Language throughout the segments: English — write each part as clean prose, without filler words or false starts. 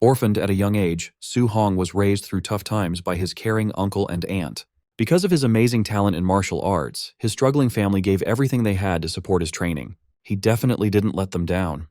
Orphaned at a young age, Su Hong was raised through tough times by his caring uncle and aunt. Because of his amazing talent in martial arts, his struggling family gave everything they had to support his training. He definitely didn't let them down.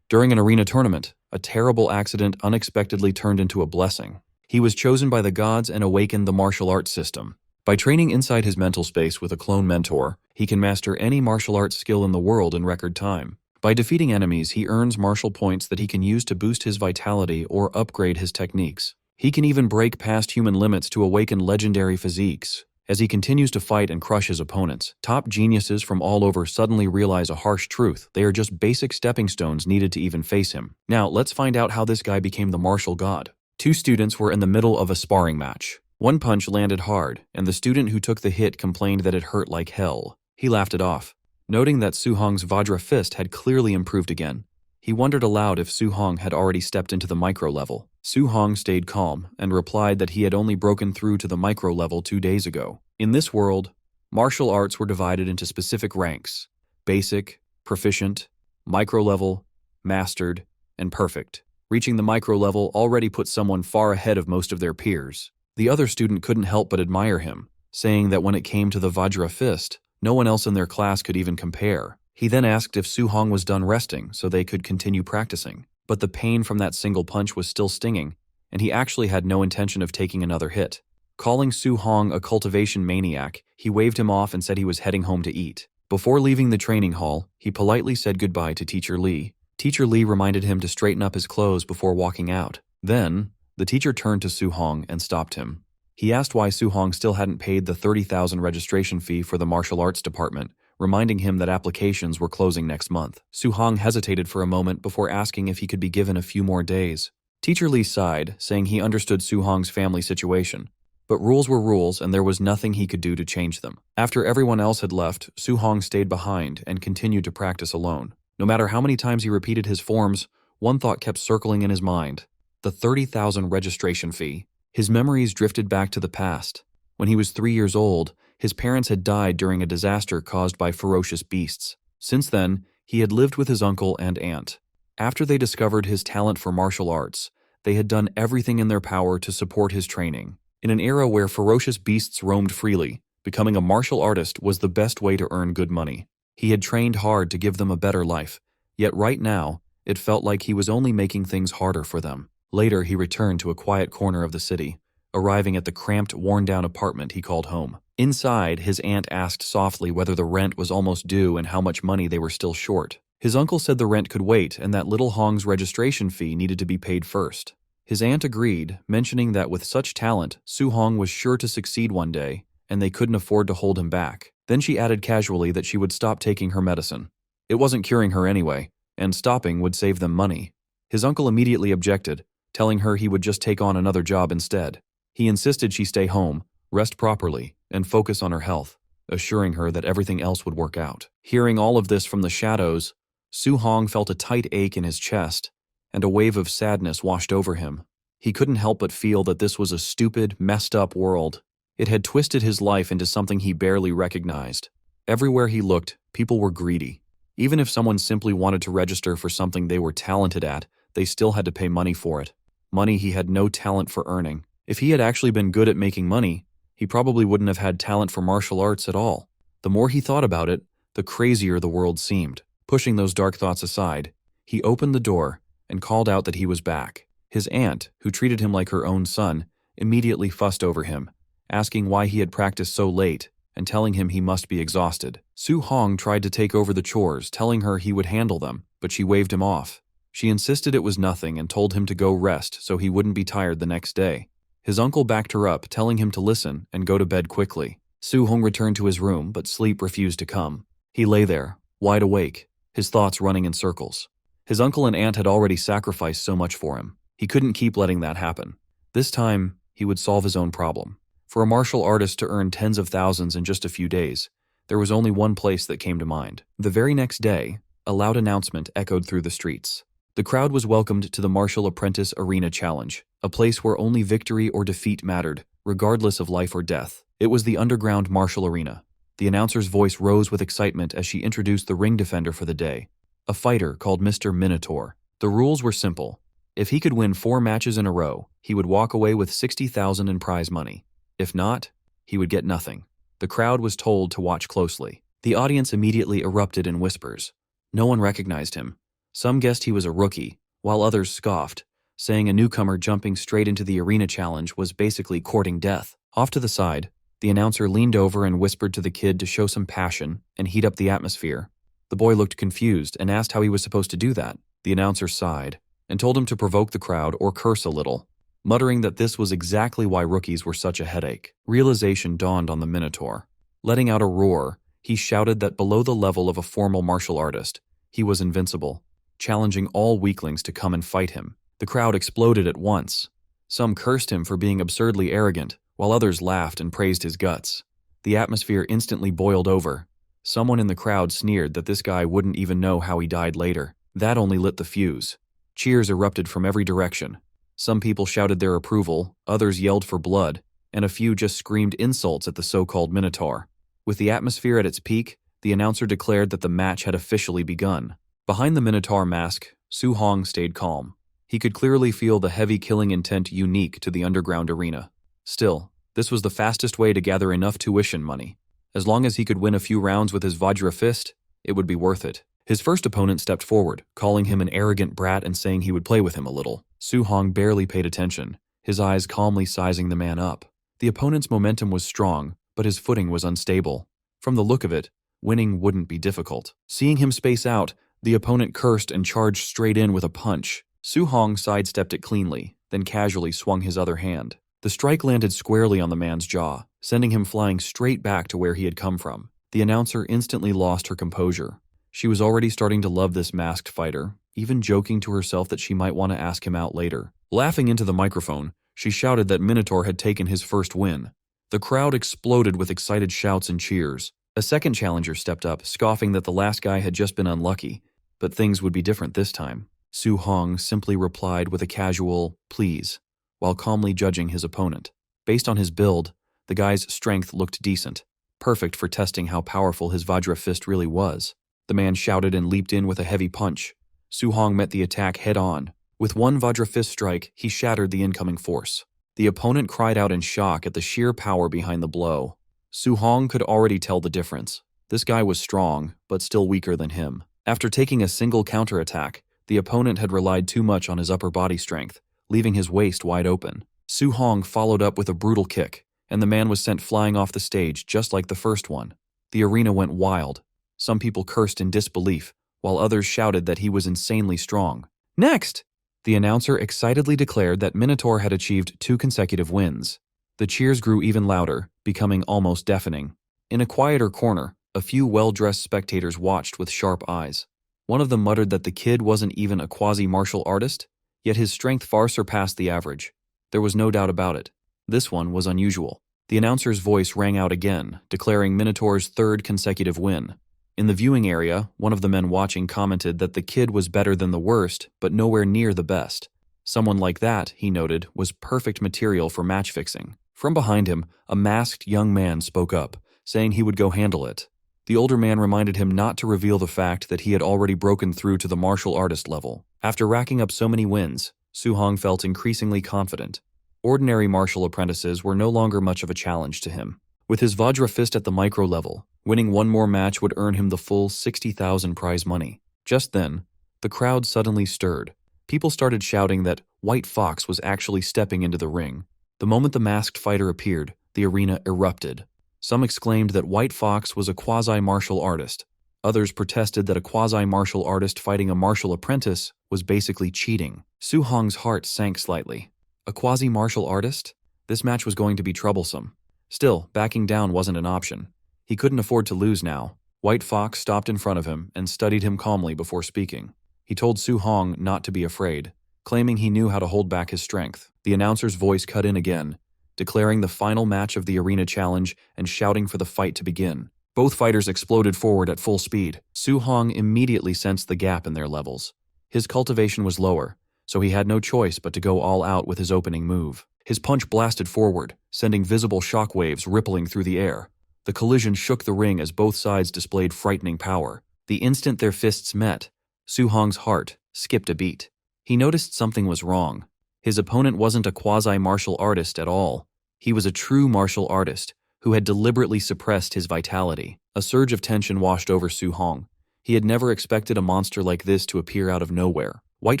During an arena tournament, a terrible accident unexpectedly turned into a blessing. He was chosen by the gods and awakened the martial arts system. By training inside his mental space with a clone mentor, he can master any martial arts skill in the world in record time. By defeating enemies, he earns martial points that he can use to boost his vitality or upgrade his techniques. He can even break past human limits to awaken legendary physiques. As he continues to fight and crush his opponents, top geniuses from all over suddenly realize a harsh truth: they are just basic stepping stones needed to even face him. Now, let's find out how this guy became the martial god. Two students were in the middle of a sparring match. One punch landed hard, and the student who took the hit complained that it hurt like hell. He laughed it off, noting that Su Hong's Vajra fist had clearly improved again. He wondered aloud if Su Hong had already stepped into the micro level. Su Hong stayed calm and replied that he had only broken through to the micro level 2 days ago. In this world, martial arts were divided into specific ranks: basic, proficient, micro level, mastered, and perfect. Reaching the micro level already put someone far ahead of most of their peers. The other student couldn't help but admire him, saying that when it came to the Vajra fist, no one else in their class could even compare. He then asked if Su Hong was done resting so they could continue practicing. But the pain from that single punch was still stinging, and he actually had no intention of taking another hit. Calling Su Hong a cultivation maniac, he waved him off and said he was heading home to eat. Before leaving the training hall, he politely said goodbye to Teacher Lee. Teacher Lee reminded him to straighten up his clothes before walking out. Then, the teacher turned to Su Hong and stopped him. He asked why Su Hong still hadn't paid the 30,000 registration fee for the martial arts department, reminding him that applications were closing next month. Su Hong hesitated for a moment before asking if he could be given a few more days. Teacher Lee sighed, saying he understood Su Hong's family situation. But rules were rules, and there was nothing he could do to change them. After everyone else had left, Su Hong stayed behind and continued to practice alone. No matter how many times he repeated his forms, one thought kept circling in his mind: the 30,000 registration fee. His memories drifted back to the past. When he was 3 years old, his parents had died during a disaster caused by ferocious beasts. Since then, he had lived with his uncle and aunt. After they discovered his talent for martial arts, they had done everything in their power to support his training. In an era where ferocious beasts roamed freely, becoming a martial artist was the best way to earn good money. He had trained hard to give them a better life, yet right now, it felt like he was only making things harder for them. Later, he returned to a quiet corner of the city, arriving at the cramped, worn-down apartment he called home. Inside, his aunt asked softly whether the rent was almost due and how much money they were still short. His uncle said the rent could wait and that little Hong's registration fee needed to be paid first. His aunt agreed, mentioning that with such talent, Su Hong was sure to succeed one day, and they couldn't afford to hold him back. Then she added casually that she would stop taking her medicine. It wasn't curing her anyway, and stopping would save them money. His uncle immediately objected, telling her he would just take on another job instead. He insisted she stay home, rest properly, and focus on her health, assuring her that everything else would work out. Hearing all of this from the shadows, Su Hong felt a tight ache in his chest, and a wave of sadness washed over him. He couldn't help but feel that this was a stupid, messed-up world. It had twisted his life into something he barely recognized. Everywhere he looked, people were greedy. Even if someone simply wanted to register for something they were talented at, they still had to pay money for it. Money he had no talent for earning. If he had actually been good at making money, he probably wouldn't have had talent for martial arts at all. The more he thought about it, the crazier the world seemed. Pushing those dark thoughts aside, he opened the door and called out that he was back. His aunt, who treated him like her own son, immediately fussed over him, asking why he had practiced so late and telling him he must be exhausted. Su Hong tried to take over the chores, telling her he would handle them, but she waved him off. She insisted it was nothing and told him to go rest so he wouldn't be tired the next day. His uncle backed her up, telling him to listen and go to bed quickly. Su Hong returned to his room, but sleep refused to come. He lay there, wide awake, his thoughts running in circles. His uncle and aunt had already sacrificed so much for him. He couldn't keep letting that happen. This time, he would solve his own problem. For a martial artist to earn tens of thousands in just a few days, there was only one place that came to mind. The very next day, a loud announcement echoed through the streets. The crowd was welcomed to the Martial Apprentice Arena Challenge, a place where only victory or defeat mattered, regardless of life or death. It was the underground martial arena. The announcer's voice rose with excitement as she introduced the ring defender for the day, a fighter called Mr. Minotaur. The rules were simple. If he could win 4 matches in a row, he would walk away with 60,000 in prize money. If not, he would get nothing. The crowd was told to watch closely. The audience immediately erupted in whispers. No one recognized him. Some guessed he was a rookie, while others scoffed, saying a newcomer jumping straight into the arena challenge was basically courting death. Off to the side, the announcer leaned over and whispered to the kid to show some passion and heat up the atmosphere. The boy looked confused and asked how he was supposed to do that. The announcer sighed and told him to provoke the crowd or curse a little, muttering that this was exactly why rookies were such a headache. Realization dawned on the Minotaur. Letting out a roar, he shouted that below the level of a formal martial artist, he was invincible, challenging all weaklings to come and fight him. The crowd exploded at once. Some cursed him for being absurdly arrogant, while others laughed and praised his guts. The atmosphere instantly boiled over. Someone in the crowd sneered that this guy wouldn't even know how he died later. That only lit the fuse. Cheers erupted from every direction. Some people shouted their approval, others yelled for blood, and a few just screamed insults at the so-called Minotaur. With the atmosphere at its peak, the announcer declared that the match had officially begun. Behind the Minotaur mask, Su Hong stayed calm. He could clearly feel the heavy killing intent unique to the underground arena. Still, this was the fastest way to gather enough tuition money. As long as he could win a few rounds with his Vajra fist, it would be worth it. His first opponent stepped forward, calling him an arrogant brat and saying he would play with him a little. Su Hong barely paid attention, his eyes calmly sizing the man up. The opponent's momentum was strong, but his footing was unstable. From the look of it, winning wouldn't be difficult. Seeing him space out, the opponent cursed and charged straight in with a punch. Su Hong sidestepped it cleanly, then casually swung his other hand. The strike landed squarely on the man's jaw, sending him flying straight back to where he had come from. The announcer instantly lost her composure. She was already starting to love this masked fighter, even joking to herself that she might want to ask him out later. Laughing into the microphone, she shouted that Minotaur had taken his first win. The crowd exploded with excited shouts and cheers. A second challenger stepped up, scoffing that the last guy had just been unlucky, but things would be different this time. Su Hong simply replied with a casual, "please," while calmly judging his opponent. Based on his build, the guy's strength looked decent, perfect for testing how powerful his Vajra fist really was. The man shouted and leaped in with a heavy punch. Su Hong met the attack head-on. With one Vajra fist strike, he shattered the incoming force. The opponent cried out in shock at the sheer power behind the blow. Su Hong could already tell the difference. This guy was strong, but still weaker than him. After taking a single counterattack, the opponent had relied too much on his upper body strength, leaving his waist wide open. Su Hong followed up with a brutal kick, and the man was sent flying off the stage just like the first one. The arena went wild. Some people cursed in disbelief, while others shouted that he was insanely strong. Next! The announcer excitedly declared that Minotaur had achieved 2 consecutive wins. The cheers grew even louder, becoming almost deafening. In a quieter corner, a few well-dressed spectators watched with sharp eyes. One of them muttered that the kid wasn't even a quasi-martial artist, yet his strength far surpassed the average. There was no doubt about it. This one was unusual. The announcer's voice rang out again, declaring Minotaur's 3rd consecutive win. In the viewing area, one of the men watching commented that the kid was better than the worst, but nowhere near the best. Someone like that, he noted, was perfect material for match fixing. From behind him, a masked young man spoke up, saying he would go handle it. The older man reminded him not to reveal the fact that he had already broken through to the martial artist level. After racking up so many wins, Su Hong felt increasingly confident. Ordinary martial apprentices were no longer much of a challenge to him. With his Vajra fist at the micro level, winning one more match would earn him the full 60,000 prize money. Just then, the crowd suddenly stirred. People started shouting that White Fox was actually stepping into the ring. The moment the masked fighter appeared, the arena erupted. Some exclaimed that White Fox was a quasi-martial artist. Others protested that a quasi-martial artist fighting a martial apprentice was basically cheating. Su Hong's heart sank slightly. A quasi-martial artist? This match was going to be troublesome. Still, backing down wasn't an option. He couldn't afford to lose now. White Fox stopped in front of him and studied him calmly before speaking. He told Su Hong not to be afraid, claiming he knew how to hold back his strength. The announcer's voice cut in again, declaring the final match of the arena challenge and shouting for the fight to begin. Both fighters exploded forward at full speed. Su Hong immediately sensed the gap in their levels. His cultivation was lower, so he had no choice but to go all out with his opening move. His punch blasted forward, sending visible shockwaves rippling through the air. The collision shook the ring as both sides displayed frightening power. The instant their fists met, Su Hong's heart skipped a beat. He noticed something was wrong. His opponent wasn't a quasi-martial artist at all. He was a true martial artist who had deliberately suppressed his vitality. A surge of tension washed over Su Hong. He had never expected a monster like this to appear out of nowhere. White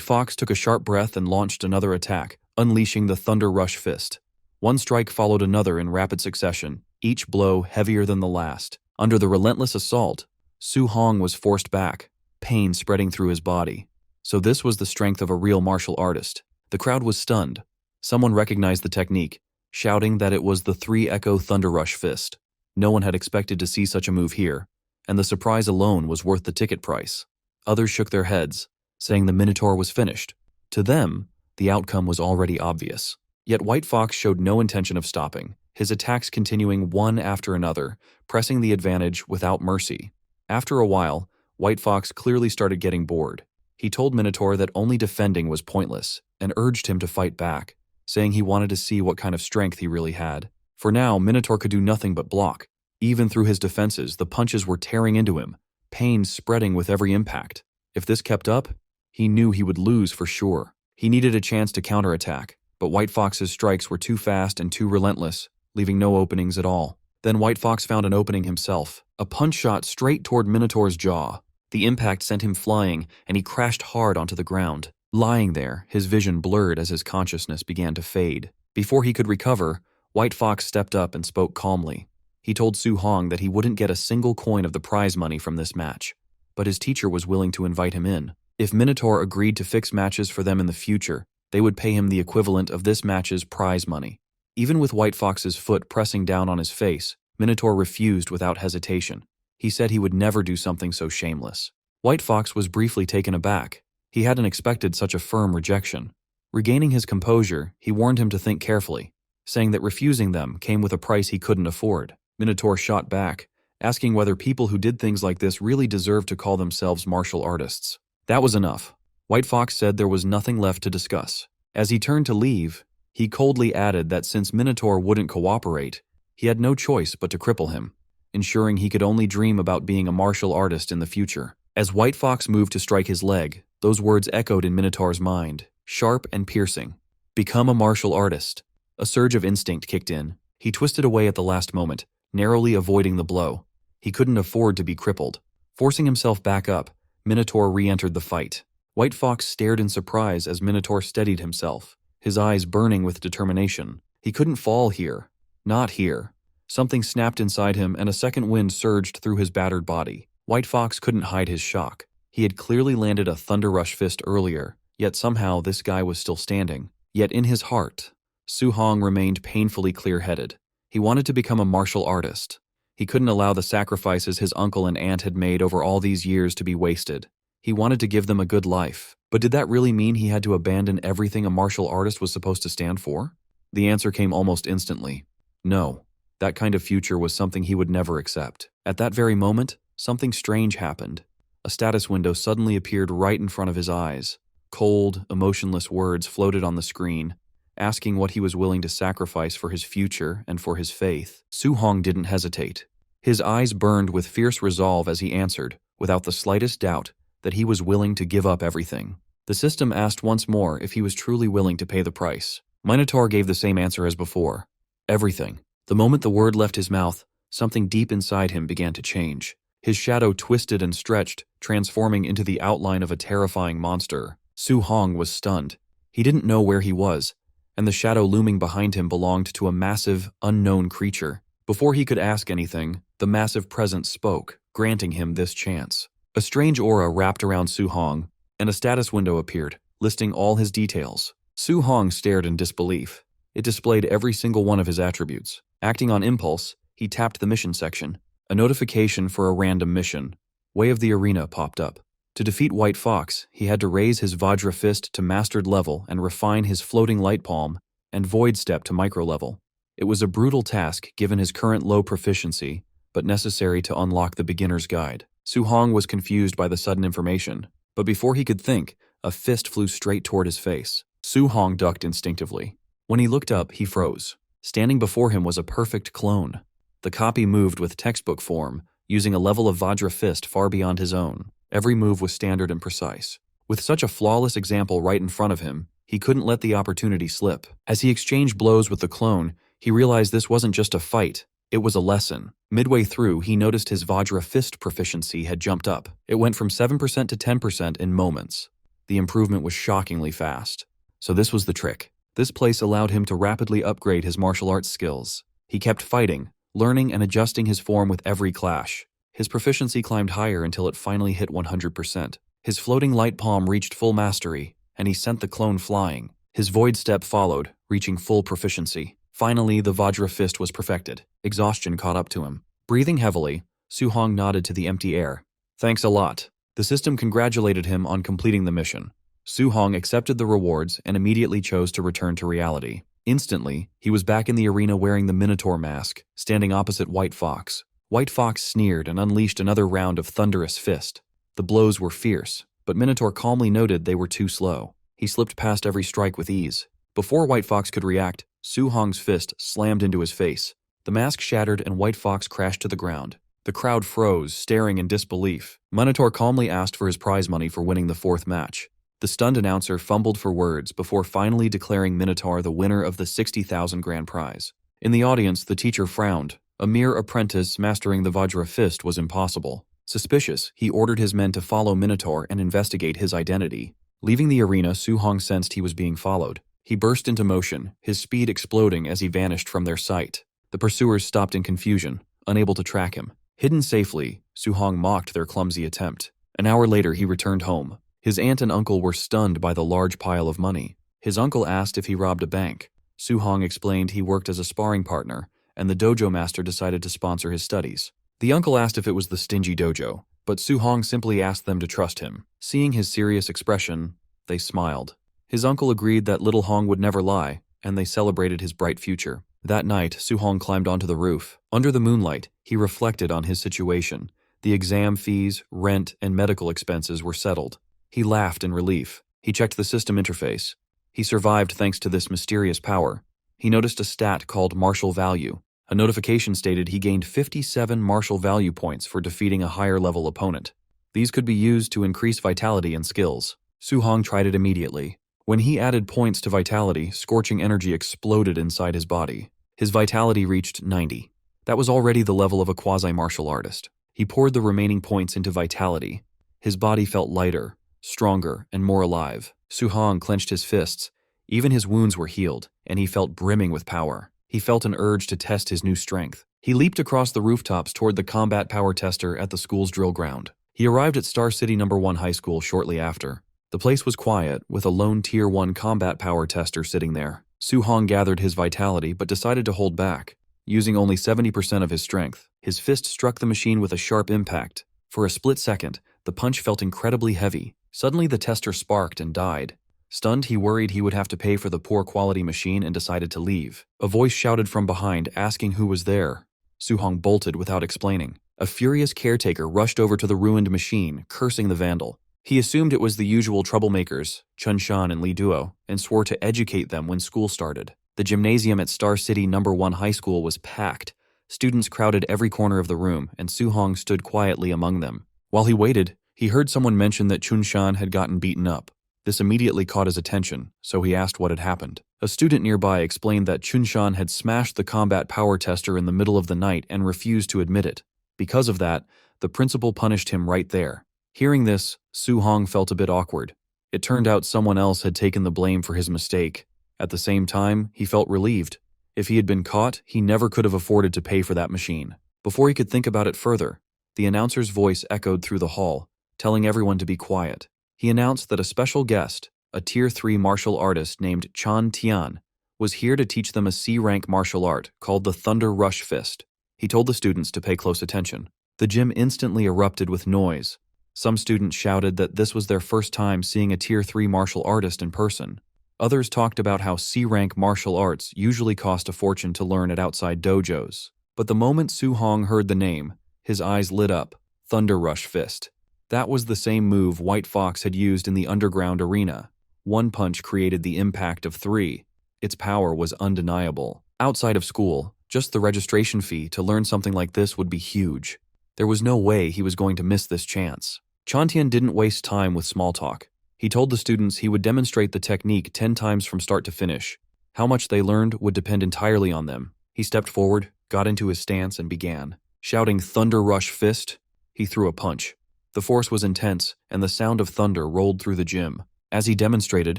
Fox took a sharp breath and launched another attack, unleashing the Thunder Rush Fist. One strike followed another in rapid succession, each blow heavier than the last. Under the relentless assault, Su Hong was forced back, pain spreading through his body. So this was the strength of a real martial artist. The crowd was stunned. Someone recognized the technique, shouting that it was the 3-Echo Thunder Rush Fist. No one had expected to see such a move here, and the surprise alone was worth the ticket price. Others shook their heads, saying the Minotaur was finished. To them, the outcome was already obvious. Yet White Fox showed no intention of stopping, his attacks continuing one after another, pressing the advantage without mercy. After a while, White Fox clearly started getting bored. He told Minotaur that only defending was pointless, and urged him to fight back, saying he wanted to see what kind of strength he really had. For now, Minotaur could do nothing but block. Even through his defenses, the punches were tearing into him, pain spreading with every impact. If this kept up, he knew he would lose for sure. He needed a chance to counterattack, but White Fox's strikes were too fast and too relentless, leaving no openings at all. Then White Fox found an opening himself, a punch shot straight toward Minotaur's jaw. The impact sent him flying, and he crashed hard onto the ground. Lying there, his vision blurred as his consciousness began to fade. Before he could recover, White Fox stepped up and spoke calmly. He told Su Hong that he wouldn't get a single coin of the prize money from this match, but his teacher was willing to invite him in. If Minotaur agreed to fix matches for them in the future, they would pay him the equivalent of this match's prize money. Even with White Fox's foot pressing down on his face, Minotaur refused without hesitation. He said he would never do something so shameless. White Fox was briefly taken aback. He hadn't expected such a firm rejection. Regaining his composure, he warned him to think carefully, saying that refusing them came with a price he couldn't afford. Minotaur shot back, asking whether people who did things like this really deserved to call themselves martial artists. That was enough. White Fox said there was nothing left to discuss. As he turned to leave, he coldly added that since Minotaur wouldn't cooperate, he had no choice but to cripple him, ensuring he could only dream about being a martial artist in the future. As White Fox moved to strike his leg, those words echoed in Minotaur's mind, sharp and piercing. Become a martial artist. A surge of instinct kicked in. He twisted away at the last moment, narrowly avoiding the blow. He couldn't afford to be crippled. Forcing himself back up, Minotaur re-entered the fight. White Fox stared in surprise as Minotaur steadied himself, his eyes burning with determination. He couldn't fall here. Not here. Something snapped inside him and a second wind surged through his battered body. White Fox couldn't hide his shock. He had clearly landed a Thunder Rush Fist earlier, yet somehow this guy was still standing. Yet in his heart, Su Hong remained painfully clear-headed. He wanted to become a martial artist. He couldn't allow the sacrifices his uncle and aunt had made over all these years to be wasted. He wanted to give them a good life. But did that really mean he had to abandon everything a martial artist was supposed to stand for? The answer came almost instantly. No. That kind of future was something he would never accept. At that very moment, something strange happened. A status window suddenly appeared right in front of his eyes. Cold, emotionless words floated on the screen, asking what he was willing to sacrifice for his future and for his faith. Su Hong didn't hesitate. His eyes burned with fierce resolve as he answered, without the slightest doubt, that he was willing to give up everything. The system asked once more if he was truly willing to pay the price. Minotaur gave the same answer as before. Everything. The moment the word left his mouth, something deep inside him began to change. His shadow twisted and stretched, transforming into the outline of a terrifying monster. Su Hong was stunned. He didn't know where he was, and the shadow looming behind him belonged to a massive, unknown creature. Before he could ask anything, the massive presence spoke, granting him this chance. A strange aura wrapped around Su Hong, and a status window appeared, listing all his details. Su Hong stared in disbelief. It displayed every single one of his attributes. Acting on impulse, he tapped the mission section. A notification for a random mission. Way of the Arena popped up. To defeat White Fox, he had to raise his Vajra Fist to mastered level and refine his floating light palm and Void Step to micro level. It was a brutal task given his current low proficiency, but necessary to unlock the beginner's guide. Su Hong was confused by the sudden information, but before he could think, a fist flew straight toward his face. Su Hong ducked instinctively. When he looked up, he froze. Standing before him was a perfect clone. The copy moved with textbook form, using a level of Vajra Fist far beyond his own. Every move was standard and precise. With such a flawless example right in front of him, he couldn't let the opportunity slip. As he exchanged blows with the clone, he realized this wasn't just a fight, it was a lesson. Midway through, he noticed his Vajra fist proficiency had jumped up. It went from 7% to 10% in moments. The improvement was shockingly fast. So this was the trick. This place allowed him to rapidly upgrade his martial arts skills. He kept fighting, learning and adjusting his form with every clash. His proficiency climbed higher until it finally hit 100%. His floating light palm reached full mastery, and he sent the clone flying. His void step followed, reaching full proficiency. Finally, the Vajra fist was perfected. Exhaustion caught up to him. Breathing heavily, Su-hong nodded to the empty air. Thanks a lot. The system congratulated him on completing the mission. Su-hong accepted the rewards and immediately chose to return to reality. Instantly, he was back in the arena wearing the Minotaur mask, standing opposite White Fox. White Fox sneered and unleashed another round of thunderous fist. The blows were fierce, but Minotaur calmly noted they were too slow. He slipped past every strike with ease. Before White Fox could react, Su-hong's fist slammed into his face. The mask shattered and White Fox crashed to the ground. The crowd froze, staring in disbelief. Minotaur calmly asked for his prize money for winning the fourth match. The stunned announcer fumbled for words before finally declaring Minotaur the winner of the 60,000 grand prize. In the audience, the teacher frowned. A mere apprentice mastering the Vajra fist was impossible. Suspicious, he ordered his men to follow Minotaur and investigate his identity. Leaving the arena, Su-hong sensed he was being followed. He burst into motion, his speed exploding as he vanished from their sight. The pursuers stopped in confusion, unable to track him. Hidden safely, Su-hong mocked their clumsy attempt. An hour later, he returned home. His aunt and uncle were stunned by the large pile of money. His uncle asked if he robbed a bank. Su-hong explained he worked as a sparring partner, and the dojo master decided to sponsor his studies. The uncle asked if it was the stingy dojo, but Su-hong simply asked them to trust him. Seeing his serious expression, they smiled. His uncle agreed that little Hong would never lie, and they celebrated his bright future. That night, Su-hong climbed onto the roof. Under the moonlight, he reflected on his situation. The exam fees, rent, and medical expenses were settled. He laughed in relief. He checked the system interface. He survived thanks to this mysterious power. He noticed a stat called martial value. A notification stated he gained 57 martial value points for defeating a higher-level opponent. These could be used to increase vitality and skills. Su-hong tried it immediately. When he added points to vitality, scorching energy exploded inside his body. His vitality reached 90. That was already the level of a quasi-martial artist. He poured the remaining points into vitality. His body felt lighter, stronger, and more alive. Su-hong clenched his fists. Even his wounds were healed, and he felt brimming with power. He felt an urge to test his new strength. He leaped across the rooftops toward the combat power tester at the school's drill ground. He arrived at Star City No. 1 High School shortly after. The place was quiet, with a lone Tier 1 combat power tester sitting there. Su-hong gathered his vitality but decided to hold back. Using only 70% of his strength, his fist struck the machine with a sharp impact. For a split second, the punch felt incredibly heavy. Suddenly the tester sparked and died. Stunned, he worried he would have to pay for the poor quality machine and decided to leave. A voice shouted from behind, asking who was there. Su-hong bolted without explaining. A furious caretaker rushed over to the ruined machine, cursing the vandal. He assumed it was the usual troublemakers, Chun Shan and Li Duo, and swore to educate them when school started. The gymnasium at Star City No. 1 High School was packed. Students crowded every corner of the room, and Su-hong stood quietly among them. While he waited, he heard someone mention that Chun Shan had gotten beaten up. This immediately caught his attention, so he asked what had happened. A student nearby explained that Chun Shan had smashed the combat power tester in the middle of the night and refused to admit it. Because of that, the principal punished him right there. Hearing this, Su-hong felt a bit awkward. It turned out someone else had taken the blame for his mistake. At the same time, he felt relieved. If he had been caught, he never could have afforded to pay for that machine. Before he could think about it further, the announcer's voice echoed through the hall, telling everyone to be quiet. He announced that a special guest, a Tier 3 martial artist named Chan Tian, was here to teach them a C-rank martial art called the Thunder Rush Fist. He told the students to pay close attention. The gym instantly erupted with noise. Some students shouted that this was their first time seeing a Tier 3 martial artist in person. Others talked about how C-rank martial arts usually cost a fortune to learn at outside dojos. But the moment Su-hong heard the name, his eyes lit up. Thunder Rush Fist. That was the same move White Fox had used in the underground arena. One punch created the impact of 3. Its power was undeniable. Outside of school, just the registration fee to learn something like this would be huge. There was no way he was going to miss this chance. Chantian didn't waste time with small talk. He told the students he would demonstrate the technique 10 times from start to finish. How much they learned would depend entirely on them. He stepped forward, got into his stance, and began. Shouting "Thunder Rush Fist," he threw a punch. The force was intense, and the sound of thunder rolled through the gym. As he demonstrated,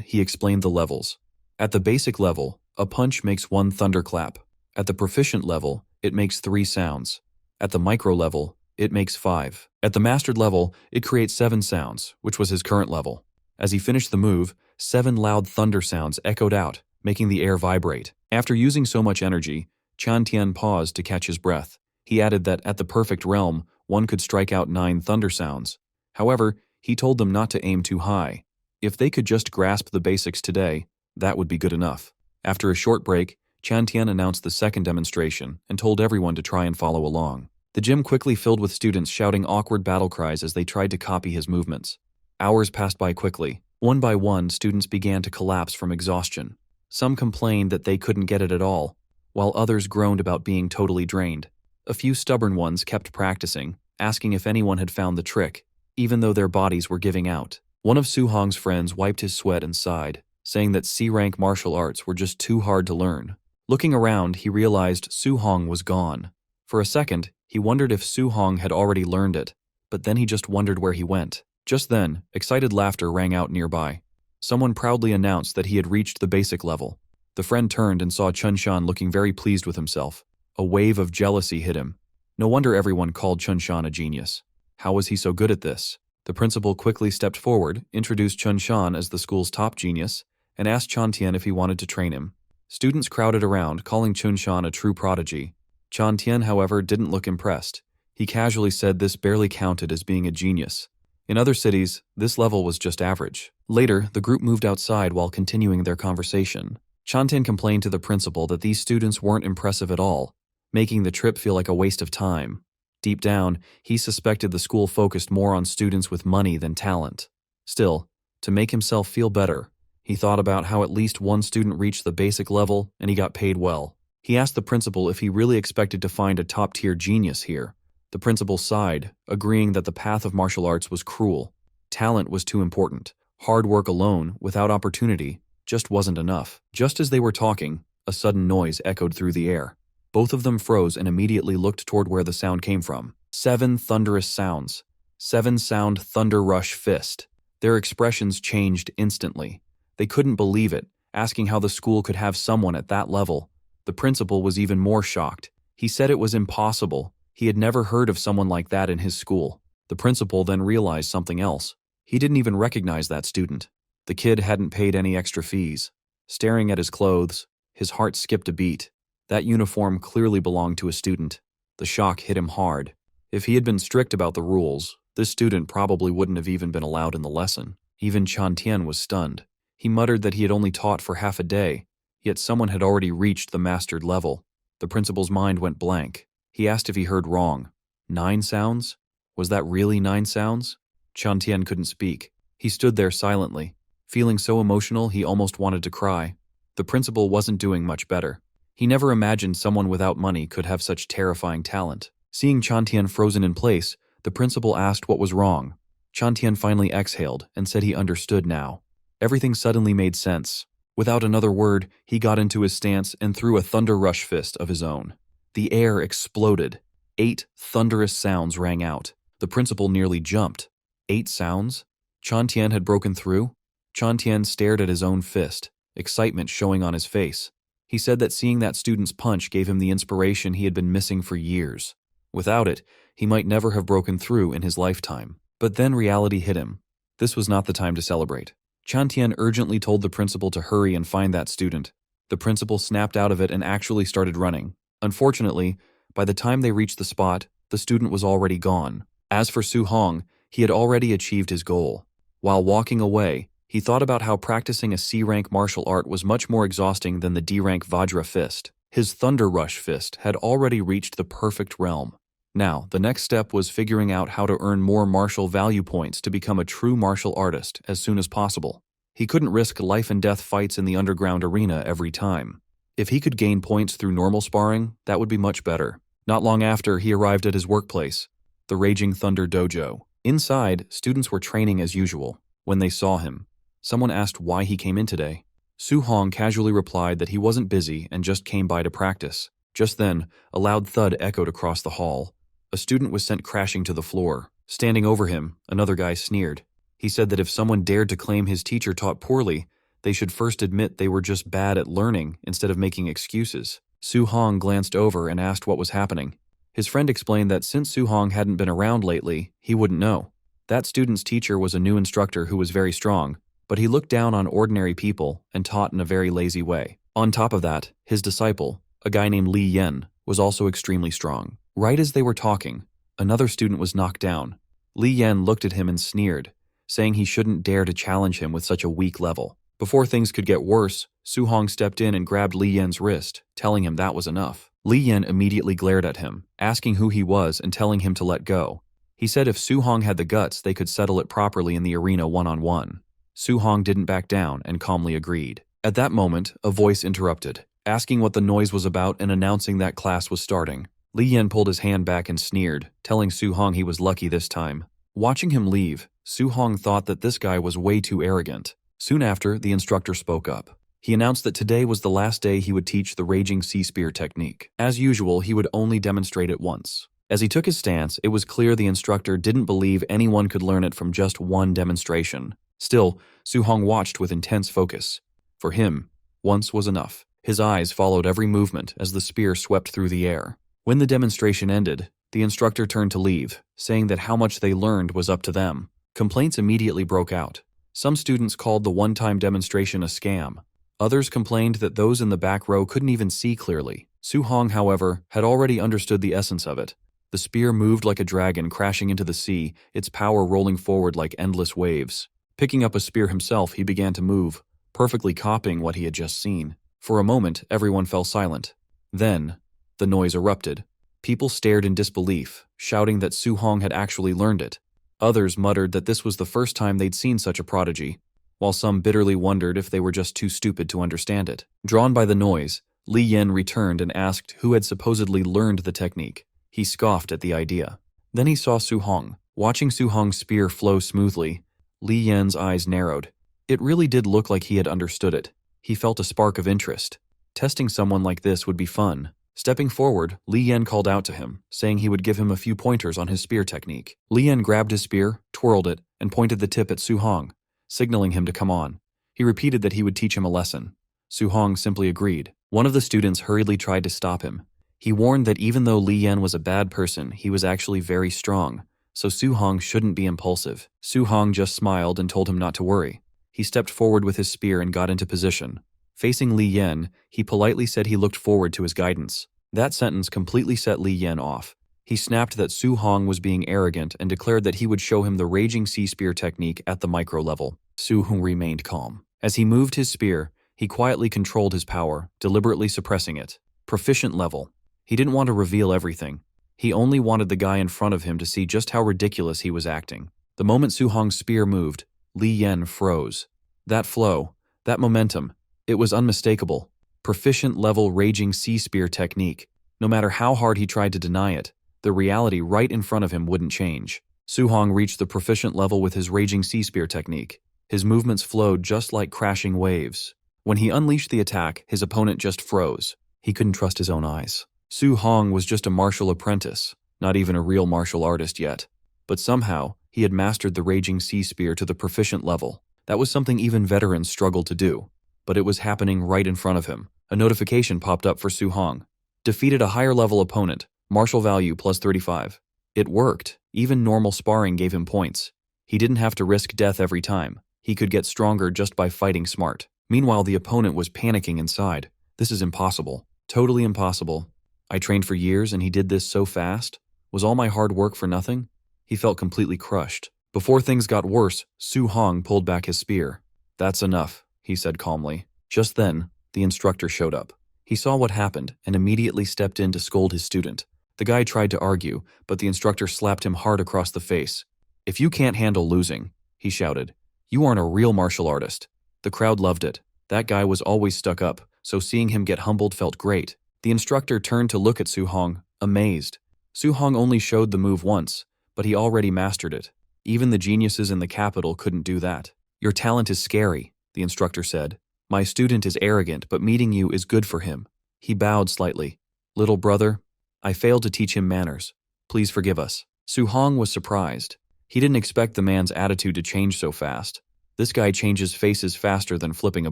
he explained the levels. At the basic level, a punch makes 1 thunderclap. At the proficient level, it makes 3 sounds. At the micro level, it makes 5. At the mastered level, it creates 7 sounds, which was his current level. As he finished the move, 7 loud thunder sounds echoed out, making the air vibrate. After using so much energy, Chan Tian paused to catch his breath. He added that at the perfect realm, one could strike out 9 thunder sounds. However, he told them not to aim too high. If they could just grasp the basics today, that would be good enough. After a short break, Chan Tian announced the second demonstration and told everyone to try and follow along. The gym quickly filled with students shouting awkward battle cries as they tried to copy his movements. Hours passed by quickly. One by one, students began to collapse from exhaustion. Some complained that they couldn't get it at all, while others groaned about being totally drained. A few stubborn ones kept practicing, asking if anyone had found the trick, even though their bodies were giving out. One of Su Hong's friends wiped his sweat and sighed, saying that C-rank martial arts were just too hard to learn. Looking around, he realized Su Hong was gone. For a second, he wondered if Su Hong had already learned it, but then he just wondered where he went. Just then, excited laughter rang out nearby. Someone proudly announced that he had reached the basic level. The friend turned and saw Chun Shan looking very pleased with himself. A wave of jealousy hit him. No wonder everyone called Chun Shan a genius. How was he so good at this? The principal quickly stepped forward, introduced Chun Shan as the school's top genius, and asked Chan Tian if he wanted to train him. Students crowded around, calling Chun Shan a true prodigy. Chan Tian, however, didn't look impressed. He casually said this barely counted as being a genius. In other cities, this level was just average. Later, the group moved outside while continuing their conversation. Chan Tian complained to the principal that these students weren't impressive at all, making the trip feel like a waste of time. Deep down, he suspected the school focused more on students with money than talent. Still, to make himself feel better, he thought about how at least one student reached the basic level and he got paid well. He asked the principal if he really expected to find a top-tier genius here. The principal sighed, agreeing that the path of martial arts was cruel. Talent was too important. Hard work alone, without opportunity, just wasn't enough. Just as they were talking, a sudden noise echoed through the air. Both of them froze and immediately looked toward where the sound came from. 7 thunderous sounds. 7-sound thunder rush fist. Their expressions changed instantly. They couldn't believe it, asking how the school could have someone at that level. The principal was even more shocked. He said it was impossible. He had never heard of someone like that in his school. The principal then realized something else. He didn't even recognize that student. The kid hadn't paid any extra fees. Staring at his clothes, his heart skipped a beat. That uniform clearly belonged to a student. The shock hit him hard. If he had been strict about the rules, this student probably wouldn't have even been allowed in the lesson. Even Chan Tian was stunned. He muttered that he had only taught for half a day, yet someone had already reached the mastered level. The principal's mind went blank. He asked if he heard wrong. 9 sounds? Was that really 9 sounds? Chan Tian couldn't speak. He stood there silently, feeling so emotional he almost wanted to cry. The principal wasn't doing much better. He never imagined someone without money could have such terrifying talent. Seeing Chan Tian frozen in place, the principal asked what was wrong. Chan Tian finally exhaled and said he understood now. Everything suddenly made sense. Without another word, he got into his stance and threw a thunder rush fist of his own. The air exploded. 8 thunderous sounds rang out. The principal nearly jumped. 8 sounds? Chan Tian had broken through? Chan Tian stared at his own fist, excitement showing on his face. He said that seeing that student's punch gave him the inspiration he had been missing for years. Without it, he might never have broken through in his lifetime. But then reality hit him. This was not the time to celebrate. Chan Tian urgently told the principal to hurry and find that student. The principal snapped out of it and actually started running. Unfortunately, by the time they reached the spot, the student was already gone. As for Su Hong, he had already achieved his goal. While walking away, he thought about how practicing a C-rank martial art was much more exhausting than the D-rank Vajra fist. His Thunder Rush fist had already reached the perfect realm. Now, the next step was figuring out how to earn more martial value points to become a true martial artist as soon as possible. He couldn't risk life-and-death fights in the underground arena every time. If he could gain points through normal sparring, that would be much better. Not long after, he arrived at his workplace, the Raging Thunder Dojo. Inside, students were training as usual. When they saw him, Someone asked why he came in today. Su Hong casually replied that he wasn't busy and just came by to practice. Just then, a loud thud echoed across the hall. A student was sent crashing to the floor. Standing over him, another guy sneered. He said that if someone dared to claim his teacher taught poorly, they should first admit they were just bad at learning instead of making excuses. Su Hong glanced over and asked what was happening. His friend explained that since Su Hong hadn't been around lately, he wouldn't know. That student's teacher was a new instructor who was very strong, but he looked down on ordinary people and taught in a very lazy way. On top of that, his disciple, a guy named Li Yen, was also extremely strong. Right as they were talking, another student was knocked down. Li Yen looked at him and sneered, saying he shouldn't dare to challenge him with such a weak level. Before things could get worse, Su Hong stepped in and grabbed Li Yen's wrist, telling him that was enough. Li Yen immediately glared at him, asking who he was and telling him to let go. He said if Su Hong had the guts, they could settle it properly in the arena one-on-one. Su Hong didn't back down and calmly agreed. At that moment, a voice interrupted, asking what the noise was about and announcing that class was starting. Li Yen pulled his hand back and sneered, telling Su Hong he was lucky this time. Watching him leave, Su Hong thought that this guy was way too arrogant. Soon after, the instructor spoke up. He announced that today was the last day he would teach the Raging Sea Spear technique. As usual, he would only demonstrate it once. As he took his stance, it was clear the instructor didn't believe anyone could learn it from just one demonstration. Still, Su Hong watched with intense focus. For him, once was enough. His eyes followed every movement as the spear swept through the air. When the demonstration ended, the instructor turned to leave, saying that how much they learned was up to them. Complaints immediately broke out. Some students called the one-time demonstration a scam. Others complained that those in the back row couldn't even see clearly. Su Hong, however, had already understood the essence of it. The spear moved like a dragon crashing into the sea, its power rolling forward like endless waves. Picking up a spear himself, he began to move, perfectly copying what he had just seen. For a moment, everyone fell silent. Then, the noise erupted. People stared in disbelief, shouting that Su Hong had actually learned it. Others muttered that this was the first time they'd seen such a prodigy, while some bitterly wondered if they were just too stupid to understand it. Drawn by the noise, Li Yen returned and asked who had supposedly learned the technique. He scoffed at the idea. Then he saw Su Hong. Watching Su Hong's spear flow smoothly, Li Yen's eyes narrowed. It really did look like he had understood it. He felt a spark of interest. Testing someone like this would be fun. Stepping forward, Li Yen called out to him, saying he would give him a few pointers on his spear technique. Li Yen grabbed his spear, twirled it, and pointed the tip at Su Hong, signaling him to come on. He repeated that he would teach him a lesson. Su Hong simply agreed. One of the students hurriedly tried to stop him. He warned that even though Li Yen was a bad person, he was actually very strong, so Su Hong shouldn't be impulsive. Su Hong just smiled and told him not to worry. He stepped forward with his spear and got into position. Facing Li Yen, he politely said he looked forward to his guidance. That sentence completely set Li Yen off. He snapped that Su Hong was being arrogant and declared that he would show him the Raging Sea Spear technique at the micro level. Su Hong remained calm. As he moved his spear, he quietly controlled his power, deliberately suppressing it. Proficient level. He didn't want to reveal everything. He only wanted the guy in front of him to see just how ridiculous he was acting. The moment Su Hong's spear moved, Li Yen froze. That flow, that momentum, it was unmistakable. Proficient level Raging Sea Spear technique. No matter how hard he tried to deny it, the reality right in front of him wouldn't change. Su Hong reached the proficient level with his Raging Sea Spear technique. His movements flowed just like crashing waves. When he unleashed the attack, his opponent just froze. He couldn't trust his own eyes. Su Hong was just a martial apprentice, not even a real martial artist yet. But somehow, he had mastered the Raging Sea Spear to the proficient level. That was something even veterans struggled to do. But it was happening right in front of him. A notification popped up for Su Hong. Defeated a higher level opponent, martial value plus 35. It worked. Even normal sparring gave him points. He didn't have to risk death every time. He could get stronger just by fighting smart. Meanwhile, the opponent was panicking inside. This is impossible. Totally impossible. I trained for years and he did this so fast? Was all my hard work for nothing? He felt completely crushed. Before things got worse, Su Hong pulled back his spear. That's enough, he said calmly. Just then, the instructor showed up. He saw what happened and immediately stepped in to scold his student. The guy tried to argue, but the instructor slapped him hard across the face. If you can't handle losing, he shouted, you aren't a real martial artist. The crowd loved it. That guy was always stuck up, so seeing him get humbled felt great. The instructor turned to look at Su Hong, amazed. Su Hong only showed the move once, but he already mastered it. Even the geniuses in the capital couldn't do that. Your talent is scary, the instructor said. My student is arrogant, but meeting you is good for him. He bowed slightly. Little brother, I failed to teach him manners. Please forgive us. Su Hong was surprised. He didn't expect the man's attitude to change so fast. This guy changes faces faster than flipping a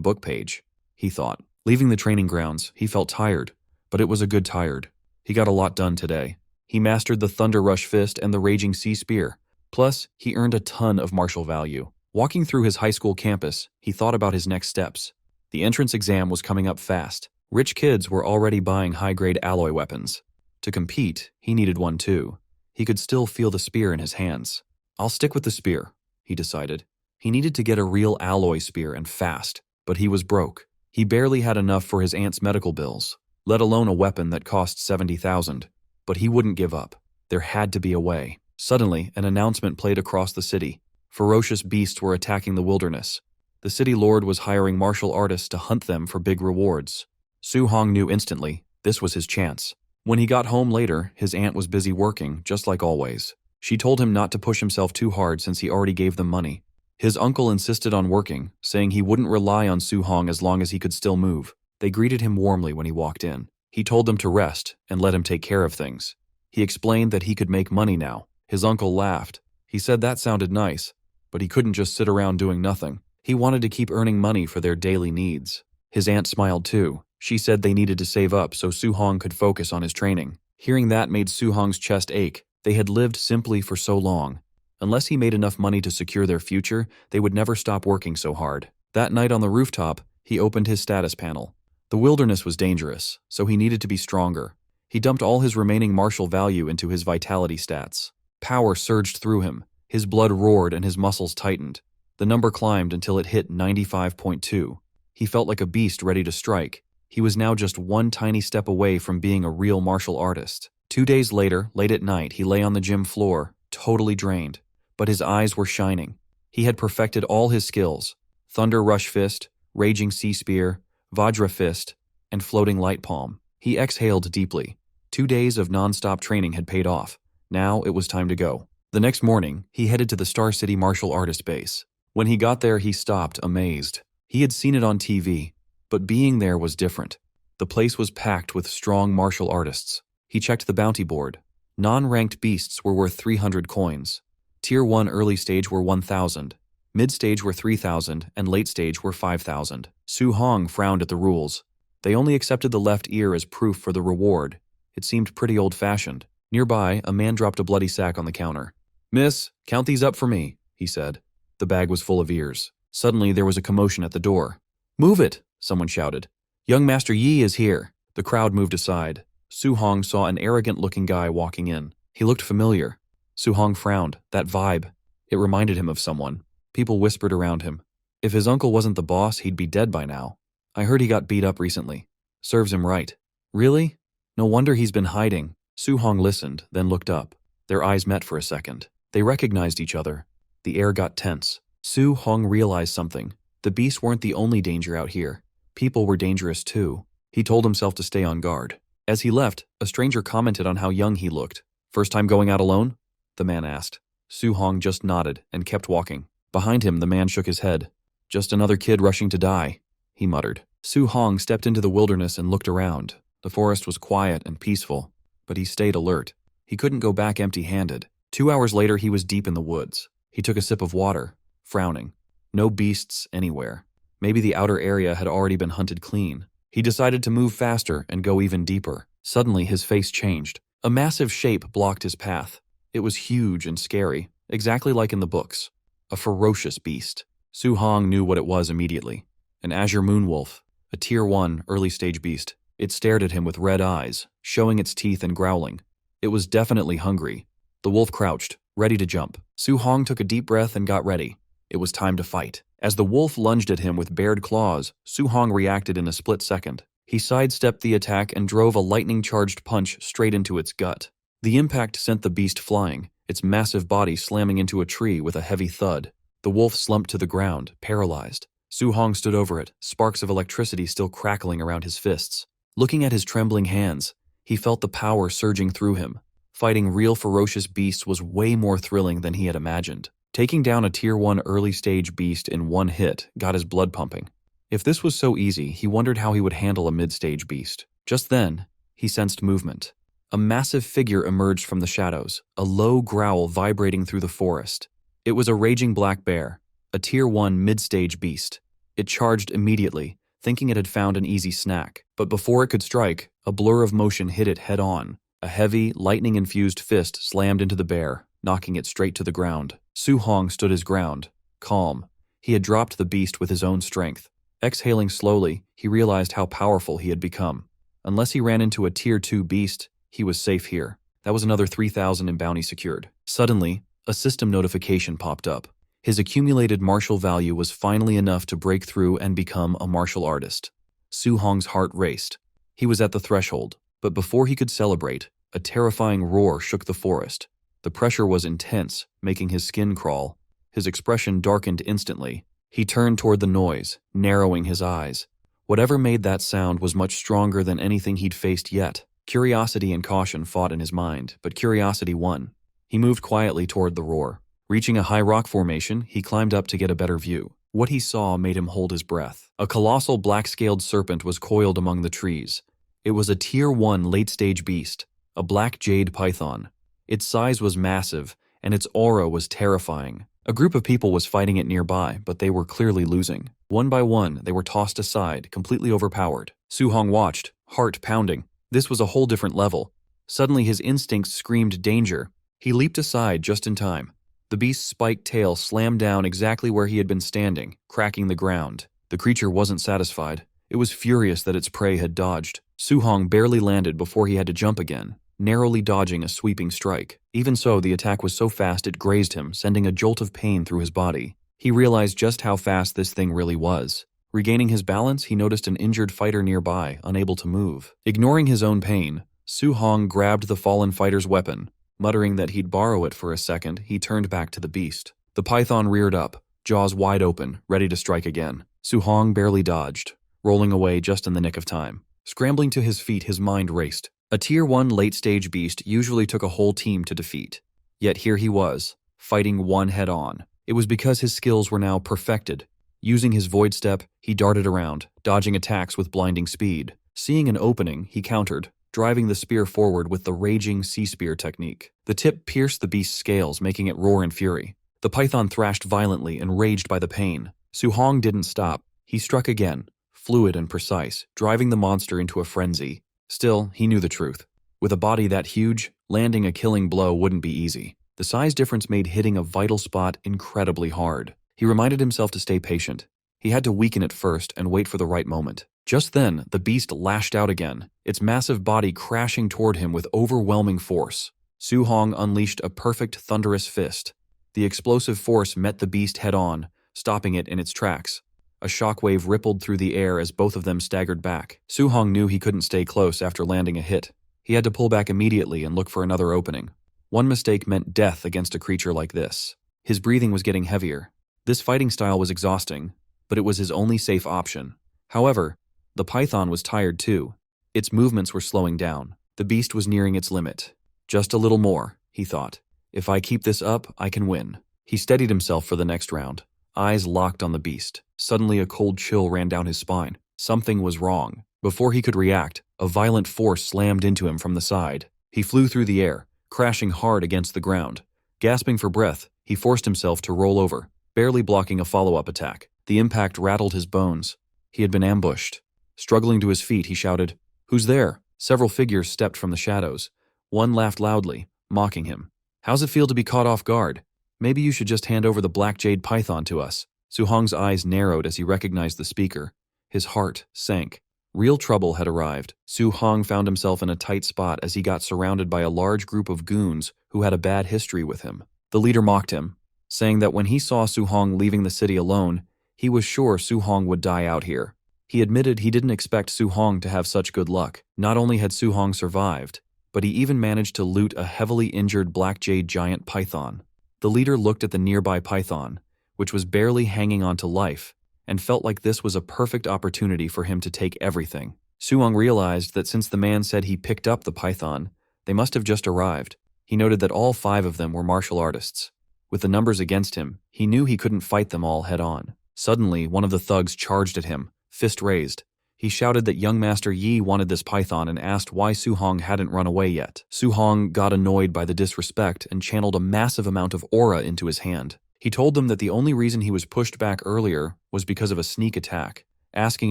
book page, he thought. Leaving the training grounds, he felt tired, but it was a good tired. He got a lot done today. He mastered the Thunder Rush Fist and the Raging Sea Spear. Plus, he earned a ton of martial value. Walking through his high school campus, he thought about his next steps. The entrance exam was coming up fast. Rich kids were already buying high-grade alloy weapons. To compete, he needed one too. He could still feel the spear in his hands. I'll stick with the spear, he decided. He needed to get a real alloy spear and fast, but he was broke. He barely had enough for his aunt's medical bills, let alone a weapon that cost $70,000. But he wouldn't give up. There had to be a way. Suddenly, an announcement played across the city. Ferocious beasts were attacking the wilderness. The city lord was hiring martial artists to hunt them for big rewards. Su Hong knew instantly this was his chance. When he got home later, his aunt was busy working, just like always. She told him not to push himself too hard since he already gave them money. His uncle insisted on working, saying he wouldn't rely on Su Hong as long as he could still move. They greeted him warmly when he walked in. He told them to rest and let him take care of things. He explained that he could make money now. His uncle laughed. He said that sounded nice, but he couldn't just sit around doing nothing. He wanted to keep earning money for their daily needs. His aunt smiled too. She said they needed to save up so Su Hong could focus on his training. Hearing that made Su Hong's chest ache. They had lived simply for so long. Unless he made enough money to secure their future, they would never stop working so hard. That night on the rooftop, he opened his status panel. The wilderness was dangerous, so he needed to be stronger. He dumped all his remaining martial value into his vitality stats. Power surged through him. His blood roared and his muscles tightened. The number climbed until it hit 95.2. He felt like a beast ready to strike. He was now just one tiny step away from being a real martial artist. 2 days later, late at night, he lay on the gym floor, totally drained. But his eyes were shining. He had perfected all his skills: Thunder Rush Fist, Raging Sea Spear, Vajra Fist, and Floating Light Palm. He exhaled deeply. 2 days of non-stop training had paid off. Now it was time to go. The next morning, he headed to the Star City Martial Artist base. When he got there, he stopped, amazed. He had seen it on TV, but being there was different. The place was packed with strong martial artists. He checked the bounty board. Non-ranked beasts were worth 300 coins. Tier 1 early stage were 1,000. Mid-stage were 3,000, and late stage were 5,000. Su Hong frowned at the rules. They only accepted the left ear as proof for the reward. It seemed pretty old-fashioned. Nearby, a man dropped a bloody sack on the counter. "Miss, count these up for me," he said. The bag was full of ears. Suddenly, there was a commotion at the door. "Move it!" someone shouted. "Young Master Yi is here." The crowd moved aside. Su Hong saw an arrogant-looking guy walking in. He looked familiar. Su Hong frowned. That vibe. It reminded him of someone. People whispered around him. If his uncle wasn't the boss, he'd be dead by now. I heard he got beat up recently. Serves him right. Really? No wonder he's been hiding. Su Hong listened, then looked up. Their eyes met for a second. They recognized each other. The air got tense. Su Hong realized something. The beasts weren't the only danger out here. People were dangerous too. He told himself to stay on guard. As he left, a stranger commented on how young he looked. "First time going out alone?" the man asked. Su Hong just nodded and kept walking. Behind him, the man shook his head. "Just another kid rushing to die," he muttered. Su Hong stepped into the wilderness and looked around. The forest was quiet and peaceful, but he stayed alert. He couldn't go back empty-handed. 2 hours later, he was deep in the woods. He took a sip of water, frowning. No beasts anywhere. Maybe the outer area had already been hunted clean. He decided to move faster and go even deeper. Suddenly, his face changed. A massive shape blocked his path. It was huge and scary, exactly like in the books. A ferocious beast. Su Hong knew what it was immediately. An azure moonwolf, a Tier 1 early-stage beast. It stared at him with red eyes, showing its teeth and growling. It was definitely hungry. The wolf crouched, ready to jump. Su Hong took a deep breath and got ready. It was time to fight. As the wolf lunged at him with bared claws, Su Hong reacted in a split second. He sidestepped the attack and drove a lightning-charged punch straight into its gut. The impact sent the beast flying, its massive body slamming into a tree with a heavy thud. The wolf slumped to the ground, paralyzed. Su Hong stood over it, sparks of electricity still crackling around his fists. Looking at his trembling hands, he felt the power surging through him. Fighting real ferocious beasts was way more thrilling than he had imagined. Taking down a Tier 1 early-stage beast in one hit got his blood pumping. If this was so easy, he wondered how he would handle a mid-stage beast. Just then, he sensed movement. A massive figure emerged from the shadows, a low growl vibrating through the forest. It was a raging black bear, a Tier 1 mid-stage beast. It charged immediately, thinking it had found an easy snack. But before it could strike, a blur of motion hit it head-on. A heavy, lightning-infused fist slammed into the bear, knocking it straight to the ground. Su Hong stood his ground, calm. He had dropped the beast with his own strength. Exhaling slowly, he realized how powerful he had become. Unless he ran into a Tier 2 beast, he was safe here. That was another 3,000 in bounty secured. Suddenly, a system notification popped up. His accumulated martial value was finally enough to break through and become a martial artist. Su Hong's heart raced. He was at the threshold, but before he could celebrate, a terrifying roar shook the forest. The pressure was intense, making his skin crawl. His expression darkened instantly. He turned toward the noise, narrowing his eyes. Whatever made that sound was much stronger than anything he'd faced yet. Curiosity and caution fought in his mind, but curiosity won. He moved quietly toward the roar. Reaching a high rock formation, he climbed up to get a better view. What he saw made him hold his breath. A colossal black-scaled serpent was coiled among the trees. It was a Tier 1 late-stage beast, a black jade python. Its size was massive, and its aura was terrifying. A group of people was fighting it nearby, but they were clearly losing. One by one, they were tossed aside, completely overpowered. Su Hong watched, heart pounding. This was a whole different level. Suddenly his instincts screamed danger. He leaped aside just in time. The beast's spiked tail slammed down exactly where he had been standing, cracking the ground. The creature wasn't satisfied. It was furious that its prey had dodged. Su Hong barely landed before he had to jump again, narrowly dodging a sweeping strike. Even so, the attack was so fast it grazed him, sending a jolt of pain through his body. He realized just how fast this thing really was. Regaining his balance, he noticed an injured fighter nearby, unable to move. Ignoring his own pain, Su Hong grabbed the fallen fighter's weapon. Muttering that he'd borrow it for a second, he turned back to the beast. The python reared up, jaws wide open, ready to strike again. Su Hong barely dodged, rolling away just in the nick of time. Scrambling to his feet, his mind raced. A Tier 1 late-stage beast usually took a whole team to defeat. Yet here he was, fighting one head-on. It was because his skills were now perfected. Using his void step, he darted around, dodging attacks with blinding speed. Seeing an opening, he countered, driving the spear forward with the raging sea spear technique. The tip pierced the beast's scales, making it roar in fury. The python thrashed violently, enraged by the pain. Su Hong didn't stop. He struck again, fluid and precise, driving the monster into a frenzy. Still, he knew the truth. With a body that huge, landing a killing blow wouldn't be easy. The size difference made hitting a vital spot incredibly hard. He reminded himself to stay patient. He had to weaken it first and wait for the right moment. Just then, the beast lashed out again, its massive body crashing toward him with overwhelming force. Su Hong unleashed a perfect thunderous fist. The explosive force met the beast head-on, stopping it in its tracks. A shockwave rippled through the air as both of them staggered back. Su Hong knew he couldn't stay close after landing a hit. He had to pull back immediately and look for another opening. One mistake meant death against a creature like this. His breathing was getting heavier. This fighting style was exhausting, but it was his only safe option. However, the python was tired too. Its movements were slowing down. The beast was nearing its limit. Just a little more, he thought. If I keep this up, I can win. He steadied himself for the next round, eyes locked on the beast. Suddenly a cold chill ran down his spine. Something was wrong. Before he could react, a violent force slammed into him from the side. He flew through the air, crashing hard against the ground. Gasping for breath, he forced himself to roll over, barely blocking a follow-up attack. The impact rattled his bones. He had been ambushed. Struggling to his feet, he shouted, "Who's there?" Several figures stepped from the shadows. One laughed loudly, mocking him. "How's it feel to be caught off guard? Maybe you should just hand over the black jade python to us." Su Hong's eyes narrowed as he recognized the speaker. His heart sank. Real trouble had arrived. Su Hong found himself in a tight spot as he got surrounded by a large group of goons who had a bad history with him. The leader mocked him, saying that when he saw Su Hong leaving the city alone, he was sure Su Hong would die out here. He admitted he didn't expect Su Hong to have such good luck. Not only had Su Hong survived, but he even managed to loot a heavily injured black jade giant python. The leader looked at the nearby python, which was barely hanging on to life, and felt like this was a perfect opportunity for him to take everything. Su Hong realized that since the man said he picked up the python, they must have just arrived. He noted that all 5 of them were martial artists. With the numbers against him, he knew he couldn't fight them all head-on. Suddenly, one of the thugs charged at him, fist raised. He shouted that young Master Yi wanted this python and asked why Su Hong hadn't run away yet. Su Hong got annoyed by the disrespect and channeled a massive amount of aura into his hand. He told them that the only reason he was pushed back earlier was because of a sneak attack, asking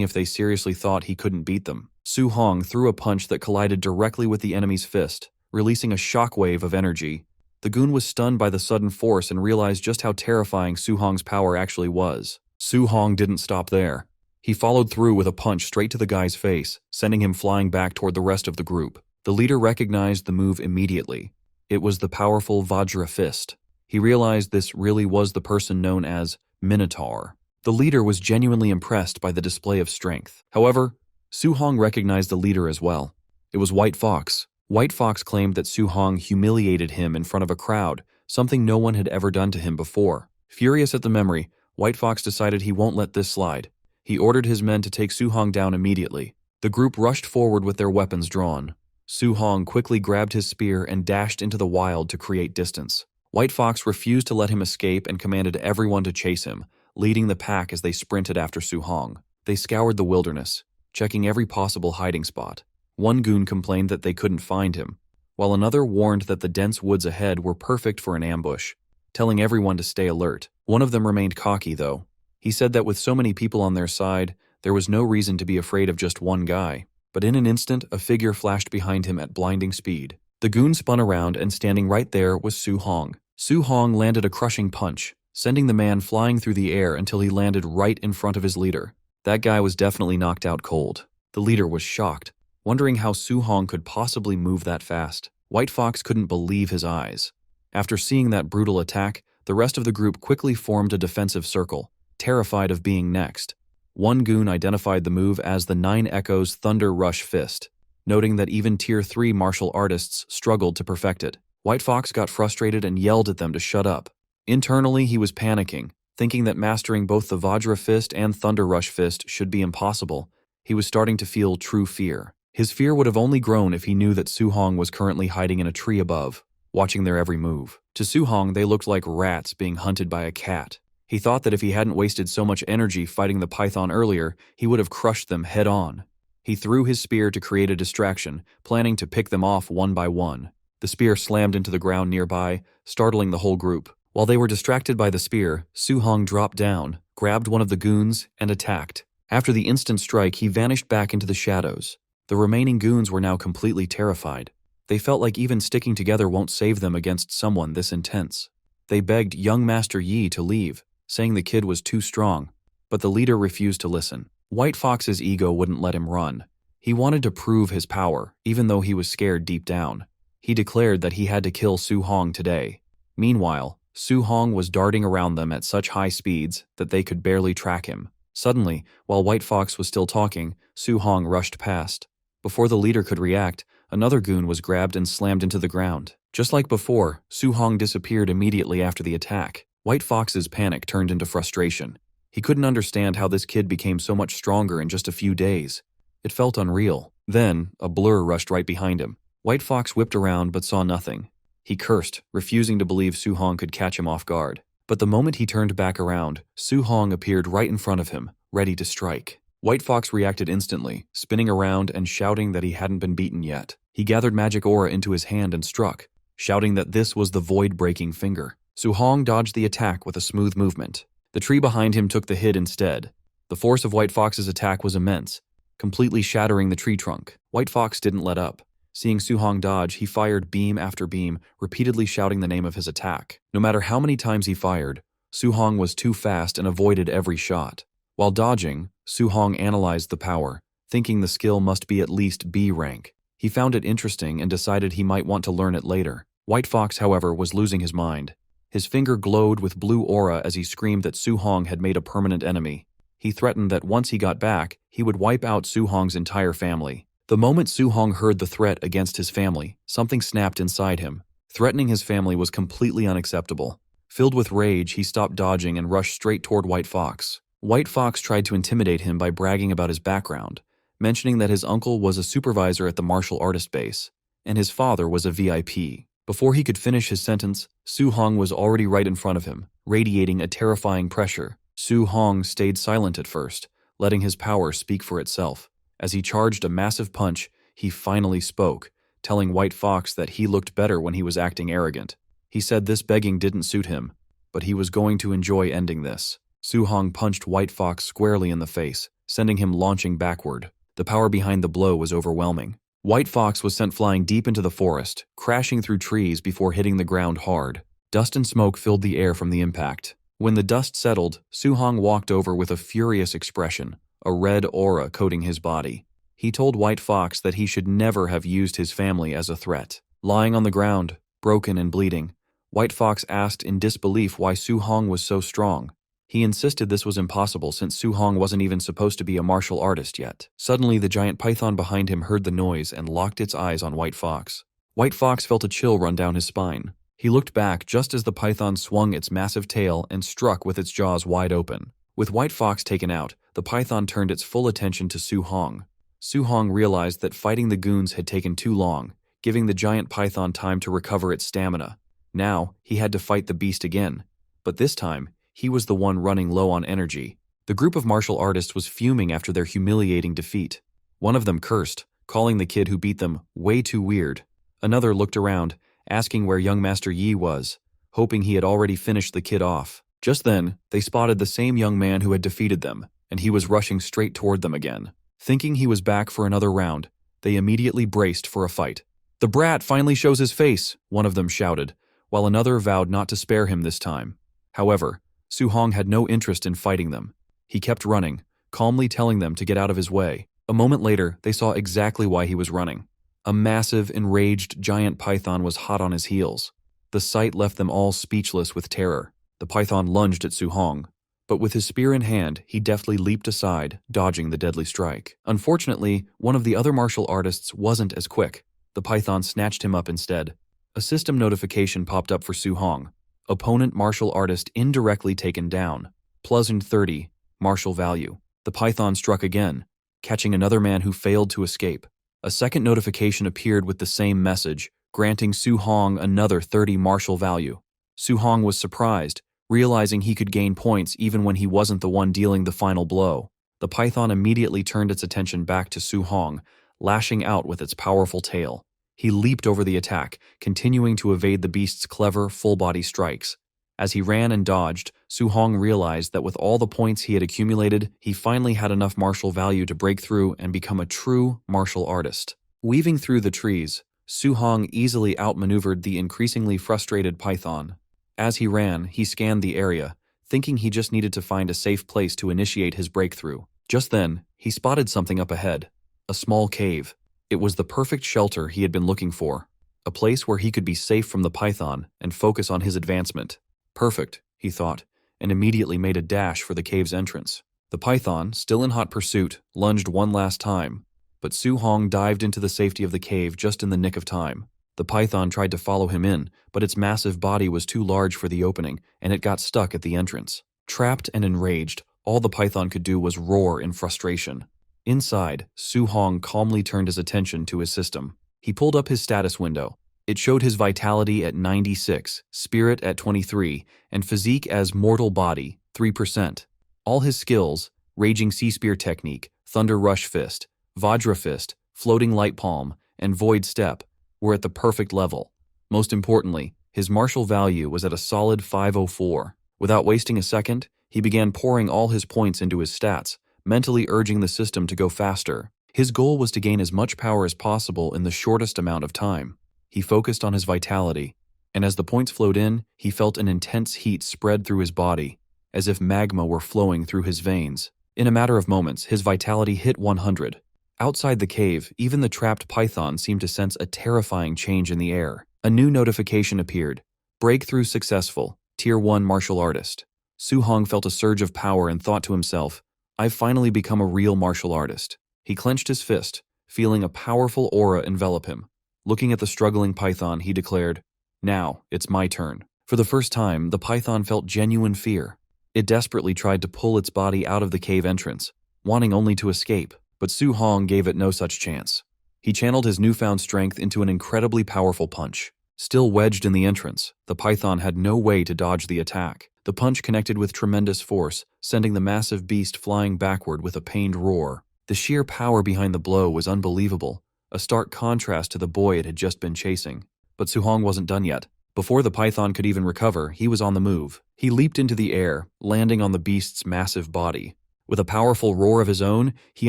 if they seriously thought he couldn't beat them. Su Hong threw a punch that collided directly with the enemy's fist, releasing a shockwave of energy. The goon was stunned by the sudden force and realized just how terrifying Su Hong's power actually was. Su Hong didn't stop there. He followed through with a punch straight to the guy's face, sending him flying back toward the rest of the group. The leader recognized the move immediately. It was the powerful Vajra fist. He realized this really was the person known as Minotaur. The leader was genuinely impressed by the display of strength. However, Su Hong recognized the leader as well. It was White Fox. White Fox claimed that Su Hong humiliated him in front of a crowd, something no one had ever done to him before. Furious at the memory, White Fox decided he won't let this slide. He ordered his men to take Su Hong down immediately. The group rushed forward with their weapons drawn. Su Hong quickly grabbed his spear and dashed into the wild to create distance. White Fox refused to let him escape and commanded everyone to chase him, leading the pack as they sprinted after Su Hong. They scoured the wilderness, checking every possible hiding spot. One goon complained that they couldn't find him, while another warned that the dense woods ahead were perfect for an ambush, telling everyone to stay alert. One of them remained cocky, though. He said that with so many people on their side, there was no reason to be afraid of just one guy. But in an instant, a figure flashed behind him at blinding speed. The goon spun around, and standing right there was Su Hong. Su Hong landed a crushing punch, sending the man flying through the air until he landed right in front of his leader. That guy was definitely knocked out cold. The leader was shocked, wondering how Su Hong could possibly move that fast. White Fox couldn't believe his eyes. After seeing that brutal attack, the rest of the group quickly formed a defensive circle, terrified of being next. One goon identified the move as the Nine Echoes Thunder Rush Fist, noting that even Tier 3 martial artists struggled to perfect it. White Fox got frustrated and yelled at them to shut up. Internally, he was panicking, thinking that mastering both the Vajra Fist and Thunder Rush Fist should be impossible. He was starting to feel true fear. His fear would have only grown if he knew that Su Hong was currently hiding in a tree above, watching their every move. To Su Hong, they looked like rats being hunted by a cat. He thought that if he hadn't wasted so much energy fighting the python earlier, he would have crushed them head-on. He threw his spear to create a distraction, planning to pick them off one by one. The spear slammed into the ground nearby, startling the whole group. While they were distracted by the spear, Su Hong dropped down, grabbed one of the goons, and attacked. After the instant strike, he vanished back into the shadows. The remaining goons were now completely terrified. They felt like even sticking together won't save them against someone this intense. They begged young Master Yi to leave, saying the kid was too strong, but the leader refused to listen. White Fox's ego wouldn't let him run. He wanted to prove his power, even though he was scared deep down. He declared that he had to kill Su Hong today. Meanwhile, Su Hong was darting around them at such high speeds that they could barely track him. Suddenly, while White Fox was still talking, Su Hong rushed past. Before the leader could react, another goon was grabbed and slammed into the ground. Just like before, Su Hong disappeared immediately after the attack. White Fox's panic turned into frustration. He couldn't understand how this kid became so much stronger in just a few days. It felt unreal. Then, a blur rushed right behind him. White Fox whipped around but saw nothing. He cursed, refusing to believe Su Hong could catch him off guard. But the moment he turned back around, Su Hong appeared right in front of him, ready to strike. White Fox reacted instantly, spinning around and shouting that he hadn't been beaten yet. He gathered magic aura into his hand and struck, shouting that this was the void-breaking finger. Su Hong dodged the attack with a smooth movement. The tree behind him took the hit instead. The force of White Fox's attack was immense, completely shattering the tree trunk. White Fox didn't let up. Seeing Su Hong dodge, he fired beam after beam, repeatedly shouting the name of his attack. No matter how many times he fired, Su Hong was too fast and avoided every shot. While dodging, Su Hong analyzed the power, thinking the skill must be at least B rank. He found it interesting and decided he might want to learn it later. White Fox, however, was losing his mind. His finger glowed with blue aura as he screamed that Su Hong had made a permanent enemy. He threatened that once he got back, he would wipe out Su Hong's entire family. The moment Su Hong heard the threat against his family, something snapped inside him. Threatening his family was completely unacceptable. Filled with rage, he stopped dodging and rushed straight toward White Fox. White Fox tried to intimidate him by bragging about his background, mentioning that his uncle was a supervisor at the martial artist base, and his father was a VIP. Before he could finish his sentence, Su Hong was already right in front of him, radiating a terrifying pressure. Su Hong stayed silent at first, letting his power speak for itself. As he charged a massive punch, he finally spoke, telling White Fox that he looked better when he was acting arrogant. He said this begging didn't suit him, but he was going to enjoy ending this. Su Hong punched White Fox squarely in the face, sending him launching backward. The power behind the blow was overwhelming. White Fox was sent flying deep into the forest, crashing through trees before hitting the ground hard. Dust and smoke filled the air from the impact. When the dust settled, Su Hong walked over with a furious expression, a red aura coating his body. He told White Fox that he should never have used his family as a threat. Lying on the ground, broken and bleeding, White Fox asked in disbelief why Su Hong was so strong. He insisted this was impossible since Su Hong wasn't even supposed to be a martial artist yet. Suddenly, the giant python behind him heard the noise and locked its eyes on White Fox. White Fox felt a chill run down his spine. He looked back just as the python swung its massive tail and struck with its jaws wide open. With White Fox taken out, the python turned its full attention to Su Hong. Su Hong realized that fighting the goons had taken too long, giving the giant python time to recover its stamina. Now, he had to fight the beast again. But this time, he was the one running low on energy. The group of martial artists was fuming after their humiliating defeat. One of them cursed, calling the kid who beat them way too weird. Another looked around, asking where young Master Yi was, hoping he had already finished the kid off. Just then, they spotted the same young man who had defeated them, and he was rushing straight toward them again. Thinking he was back for another round, they immediately braced for a fight. "The brat finally shows his face," one of them shouted, while another vowed not to spare him this time. However, Su Hong had no interest in fighting them. He kept running, calmly telling them to get out of his way. A moment later, they saw exactly why he was running. A massive, enraged giant python was hot on his heels. The sight left them all speechless with terror. The python lunged at Su Hong, but with his spear in hand, he deftly leaped aside, dodging the deadly strike. Unfortunately, one of the other martial artists wasn't as quick. The python snatched him up instead. A system notification popped up for Su Hong. Opponent martial artist indirectly taken down. +30, martial value. The python struck again, catching another man who failed to escape. A second notification appeared with the same message, granting Su Hong another 30 martial value. Su Hong was surprised, realizing he could gain points even when he wasn't the one dealing the final blow. The python immediately turned its attention back to Su Hong, lashing out with its powerful tail. He leaped over the attack, continuing to evade the beast's clever, full-body strikes. As he ran and dodged, Su Hong realized that with all the points he had accumulated, he finally had enough martial value to break through and become a true martial artist. Weaving through the trees, Su Hong easily outmaneuvered the increasingly frustrated python. As he ran, he scanned the area, thinking he just needed to find a safe place to initiate his breakthrough. Just then, he spotted something up ahead, a small cave. It was the perfect shelter he had been looking for, a place where he could be safe from the python and focus on his advancement. Perfect, he thought, and immediately made a dash for the cave's entrance. The python, still in hot pursuit, lunged one last time, but Su Hong dived into the safety of the cave just in the nick of time. The python tried to follow him in, but its massive body was too large for the opening, and it got stuck at the entrance. Trapped and enraged, all the python could do was roar in frustration. Inside, Su Hong calmly turned his attention to his system. He pulled up his status window. It showed his vitality at 96, spirit at 23, and physique as mortal body, 3%. All his skills, Raging Sea Spear Technique, Thunder Rush Fist, Vajra Fist, Floating Light Palm, and Void Step, were at the perfect level. Most importantly, his martial value was at a solid 504. Without wasting a second, he began pouring all his points into his stats, mentally urging the system to go faster. His goal was to gain as much power as possible in the shortest amount of time. He focused on his vitality, and as the points flowed in, he felt an intense heat spread through his body, as if magma were flowing through his veins. In a matter of moments, his vitality hit 100. Outside the cave, even the trapped python seemed to sense a terrifying change in the air. A new notification appeared. Breakthrough successful, Tier 1 martial artist. Su Hong felt a surge of power and thought to himself, "I've finally become a real martial artist." He clenched his fist, feeling a powerful aura envelop him. Looking at the struggling python, he declared, "Now, it's my turn." For the first time, the python felt genuine fear. It desperately tried to pull its body out of the cave entrance, wanting only to escape, but Su Hong gave it no such chance. He channeled his newfound strength into an incredibly powerful punch. Still wedged in the entrance, the python had no way to dodge the attack. The punch connected with tremendous force, sending the massive beast flying backward with a pained roar. The sheer power behind the blow was unbelievable, a stark contrast to the boy it had just been chasing. But Su-hong wasn't done yet. Before the python could even recover, he was on the move. He leaped into the air, landing on the beast's massive body. With a powerful roar of his own, he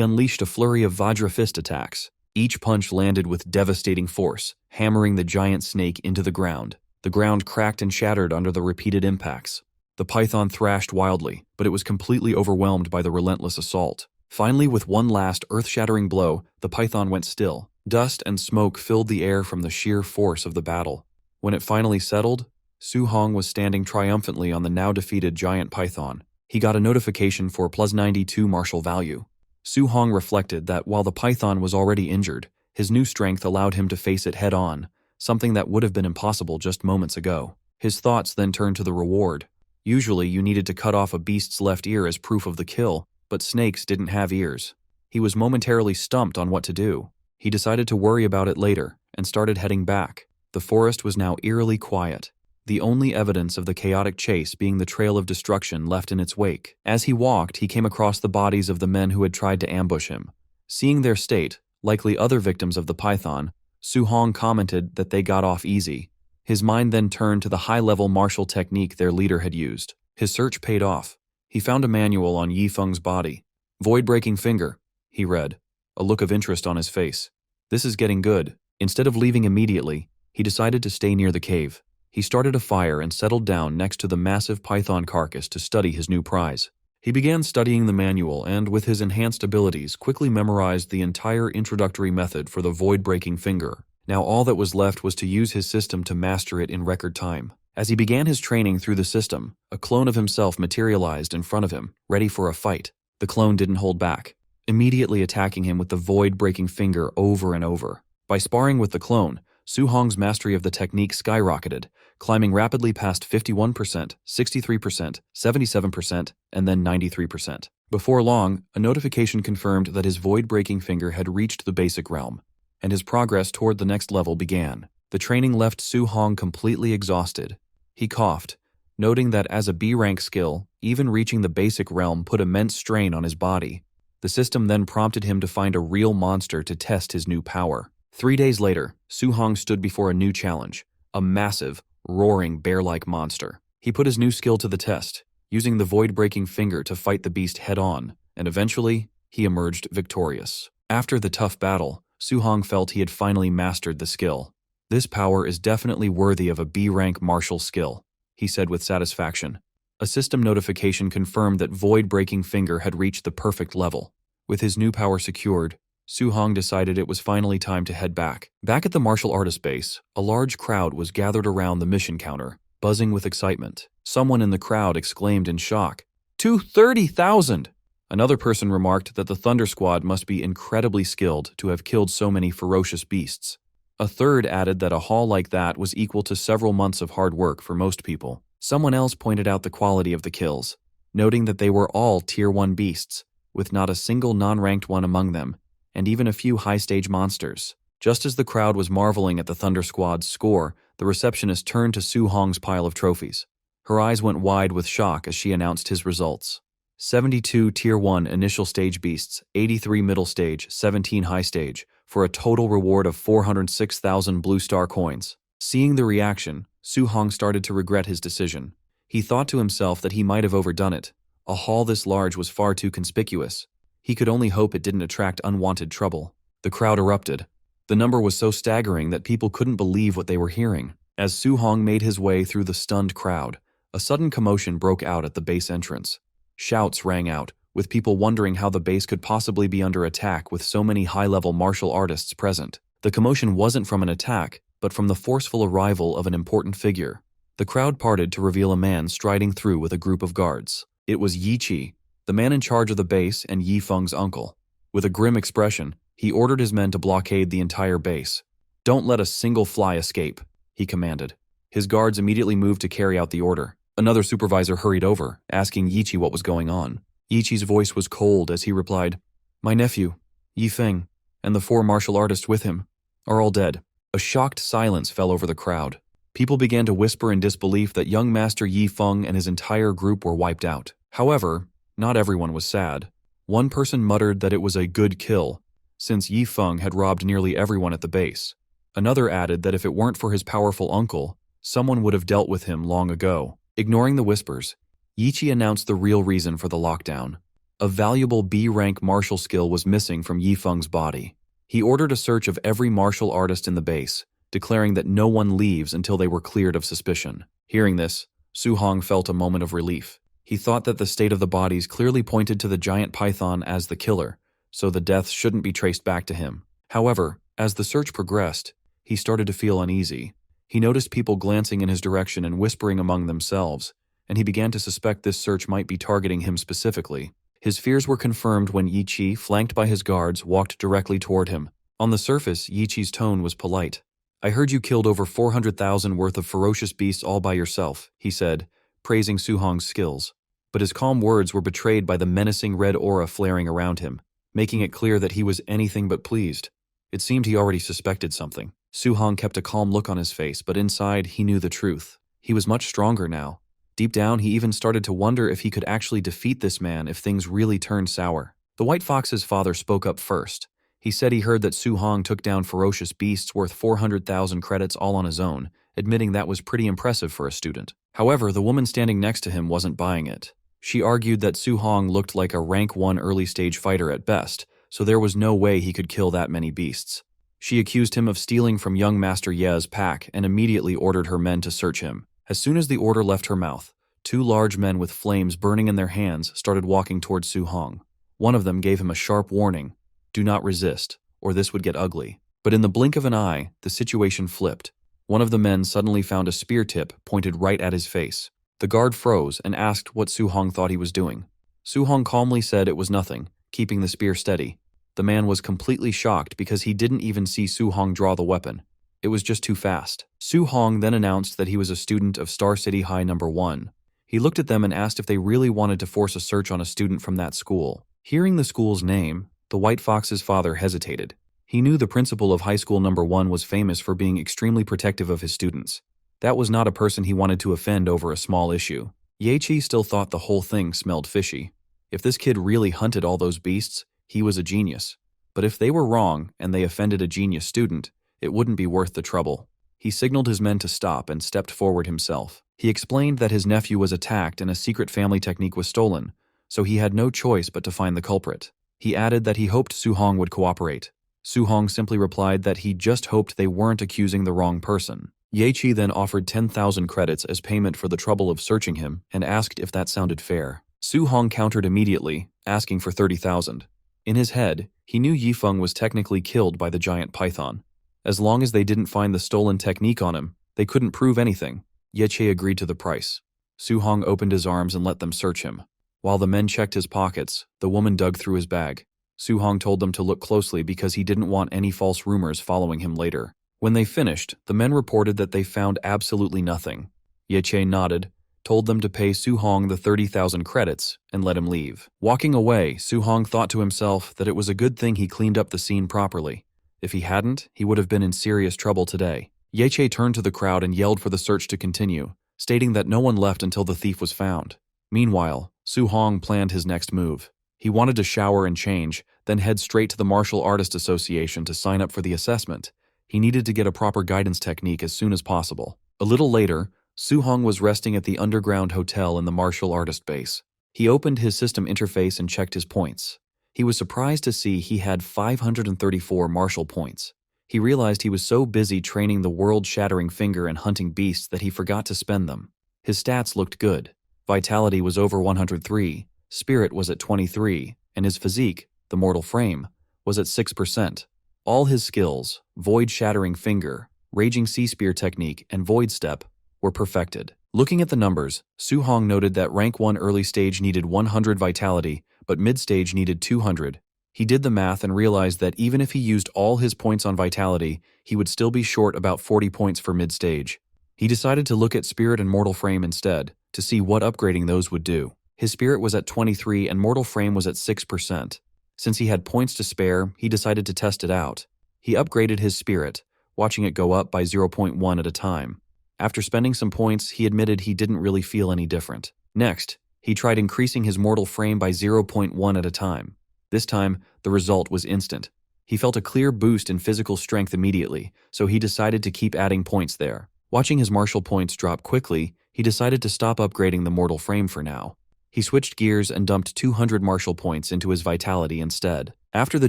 unleashed a flurry of Vajra fist attacks. Each punch landed with devastating force, hammering the giant snake into the ground. The ground cracked and shattered under the repeated impacts. The python thrashed wildly, but it was completely overwhelmed by the relentless assault. Finally, with one last earth-shattering blow, the python went still. Dust and smoke filled the air from the sheer force of the battle. When it finally settled, Su-hong was standing triumphantly on the now-defeated giant python. He got a notification for +92 martial value. Su-hong reflected that while the python was already injured, his new strength allowed him to face it head-on, something that would have been impossible just moments ago. His thoughts then turned to the reward. Usually, you needed to cut off a beast's left ear as proof of the kill, but snakes didn't have ears. He was momentarily stumped on what to do. He decided to worry about it later, and started heading back. The forest was now eerily quiet, the only evidence of the chaotic chase being the trail of destruction left in its wake. As he walked, he came across the bodies of the men who had tried to ambush him. Seeing their state, likely other victims of the python, Su-hong commented that they got off easy. His mind then turned to the high-level martial technique their leader had used. His search paid off. He found a manual on Yifeng's body. "Void-breaking finger," he read, a look of interest on his face. "This is getting good." Instead of leaving immediately, he decided to stay near the cave. He started a fire and settled down next to the massive python carcass to study his new prize. He began studying the manual and, with his enhanced abilities, quickly memorized the entire introductory method for the void-breaking finger. Now all that was left was to use his system to master it in record time. As he began his training through the system, a clone of himself materialized in front of him, ready for a fight. The clone didn't hold back, immediately attacking him with the void-breaking finger over and over. By sparring with the clone, Su-hong's mastery of the technique skyrocketed, climbing rapidly past 51%, 63%, 77%, and then 93%. Before long, a notification confirmed that his void-breaking finger had reached the basic realm, and his progress toward the next level began. The training left Su-hong completely exhausted. He coughed, noting that as a B-rank skill, even reaching the basic realm put immense strain on his body. The system then prompted him to find a real monster to test his new power. 3 days later, Su-hong stood before a new challenge, a massive, roaring bear-like monster. He put his new skill to the test, using the void-breaking finger to fight the beast head-on, and eventually, he emerged victorious. After the tough battle, Su-hong felt he had finally mastered the skill. "This power is definitely worthy of a B-rank martial skill," he said with satisfaction. A system notification confirmed that void-breaking finger had reached the perfect level. With his new power secured, Su-hong decided it was finally time to head back. Back at the martial artist base, a large crowd was gathered around the mission counter, buzzing with excitement. Someone in the crowd exclaimed in shock, "230,000!" Another person remarked that the Thunder Squad must be incredibly skilled to have killed so many ferocious beasts. A third added that a haul like that was equal to several months of hard work for most people. Someone else pointed out the quality of the kills, noting that they were all Tier 1 beasts, with not a single non-ranked one among them, and even a few high-stage monsters. Just as the crowd was marveling at the Thunder Squad's score, the receptionist turned to Su-hong's pile of trophies. Her eyes went wide with shock as she announced his results. 72 Tier 1 initial stage beasts, 83 middle stage, 17 high stage, for a total reward of 406,000 blue star coins. Seeing the reaction, Su-hong started to regret his decision. He thought to himself that he might have overdone it. A haul this large was far too conspicuous. He could only hope it didn't attract unwanted trouble. The crowd erupted. The number was so staggering that people couldn't believe what they were hearing. As Su-hong made his way through the stunned crowd, a sudden commotion broke out at the base entrance. Shouts rang out, with people wondering how the base could possibly be under attack with so many high-level martial artists present. The commotion wasn't from an attack, but from the forceful arrival of an important figure. The crowd parted to reveal a man striding through with a group of guards. It was Yi Chi, the man in charge of the base and Yifeng's uncle. With a grim expression, he ordered his men to blockade the entire base. "Don't let a single fly escape," he commanded. His guards immediately moved to carry out the order. Another supervisor hurried over, asking Yi Chi what was going on. Yi Chi's voice was cold as he replied, "My nephew, Yifeng, and the 4 martial artists with him are all dead." A A shocked silence fell over the crowd. People began to whisper in disbelief that young Master Yi Feng and his entire group were wiped out. However, not everyone was sad. One person muttered that it was a good kill, since Yi Feng had robbed nearly everyone at the base. Another added that if it weren't for his powerful uncle, someone would have dealt with him long ago. Ignoring the whispers, Yichi announced the real reason for the lockdown. A valuable B-rank martial skill was missing from Yi Feng's body. He ordered a search of every martial artist in the base, declaring that no one leaves until they were cleared of suspicion. Hearing this, Su Hong felt a moment of relief. He thought that the state of the bodies clearly pointed to the giant python as the killer, so the deaths shouldn't be traced back to him. However, as the search progressed, he started to feel uneasy. He noticed people glancing in his direction and whispering among themselves, and he began to suspect this search might be targeting him specifically. His fears were confirmed when Yi Chi, flanked by his guards, walked directly toward him. On the surface, Yi Chi's tone was polite. "I heard you killed over 400,000 worth of ferocious beasts all by yourself," he said, praising Su Hong's skills. But his calm words were betrayed by the menacing red aura flaring around him, making it clear that he was anything but pleased. It seemed he already suspected something. Su Hong kept a calm look on his face, but inside he knew the truth. He was much stronger now. Deep down, he even started to wonder if he could actually defeat this man if things really turned sour. The White Fox's father spoke up first. He said he heard that Su Hong took down ferocious beasts worth 400,000 credits all on his own, admitting that was pretty impressive for a student. However, the woman standing next to him wasn't buying it. She argued that Su Hong looked like a rank 1 early-stage fighter at best, so there was no way he could kill that many beasts. She accused him of stealing from young Master Ye's pack and immediately ordered her men to search him. As soon as the order left her mouth, 2 large men with flames burning in their hands started walking towards Su Hong. One of them gave him a sharp warning: "Do not resist, or this would get ugly." But in the blink of an eye, the situation flipped. One of the men suddenly found a spear tip pointed right at his face. The guard froze and asked what Su Hong thought he was doing. Su Hong calmly said it was nothing, keeping the spear steady. The man was completely shocked because he didn't even see Su Hong draw the weapon. It was just too fast. Su Hong then announced that he was a student of Star City High No. 1. He looked at them and asked if they really wanted to force a search on a student from that school. Hearing the school's name, the White Fox's father hesitated. He knew the principal of High School No. 1 was famous for being extremely protective of his students. That was not a person he wanted to offend over a small issue. Ye Chi still thought the whole thing smelled fishy. If this kid really hunted all those beasts, he was a genius. But if they were wrong and they offended a genius student, it wouldn't be worth the trouble. He signaled his men to stop and stepped forward himself. He explained that his nephew was attacked and a secret family technique was stolen, so he had no choice but to find the culprit. He added that he hoped Su Hong would cooperate. Su Hong simply replied that he just hoped they weren't accusing the wrong person. Ye Chi then offered 10,000 credits as payment for the trouble of searching him and asked if that sounded fair. Su Hong countered immediately, asking for 30,000. In his head, he knew Yi Feng was technically killed by the giant python. As long as they didn't find the stolen technique on him, they couldn't prove anything. Ye Chi agreed to the price. Su Hong opened his arms and let them search him. While the men checked his pockets, the woman dug through his bag. Su Hong told them to look closely because he didn't want any false rumors following him later. When they finished, the men reported that they found absolutely nothing. Ye Chi nodded, told them to pay Su Hong the 30,000 credits, and let him leave. Walking away, Su Hong thought to himself that it was a good thing he cleaned up the scene properly. If he hadn't, he would have been in serious trouble today. Ye Chi turned to the crowd and yelled for the search to continue, stating that no one left until the thief was found. Meanwhile, Su Hong planned his next move. He wanted to shower and change, then head straight to the Martial Artist Association to sign up for the assessment. He needed to get a proper guidance technique as soon as possible. A little later, Su Hong was resting at the underground hotel in the martial artist base. He opened his system interface and checked his points. He was surprised to see he had 534 martial points. He realized he was so busy training the world-shattering finger and hunting beasts that he forgot to spend them. His stats looked good. Vitality was over 103, spirit was at 23, and his physique, the mortal frame, was at 6%. All his skills, void-shattering finger, raging sea spear technique, and void step, were perfected. Looking at the numbers, Su Hong noted that rank 1 early stage needed 100 vitality, but mid-stage needed 200. He did the math and realized that even if he used all his points on vitality, he would still be short about 40 points for mid-stage. He decided to look at spirit and mortal frame instead, to see what upgrading those would do. His spirit was at 23 and mortal frame was at 6%. Since he had points to spare, he decided to test it out. He upgraded his spirit, watching it go up by 0.1 at a time. After spending some points, he admitted he didn't really feel any different. Next, he tried increasing his mortal frame by 0.1 at a time. This time, the result was instant. He felt a clear boost in physical strength immediately, so he decided to keep adding points there. Watching his martial points drop quickly, he decided to stop upgrading the mortal frame for now. He switched gears and dumped 200 martial points into his vitality instead. After the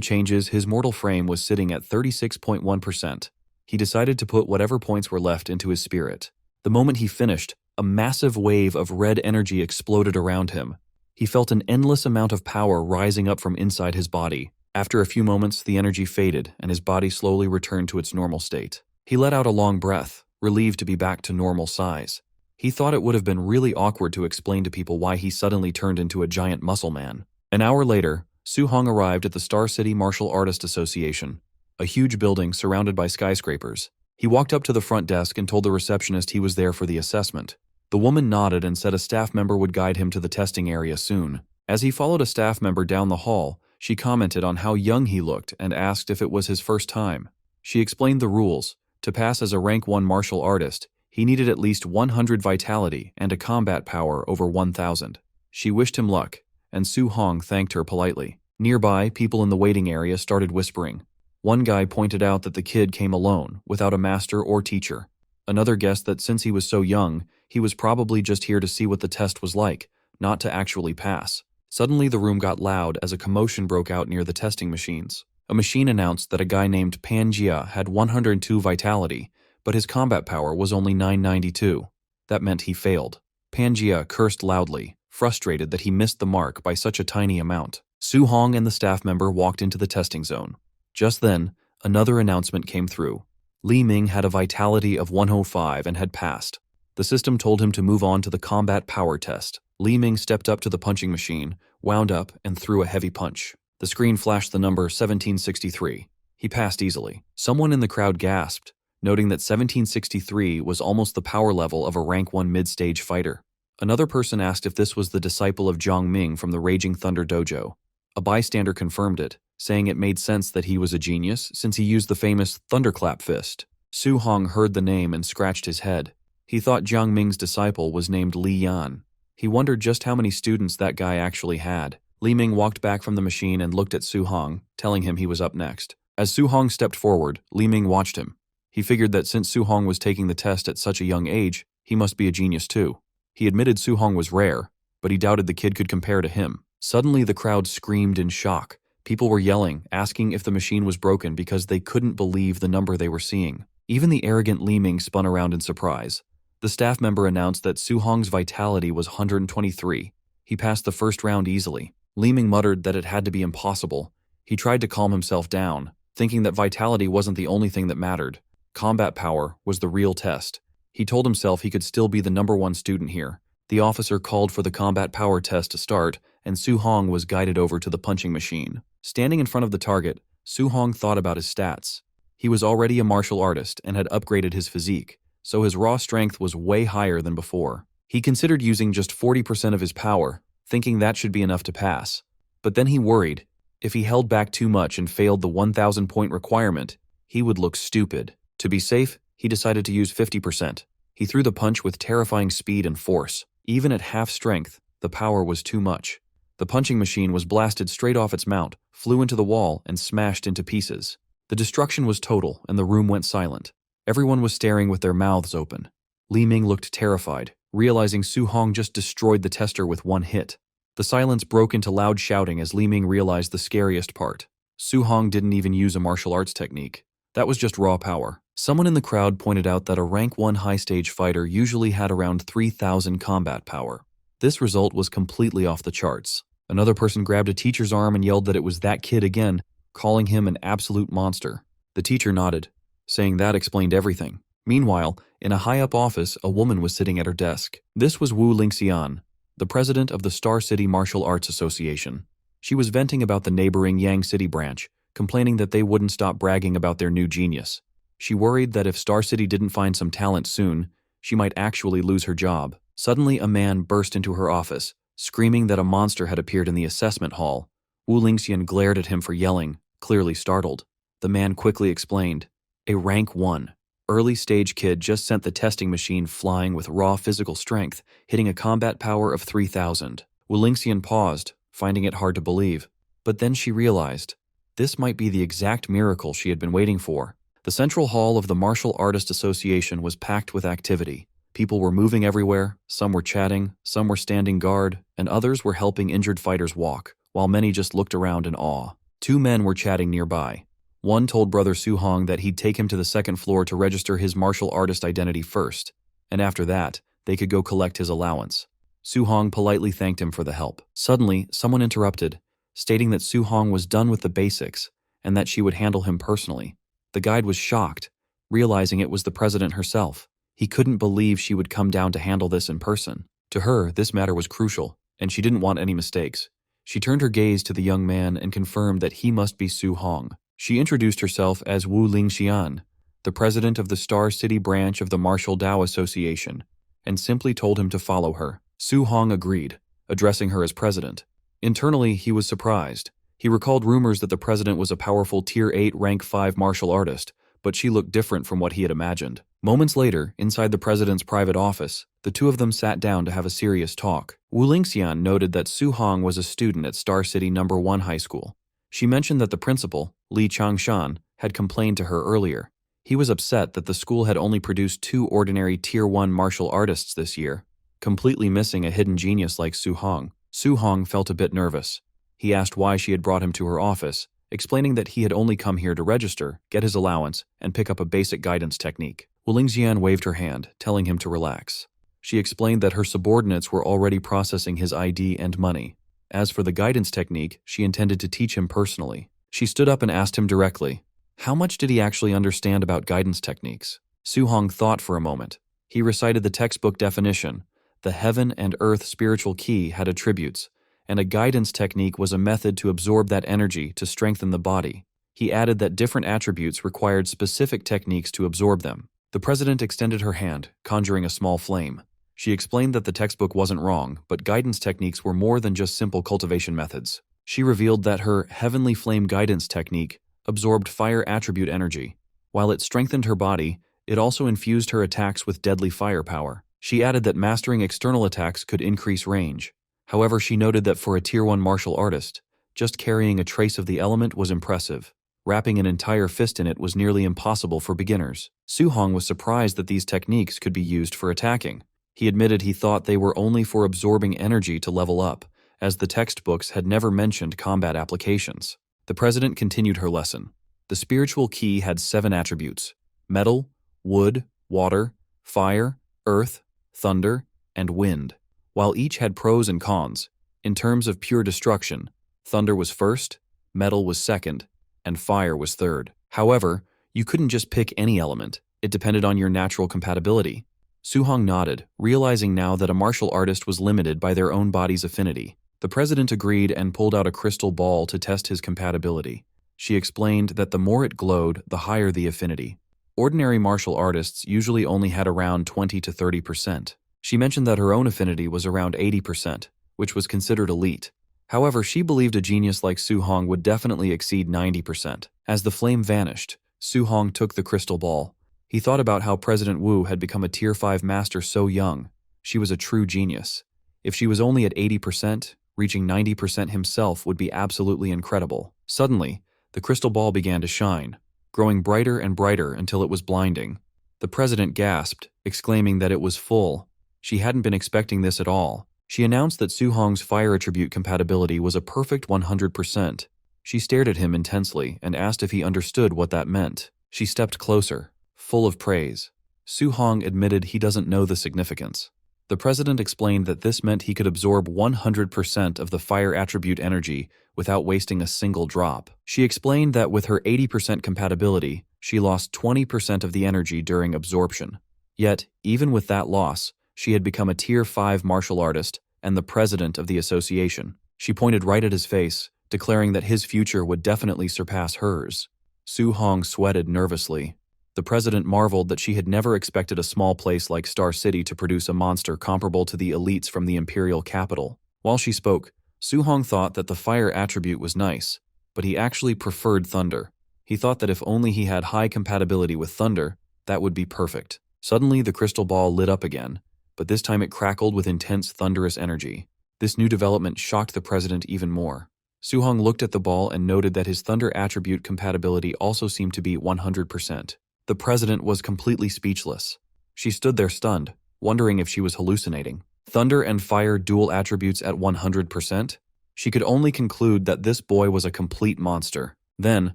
changes, his mortal frame was sitting at 36.1%. He decided to put whatever points were left into his spirit. The moment he finished, a massive wave of red energy exploded around him. He felt an endless amount of power rising up from inside his body. After a few moments, the energy faded and his body slowly returned to its normal state. He let out a long breath, relieved to be back to normal size. He thought it would have been really awkward to explain to people why he suddenly turned into a giant muscle man. An hour later, Su-hong arrived at the Star City Martial Artist Association, a huge building surrounded by skyscrapers. He walked up to the front desk and told the receptionist he was there for the assessment. The woman nodded and said a staff member would guide him to the testing area soon. As he followed a staff member down the hall, she commented on how young he looked and asked if it was his first time. She explained the rules. To pass as a rank 1 martial artist, he needed at least 100 vitality and a combat power over 1,000. She wished him luck, and Su-hong thanked her politely. Nearby, people in the waiting area started whispering. One guy pointed out that the kid came alone, without a master or teacher. Another guessed that since he was so young, he was probably just here to see what the test was like, not to actually pass. Suddenly the room got loud as a commotion broke out near the testing machines. A machine announced that a guy named Panjia had 102 vitality, but his combat power was only 992. That meant he failed. Panjia cursed loudly, frustrated that he missed the mark by such a tiny amount. Su-hong and the staff member walked into the testing zone. Just then, another announcement came through. Li Ming had a vitality of 105 and had passed. The system told him to move on to the combat power test. Li Ming stepped up to the punching machine, wound up, and threw a heavy punch. The screen flashed the number 1763. He passed easily. Someone in the crowd gasped, noting that 1763 was almost the power level of a rank 1 mid-stage fighter. Another person asked if this was the disciple of Jiang Ming from the Raging Thunder Dojo. A bystander confirmed it, saying it made sense that he was a genius since he used the famous thunderclap fist. Su-hong heard the name and scratched his head. He thought Jiang Ming's disciple was named Li Yan. He wondered just how many students that guy actually had. Li Ming walked back from the machine and looked at Su-hong, telling him he was up next. As Su-hong stepped forward, Li Ming watched him. He figured that since Su-hong was taking the test at such a young age, he must be a genius too. He admitted Su-hong was rare, but he doubted the kid could compare to him. Suddenly the crowd screamed in shock. People were yelling, asking if the machine was broken because they couldn't believe the number they were seeing. Even the arrogant Li Ming spun around in surprise. The staff member announced that Su-hong's vitality was 123. He passed the first round easily. Li Ming muttered that it had to be impossible. He tried to calm himself down, thinking that vitality wasn't the only thing that mattered. Combat power was the real test. He told himself he could still be the #1 student here. The officer called for the combat power test to start, and Su-hong was guided over to the punching machine. Standing in front of the target, Su-hong thought about his stats. He was already a martial artist and had upgraded his physique, so his raw strength was way higher than before. He considered using just 40% of his power, thinking that should be enough to pass. But then he worried. If he held back too much and failed the 1,000-point requirement, he would look stupid. To be safe, he decided to use 50%. He threw the punch with terrifying speed and force. Even at half strength, the power was too much. The punching machine was blasted straight off its mount, flew into the wall, and smashed into pieces. The destruction was total, and the room went silent. Everyone was staring with their mouths open. Li Ming looked terrified, realizing Su-hong just destroyed the tester with one hit. The silence broke into loud shouting as Li Ming realized the scariest part. Su-hong didn't even use a martial arts technique. That was just raw power. Someone in the crowd pointed out that a rank 1 high-stage fighter usually had around 3,000 combat power. This result was completely off the charts. Another person grabbed a teacher's arm and yelled that it was that kid again, calling him an absolute monster. The teacher nodded, saying that explained everything. Meanwhile, in a high-up office, a woman was sitting at her desk. This was Wu Lingxian, the president of the Star City Martial Arts Association. She was venting about the neighboring Yang City branch, complaining that they wouldn't stop bragging about their new genius. She worried that if Star City didn't find some talent soon, she might actually lose her job. Suddenly, a man burst into her office, screaming that a monster had appeared in the assessment hall. Wu Lingxian glared at him for yelling, clearly startled. The man quickly explained, A rank 1. Early stage kid just sent the testing machine flying with raw physical strength, hitting a combat power of 3,000. Wulinxian paused, finding it hard to believe. But then she realized, this might be the exact miracle she had been waiting for. The central hall of the Martial Artist Association was packed with activity. People were moving everywhere, some were chatting, some were standing guard, and others were helping injured fighters walk, while many just looked around in awe. 2 men were chatting nearby. One told Brother Su-hong that he'd take him to the second floor to register his martial artist identity first, and after that, they could go collect his allowance. Su-hong politely thanked him for the help. Suddenly, someone interrupted, stating that Su-hong was done with the basics, and that she would handle him personally. The guide was shocked, realizing it was the president herself. He couldn't believe she would come down to handle this in person. To her, this matter was crucial, and she didn't want any mistakes. She turned her gaze to the young man and confirmed that he must be Su-hong. She introduced herself as Wu Lingxian, the president of the Star City branch of the Martial Dao Association, and simply told him to follow her. Su-hong agreed, addressing her as president. Internally, he was surprised. He recalled rumors that the president was a powerful Tier 8 Rank 5 martial artist, but she looked different from what he had imagined. Moments later, inside the president's private office, the two of them sat down to have a serious talk. Wu Lingxian noted that Su-hong was a student at Star City No. 1 High School. She mentioned that the principal, Li Changshan, had complained to her earlier. He was upset that the school had only produced 2 ordinary Tier 1 martial artists this year, completely missing a hidden genius like Su-hong. Su-hong felt a bit nervous. He asked why she had brought him to her office, explaining that he had only come here to register, get his allowance, and pick up a basic guidance technique. Wu Lingxian waved her hand, telling him to relax. She explained that her subordinates were already processing his ID and money. As for the guidance technique, she intended to teach him personally. She stood up and asked him directly, how much did he actually understand about guidance techniques? Su-hong thought for a moment. He recited the textbook definition. The heaven and earth spiritual key had attributes, and a guidance technique was a method to absorb that energy to strengthen the body. He added that different attributes required specific techniques to absorb them. The president extended her hand, conjuring a small flame. She explained that the textbook wasn't wrong, but guidance techniques were more than just simple cultivation methods. She revealed that her heavenly flame guidance technique absorbed fire attribute energy. While it strengthened her body, it also infused her attacks with deadly firepower. She added that mastering external attacks could increase range. However, she noted that for a Tier 1 martial artist, just carrying a trace of the element was impressive. Wrapping an entire fist in it was nearly impossible for beginners. Su-hong was surprised that these techniques could be used for attacking. He admitted he thought they were only for absorbing energy to level up, as the textbooks had never mentioned combat applications. The president continued her lesson. The spiritual key had 7 attributes: metal, wood, water, fire, earth, thunder, and wind. While each had pros and cons, in terms of pure destruction, thunder was first, metal was second, and fire was third. However, you couldn't just pick any element. It depended on your natural compatibility. Su-hong nodded, realizing now that a martial artist was limited by their own body's affinity. The president agreed and pulled out a crystal ball to test his compatibility. She explained that the more it glowed, the higher the affinity. Ordinary martial artists usually only had around 20 to 30%. She mentioned that her own affinity was around 80%, which was considered elite. However, she believed a genius like Su-hong would definitely exceed 90%. As the flame vanished, Su-hong took the crystal ball. He thought about how President Wu had become a Tier 5 master so young. She was a true genius. If she was only at 80%, reaching 90% himself would be absolutely incredible. Suddenly, the crystal ball began to shine, growing brighter and brighter until it was blinding. The president gasped, exclaiming that it was full. She hadn't been expecting this at all. She announced that Su-hong's fire attribute compatibility was a perfect 100%. She stared at him intensely and asked if he understood what that meant. She stepped closer, full of praise. Su-hong admitted he doesn't know the significance. The president explained that this meant he could absorb 100% of the fire attribute energy without wasting a single drop. She explained that with her 80% compatibility, she lost 20% of the energy during absorption. Yet, even with that loss, she had become a Tier 5 martial artist and the president of the association. She pointed right at his face, declaring that his future would definitely surpass hers. Su-hong sweated nervously. The president marveled that she had never expected a small place like Star City to produce a monster comparable to the elites from the imperial capital. While she spoke, Su-hong thought that the fire attribute was nice, but he actually preferred thunder. He thought that if only he had high compatibility with thunder, that would be perfect. Suddenly, the crystal ball lit up again, but this time it crackled with intense thunderous energy. This new development shocked the president even more. Su-hong looked at the ball and noted that his thunder attribute compatibility also seemed to be 100%. The president was completely speechless. She stood there stunned, wondering if she was hallucinating. Thunder and fire dual attributes at 100%? She could only conclude that this boy was a complete monster. Then,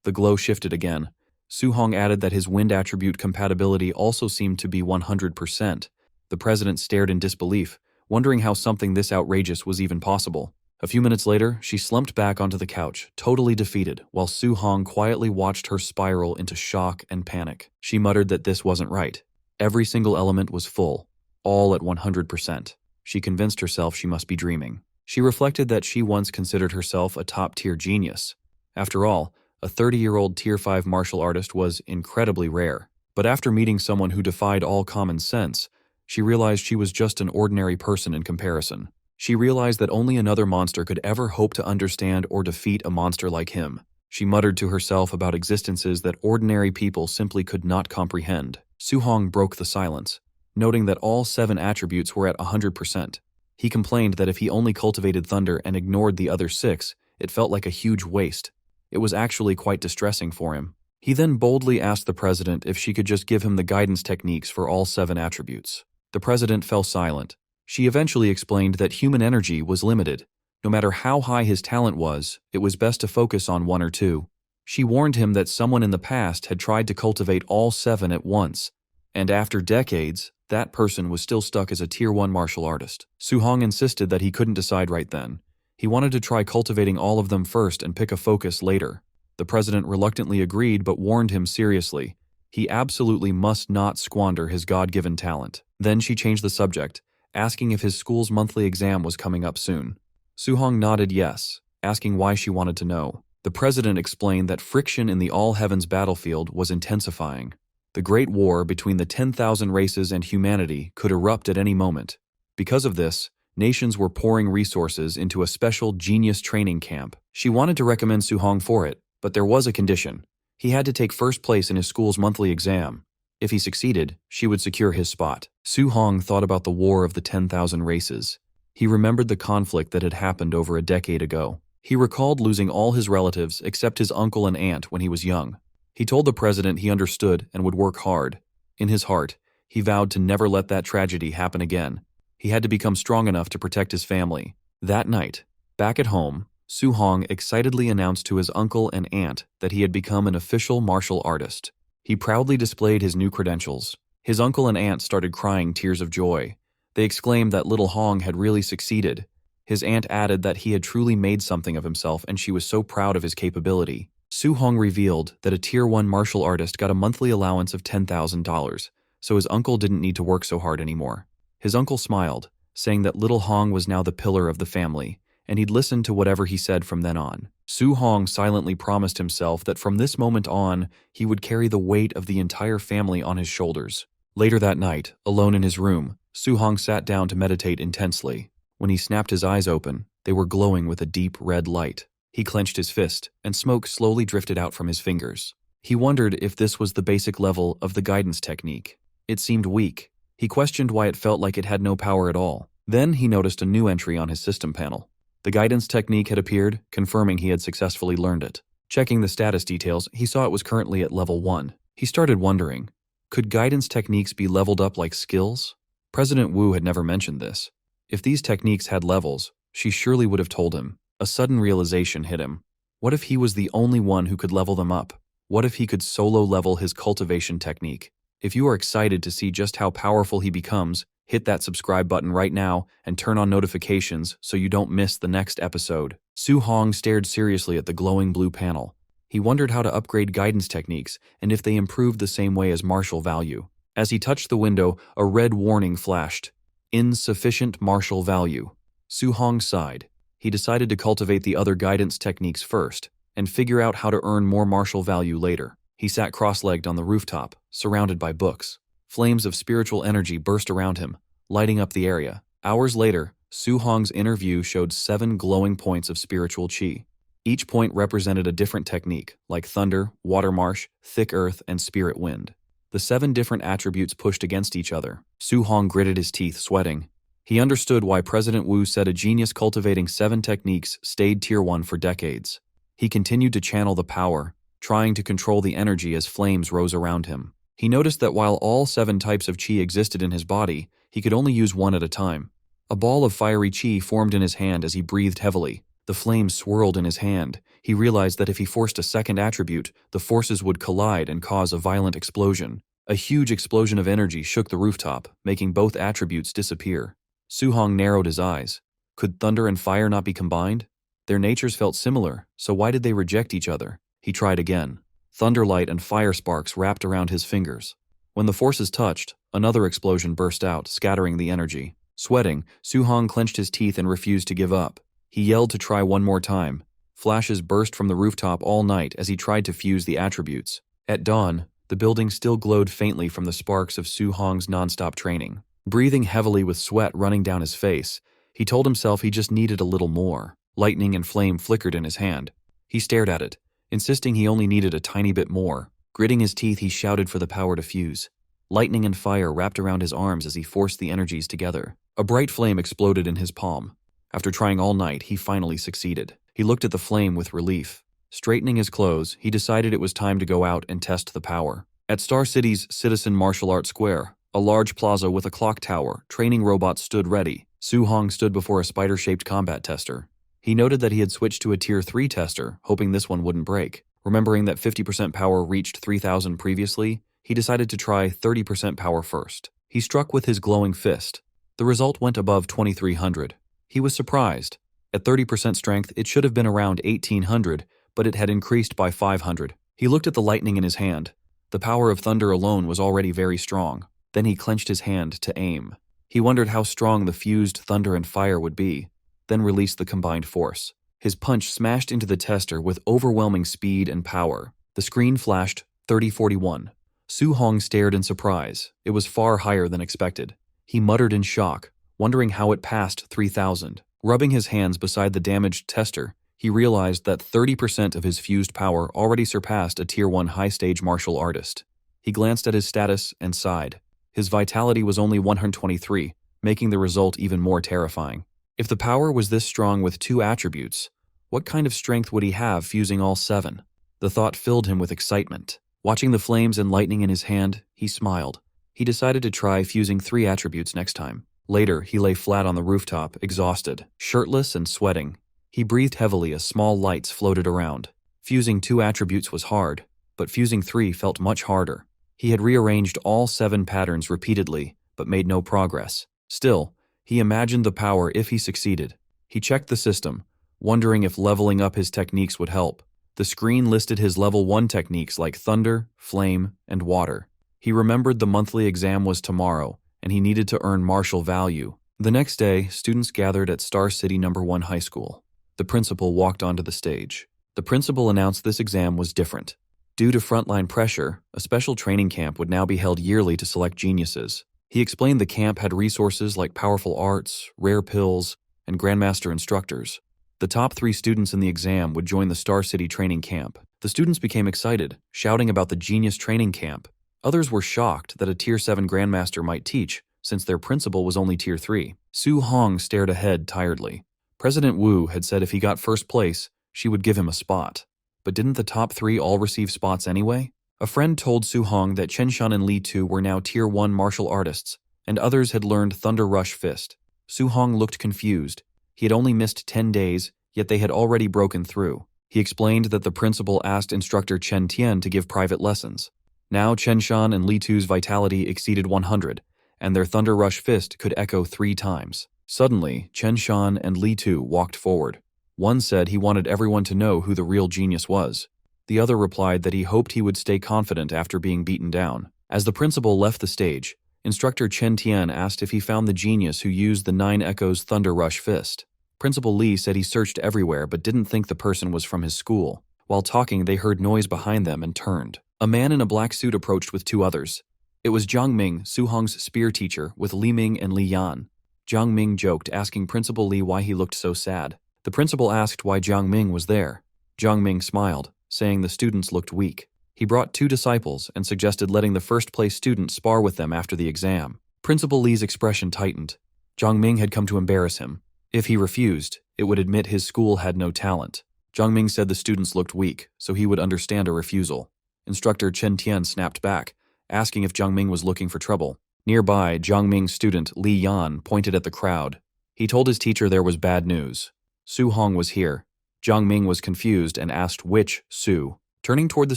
the glow shifted again. Su-hong added that his wind attribute compatibility also seemed to be 100%. The president stared in disbelief, wondering how something this outrageous was even possible. A few minutes later, she slumped back onto the couch, totally defeated, while Su-hong quietly watched her spiral into shock and panic. She muttered that this wasn't right. Every single element was full, all at 100%. She convinced herself she must be dreaming. She reflected that she once considered herself a top-tier genius. After all, a 30-year-old Tier 5 martial artist was incredibly rare. But after meeting someone who defied all common sense, she realized she was just an ordinary person in comparison. She realized that only another monster could ever hope to understand or defeat a monster like him. She muttered to herself about existences that ordinary people simply could not comprehend. Su-hong broke the silence, noting that all 7 attributes were at 100%. He complained that if he only cultivated thunder and ignored the other 6, it felt like a huge waste. It was actually quite distressing for him. He then boldly asked the president if she could just give him the guidance techniques for all 7 attributes. The president fell silent. She eventually explained that human energy was limited. No matter how high his talent was, it was best to focus on 1 or 2. She warned him that someone in the past had tried to cultivate all 7 at once, and after decades, that person was still stuck as a Tier 1 martial artist. Su-hong insisted that he couldn't decide right then. He wanted to try cultivating all of them first and pick a focus later. The president reluctantly agreed but warned him seriously. He absolutely must not squander his God-given talent. Then she changed the subject, asking if his school's monthly exam was coming up soon. Su-hong nodded yes, asking why she wanted to know. The president explained that friction in the all-heavens battlefield was intensifying. The Great War between the 10,000 races and humanity could erupt at any moment. Because of this, nations were pouring resources into a special genius training camp. She wanted to recommend Su-hong for it, but there was a condition. He had to take first place in his school's monthly exam. If he succeeded, she would secure his spot. Su-hong thought about the War of the 10,000 Races. He remembered the conflict that had happened over a decade ago. He recalled losing all his relatives except his uncle and aunt when he was young. He told the president he understood and would work hard. In his heart, he vowed to never let that tragedy happen again. He had to become strong enough to protect his family. That night, back at home, Su-hong excitedly announced to his uncle and aunt that he had become an official martial artist. He proudly displayed his new credentials. His uncle and aunt started crying tears of joy. They exclaimed that little Hong had really succeeded. His aunt added that he had truly made something of himself and she was so proud of his capability. Su-hong revealed that a Tier 1 martial artist got a monthly allowance of $10,000, so his uncle didn't need to work so hard anymore. His uncle smiled, saying that little Hong was now the pillar of the family, and he'd listen to whatever he said from then on. Su-hong silently promised himself that from this moment on, he would carry the weight of the entire family on his shoulders. Later that night, alone in his room, Su-hong sat down to meditate intensely. When he snapped his eyes open, they were glowing with a deep red light. He clenched his fist, and smoke slowly drifted out from his fingers. He wondered if this was the basic level of the guidance technique. It seemed weak. He questioned why it felt like it had no power at all. Then he noticed a new entry on his system panel. The guidance technique had appeared, confirming he had successfully learned it. Checking the status details, he saw it was currently at level 1. He started wondering, could guidance techniques be leveled up like skills? President Wu had never mentioned this. If these techniques had levels, she surely would have told him. A sudden realization hit him. What if he was the only one who could level them up? What if he could solo level his cultivation technique? If you are excited to see just how powerful he becomes, hit that subscribe button right now and turn on notifications so you don't miss the next episode. Su-hong stared seriously at the glowing blue panel. He wondered how to upgrade guidance techniques and if they improved the same way as martial value. As he touched the window, a red warning flashed. Insufficient martial value. Su-hong sighed. He decided to cultivate the other guidance techniques first and figure out how to earn more martial value later. He sat cross-legged on the rooftop, surrounded by books. Flames of spiritual energy burst around him, lighting up the area. Hours later, Su-hong's inner view showed 7 glowing points of spiritual qi. Each point represented a different technique, like thunder, water marsh, thick earth, and spirit wind. The 7 different attributes pushed against each other. Su Hong gritted his teeth, sweating. He understood why President Wu said a genius cultivating 7 techniques stayed Tier 1 for decades. He continued to channel the power, trying to control the energy as flames rose around him. He noticed that while all 7 types of qi existed in his body, he could only use one at a time. A ball of fiery qi formed in his hand as he breathed heavily. The flames swirled in his hand. He realized that if he forced a second attribute, the forces would collide and cause a violent explosion. A huge explosion of energy shook the rooftop, making both attributes disappear. Su Hong narrowed his eyes. Could thunder and fire not be combined? Their natures felt similar, so why did they reject each other? He tried again. Thunderlight and fire sparks wrapped around his fingers. When the forces touched, another explosion burst out, scattering the energy. Sweating, Su Hong clenched his teeth and refused to give up. He yelled to try one more time. Flashes burst from the rooftop all night as he tried to fuse the attributes. At dawn, the building still glowed faintly from the sparks of Su Hong's nonstop training. Breathing heavily with sweat running down his face, he told himself he just needed a little more. Lightning and flame flickered in his hand. He stared at it, insisting he only needed a tiny bit more. Gritting his teeth, he shouted for the power to fuse. Lightning and fire wrapped around his arms as he forced the energies together. A bright flame exploded in his palm. After trying all night, he finally succeeded. He looked at the flame with relief. Straightening his clothes, he decided it was time to go out and test the power. At Star City's Citizen Martial Arts Square, a large plaza with a clock tower, training robots stood ready. Su Hong stood before a spider-shaped combat tester. He noted that he had switched to a Tier 3 tester, hoping this one wouldn't break. Remembering that 50% power reached 3,000 previously, he decided to try 30% power first. He struck with his glowing fist. The result went above 2,300. He was surprised. At 30% strength, it should have been around 1,800, but it had increased by 500. He looked at the lightning in his hand. The power of thunder alone was already very strong. Then he clenched his hand to aim. He wondered how strong the fused thunder and fire would be, then released the combined force. His punch smashed into the tester with overwhelming speed and power. The screen flashed 3041. Su Hong stared in surprise. It was far higher than expected. He muttered in shock, wondering how it passed 3,000. Rubbing his hands beside the damaged tester, he realized that 30% of his fused power already surpassed a Tier 1 high-stage martial artist. He glanced at his status and sighed. His vitality was only 123, making the result even more terrifying. If the power was this strong with 2 attributes, what kind of strength would he have fusing all 7? The thought filled him with excitement. Watching the flames and lightning in his hand, he smiled. He decided to try fusing 3 attributes next time. Later, he lay flat on the rooftop, exhausted, shirtless and sweating. He breathed heavily as small lights floated around. Fusing 2 attributes was hard, but fusing 3 felt much harder. He had rearranged all 7 patterns repeatedly, but made no progress. Still, he imagined the power if he succeeded. He checked the system, wondering if leveling up his techniques would help. The screen listed his level 1 techniques like thunder, flame, and water. He remembered the monthly exam was tomorrow, and he needed to earn martial value. The next day, students gathered at Star City No. 1 High School. The principal walked onto the stage. The principal announced this exam was different. Due to frontline pressure, a special training camp would now be held yearly to select geniuses. He explained the camp had resources like powerful arts, rare pills, and grandmaster instructors. The top 3 students in the exam would join the Star City training camp. The students became excited, shouting about the genius training camp. Others were shocked that a Tier 7 grandmaster might teach, since their principal was only Tier 3. Su Hong stared ahead tiredly. President Wu had said if he got first place, she would give him a spot. But didn't the top 3 all receive spots anyway? A friend told Su Hong that Chen Shan and Li Tu were now Tier 1 martial artists, and others had learned Thunder Rush Fist. Su Hong looked confused. He had only missed 10 days, yet they had already broken through. He explained that the principal asked instructor Chen Tian to give private lessons. Now Chen Shan and Li Tu's vitality exceeded 100, and their Thunder Rush Fist could echo 3 times. Suddenly, Chen Shan and Li Tu walked forward. One said he wanted everyone to know who the real genius was. The other replied that he hoped he would stay confident after being beaten down. As the principal left the stage, instructor Chen Tian asked if he found the genius who used the 9 Echoes Thunder Rush Fist. Principal Li said he searched everywhere but didn't think the person was from his school. While talking, they heard noise behind them and turned. A man in a black suit approached with 2 others. It was Jiang Ming, Su Hong's spear teacher, with Li Ming and Li Yan. Jiang Ming joked, asking Principal Li why he looked so sad. The principal asked why Jiang Ming was there. Jiang Ming smiled, saying the students looked weak. He brought 2 disciples and suggested letting the first-place student spar with them after the exam. Principal Li's expression tightened. Jiang Ming had come to embarrass him. If he refused, it would admit his school had no talent. Jiang Ming said the students looked weak, so he would understand a refusal. Instructor Chen Tian snapped back, asking if Jiang Ming was looking for trouble. Nearby, Jiang Ming's student Li Yan pointed at the crowd. He told his teacher there was bad news. Su Hong was here. Jiang Ming was confused and asked which Su. Turning toward the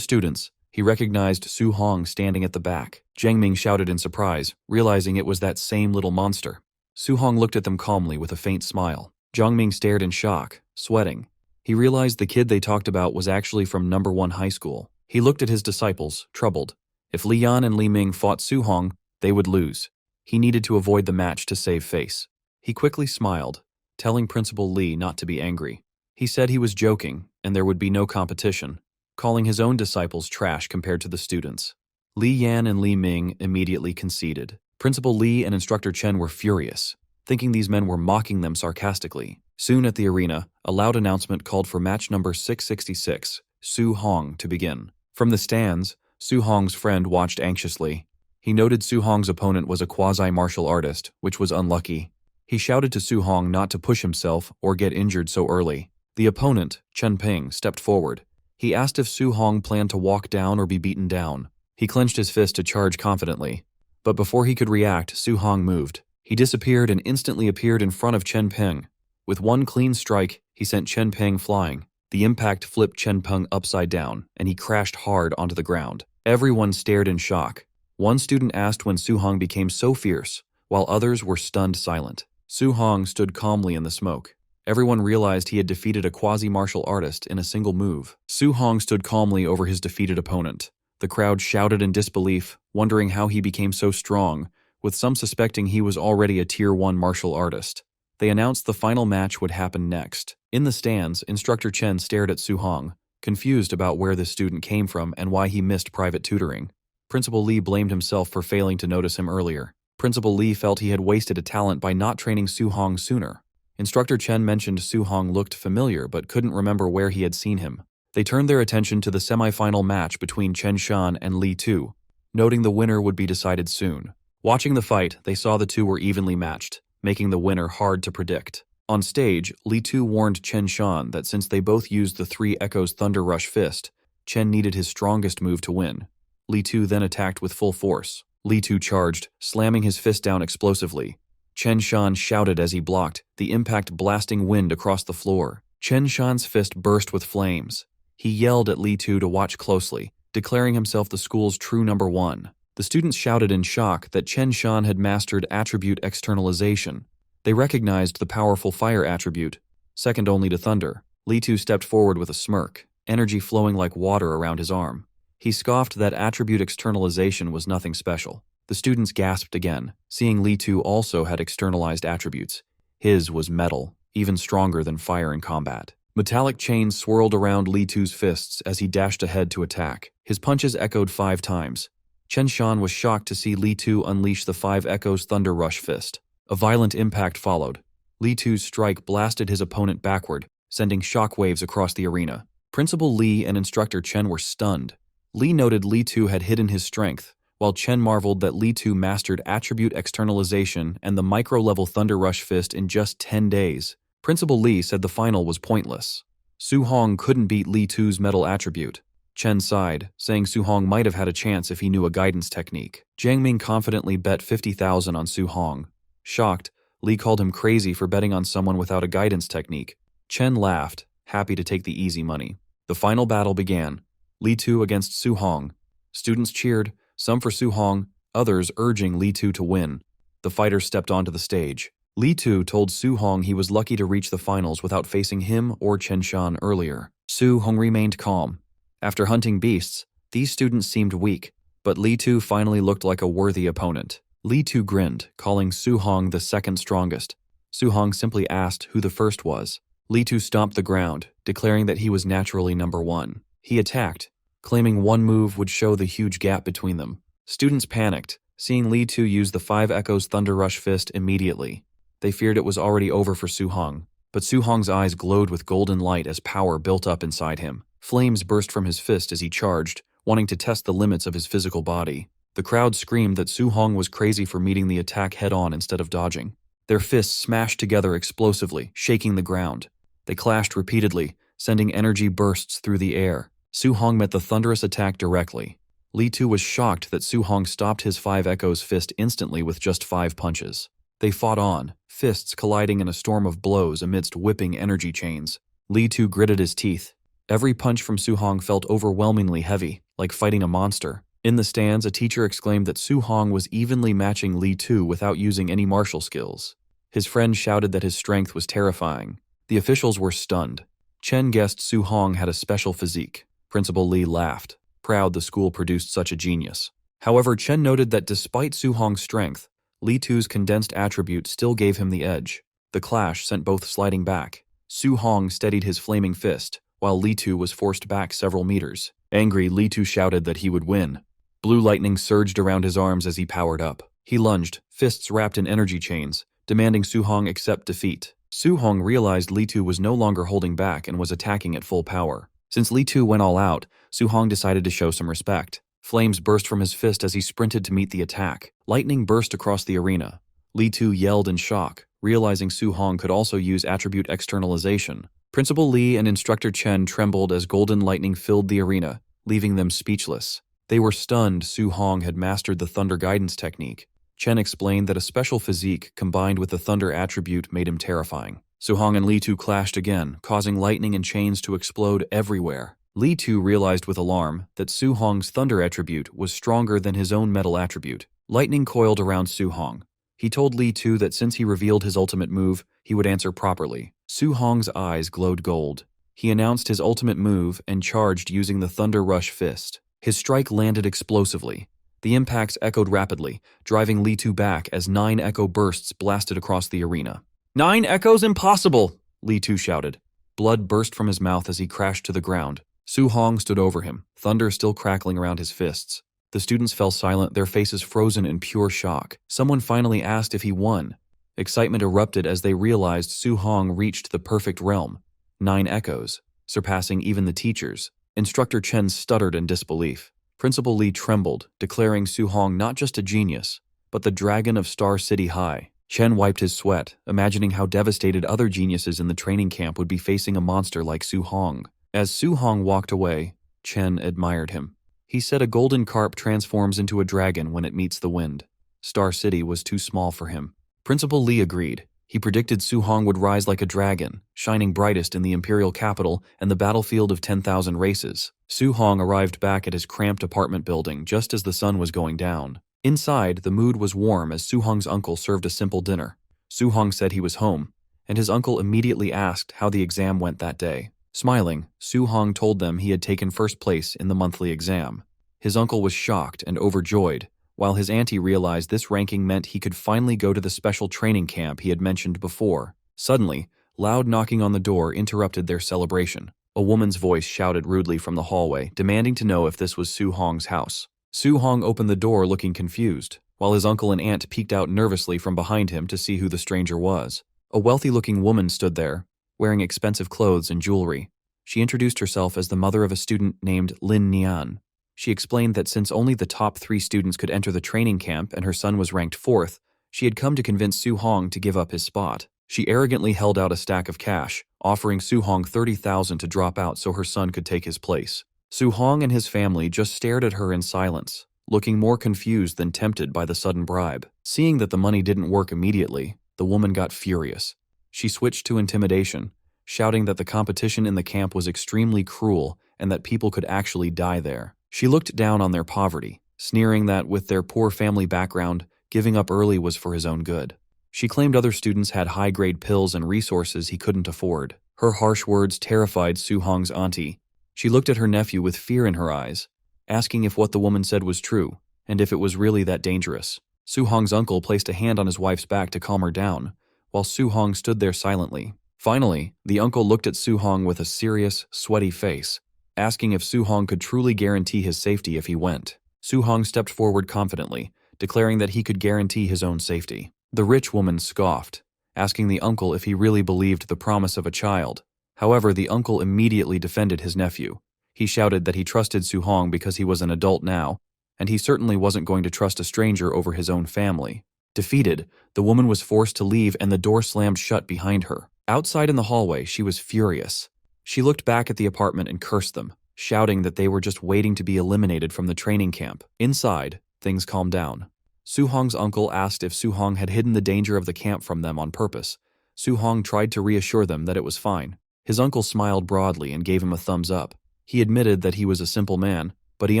students, he recognized Su Hong standing at the back. Jiang Ming shouted in surprise, realizing it was that same little monster. Su Hong looked at them calmly with a faint smile. Jiang Ming stared in shock, sweating. He realized the kid they talked about was actually from No. 1 high school. He looked at his disciples, troubled. If Li Yan and Li Ming fought Su Hong, they would lose. He needed to avoid the match to save face. He quickly smiled, telling Principal Li not to be angry. He said he was joking and there would be no competition, calling his own disciples trash compared to the students. Li Yan and Li Ming immediately conceded. Principal Li and Instructor Chen were furious, thinking these men were mocking them sarcastically. Soon at the arena, a loud announcement called for match number 666, Su Hong, to begin. From the stands, Su Hong's friend watched anxiously. He noted Su Hong's opponent was a quasi-martial artist, which was unlucky. He shouted to Su Hong not to push himself or get injured so early. The opponent, Chen Ping, stepped forward. He asked if Su Hong planned to walk down or be beaten down. He clenched his fist to charge confidently. But before he could react, Su Hong moved. He disappeared and instantly appeared in front of Chen Ping. With one clean strike, he sent Chen Ping flying. The impact flipped Chen Ping upside down, and he crashed hard onto the ground. Everyone stared in shock. One student asked when Su Hong became so fierce, while others were stunned silent. Su Hong stood calmly in the smoke. Everyone realized he had defeated a quasi-martial artist in a single move. Su Hong stood calmly over his defeated opponent. The crowd shouted in disbelief, wondering how he became so strong, with some suspecting he was already a Tier 1 martial artist. They announced the final match would happen next. In the stands, Instructor Chen stared at Su Hong, confused about where this student came from and why he missed private tutoring. Principal Li blamed himself for failing to notice him earlier. Principal Li felt he had wasted a talent by not training Su Hong sooner. Instructor Chen mentioned Su Hong looked familiar but couldn't remember where he had seen him. They turned their attention to the semi-final match between Chen Shan and Li Tu, noting the winner would be decided soon. Watching the fight, they saw the two were evenly matched, making the winner hard to predict. On stage, Li Tu warned Chen Shan that since they both used the 3 Echoes Thunder Rush Fist, Chen needed his strongest move to win. Li Tu then attacked with full force. Li Tu charged, slamming his fist down explosively. Chen Shan shouted as he blocked, the impact blasting wind across the floor. Chen Shan's fist burst with flames. He yelled at Li Tu to watch closely, declaring himself the school's true No. 1. The students shouted in shock that Chen Shan had mastered attribute externalization. They recognized the powerful fire attribute, second only to thunder. Li Tu stepped forward with a smirk, energy flowing like water around his arm. He scoffed that attribute externalization was nothing special. The students gasped again, seeing Li Tu also had externalized attributes. His was metal, even stronger than fire in combat. Metallic chains swirled around Li Tu's fists as he dashed ahead to attack. His punches echoed 5 times. Chen Shan was shocked to see Li Tu unleash the 5 Echoes Thunder Rush Fist. A violent impact followed. Li Tu's strike blasted his opponent backward, sending shockwaves across the arena. Principal Li and Instructor Chen were stunned. Li noted Li Tu had hidden his strength, while Chen marveled that Li Tu mastered attribute externalization and the micro-level Thunder Rush Fist in just 10 days. Principal Li said the final was pointless. Su Hong couldn't beat Li Tu's metal attribute. Chen sighed, saying Su Hong might have had a chance if he knew a guidance technique. Jiang Ming confidently bet 50,000 on Su Hong. Shocked, Li called him crazy for betting on someone without a guidance technique. Chen laughed, happy to take the easy money. The final battle began. Li Tu against Su Hong. Students cheered, some for Su Hong, others urging Li Tu to win. The fighters stepped onto the stage. Li Tu told Su Hong he was lucky to reach the finals without facing him or Chen Shan earlier. Su Hong remained calm. After hunting beasts, these students seemed weak, but Li Tu finally looked like a worthy opponent. Li Tu grinned, calling Su Hong the second strongest. Su Hong simply asked who the first was. Li Tu stomped the ground, declaring that he was naturally No. 1. He attacked, claiming one move would show the huge gap between them. Students panicked, seeing Li Tu use the 5 Echoes Thunder Rush Fist immediately. They feared it was already over for Su Hong, But Su Hong's eyes glowed with golden light as power built up inside him. Flames burst from his fist as he charged, wanting to test the limits of his physical body. The crowd screamed that Su Hong was crazy for meeting the attack head-on instead of dodging. Their fists smashed together explosively, shaking the ground. They clashed repeatedly, sending energy bursts through the air. Su Hong met the thunderous attack directly. Li Tu was shocked that Su Hong stopped his 5 Echoes fist instantly with just 5 punches. They fought on, fists colliding in a storm of blows amidst whipping energy chains. Li Tu gritted his teeth. Every punch from Su Hong felt overwhelmingly heavy, like fighting a monster. In the stands, a teacher exclaimed that Su Hong was evenly matching Li Tu without using any martial skills. His friend shouted that his strength was terrifying. The officials were stunned. Chen guessed Su Hong had a special physique. Principal Li laughed, proud the school produced such a genius. However, Chen noted that despite Su Hong's strength, Li Tu's condensed attribute still gave him the edge. The clash sent both sliding back. Su Hong steadied his flaming fist, while Li Tu was forced back several meters. Angry, Li Tu shouted that he would win. Blue lightning surged around his arms as he powered up. He lunged, fists wrapped in energy chains, demanding Su Hong accept defeat. Su Hong realized Li Tu was no longer holding back and was attacking at full power. Since Li Tu went all out, Su Hong decided to show some respect. Flames burst from his fist as he sprinted to meet the attack. Lightning burst across the arena. Li Tu yelled in shock, realizing Su Hong could also use attribute externalization. Principal Li and Instructor Chen trembled as golden lightning filled the arena, leaving them speechless. They were stunned Su Hong had mastered the Thunder Guidance technique. Chen explained that a special physique combined with the Thunder attribute made him terrifying. Su Hong and Li Tu clashed again, causing lightning and chains to explode everywhere. Li Tu realized with alarm that Su Hong's Thunder attribute was stronger than his own metal attribute. Lightning coiled around Su Hong. He told Li Tu that since he revealed his ultimate move, he would answer properly. Su Hong's eyes glowed gold. He announced his ultimate move and charged using the Thunder Rush Fist. His strike landed explosively. The impacts echoed rapidly, driving Li Tu back as 9 echo bursts blasted across the arena. 9 echoes impossible! Li Tu shouted. Blood burst from his mouth as he crashed to the ground. Su Hong stood over him, thunder still crackling around his fists. The students fell silent, their faces frozen in pure shock. Someone finally asked if he won. Excitement erupted as they realized Su Hong reached the perfect realm. 9 echoes, surpassing even the teachers. Instructor Chen stuttered in disbelief. Principal Li trembled, declaring Su Hong not just a genius, but the dragon of Star City High. Chen wiped his sweat, imagining how devastated other geniuses in the training camp would be facing a monster like Su Hong. As Su Hong walked away, Chen admired him. He said a golden carp transforms into a dragon when it meets the wind. Star City was too small for him. Principal Li agreed. He predicted Su Hong would rise like a dragon, shining brightest in the imperial capital and the battlefield of 10,000 races. Su Hong arrived back at his cramped apartment building just as the sun was going down. Inside, the mood was warm as Su Hong's uncle served a simple dinner. Su Hong said he was home, and his uncle immediately asked how the exam went that day. Smiling, Su Hong told them he had taken first place in the monthly exam. His uncle was shocked and overjoyed, while his auntie realized this ranking meant he could finally go to the special training camp he had mentioned before. Suddenly, loud knocking on the door interrupted their celebration. A woman's voice shouted rudely from the hallway, demanding to know if this was Su Hong's house. Su Hong opened the door looking confused, while his uncle and aunt peeked out nervously from behind him to see who the stranger was. A wealthy-looking woman stood there, wearing expensive clothes and jewelry. She introduced herself as the mother of a student named Lin Nian. She explained that since only the top 3 students could enter the training camp and her son was ranked 4th, she had come to convince Su Hong to give up his spot. She arrogantly held out a stack of cash, offering Su Hong 30,000 to drop out so her son could take his place. Su Hong and his family just stared at her in silence, looking more confused than tempted by the sudden bribe. Seeing that the money didn't work immediately, the woman got furious. She switched to intimidation, shouting that the competition in the camp was extremely cruel and that people could actually die there. She looked down on their poverty, sneering that with their poor family background, giving up early was for his own good. She claimed other students had high-grade pills and resources he couldn't afford. Her harsh words terrified Su Hong's auntie. She looked at her nephew with fear in her eyes, asking if what the woman said was true, and if it was really that dangerous. Su Hong's uncle placed a hand on his wife's back to calm her down, while Su Hong stood there silently. Finally, the uncle looked at Su Hong with a serious, sweaty face, asking if Su Hong could truly guarantee his safety if he went. Su Hong stepped forward confidently, declaring that he could guarantee his own safety. The rich woman scoffed, asking the uncle if he really believed the promise of a child. However, the uncle immediately defended his nephew. He shouted that he trusted Su-hong because he was an adult now, and he certainly wasn't going to trust a stranger over his own family. Defeated, the woman was forced to leave and the door slammed shut behind her. Outside in the hallway, she was furious. She looked back at the apartment and cursed them, shouting that they were just waiting to be eliminated from the training camp. Inside, things calmed down. Su-hong's uncle asked if Su-hong had hidden the danger of the camp from them on purpose. Su-hong tried to reassure them that it was fine. His uncle smiled broadly and gave him a thumbs up. He admitted that he was a simple man, but he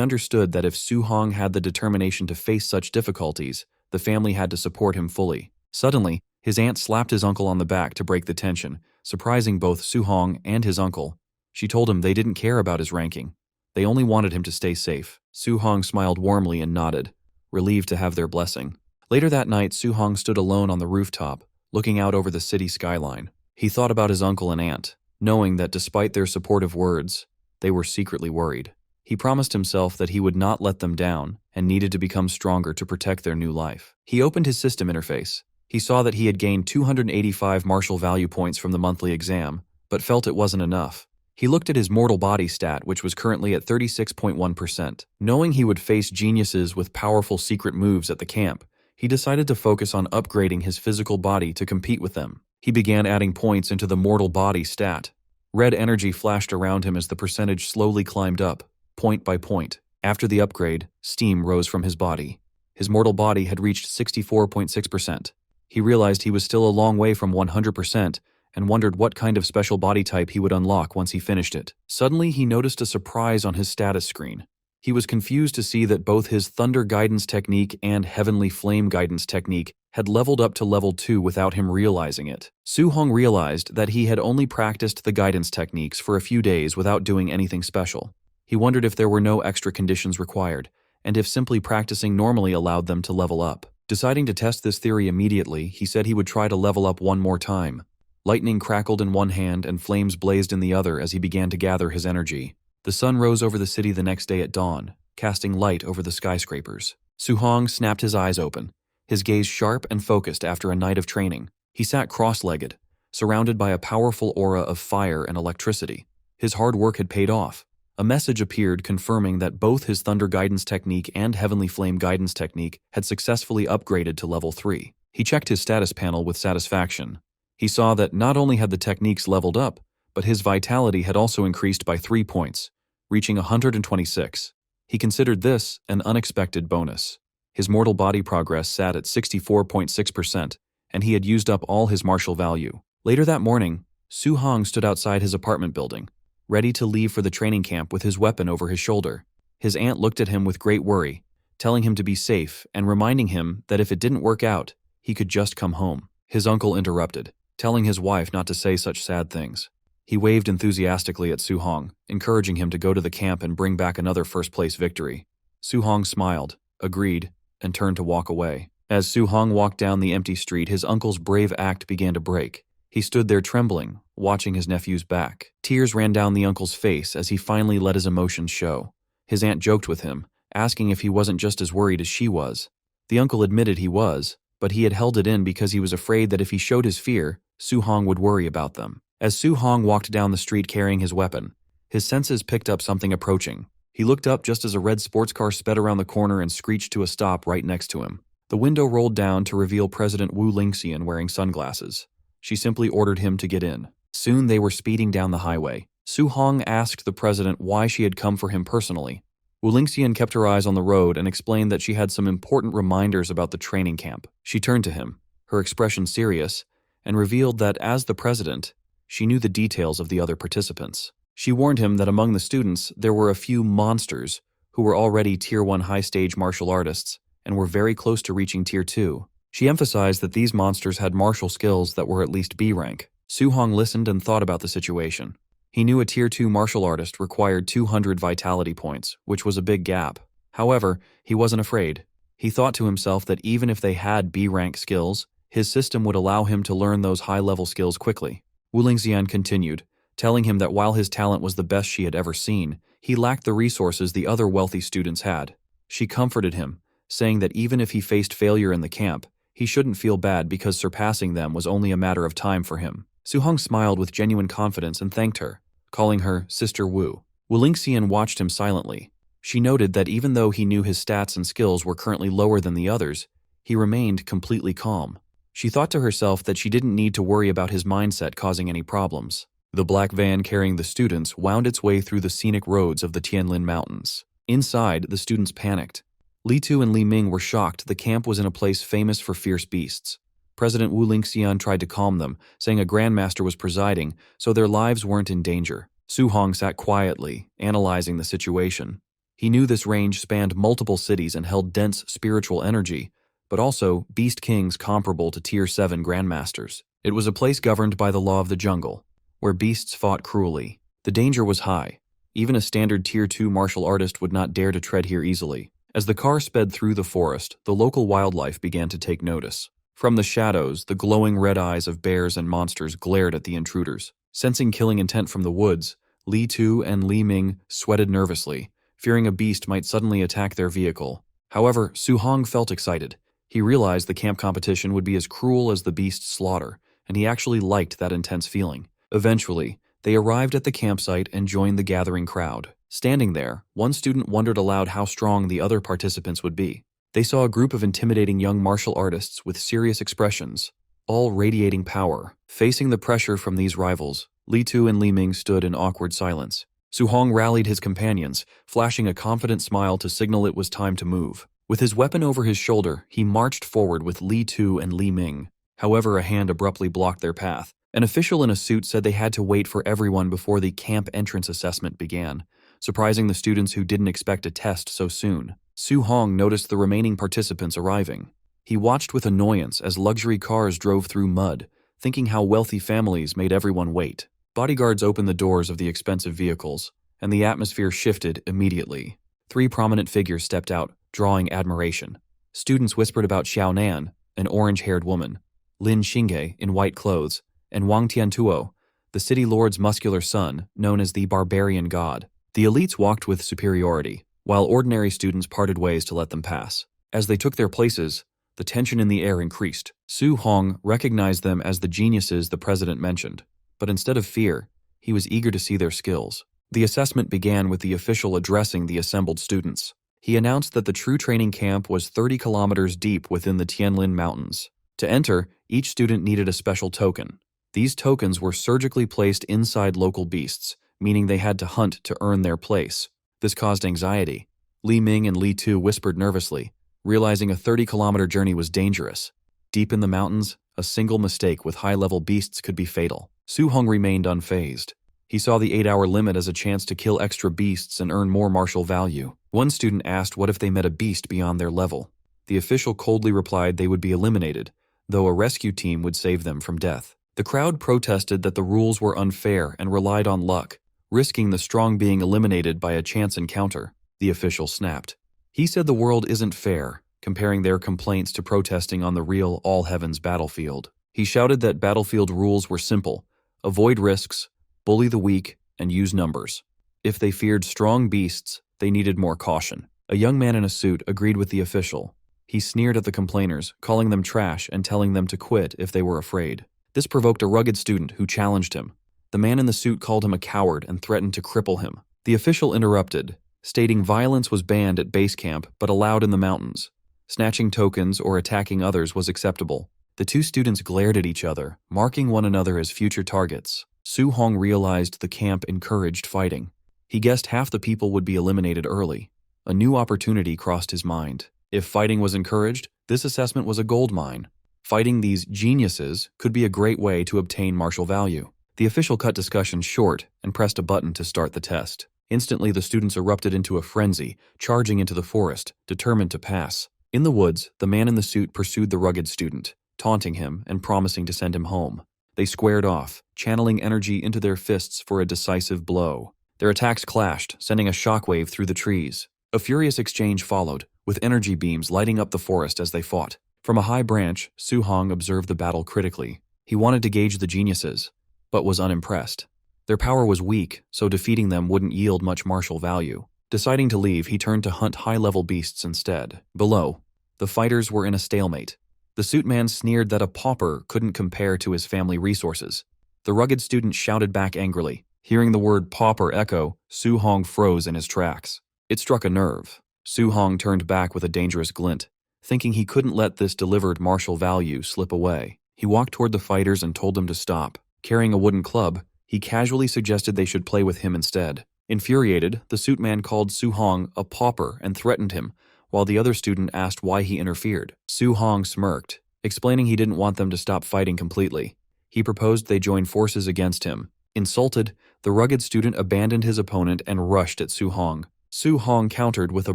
understood that if Su-hong had the determination to face such difficulties, the family had to support him fully. Suddenly, his aunt slapped his uncle on the back to break the tension, surprising both Su-hong and his uncle. She told him they didn't care about his ranking. They only wanted him to stay safe. Su-hong smiled warmly and nodded, relieved to have their blessing. Later that night, Su-hong stood alone on the rooftop, looking out over the city skyline. He thought about his uncle and aunt, knowing that despite their supportive words, they were secretly worried. He promised himself that he would not let them down and needed to become stronger to protect their new life. He opened his system interface. He saw that he had gained 285 martial value points from the monthly exam, but felt it wasn't enough. He looked at his mortal body stat, which was currently at 36.1%. Knowing he would face geniuses with powerful secret moves at the camp, he decided to focus on upgrading his physical body to compete with them. He began adding points into the mortal body stat. Red energy flashed around him as the percentage slowly climbed up, point by point. After the upgrade, steam rose from his body. His mortal body had reached 64.6%. He realized he was still a long way from 100% and wondered what kind of special body type he would unlock once he finished it. Suddenly, he noticed a surprise on his status screen. He was confused to see that both his Thunder Guidance Technique and Heavenly Flame Guidance Technique had leveled up to level 2 without him realizing it. Su-hong realized that he had only practiced the guidance techniques for a few days without doing anything special. He wondered if there were no extra conditions required, and if simply practicing normally allowed them to level up. Deciding to test this theory immediately, he said he would try to level up one more time. Lightning crackled in one hand and flames blazed in the other as he began to gather his energy. The sun rose over the city the next day at dawn, casting light over the skyscrapers. Su-hong snapped his eyes open, his gaze sharp and focused after a night of training. He sat cross-legged, surrounded by a powerful aura of fire and electricity. His hard work had paid off. A message appeared confirming that both his Thunder Guidance Technique and Heavenly Flame Guidance Technique had successfully upgraded to level 3. He checked his status panel with satisfaction. He saw that not only had the techniques leveled up, but his vitality had also increased by 3 points, reaching 126. He considered this an unexpected bonus. His mortal body progress sat at 64.6%, and he had used up all his martial value. Later that morning, Su-hong stood outside his apartment building, ready to leave for the training camp with his weapon over his shoulder. His aunt looked at him with great worry, telling him to be safe and reminding him that if it didn't work out, he could just come home. His uncle interrupted, telling his wife not to say such sad things. He waved enthusiastically at Su-hong, encouraging him to go to the camp and bring back another first-place victory. Su-hong smiled, agreed, and turned to walk away. As Su-hong walked down the empty street, his uncle's brave act began to break. He stood there trembling, watching his nephew's back. Tears ran down the uncle's face as he finally let his emotions show. His aunt joked with him, asking if he wasn't just as worried as she was. The uncle admitted he was, but he had held it in because he was afraid that if he showed his fear, Su-hong would worry about them. As Su-hong walked down the street carrying his weapon, his senses picked up something approaching. He looked up just as a red sports car sped around the corner and screeched to a stop right next to him. The window rolled down to reveal President Wu Lingxian wearing sunglasses. She simply ordered him to get in. Soon they were speeding down the highway. Su-hong asked the president why she had come for him personally. Wu Lingxian kept her eyes on the road and explained that she had some important reminders about the training camp. She turned to him, her expression serious, and revealed that as the president, she knew the details of the other participants. She warned him that among the students there were a few monsters who were already Tier 1 high-stage martial artists and were very close to reaching Tier 2. She emphasized that these monsters had martial skills that were at least B rank. Su-hong listened and thought about the situation. He knew a Tier 2 martial artist required 200 vitality points, which was a big gap. However, he wasn't afraid. He thought to himself that even if they had B rank skills, his system would allow him to learn those high-level skills quickly. Wu Lingxian continued, telling him that while his talent was the best she had ever seen, he lacked the resources the other wealthy students had. She comforted him, saying that even if he faced failure in the camp, He shouldn't feel bad because surpassing them was only a matter of time for him. Su-hong smiled with genuine confidence and thanked her, calling her Sister Wu. Wu Lingxian watched him silently. She noted that even though he knew his stats and skills were currently lower than the others, he remained completely calm. She thought to herself that she didn't need to worry about his mindset causing any problems. The black van carrying the students wound its way through the scenic roads of the Tianlin Mountains. Inside, the students panicked. Li Tu and Li Ming were shocked the camp was in a place famous for fierce beasts. President Wu Lingxian tried to calm them, saying a grandmaster was presiding, so their lives weren't in danger. Su-hong sat quietly, analyzing the situation. He knew this range spanned multiple cities and held dense spiritual energy, but also beast kings comparable to Tier 7 grandmasters. It was a place governed by the law of the jungle, where beasts fought cruelly. The danger was high. Even a standard Tier 2 martial artist would not dare to tread here easily. As the car sped through the forest, the local wildlife began to take notice. From the shadows, the glowing red eyes of bears and monsters glared at the intruders. Sensing killing intent from the woods, Li Tu and Li Ming sweated nervously, fearing a beast might suddenly attack their vehicle. However, Su-hong felt excited. He realized the camp competition would be as cruel as the beast's slaughter, and he actually liked that intense feeling. Eventually, they arrived at the campsite and joined the gathering crowd. Standing there, one student wondered aloud how strong the other participants would be. They saw a group of intimidating young martial artists with serious expressions, all radiating power. Facing the pressure from these rivals, Li Tu and Li Ming stood in awkward silence. Su-hong rallied his companions, flashing a confident smile to signal it was time to move. With his weapon over his shoulder, he marched forward with Li Tu and Li Ming. However, a hand abruptly blocked their path. An official in a suit said they had to wait for everyone before the camp entrance assessment began, surprising the students who didn't expect a test so soon. Su-hong noticed the remaining participants arriving. He watched with annoyance as luxury cars drove through mud, thinking how wealthy families made everyone wait. Bodyguards opened the doors of the expensive vehicles, and the atmosphere shifted immediately. 3 prominent figures stepped out, drawing admiration. Students whispered about Xiao Nan, an orange-haired woman, Lin Xingge in white clothes, and Wang Tiantuo, the city lord's muscular son, known as the barbarian god. The elites walked with superiority, while ordinary students parted ways to let them pass. As they took their places, the tension in the air increased. Su-hong recognized them as the geniuses the president mentioned, but instead of fear, he was eager to see their skills. The assessment began with the official addressing the assembled students. He announced that the true training camp was 30 kilometers deep within the Tianlin Mountains. To enter, each student needed a special token. These tokens were surgically placed inside local beasts, meaning they had to hunt to earn their place. This caused anxiety. Li Ming and Li Tu whispered nervously, realizing a 30-kilometer journey was dangerous. Deep in the mountains, a single mistake with high-level beasts could be fatal. Su-hong remained unfazed. He saw the 8-hour limit as a chance to kill extra beasts and earn more martial value. One student asked what if they met a beast beyond their level. The official coldly replied they would be eliminated, though a rescue team would save them from death. The crowd protested that the rules were unfair and relied on luck, risking the strong being eliminated by a chance encounter. The official snapped. He said the world isn't fair, comparing their complaints to protesting on the real all-heavens battlefield. He shouted that battlefield rules were simple: avoid risks, bully the weak, and use numbers. If they feared strong beasts, they needed more caution. A young man in a suit agreed with the official. He sneered at the complainers, calling them trash and telling them to quit if they were afraid. This provoked a rugged student who challenged him. The man in the suit called him a coward and threatened to cripple him. The official interrupted, stating violence was banned at base camp but allowed in the mountains. Snatching tokens or attacking others was acceptable. The 2 students glared at each other, marking one another as future targets. Su-hong realized the camp encouraged fighting. He guessed half the people would be eliminated early. A new opportunity crossed his mind. If fighting was encouraged, this assessment was a goldmine. Fighting these geniuses could be a great way to obtain martial value. The official cut discussion short and pressed a button to start the test. Instantly, the students erupted into a frenzy, charging into the forest, determined to pass. In the woods, the man in the suit pursued the rugged student, taunting him and promising to send him home. They squared off, channeling energy into their fists for a decisive blow. Their attacks clashed, sending a shockwave through the trees. A furious exchange followed, with energy beams lighting up the forest as they fought. From a high branch, Su-hong observed the battle critically. He wanted to gauge the geniuses, but was unimpressed. Their power was weak, so defeating them wouldn't yield much martial value. Deciding to leave, he turned to hunt high-level beasts instead. Below, the fighters were in a stalemate. The suit man sneered that a pauper couldn't compare to his family resources. The rugged student shouted back angrily. Hearing the word pauper echo, Su Hong froze in his tracks. It struck a nerve. Su Hong turned back with a dangerous glint, thinking he couldn't let this delivered martial value slip away. He walked toward the fighters and told them to stop. Carrying a wooden club, he casually suggested they should play with him instead. Infuriated, the suit man called Su Hong a pauper and threatened him, while the other student asked why he interfered. Su Hong smirked, explaining he didn't want them to stop fighting completely. He proposed they join forces against him. Insulted, the rugged student abandoned his opponent and rushed at Su Hong. Su Hong countered with a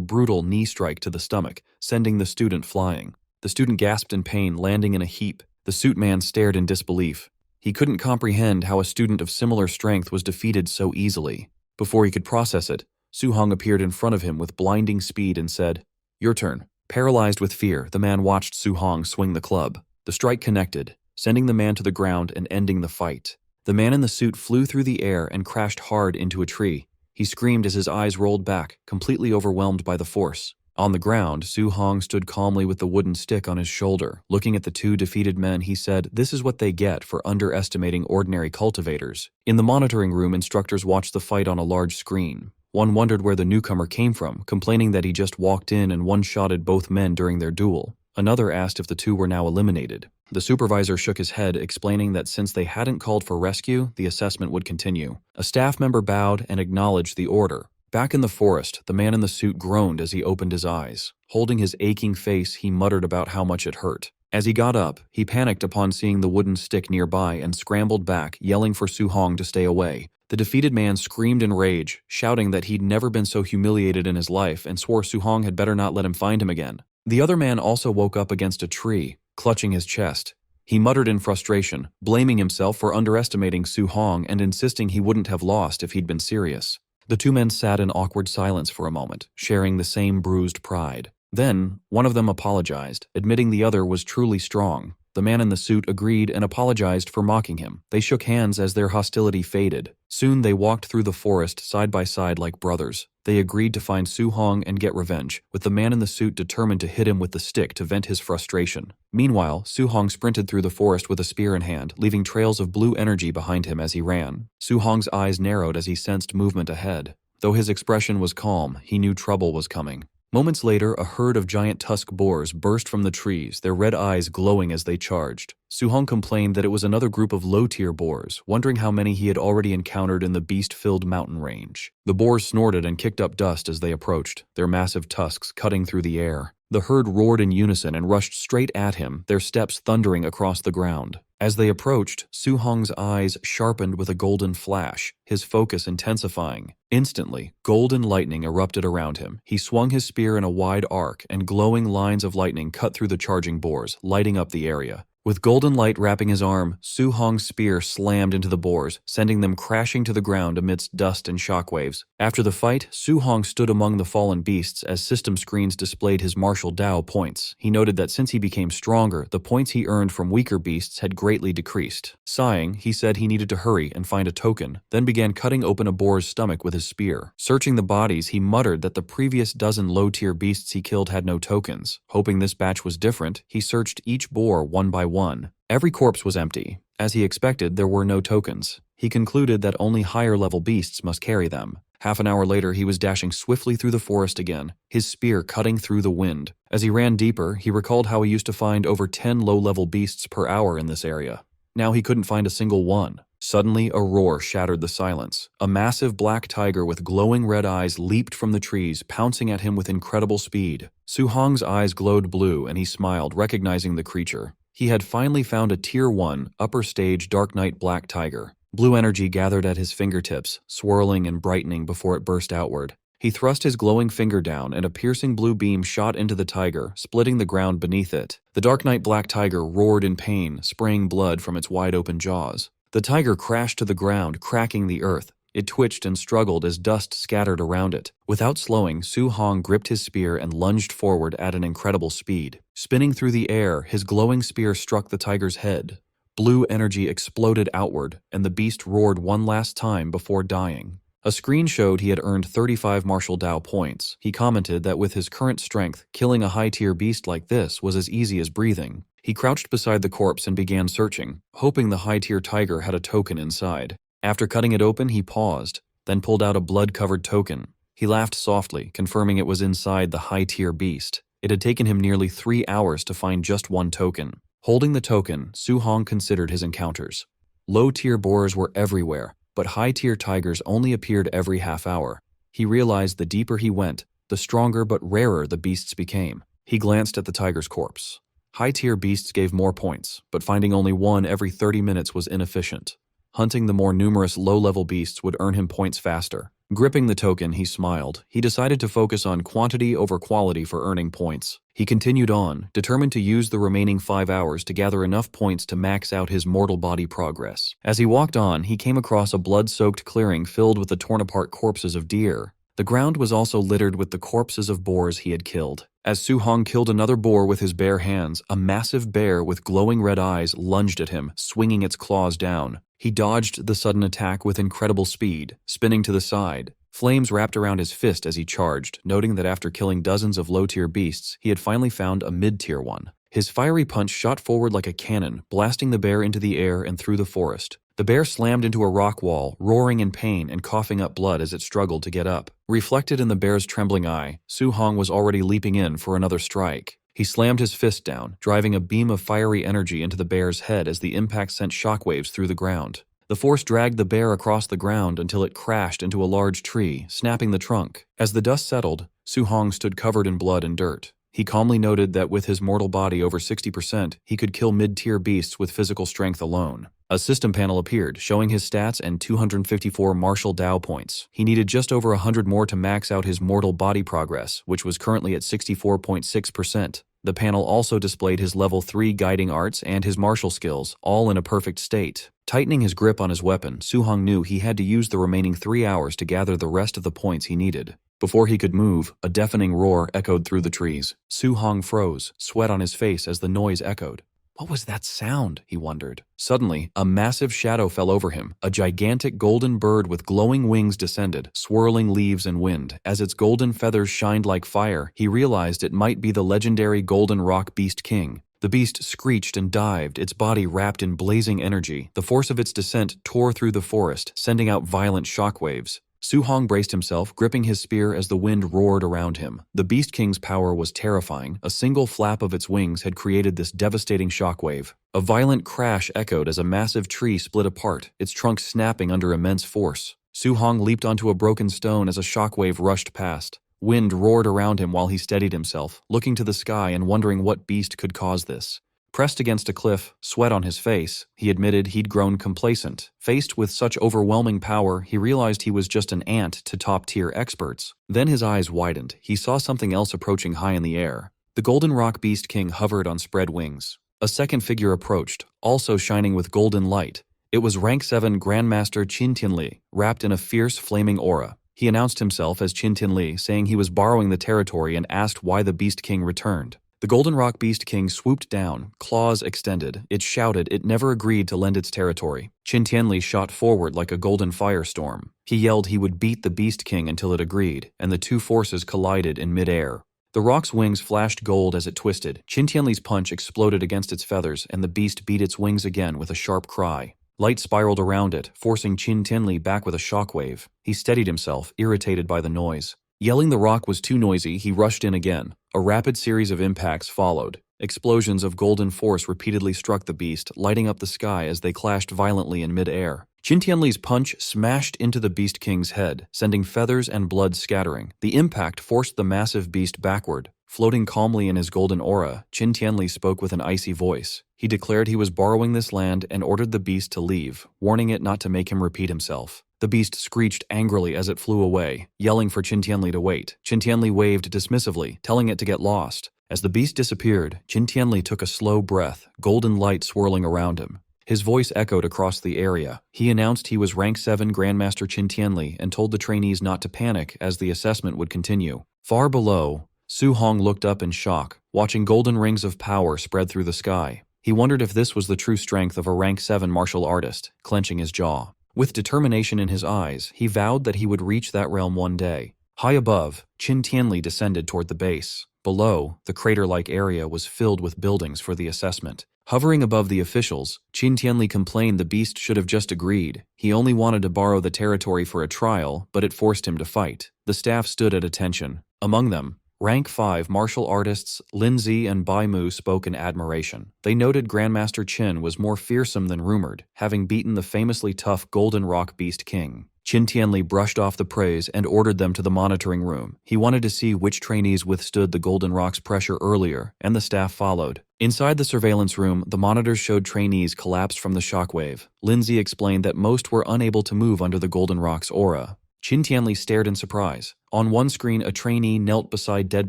brutal knee strike to the stomach, sending the student flying. The student gasped in pain, landing in a heap. The suit man stared in disbelief. He couldn't comprehend how a student of similar strength was defeated so easily. Before he could process it, Su Hong appeared in front of him with blinding speed and said, "Your turn." Paralyzed with fear, the man watched Su Hong swing the club. The strike connected, sending the man to the ground and ending the fight. The man in the suit flew through the air and crashed hard into a tree. He screamed as his eyes rolled back, completely overwhelmed by the force. On the ground, Su Hong stood calmly with the wooden stick on his shoulder. Looking at the two defeated men, he said, "This is what they get for underestimating ordinary cultivators." In the monitoring room, instructors watched the fight on a large screen. One wondered where the newcomer came from, complaining that he just walked in and one-shotted both men during their duel. Another asked if the two were now eliminated. The supervisor shook his head, explaining that since they hadn't called for rescue, the assessment would continue. A staff member bowed and acknowledged the order. Back in the forest, the man in the suit groaned as he opened his eyes. Holding his aching face, he muttered about how much it hurt. As he got up, he panicked upon seeing the wooden stick nearby and scrambled back, yelling for Su Hong to stay away. The defeated man screamed in rage, shouting that he'd never been so humiliated in his life and swore Su Hong had better not let him find him again. The other man also woke up against a tree, clutching his chest. He muttered in frustration, blaming himself for underestimating Su Hong and insisting he wouldn't have lost if he'd been serious. The two men sat in awkward silence for a moment, sharing the same bruised pride. Then, one of them apologized, admitting the other was truly strong. The man in the suit agreed and apologized for mocking him. They shook hands as their hostility faded. Soon they walked through the forest side by side like brothers. They agreed to find Su Hong and get revenge, with the man in the suit determined to hit him with the stick to vent his frustration. Meanwhile, Su Hong sprinted through the forest with a spear in hand, leaving trails of blue energy behind him as he ran. Su Hong's eyes narrowed as he sensed movement ahead. Though his expression was calm, he knew trouble was coming. Moments later, a herd of giant tusk boars burst from the trees, their red eyes glowing as they charged. Su Hong complained that it was another group of low-tier boars, wondering how many he had already encountered in the beast-filled mountain range. The boars snorted and kicked up dust as they approached, their massive tusks cutting through the air. The herd roared in unison and rushed straight at him, their steps thundering across the ground. As they approached, Su Hong's eyes sharpened with a golden flash, his focus intensifying. Instantly, golden lightning erupted around him. He swung his spear in a wide arc, and glowing lines of lightning cut through the charging boars, lighting up the area. With golden light wrapping his arm, Su Hong's spear slammed into the boars, sending them crashing to the ground amidst dust and shockwaves. After the fight, Su Hong stood among the fallen beasts as system screens displayed his martial Dao points. He noted that since he became stronger, the points he earned from weaker beasts had greatly decreased. Sighing, he said he needed to hurry and find a token, then began cutting open a boar's stomach with his spear. Searching the bodies, he muttered that the previous dozen low-tier beasts he killed had no tokens. Hoping this batch was different, he searched each boar one by one. Every corpse was empty. As he expected, there were no tokens. He concluded that only higher-level beasts must carry them. Half an hour later, he was dashing swiftly through the forest again, his spear cutting through the wind. As he ran deeper, he recalled how he used to find over 10 low-level beasts per hour in this area. Now he couldn't find a single one. Suddenly, a roar shattered the silence. A massive black tiger with glowing red eyes leaped from the trees, pouncing at him with incredible speed. Su Hong's eyes glowed blue, and he smiled, recognizing the creature. He had finally found a Tier 1, upper stage Dark Knight black tiger. Blue energy gathered at his fingertips, swirling and brightening before it burst outward. He thrust his glowing finger down, and a piercing blue beam shot into the tiger, splitting the ground beneath it. The Dark Knight black tiger roared in pain, spraying blood from its wide-open jaws. The tiger crashed to the ground, cracking the earth. It twitched and struggled as dust scattered around it. Without slowing, Su Hong gripped his spear and lunged forward at an incredible speed. Spinning through the air, his glowing spear struck the tiger's head. Blue energy exploded outward, and the beast roared one last time before dying. A screen showed he had earned 35 martial Dao points. He commented that with his current strength, killing a high-tier beast like this was as easy as breathing. He crouched beside the corpse and began searching, hoping the high-tier tiger had a token inside. After cutting it open, he paused, then pulled out a blood-covered token. He laughed softly, confirming it was inside the high-tier beast. It had taken him nearly 3 hours to find just one token. Holding the token, Su Hong considered his encounters. Low-tier boars were everywhere, but high-tier tigers only appeared every half hour. He realized the deeper he went, the stronger but rarer the beasts became. He glanced at the tiger's corpse. High-tier beasts gave more points, but finding only one every 30 minutes was inefficient. Hunting the more numerous low-level beasts would earn him points faster. Gripping the token, he smiled. He decided to focus on quantity over quality for earning points. He continued on, determined to use the remaining 5 hours to gather enough points to max out his mortal body progress. As he walked on, he came across a blood-soaked clearing filled with the torn-apart corpses of deer. The ground was also littered with the corpses of boars he had killed. As Su Hong killed another boar with his bare hands, a massive bear with glowing red eyes lunged at him, swinging its claws down. He dodged the sudden attack with incredible speed, spinning to the side. Flames wrapped around his fist as he charged, noting that after killing dozens of low-tier beasts, he had finally found a mid-tier one. His fiery punch shot forward like a cannon, blasting the bear into the air and through the forest. The bear slammed into a rock wall, roaring in pain and coughing up blood as it struggled to get up. Reflected in the bear's trembling eye, Su Hong was already leaping in for another strike. He slammed his fist down, driving a beam of fiery energy into the bear's head as the impact sent shockwaves through the ground. The force dragged the bear across the ground until it crashed into a large tree, snapping the trunk. As the dust settled, Su Hong stood covered in blood and dirt. He calmly noted that with his mortal body over 60%, he could kill mid-tier beasts with physical strength alone. A system panel appeared, showing his stats and 254 martial Dao points. He needed just over 100 more to max out his mortal body progress, which was currently at 64.6%. The panel also displayed his level 3 guiding arts and his martial skills, all in a perfect state. Tightening his grip on his weapon, Su Hong knew he had to use the remaining 3 hours to gather the rest of the points he needed. Before he could move, a deafening roar echoed through the trees. Su Hong froze, sweat on his face as the noise echoed. What was that sound? He wondered. Suddenly, a massive shadow fell over him. A gigantic golden bird with glowing wings descended, swirling leaves and wind. As its golden feathers shined like fire, he realized it might be the legendary Golden Rock Beast King. The beast screeched and dived, its body wrapped in blazing energy. The force of its descent tore through the forest, sending out violent shockwaves. Su Hong braced himself, gripping his spear as the wind roared around him. The Beast King's power was terrifying. A single flap of its wings had created this devastating shockwave. A violent crash echoed as a massive tree split apart, its trunk snapping under immense force. Su Hong leaped onto a broken stone as a shockwave rushed past. Wind roared around him while he steadied himself, looking to the sky and wondering what beast could cause this. Pressed against a cliff, sweat on his face, he admitted he'd grown complacent. Faced with such overwhelming power, he realized he was just an ant to top-tier experts. Then his eyes widened. He saw something else approaching high in the air. The Golden Rock Beast King hovered on spread wings. A second figure approached, also shining with golden light. It was Rank 7 Grandmaster Qin Tianli, wrapped in a fierce, flaming aura. He announced himself as Qin Tianli, saying he was borrowing the territory and asked why the Beast King returned. The Golden Rock Beast King swooped down, claws extended. It shouted it never agreed to lend its territory. Qin Tianli shot forward like a golden firestorm. He yelled he would beat the Beast King until it agreed, and the two forces collided in midair. The rock's wings flashed gold as it twisted. Qin Tianli's punch exploded against its feathers, and the beast beat its wings again with a sharp cry. Light spiraled around it, forcing Qin Tianli back with a shockwave. He steadied himself, irritated by the noise. Yelling the rock was too noisy, he rushed in again. A rapid series of impacts followed. Explosions of golden force repeatedly struck the beast, lighting up the sky as they clashed violently in mid-air. Qin Tianli's punch smashed into the Beast King's head, sending feathers and blood scattering. The impact forced the massive beast backward. Floating calmly in his golden aura, Qin Tianli spoke with an icy voice. He declared he was borrowing this land and ordered the beast to leave, warning it not to make him repeat himself. The beast screeched angrily as it flew away, yelling for Qin Tianli to wait. Qin Tianli waved dismissively, telling it to get lost. As the beast disappeared, Qin Tianli took a slow breath, golden light swirling around him. His voice echoed across the area. He announced he was Rank 7 Grandmaster Qin Tianli and told the trainees not to panic as the assessment would continue. Far below, Su Hong looked up in shock, watching golden rings of power spread through the sky. He wondered if this was the true strength of a Rank 7 martial artist, clenching his jaw. With determination in his eyes, he vowed that he would reach that realm one day. High above, Qin Tianli descended toward the base. Below, the crater-like area was filled with buildings for the assessment. Hovering above the officials, Qin Tianli complained the beast should have just agreed. He only wanted to borrow the territory for a trial, but it forced him to fight. The staff stood at attention. Among them, Rank 5 martial artists Lin Zi and Bai Mu spoke in admiration. They noted Grandmaster Qin was more fearsome than rumored, having beaten the famously tough Golden Rock Beast King. Qin Tianli brushed off the praise and ordered them to the monitoring room. He wanted to see which trainees withstood the Golden Rock's pressure earlier, and the staff followed. Inside the surveillance room, the monitors showed trainees collapsed from the shockwave. Lin Zi explained that most were unable to move under the Golden Rock's aura. Qin Tianli stared in surprise. On one screen, a trainee knelt beside dead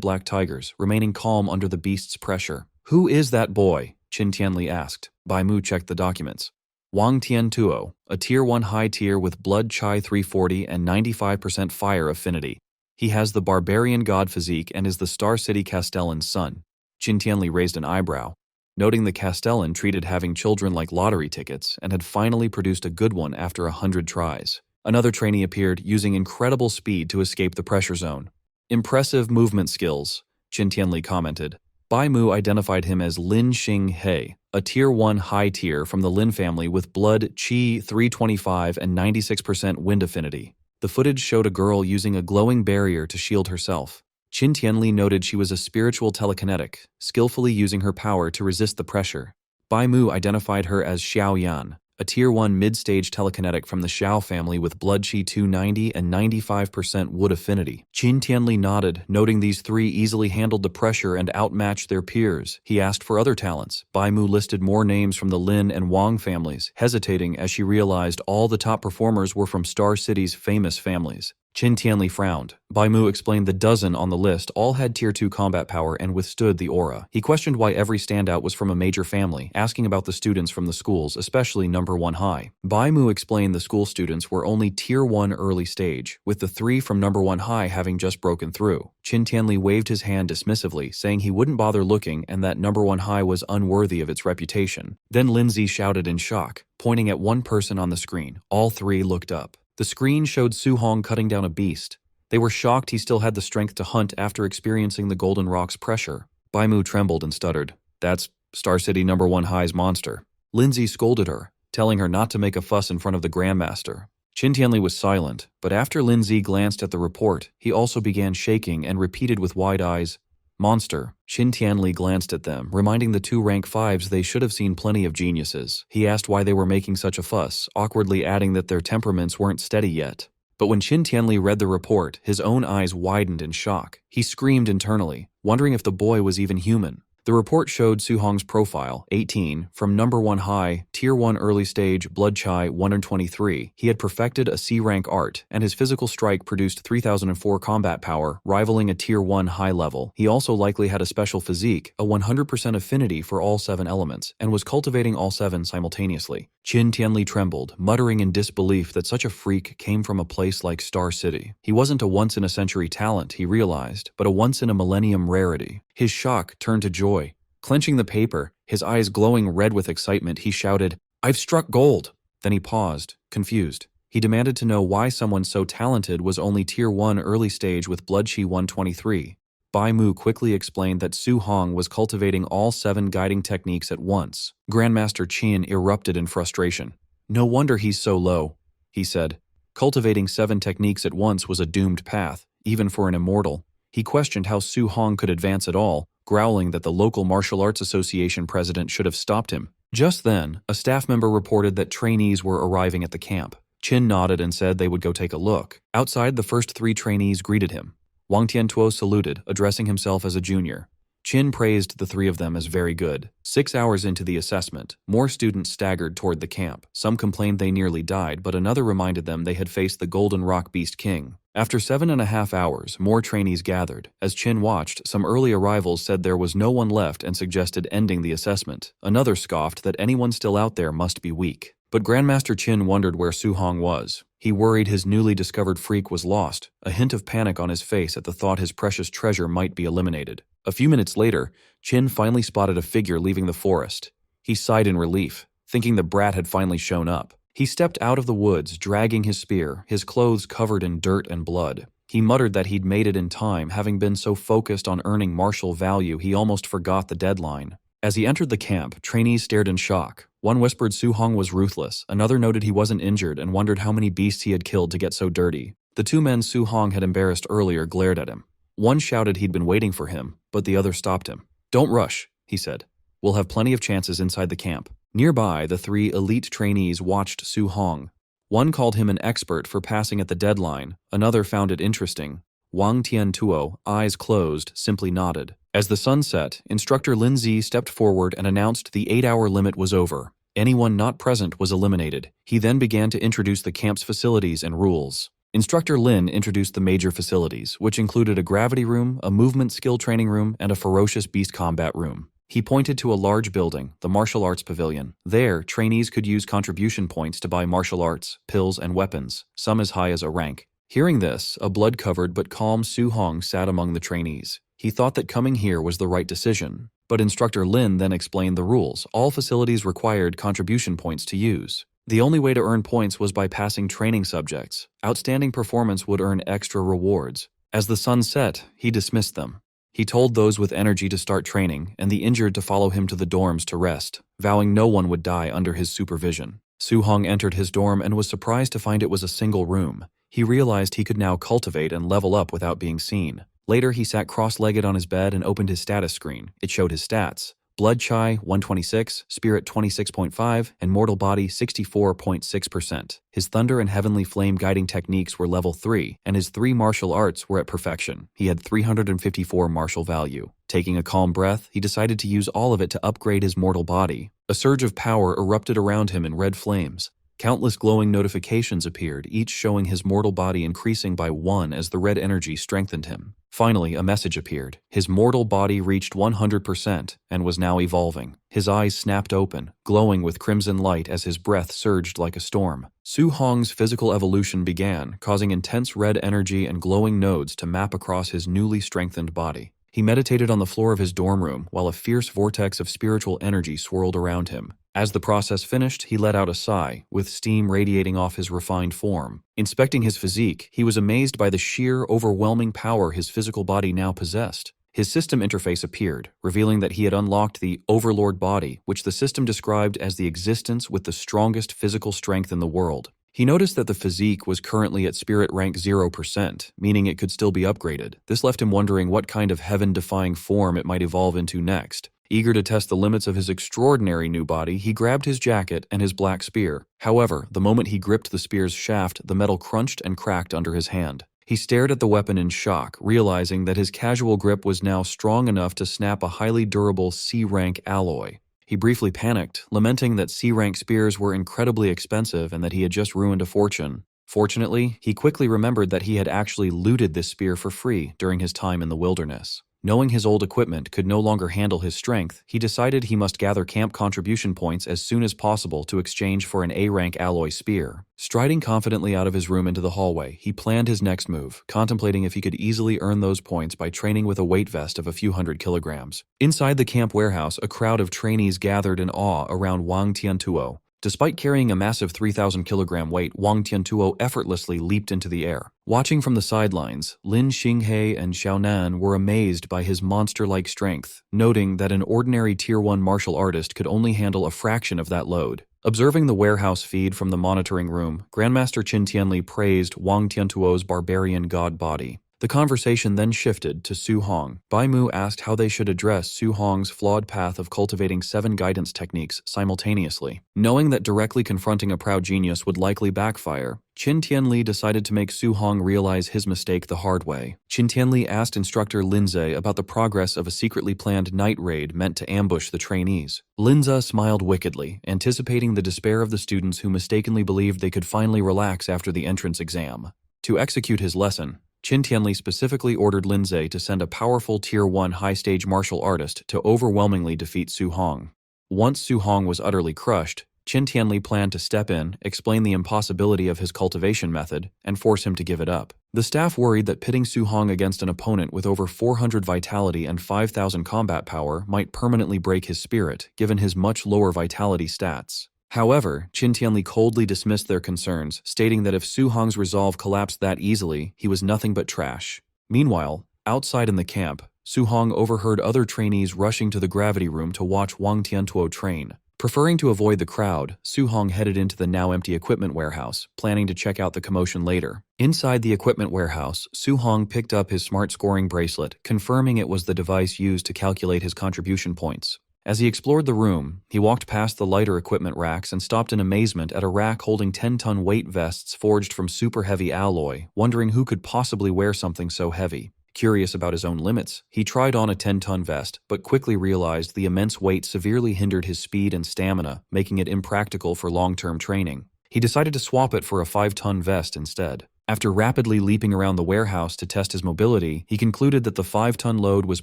black tigers, remaining calm under the beast's pressure. "Who is that boy?" Qin Tianli asked. Bai Mu checked the documents. Wang Tiantuo, a Tier 1 high tier with Blood Chai 340 and 95% fire affinity. He has the barbarian god physique and is the Star City Castellan's son. Qin Tianli raised an eyebrow, noting the Castellan treated having children like lottery tickets and had finally produced a good one after 100 tries. Another trainee appeared, using incredible speed to escape the pressure zone. "Impressive movement skills," Qin Tianli commented. Bai Mu identified him as Lin Xing He, a Tier 1 high tier from the Lin family with Blood Qi 325 and 96% wind affinity. The footage showed a girl using a glowing barrier to shield herself. Qin Tianli noted she was a spiritual telekinetic, skillfully using her power to resist the pressure. Bai Mu identified her as Xiao Yan, a Tier 1 mid-stage telekinetic from the Xiao family with Blood Qi 290 and 95% wood affinity. Qin Tianli nodded, noting these three easily handled the pressure and outmatched their peers. He asked for other talents. Bai Mu listed more names from the Lin and Wang families, hesitating as she realized all the top performers were from Star City's famous families. Qin Tianli frowned. Bai Mu explained the dozen on the list all had Tier 2 combat power and withstood the aura. He questioned why every standout was from a major family, asking about the students from the schools, especially number 1 high. Bai Mu explained the school students were only Tier 1 early stage, with the 3 from number 1 high having just broken through. Qin Tianli waved his hand dismissively, saying he wouldn't bother looking and that number 1 high was unworthy of its reputation. Then Lin Zi shouted in shock, pointing at one person on the screen. All three looked up. The screen showed Su Hong cutting down a beast. They were shocked he still had the strength to hunt after experiencing the Golden Rock's pressure. Bai Mu trembled and stuttered. "That's Star City number 1 high's monster." Lin Zi scolded her, telling her not to make a fuss in front of the Grandmaster. Qin Tianli was silent, but after Lin Zi glanced at the report, he also began shaking and repeated with wide eyes, "Monster." Qin Tianli glanced at them, reminding the 2 rank 5s they should have seen plenty of geniuses. He asked why they were making such a fuss, awkwardly adding that their temperaments weren't steady yet. But when Qin Tianli read the report, his own eyes widened in shock. He screamed internally, wondering if the boy was even human. The report showed Su Hong's profile, 18, from number 1 high, Tier 1 early stage, Blood Chai 123. He had perfected a C-rank art, and his physical strike produced 3004 combat power, rivaling a Tier 1 high level. He also likely had a special physique, a 100% affinity for all 7 elements, and was cultivating all 7 simultaneously. Qin Tianli trembled, muttering in disbelief that such a freak came from a place like Star City. He wasn't a once-in-a-century talent, he realized, but a once-in-a-millennium rarity. His shock turned to joy. Clenching the paper, his eyes glowing red with excitement, he shouted, "I've struck gold!" Then he paused, confused. He demanded to know why someone so talented was only Tier 1 early stage with Blood Qi 123. Bai Mu quickly explained that Su Hong was cultivating all 7 guiding techniques at once. Grandmaster Qin erupted in frustration. "No wonder he's so low," he said. Cultivating 7 techniques at once was a doomed path, even for an immortal. He questioned how Su Hong could advance at all, growling that the local martial arts association president should have stopped him. Just then, a staff member reported that trainees were arriving at the camp. Qin nodded and said they would go take a look. Outside, the first 3 trainees greeted him. Wang Tiantuo saluted, addressing himself as a junior. Qin praised the 3 of them as very good. 6 hours into the assessment, more students staggered toward the camp. Some complained they nearly died, but another reminded them they had faced the Golden Rock Beast King. After 7.5 hours, more trainees gathered. As Qin watched, some early arrivals said there was no one left and suggested ending the assessment. Another scoffed that anyone still out there must be weak. But Grandmaster Qin wondered where Su Hong was. He worried his newly discovered freak was lost, a hint of panic on his face at the thought his precious treasure might be eliminated. A few minutes later, Qin finally spotted a figure leaving the forest. He sighed in relief, thinking the brat had finally shown up. He stepped out of the woods, dragging his spear, his clothes covered in dirt and blood. He muttered that he'd made it in time, having been so focused on earning martial value he almost forgot the deadline. As he entered the camp, trainees stared in shock. One whispered Su Hong was ruthless, another noted he wasn't injured and wondered how many beasts he had killed to get so dirty. The two men Su Hong had embarrassed earlier glared at him. One shouted he'd been waiting for him, but the other stopped him. "Don't rush," he said. "We'll have plenty of chances inside the camp." Nearby, the three elite trainees watched Su Hong. One called him an expert for passing at the deadline, another found it interesting. Wang Tiantuo, eyes closed, simply nodded. As the sun set, Instructor Lin Zi stepped forward and announced the 8-hour limit was over. Anyone not present was eliminated. He then began to introduce the camp's facilities and rules. Instructor Lin introduced the major facilities, which included a gravity room, a movement skill training room, and a ferocious beast combat room. He pointed to a large building, the Martial Arts Pavilion. There, trainees could use contribution points to buy martial arts, pills, and weapons, some as high as a rank. Hearing this, a blood-covered but calm Su Hong sat among the trainees. He thought that coming here was the right decision. But Instructor Lin then explained the rules. All facilities required contribution points to use. The only way to earn points was by passing training subjects. Outstanding performance would earn extra rewards. As the sun set, he dismissed them. He told those with energy to start training, and the injured to follow him to the dorms to rest, vowing no one would die under his supervision. Su Hong entered his dorm and was surprised to find it was a single room. He realized he could now cultivate and level up without being seen. Later, he sat cross-legged on his bed and opened his status screen. It showed his stats. Blood Chai 126, Spirit 26.5, and Mortal Body 64.6%. His Thunder and Heavenly Flame guiding techniques were level 3, and his 3 martial arts were at perfection. He had 354 martial value. Taking a calm breath, he decided to use all of it to upgrade his mortal body. A surge of power erupted around him in red flames. Countless glowing notifications appeared, each showing his mortal body increasing by 1 as the red energy strengthened him. Finally, a message appeared. His mortal body reached 100% and was now evolving. His eyes snapped open, glowing with crimson light as his breath surged like a storm. Su Hong's physical evolution began, causing intense red energy and glowing nodes to map across his newly strengthened body. He meditated on the floor of his dorm room while a fierce vortex of spiritual energy swirled around him. As the process finished, he let out a sigh, with steam radiating off his refined form. Inspecting his physique, he was amazed by the sheer, overwhelming power his physical body now possessed. His system interface appeared, revealing that he had unlocked the Overlord body, which the system described as the existence with the strongest physical strength in the world. He noticed that the physique was currently at spirit rank 0%, meaning it could still be upgraded. This left him wondering what kind of heaven-defying form it might evolve into next. Eager to test the limits of his extraordinary new body, he grabbed his jacket and his black spear. However, the moment he gripped the spear's shaft, the metal crunched and cracked under his hand. He stared at the weapon in shock, realizing that his casual grip was now strong enough to snap a highly durable C-rank alloy. He briefly panicked, lamenting that C-rank spears were incredibly expensive and that he had just ruined a fortune. Fortunately, he quickly remembered that he had actually looted this spear for free during his time in the wilderness. Knowing his old equipment could no longer handle his strength, he decided he must gather camp contribution points as soon as possible to exchange for an A-rank alloy spear. Striding confidently out of his room into the hallway, he planned his next move, contemplating if he could easily earn those points by training with a weight vest of a few hundred kilograms. Inside the camp warehouse, a crowd of trainees gathered in awe around Wang Tiantuo. Despite carrying a massive 3,000-kilogram weight, Wang Tiantuo effortlessly leaped into the air. Watching from the sidelines, Lin Xinghe and Xiaonan were amazed by his monster-like strength, noting that an ordinary Tier 1 martial artist could only handle a fraction of that load. Observing the warehouse feed from the monitoring room, Grandmaster Qin Tianli praised Wang Tiantuo's barbarian god body. The conversation then shifted to Su Hong. Bai Mu asked how they should address Su Hong's flawed path of cultivating 7 guidance techniques simultaneously. Knowing that directly confronting a proud genius would likely backfire, Qin Tianli decided to make Su Hong realize his mistake the hard way. Qin Tianli asked instructor Linze about the progress of a secretly planned night raid meant to ambush the trainees. Linze smiled wickedly, anticipating the despair of the students who mistakenly believed they could finally relax after the entrance exam. To execute his lesson, Qin Tianli specifically ordered Linze to send a powerful Tier 1 high-stage martial artist to overwhelmingly defeat Su Hong. Once Su Hong was utterly crushed, Qin Tianli planned to step in, explain the impossibility of his cultivation method, and force him to give it up. The staff worried that pitting Su Hong against an opponent with over 400 vitality and 5,000 combat power might permanently break his spirit, given his much lower vitality stats. However, Qin Tianli coldly dismissed their concerns, stating that if Su Hong's resolve collapsed that easily, he was nothing but trash. Meanwhile, outside in the camp, Su Hong overheard other trainees rushing to the gravity room to watch Wang Tiantuo train. Preferring to avoid the crowd, Su Hong headed into the now empty equipment warehouse, planning to check out the commotion later. Inside the equipment warehouse, Su Hong picked up his smart scoring bracelet, confirming it was the device used to calculate his contribution points. As he explored the room, he walked past the lighter equipment racks and stopped in amazement at a rack holding 10-ton weight vests forged from super heavy alloy, wondering who could possibly wear something so heavy. Curious about his own limits, he tried on a 10-ton vest, but quickly realized the immense weight severely hindered his speed and stamina, making it impractical for long-term training. He decided to swap it for a 5-ton vest instead. After rapidly leaping around the warehouse to test his mobility, he concluded that the 5-ton load was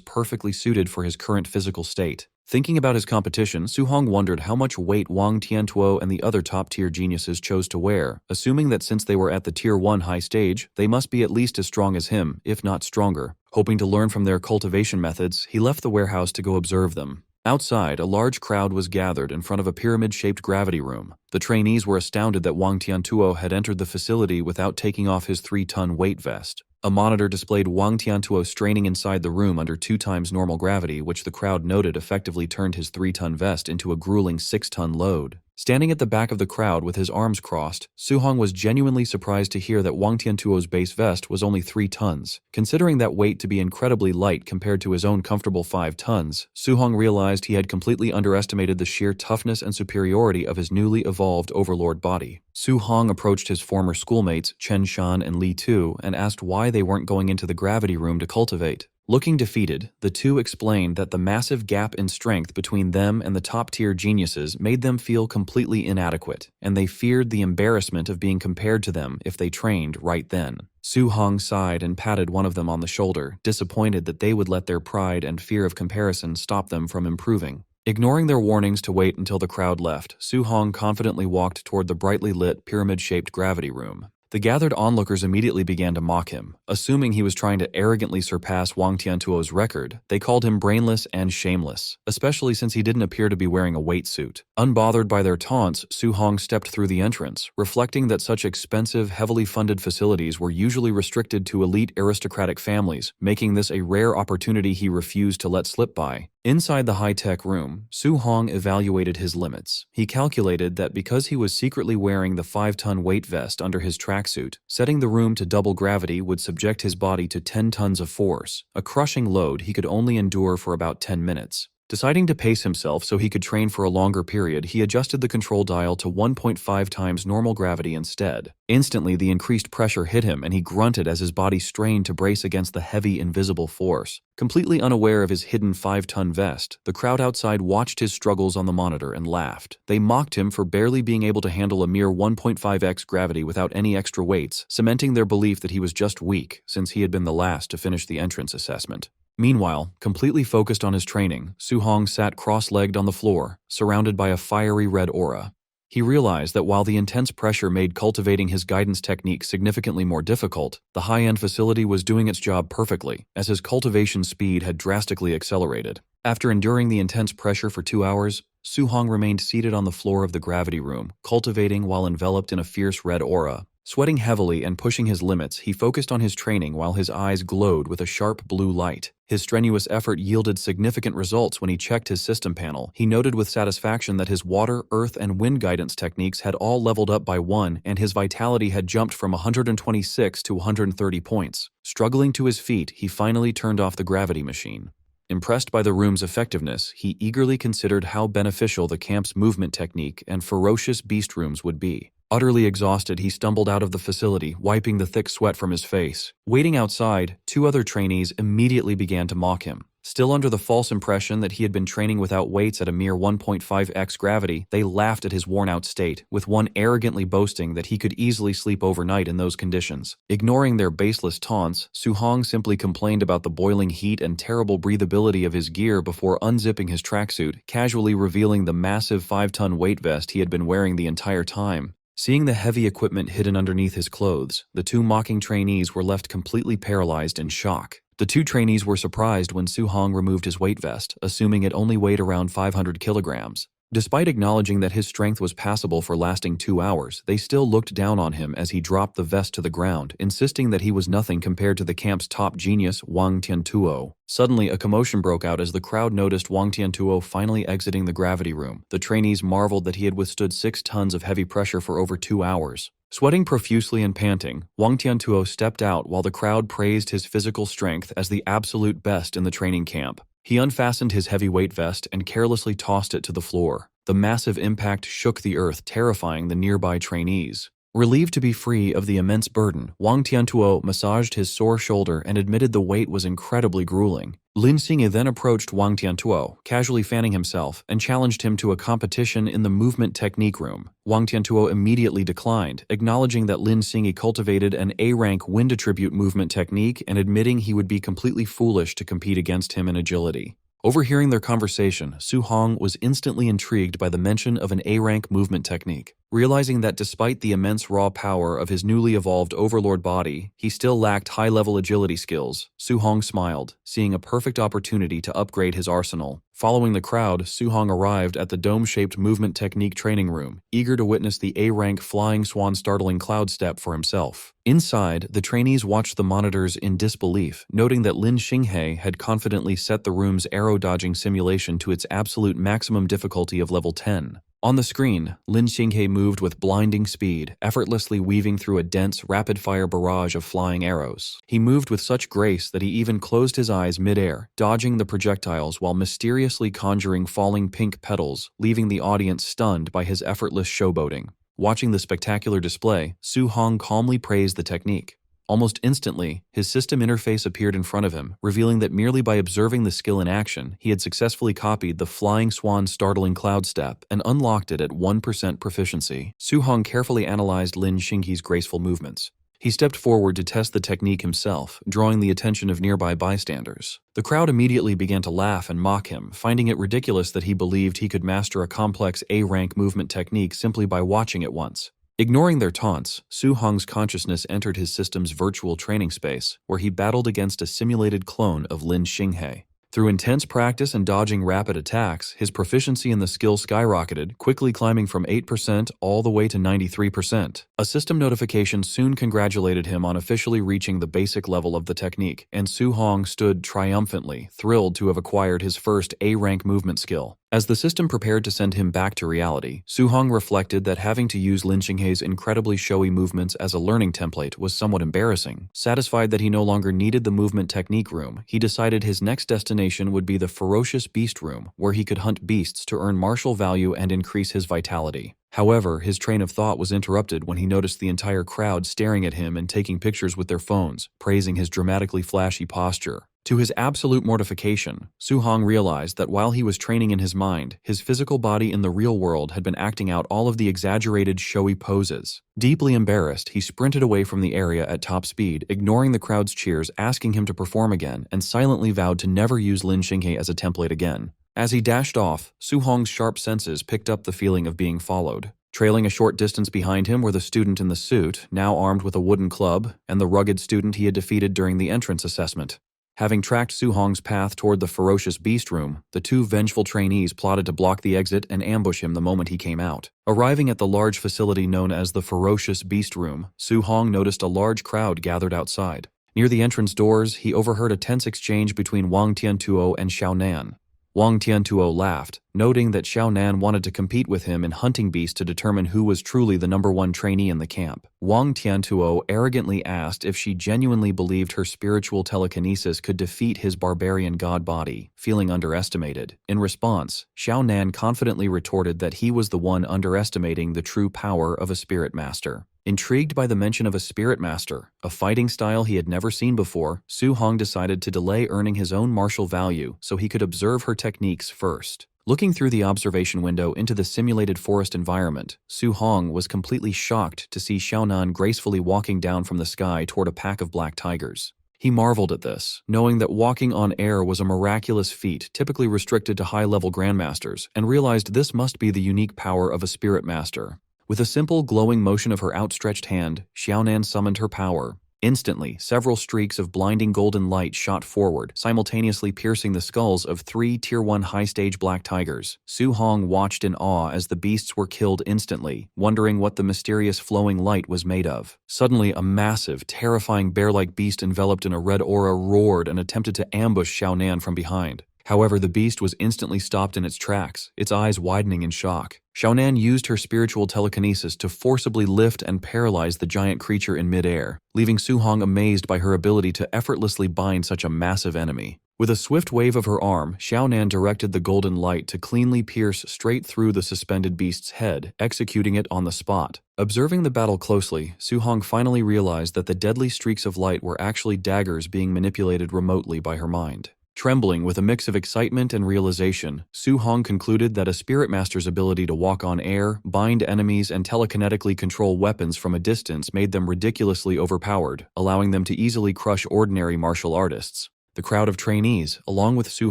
perfectly suited for his current physical state. Thinking about his competition, Su Hong wondered how much weight Wang Tiantuo and the other top-tier geniuses chose to wear, assuming that since they were at the Tier 1 high stage, they must be at least as strong as him, if not stronger. Hoping to learn from their cultivation methods, he left the warehouse to go observe them. Outside, a large crowd was gathered in front of a pyramid-shaped gravity room. The trainees were astounded that Wang Tiantuo had entered the facility without taking off his 3-ton weight vest. A monitor displayed Wang Tiantuo straining inside the room under 2 times normal gravity, which the crowd noted effectively turned his 3-ton vest into a grueling 6-ton load. Standing at the back of the crowd with his arms crossed, Su Hong was genuinely surprised to hear that Wang Tiantuo's base vest was only 3 tons. Considering that weight to be incredibly light compared to his own comfortable 5 tons, Su Hong realized he had completely underestimated the sheer toughness and superiority of his newly evolved overlord body. Su Hong approached his former schoolmates Chen Shan and Li Tu and asked why they weren't going into the gravity room to cultivate. Looking defeated, the two explained that the massive gap in strength between them and the top-tier geniuses made them feel completely inadequate, and they feared the embarrassment of being compared to them if they trained right then. Su Hong sighed and patted one of them on the shoulder, disappointed that they would let their pride and fear of comparison stop them from improving. Ignoring their warnings to wait until the crowd left, Su Hong confidently walked toward the brightly lit, pyramid-shaped gravity room. The gathered onlookers immediately began to mock him. Assuming he was trying to arrogantly surpass Wang Tiantuo's record, they called him brainless and shameless, especially since he didn't appear to be wearing a weight suit. Unbothered by their taunts, Su Hong stepped through the entrance, reflecting that such expensive, heavily funded facilities were usually restricted to elite aristocratic families, making this a rare opportunity he refused to let slip by. Inside the high-tech room, Su Hong evaluated his limits. He calculated that because he was secretly wearing the 5-ton weight vest under his tracksuit, setting the room to double gravity would subject his body to 10 tons of force, a crushing load he could only endure for about 10 minutes. Deciding to pace himself so he could train for a longer period, he adjusted the control dial to 1.5 times normal gravity instead. Instantly, the increased pressure hit him and he grunted as his body strained to brace against the heavy, invisible force. Completely unaware of his hidden 5-ton vest, the crowd outside watched his struggles on the monitor and laughed. They mocked him for barely being able to handle a mere 1.5x gravity without any extra weights, cementing their belief that he was just weak, since he had been the last to finish the entrance assessment. Meanwhile, completely focused on his training, Su Hong sat cross-legged on the floor, surrounded by a fiery red aura. He realized that while the intense pressure made cultivating his guidance technique significantly more difficult, the high-end facility was doing its job perfectly, as his cultivation speed had drastically accelerated. After enduring the intense pressure for 2 hours, Su Hong remained seated on the floor of the gravity room, cultivating while enveloped in a fierce red aura. Sweating heavily and pushing his limits, he focused on his training while his eyes glowed with a sharp blue light. His strenuous effort yielded significant results when he checked his system panel. He noted with satisfaction that his water, earth, and wind guidance techniques had all leveled up by 1, and his vitality had jumped from 126 to 130 points. Struggling to his feet, he finally turned off the gravity machine. Impressed by the room's effectiveness, he eagerly considered how beneficial the camp's movement technique and ferocious beast rooms would be. Utterly exhausted, he stumbled out of the facility, wiping the thick sweat from his face. Waiting outside, 2 other trainees immediately began to mock him. Still under the false impression that he had been training without weights at a mere 1.5x gravity, they laughed at his worn-out state, with one arrogantly boasting that he could easily sleep overnight in those conditions. Ignoring their baseless taunts, Su Hong simply complained about the boiling heat and terrible breathability of his gear before unzipping his tracksuit, casually revealing the massive 5-ton weight vest he had been wearing the entire time. Seeing the heavy equipment hidden underneath his clothes, the 2 mocking trainees were left completely paralyzed in shock. The 2 trainees were surprised when Su Hong removed his weight vest, assuming it only weighed around 500 kilograms. Despite acknowledging that his strength was passable for lasting 2 hours, they still looked down on him as he dropped the vest to the ground, insisting that he was nothing compared to the camp's top genius, Wang Tiantuo. Suddenly, a commotion broke out as the crowd noticed Wang Tiantuo finally exiting the gravity room. The trainees marveled that he had withstood 6 tons of heavy pressure for over 2 hours. Sweating profusely and panting, Wang Tiantuo stepped out while the crowd praised his physical strength as the absolute best in the training camp. He unfastened his heavyweight vest and carelessly tossed it to the floor. The massive impact shook the earth, terrifying the nearby trainees. Relieved to be free of the immense burden, Wang Tiantuo massaged his sore shoulder and admitted the weight was incredibly grueling. Lin Xinghe then approached Wang Tiantuo, casually fanning himself, and challenged him to a competition in the movement technique room. Wang Tiantuo immediately declined, acknowledging that Lin Xinghe cultivated an A-rank wind attribute movement technique and admitting he would be completely foolish to compete against him in agility. Overhearing their conversation, Su Hong was instantly intrigued by the mention of an A-rank movement technique. Realizing that despite the immense raw power of his newly evolved overlord body, he still lacked high-level agility skills, Su Hong smiled, seeing a perfect opportunity to upgrade his arsenal. Following the crowd, Su Hong arrived at the dome-shaped movement technique training room, eager to witness the A-rank flying swan startling cloud step for himself. Inside, the trainees watched the monitors in disbelief, noting that Lin Xinghe had confidently set the room's arrow-dodging simulation to its absolute maximum difficulty of level 10. On the screen, Lin Xinghe moved with blinding speed, effortlessly weaving through a dense, rapid-fire barrage of flying arrows. He moved with such grace that he even closed his eyes mid-air, dodging the projectiles while mysteriously conjuring falling pink petals, leaving the audience stunned by his effortless showboating. Watching the spectacular display, Su Hong calmly praised the technique. Almost instantly, his system interface appeared in front of him, revealing that merely by observing the skill in action, he had successfully copied the flying swan startling cloud step and unlocked it at 1% proficiency. Su Hong carefully analyzed Lin Xinghe's graceful movements. He stepped forward to test the technique himself, drawing the attention of nearby bystanders. The crowd immediately began to laugh and mock him, finding it ridiculous that he believed he could master a complex A-rank movement technique simply by watching it once. Ignoring their taunts, Su Hong's consciousness entered his system's virtual training space, where he battled against a simulated clone of Lin Xinghe. Through intense practice and dodging rapid attacks, his proficiency in the skill skyrocketed, quickly climbing from 8% all the way to 93%. A system notification soon congratulated him on officially reaching the basic level of the technique, and Su Hong stood triumphantly, thrilled to have acquired his first A-rank movement skill. As the system prepared to send him back to reality, Su Hong reflected that having to use Lin Xinghe's incredibly showy movements as a learning template was somewhat embarrassing. Satisfied that he no longer needed the movement technique room, he decided his next destination would be the ferocious beast room, where he could hunt beasts to earn martial value and increase his vitality. However, his train of thought was interrupted when he noticed the entire crowd staring at him and taking pictures with their phones, praising his dramatically flashy posture. To his absolute mortification, Su Hong realized that while he was training in his mind, his physical body in the real world had been acting out all of the exaggerated, showy poses. Deeply embarrassed, he sprinted away from the area at top speed, ignoring the crowd's cheers asking him to perform again, and silently vowed to never use Lin Xinghe as a template again. As he dashed off, Su Hong's sharp senses picked up the feeling of being followed. Trailing a short distance behind him were the student in the suit, now armed with a wooden club, and the rugged student he had defeated during the entrance assessment. Having tracked Su Hong's path toward the ferocious beast room, the two vengeful trainees plotted to block the exit and ambush him the moment he came out. Arriving at the large facility known as the ferocious beast room, Su Hong noticed a large crowd gathered outside. Near the entrance doors, he overheard a tense exchange between Wang Tiantuo and Xiao Nan. Wang Tiantuo laughed, noting that Xiao Nan wanted to compete with him in hunting beasts to determine who was truly the #1 trainee in the camp. Wang Tiantuo arrogantly asked if she genuinely believed her spiritual telekinesis could defeat his barbarian god body, feeling underestimated. In response, Xiao Nan confidently retorted that he was the one underestimating the true power of a spirit master. Intrigued by the mention of a spirit master, a fighting style he had never seen before, Su Hong decided to delay earning his own martial value so he could observe her techniques first. Looking through the observation window into the simulated forest environment, Su Hong was completely shocked to see Xiaonan gracefully walking down from the sky toward a pack of black tigers. He marveled at this, knowing that walking on air was a miraculous feat typically restricted to high-level grandmasters, and realized this must be the unique power of a spirit master. With a simple, glowing motion of her outstretched hand, Xiaonan summoned her power. Instantly, several streaks of blinding golden light shot forward, simultaneously piercing the skulls of 3 Tier 1 high-stage black tigers. Su Hong watched in awe as the beasts were killed instantly, wondering what the mysterious flowing light was made of. Suddenly, a massive, terrifying bear-like beast enveloped in a red aura roared and attempted to ambush Xiaonan from behind. However, the beast was instantly stopped in its tracks, its eyes widening in shock. Xiaonan used her spiritual telekinesis to forcibly lift and paralyze the giant creature in midair, leaving Su Hong amazed by her ability to effortlessly bind such a massive enemy. With a swift wave of her arm, Xiaonan directed the golden light to cleanly pierce straight through the suspended beast's head, executing it on the spot. Observing the battle closely, Su Hong finally realized that the deadly streaks of light were actually daggers being manipulated remotely by her mind. Trembling with a mix of excitement and realization, Su Hong concluded that a spirit master's ability to walk on air, bind enemies, and telekinetically control weapons from a distance made them ridiculously overpowered, allowing them to easily crush ordinary martial artists. The crowd of trainees, along with Su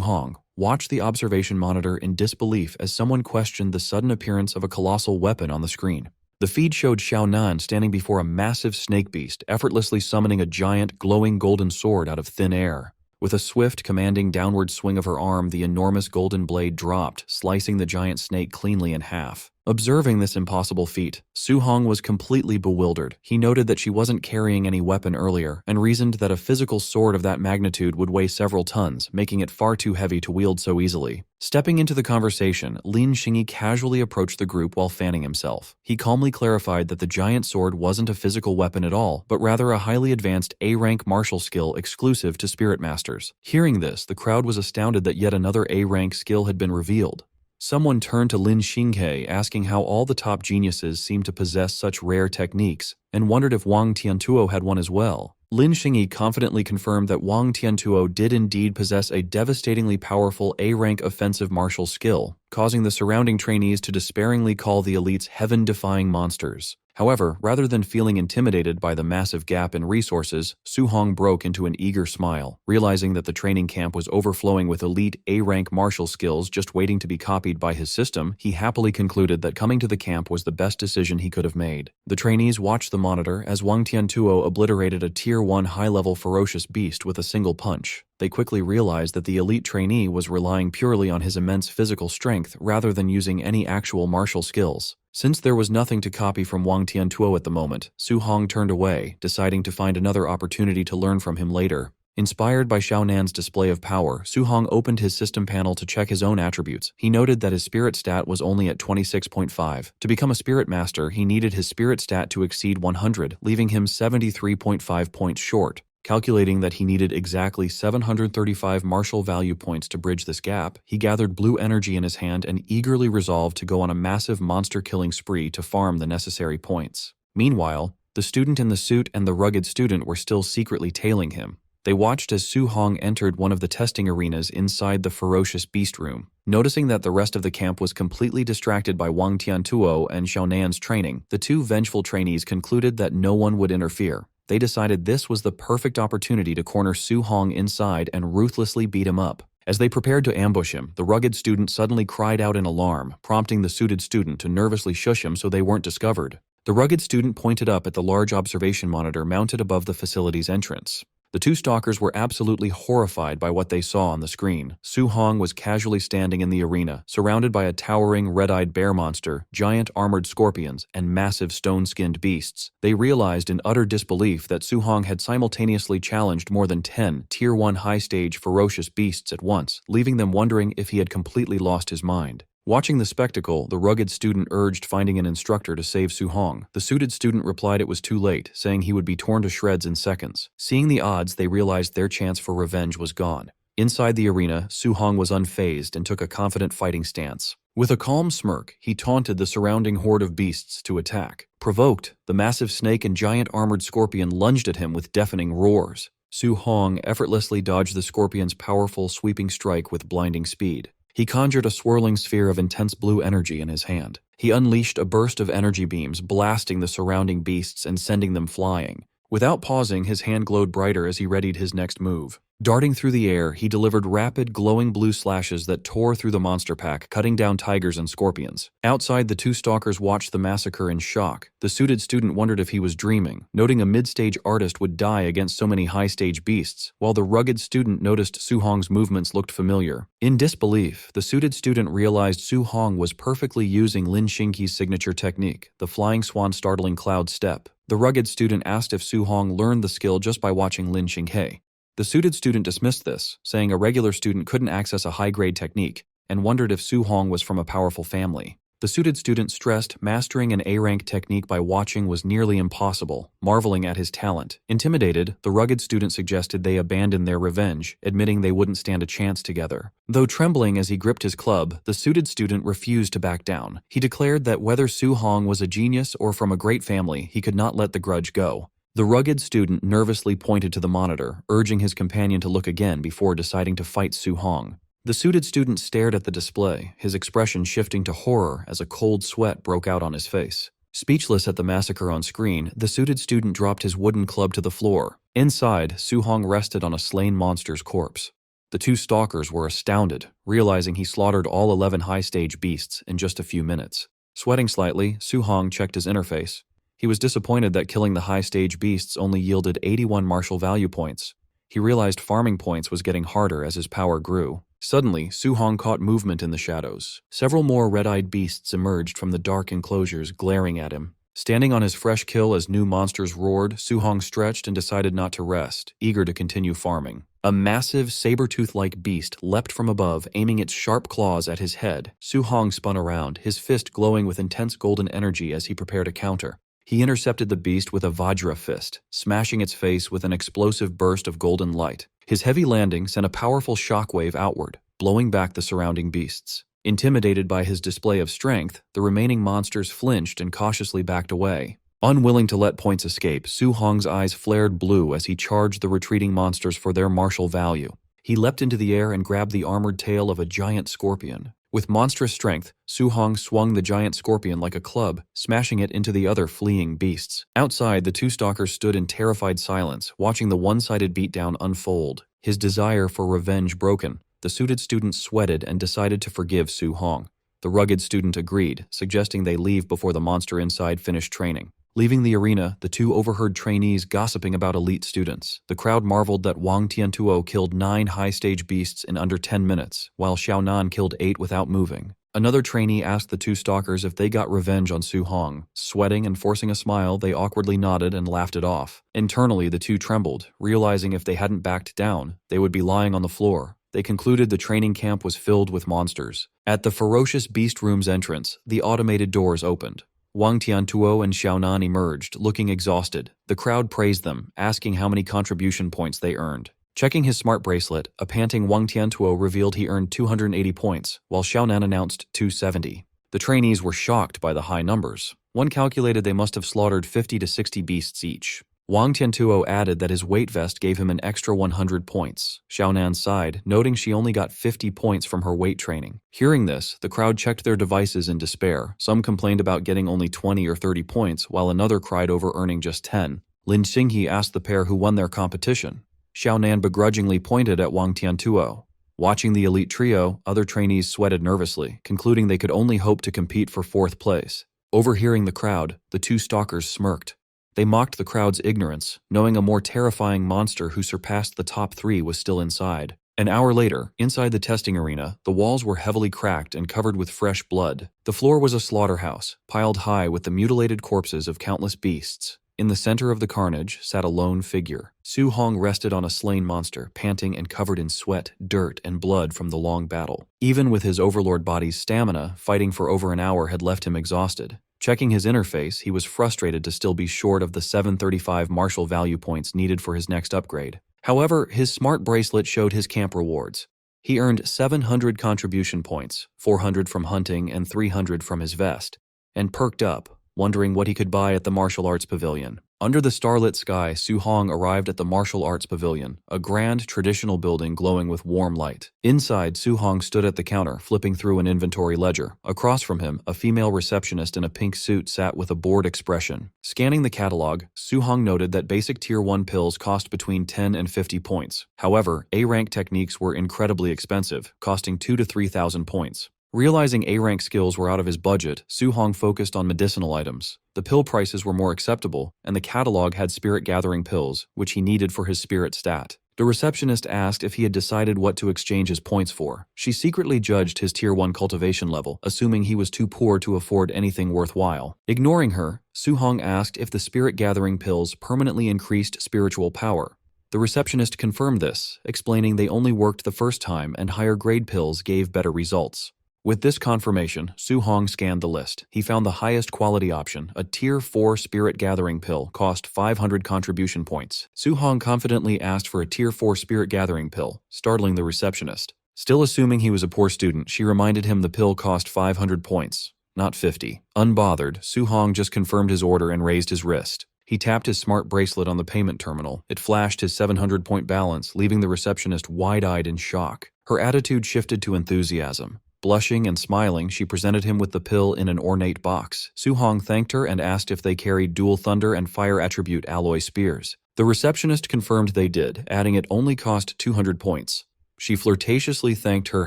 Hong, watched the observation monitor in disbelief as someone questioned the sudden appearance of a colossal weapon on the screen. The feed showed Xiaonan standing before a massive snake beast, effortlessly summoning a giant, glowing golden sword out of thin air. With a swift, commanding downward swing of her arm, the enormous golden blade dropped, slicing the giant snake cleanly in half. Observing this impossible feat, Su Hong was completely bewildered. He noted that she wasn't carrying any weapon earlier, and reasoned that a physical sword of that magnitude would weigh several tons, making it far too heavy to wield so easily. Stepping into the conversation, Lin Xingyi casually approached the group while fanning himself. He calmly clarified that the giant sword wasn't a physical weapon at all, but rather a highly advanced A-rank martial skill exclusive to spirit masters. Hearing this, the crowd was astounded that yet another A-rank skill had been revealed. Someone turned to Lin Xinghe asking how all the top geniuses seemed to possess such rare techniques, and wondered if Wang Tiantuo had one as well. Lin Xingyi confidently confirmed that Wang Tiantuo did indeed possess a devastatingly powerful A-rank offensive martial skill, causing the surrounding trainees to despairingly call the elites heaven-defying monsters. However, rather than feeling intimidated by the massive gap in resources, Su Hong broke into an eager smile. Realizing that the training camp was overflowing with elite A-rank martial skills just waiting to be copied by his system, he happily concluded that coming to the camp was the best decision he could have made. The trainees watched the monitor as Wang Tiantuo obliterated a Tier 1 high-level ferocious beast with a single punch. They quickly realized that the elite trainee was relying purely on his immense physical strength rather than using any actual martial skills. Since there was nothing to copy from Wang Tiantuo at the moment, Su Hong turned away, deciding to find another opportunity to learn from him later. Inspired by Xiaonan's display of power, Su Hong opened his system panel to check his own attributes. He noted that his spirit stat was only at 26.5. To become a spirit master, he needed his spirit stat to exceed 100, leaving him 73.5 points short. Calculating that he needed exactly 735 martial value points to bridge this gap, he gathered blue energy in his hand and eagerly resolved to go on a massive monster-killing spree to farm the necessary points. Meanwhile, the student in the suit and the rugged student were still secretly tailing him. They watched as Su Hong entered one of the testing arenas inside the ferocious beast room. Noticing that the rest of the camp was completely distracted by Wang Tiantuo and Xiaonan's training, the two vengeful trainees concluded that no one would interfere. They decided this was the perfect opportunity to corner Su Hong inside and ruthlessly beat him up. As they prepared to ambush him, the rugged student suddenly cried out in alarm, prompting the suited student to nervously shush him so they weren't discovered. The rugged student pointed up at the large observation monitor mounted above the facility's entrance. The two stalkers were absolutely horrified by what they saw on the screen. Su Hong was casually standing in the arena, surrounded by a towering red-eyed bear monster, giant armored scorpions, and massive stone-skinned beasts. They realized in utter disbelief that Su Hong had simultaneously challenged more than 10 Tier 1 high-stage ferocious beasts at once, leaving them wondering if he had completely lost his mind. Watching the spectacle, the rugged student urged finding an instructor to save Su Hong. The suited student replied it was too late, saying he would be torn to shreds in seconds. Seeing the odds, they realized their chance for revenge was gone. Inside the arena, Su Hong was unfazed and took a confident fighting stance. With a calm smirk, he taunted the surrounding horde of beasts to attack. Provoked, the massive snake and giant armored scorpion lunged at him with deafening roars. Su Hong effortlessly dodged the scorpion's powerful sweeping strike with blinding speed. He conjured a swirling sphere of intense blue energy in his hand. He unleashed a burst of energy beams, blasting the surrounding beasts and sending them flying. Without pausing, his hand glowed brighter as he readied his next move. Darting through the air, he delivered rapid, glowing blue slashes that tore through the monster pack, cutting down tigers and scorpions. Outside, the two stalkers watched the massacre in shock. The suited student wondered if he was dreaming, noting a mid-stage artist would die against so many high-stage beasts, while the rugged student noticed Su Hong's movements looked familiar. In disbelief, the suited student realized Su Hong was perfectly using Lin Xingqi's signature technique, the flying swan startling cloud step. The rugged student asked if Su Hong learned the skill just by watching Lin Xinghe. The suited student dismissed this, saying a regular student couldn't access a high-grade technique, and wondered if Su Hong was from a powerful family. The suited student stressed mastering an A-rank technique by watching was nearly impossible, marveling at his talent. Intimidated, the rugged student suggested they abandon their revenge, admitting they wouldn't stand a chance together. Though trembling as he gripped his club, the suited student refused to back down. He declared that whether Su Hong was a genius or from a great family, he could not let the grudge go. The rugged student nervously pointed to the monitor, urging his companion to look again before deciding to fight Su Hong. The suited student stared at the display, his expression shifting to horror as a cold sweat broke out on his face. Speechless at the massacre on screen, the suited student dropped his wooden club to the floor. Inside, Su Hong rested on a slain monster's corpse. The two stalkers were astounded, realizing he slaughtered all 11 high-stage beasts in just a few minutes. Sweating slightly, Su Hong checked his interface. He was disappointed that killing the high-stage beasts only yielded 81 martial value points. He realized farming points was getting harder as his power grew. Suddenly, Su Hong caught movement in the shadows. Several more red-eyed beasts emerged from the dark enclosures, glaring at him. Standing on his fresh kill as new monsters roared, Su Hong stretched and decided not to rest, eager to continue farming. A massive, saber-tooth-like beast leapt from above, aiming its sharp claws at his head. Su Hong spun around, his fist glowing with intense golden energy as he prepared a counter. He intercepted the beast with a Vajra fist, smashing its face with an explosive burst of golden light. His heavy landing sent a powerful shockwave outward, blowing back the surrounding beasts. Intimidated by his display of strength, the remaining monsters flinched and cautiously backed away. Unwilling to let points escape, Su Hong's eyes flared blue as he charged the retreating monsters for their martial value. He leapt into the air and grabbed the armored tail of a giant scorpion. With monstrous strength, Su Hong swung the giant scorpion like a club, smashing it into the other fleeing beasts. Outside, the two stalkers stood in terrified silence, watching the one-sided beatdown unfold. His desire for revenge broken, the suited student sweated and decided to forgive Su Hong. The rugged student agreed, suggesting they leave before the monster inside finished training. Leaving the arena, the two overheard trainees gossiping about elite students. The crowd marveled that Wang Tiantuo killed 9 high-stage beasts in under 10 minutes, while Xiaonan killed 8 without moving. Another trainee asked the two stalkers if they got revenge on Su Hong. Sweating and forcing a smile, they awkwardly nodded and laughed it off. Internally, the two trembled, realizing if they hadn't backed down, they would be lying on the floor. They concluded the training camp was filled with monsters. At the ferocious beast room's entrance, the automated doors opened. Wang Tiantuo and Xiaonan emerged, looking exhausted. The crowd praised them, asking how many contribution points they earned. Checking his smart bracelet, a panting Wang Tiantuo revealed he earned 280 points, while Xiaonan announced 270. The trainees were shocked by the high numbers. One calculated they must have slaughtered 50 to 60 beasts each. Wang Tiantuo added that his weight vest gave him an extra 100 points. Xiaonan sighed, noting she only got 50 points from her weight training. Hearing this, the crowd checked their devices in despair. Some complained about getting only 20 or 30 points, while another cried over earning just 10. Lin Xinghe asked the pair who won their competition. Xiaonan begrudgingly pointed at Wang Tiantuo. Watching the elite trio, other trainees sweated nervously, concluding they could only hope to compete for 4th place. Overhearing the crowd, the two stalkers smirked. They mocked the crowd's ignorance, knowing a more terrifying monster who surpassed the top 3 was still inside. An hour later, inside the testing arena, the walls were heavily cracked and covered with fresh blood. The floor was a slaughterhouse, piled high with the mutilated corpses of countless beasts. In the center of the carnage sat a lone figure. Su Hong rested on a slain monster, panting and covered in sweat, dirt, and blood from the long battle. Even with his overlord body's stamina, fighting for over an hour had left him exhausted. Checking his interface, he was frustrated to still be short of the 735 martial value points needed for his next upgrade. However, his smart bracelet showed his camp rewards. He earned 700 contribution points, 400 from hunting and 300 from his vest, and perked up, wondering what he could buy at the martial arts pavilion. Under the starlit sky, Su Hong arrived at the martial arts pavilion, a grand traditional building glowing with warm light. Inside, Su Hong stood at the counter, flipping through an inventory ledger. Across from him, a female receptionist in a pink suit sat with a bored expression. Scanning the catalog, Su Hong noted that basic Tier 1 pills cost between 10 and 50 points. However, A-rank techniques were incredibly expensive, costing 2,000 to 3,000 points. Realizing A-rank skills were out of his budget, Su Hong focused on medicinal items. The pill prices were more acceptable, and the catalog had spirit-gathering pills, which he needed for his spirit stat. The receptionist asked if he had decided what to exchange his points for. She secretly judged his Tier 1 cultivation level, assuming he was too poor to afford anything worthwhile. Ignoring her, Su Hong asked if the spirit-gathering pills permanently increased spiritual power. The receptionist confirmed this, explaining they only worked the first time and higher-grade pills gave better results. With this confirmation, Su Hong scanned the list. He found the highest quality option, a Tier 4 Spirit Gathering pill, cost 500 contribution points. Su Hong confidently asked for a Tier 4 Spirit Gathering pill, startling the receptionist. Still assuming he was a poor student, she reminded him the pill cost 500 points, not 50. Unbothered, Su Hong just confirmed his order and raised his wrist. He tapped his smart bracelet on the payment terminal. It flashed his 700-point balance, leaving the receptionist wide-eyed in shock. Her attitude shifted to enthusiasm. Blushing and smiling, she presented him with the pill in an ornate box. Su Hong thanked her and asked if they carried dual thunder and fire attribute alloy spears. The receptionist confirmed they did, adding it only cost 200 points. She flirtatiously thanked her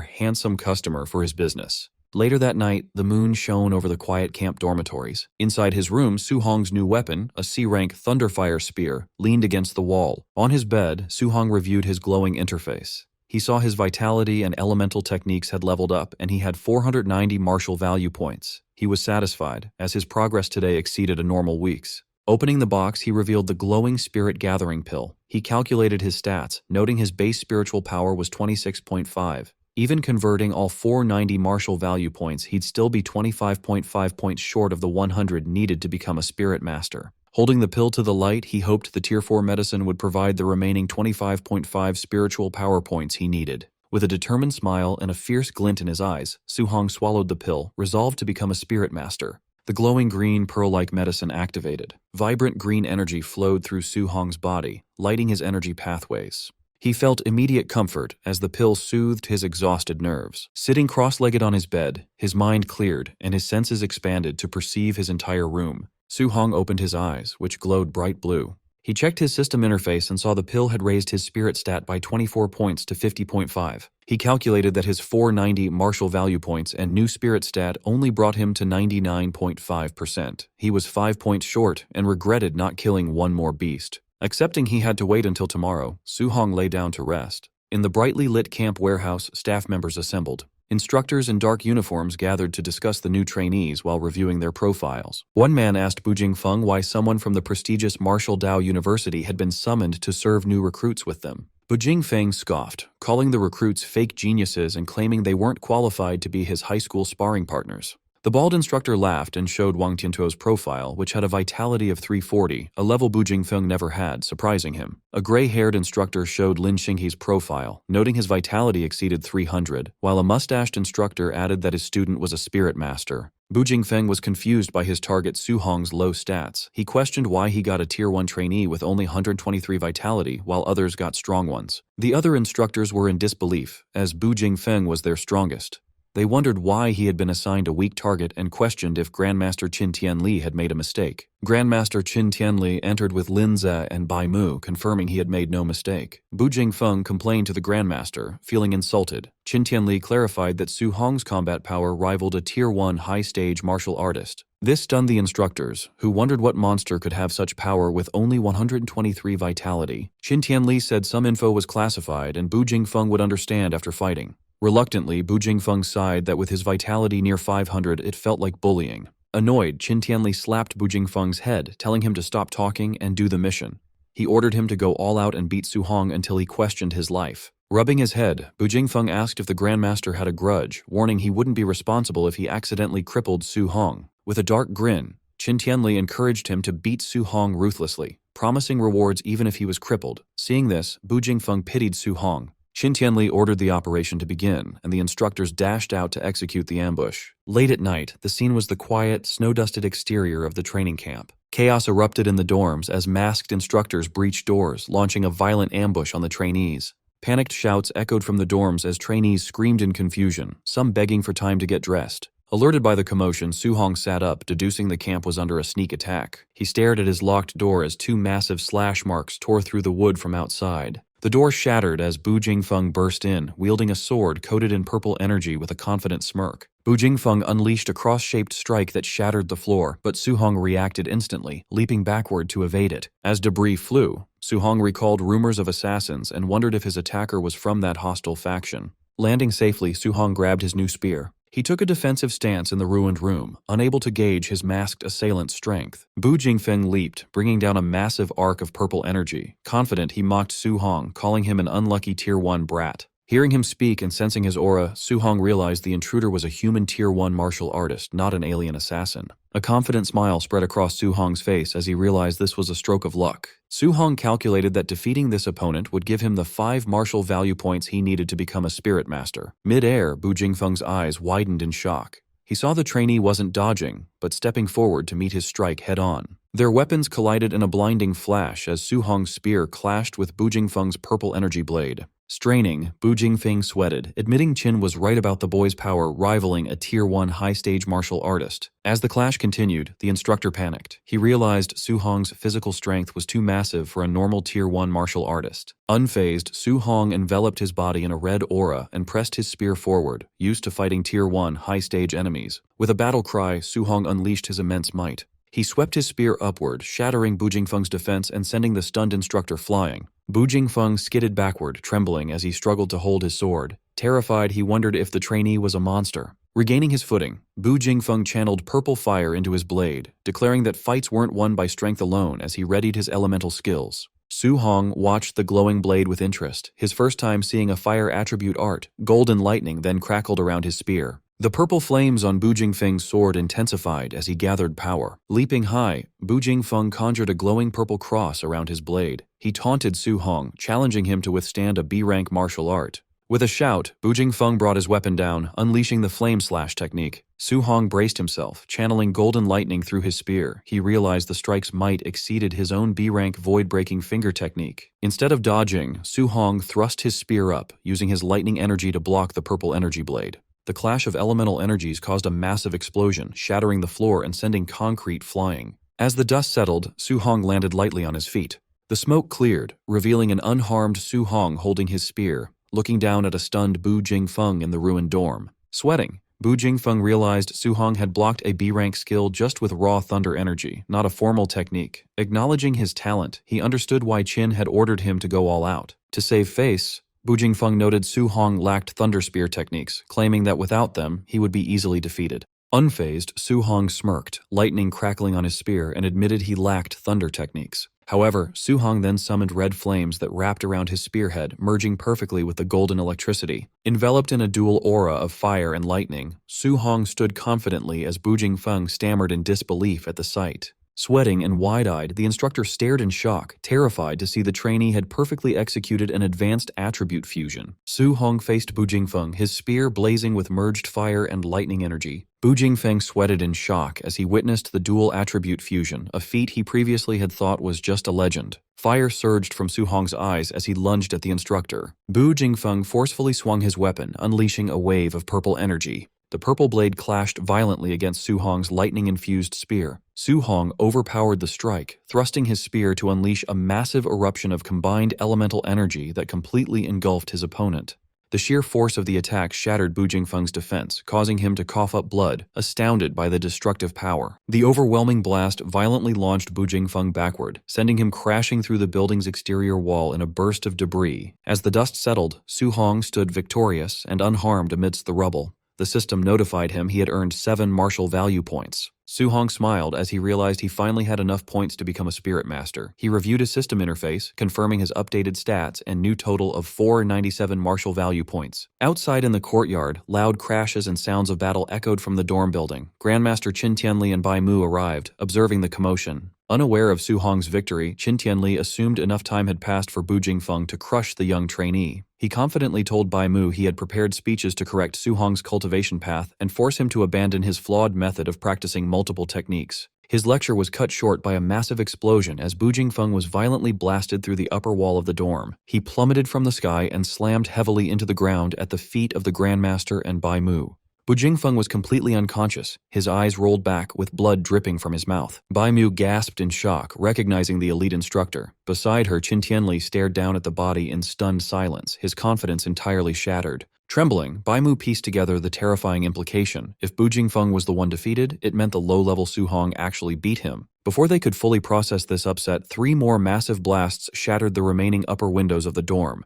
handsome customer for his business. Later that night, the moon shone over the quiet camp dormitories. Inside his room, Su Hong's new weapon, a C-rank Thunderfire spear, leaned against the wall. On his bed, Su Hong reviewed his glowing interface. He saw his vitality and elemental techniques had leveled up, and he had 490 martial value points. He was satisfied, as his progress today exceeded a normal week's. Opening the box, he revealed the glowing spirit gathering pill. He calculated his stats, noting his base spiritual power was 26.5. Even converting all 490 martial value points, he'd still be 25.5 points short of the 100 needed to become a spirit master. Holding the pill to the light, he hoped the Tier 4 medicine would provide the remaining 25.5 spiritual power points he needed. With a determined smile and a fierce glint in his eyes, Su Hong swallowed the pill, resolved to become a spirit master. The glowing green pearl-like medicine activated. Vibrant green energy flowed through Su Hong's body, lighting his energy pathways. He felt immediate comfort as the pill soothed his exhausted nerves. Sitting cross-legged on his bed, his mind cleared and his senses expanded to perceive his entire room. Su Hong opened his eyes, which glowed bright blue. He checked his system interface and saw the pill had raised his spirit stat by 24 points to 50.5. He calculated that his 490 martial value points and new spirit stat only brought him to 99.5%. He was 5 points short and regretted not killing one more beast. Accepting he had to wait until tomorrow, Su Hong lay down to rest. In the brightly lit camp warehouse, staff members assembled. Instructors in dark uniforms gathered to discuss the new trainees while reviewing their profiles. One man asked Bu Jingfeng why someone from the prestigious Martial Dao University had been summoned to serve new recruits with them. Bu Jingfeng scoffed, calling the recruits fake geniuses and claiming they weren't qualified to be his high school sparring partners. The bald instructor laughed and showed Wang Tiantuo's profile, which had a vitality of 340, a level Bu Jingfeng never had, surprising him. A gray-haired instructor showed Lin Xinghe's profile, noting his vitality exceeded 300, while a mustached instructor added that his student was a spirit master. Bu Jingfeng was confused by his target Su Hong's low stats. He questioned why he got a Tier 1 trainee with only 123 vitality, while others got strong ones. The other instructors were in disbelief, as Bu Jingfeng was their strongest. They wondered why he had been assigned a weak target and questioned if Grandmaster Qin Tianli had made a mistake. Grandmaster Qin Tianli entered with Lin Ze and Bai Mu, confirming he had made no mistake. Bu Jingfeng complained to the Grandmaster, feeling insulted. Qin Tianli clarified that Su Hong's combat power rivaled a Tier 1 high-stage martial artist. This stunned the instructors, who wondered what monster could have such power with only 123 vitality. Qin Tianli said some info was classified and Bu Jingfeng would understand after fighting. Reluctantly, Bu Jingfeng sighed that with his vitality near 500, it felt like bullying. Annoyed, Qin Tianli slapped Bu Jingfeng's head, telling him to stop talking and do the mission. He ordered him to go all out and beat Su Hong until he questioned his life. Rubbing his head, Bu Jingfeng asked if the Grandmaster had a grudge, warning he wouldn't be responsible if he accidentally crippled Su Hong. With a dark grin, Qin Tianli encouraged him to beat Su Hong ruthlessly, promising rewards even if he was crippled. Seeing this, Bu Jingfeng pitied Su Hong. Qin Tianli ordered the operation to begin, and the instructors dashed out to execute the ambush. Late at night, the scene was the quiet, snow-dusted exterior of the training camp. Chaos erupted in the dorms as masked instructors breached doors, launching a violent ambush on the trainees. Panicked shouts echoed from the dorms as trainees screamed in confusion, some begging for time to get dressed. Alerted by the commotion, Su Hong sat up, deducing the camp was under a sneak attack. He stared at his locked door as two massive slash marks tore through the wood from outside. The door shattered as Bu Jingfeng burst in, wielding a sword coated in purple energy with a confident smirk. Bu Jingfeng unleashed a cross-shaped strike that shattered the floor, but Su Hong reacted instantly, leaping backward to evade it. As debris flew, Su Hong recalled rumors of assassins and wondered if his attacker was from that hostile faction. Landing safely, Su Hong grabbed his new spear. He took a defensive stance in the ruined room, unable to gauge his masked assailant's strength. Bu Jingfeng leaped, bringing down a massive arc of purple energy. Confident, he mocked Su Hong, calling him an unlucky Tier 1 brat. Hearing him speak and sensing his aura, Su Hong realized the intruder was a human Tier 1 martial artist, not an alien assassin. A confident smile spread across Su Hong's face as he realized this was a stroke of luck. Su Hong calculated that defeating this opponent would give him the 5 martial value points he needed to become a spirit master. Mid-air, Bu Jingfeng's eyes widened in shock. He saw the trainee wasn't dodging, but stepping forward to meet his strike head-on. Their weapons collided in a blinding flash as Su Hong's spear clashed with Bu Jingfeng's purple energy blade. Straining, Bu Jingfeng sweated, admitting Qin was right about the boy's power rivaling a Tier 1 high-stage martial artist. As the clash continued, the instructor panicked. He realized Su Hong's physical strength was too massive for a normal Tier 1 martial artist. Unfazed, Su Hong enveloped his body in a red aura and pressed his spear forward, used to fighting Tier 1 high-stage enemies. With a battle cry, Su Hong unleashed his immense might. He swept his spear upward, shattering Bu Jingfeng's defense and sending the stunned instructor flying. Bu Jingfeng skidded backward, trembling as he struggled to hold his sword. Terrified, he wondered if the trainee was a monster. Regaining his footing, Bu Jingfeng channeled purple fire into his blade, declaring that fights weren't won by strength alone as he readied his elemental skills. Su Hong watched the glowing blade with interest, his first time seeing a fire attribute art. Golden lightning then crackled around his spear. The purple flames on Bu Jingfeng's sword intensified as he gathered power. Leaping high, Bu Jingfeng conjured a glowing purple cross around his blade. He taunted Su Hong, challenging him to withstand a B-rank martial art. With a shout, Bu Jingfeng brought his weapon down, unleashing the flame slash technique. Su Hong braced himself, channeling golden lightning through his spear. He realized the strike's might exceeded his own B-rank void-breaking finger technique. Instead of dodging, Su Hong thrust his spear up, using his lightning energy to block the purple energy blade. The clash of elemental energies caused a massive explosion, shattering the floor and sending concrete flying. As the dust settled, Su Hong landed lightly on his feet. The smoke cleared, revealing an unharmed Su Hong holding his spear, looking down at a stunned Bu Jingfeng in the ruined dorm. Sweating, Bu Jingfeng realized Su Hong had blocked a B-rank skill just with raw thunder energy, not a formal technique. Acknowledging his talent, he understood why Qin had ordered him to go all out. To save face, Bu Jingfeng noted Su Hong lacked thunder spear techniques, claiming that without them, he would be easily defeated. Unfazed, Su Hong smirked, lightning crackling on his spear, and admitted he lacked thunder techniques. However, Su Hong then summoned red flames that wrapped around his spearhead, merging perfectly with the golden electricity. Enveloped in a dual aura of fire and lightning, Su Hong stood confidently as Bu Jingfeng stammered in disbelief at the sight. Sweating and wide-eyed, the instructor stared in shock, terrified to see the trainee had perfectly executed an advanced attribute fusion. Su Hong faced Bu Jingfeng, his spear blazing with merged fire and lightning energy. Bu Jingfeng sweated in shock as he witnessed the dual attribute fusion, a feat he previously had thought was just a legend. Fire surged from Su Hong's eyes as he lunged at the instructor. Bu Jingfeng forcefully swung his weapon, unleashing a wave of purple energy. The purple blade clashed violently against Su Hong's lightning-infused spear. Su Hong overpowered the strike, thrusting his spear to unleash a massive eruption of combined elemental energy that completely engulfed his opponent. The sheer force of the attack shattered Bu Jingfeng's defense, causing him to cough up blood, astounded by the destructive power. The overwhelming blast violently launched Bu Jingfeng backward, sending him crashing through the building's exterior wall in a burst of debris. As the dust settled, Su Hong stood victorious and unharmed amidst the rubble. The system notified him he had earned 7 martial value points. Su Hong smiled as he realized he finally had enough points to become a spirit master. He reviewed his system interface, confirming his updated stats and new total of 497 martial value points. Outside in the courtyard, loud crashes and sounds of battle echoed from the dorm building. Grandmaster Qin Tianli and Bai Mu arrived, observing the commotion. Unaware of Su Hong's victory, Qin Tianli assumed enough time had passed for Bu Jingfeng to crush the young trainee. He confidently told Bai Mu he had prepared speeches to correct Su Hong's cultivation path and force him to abandon his flawed method of practicing multiple techniques. His lecture was cut short by a massive explosion as Bu Jingfeng was violently blasted through the upper wall of the dorm. He plummeted from the sky and slammed heavily into the ground at the feet of the Grandmaster and Bai Mu. Bu Jingfeng was completely unconscious, his eyes rolled back with blood dripping from his mouth. Bai Mu gasped in shock, recognizing the elite instructor. Beside her, Qin Tianli stared down at the body in stunned silence, his confidence entirely shattered. Trembling, Bai Mu pieced together the terrifying implication. If Bu Jingfeng was the one defeated, it meant the low-level Su Hong actually beat him. Before they could fully process this upset, 3 more massive blasts shattered the remaining upper windows of the dorm.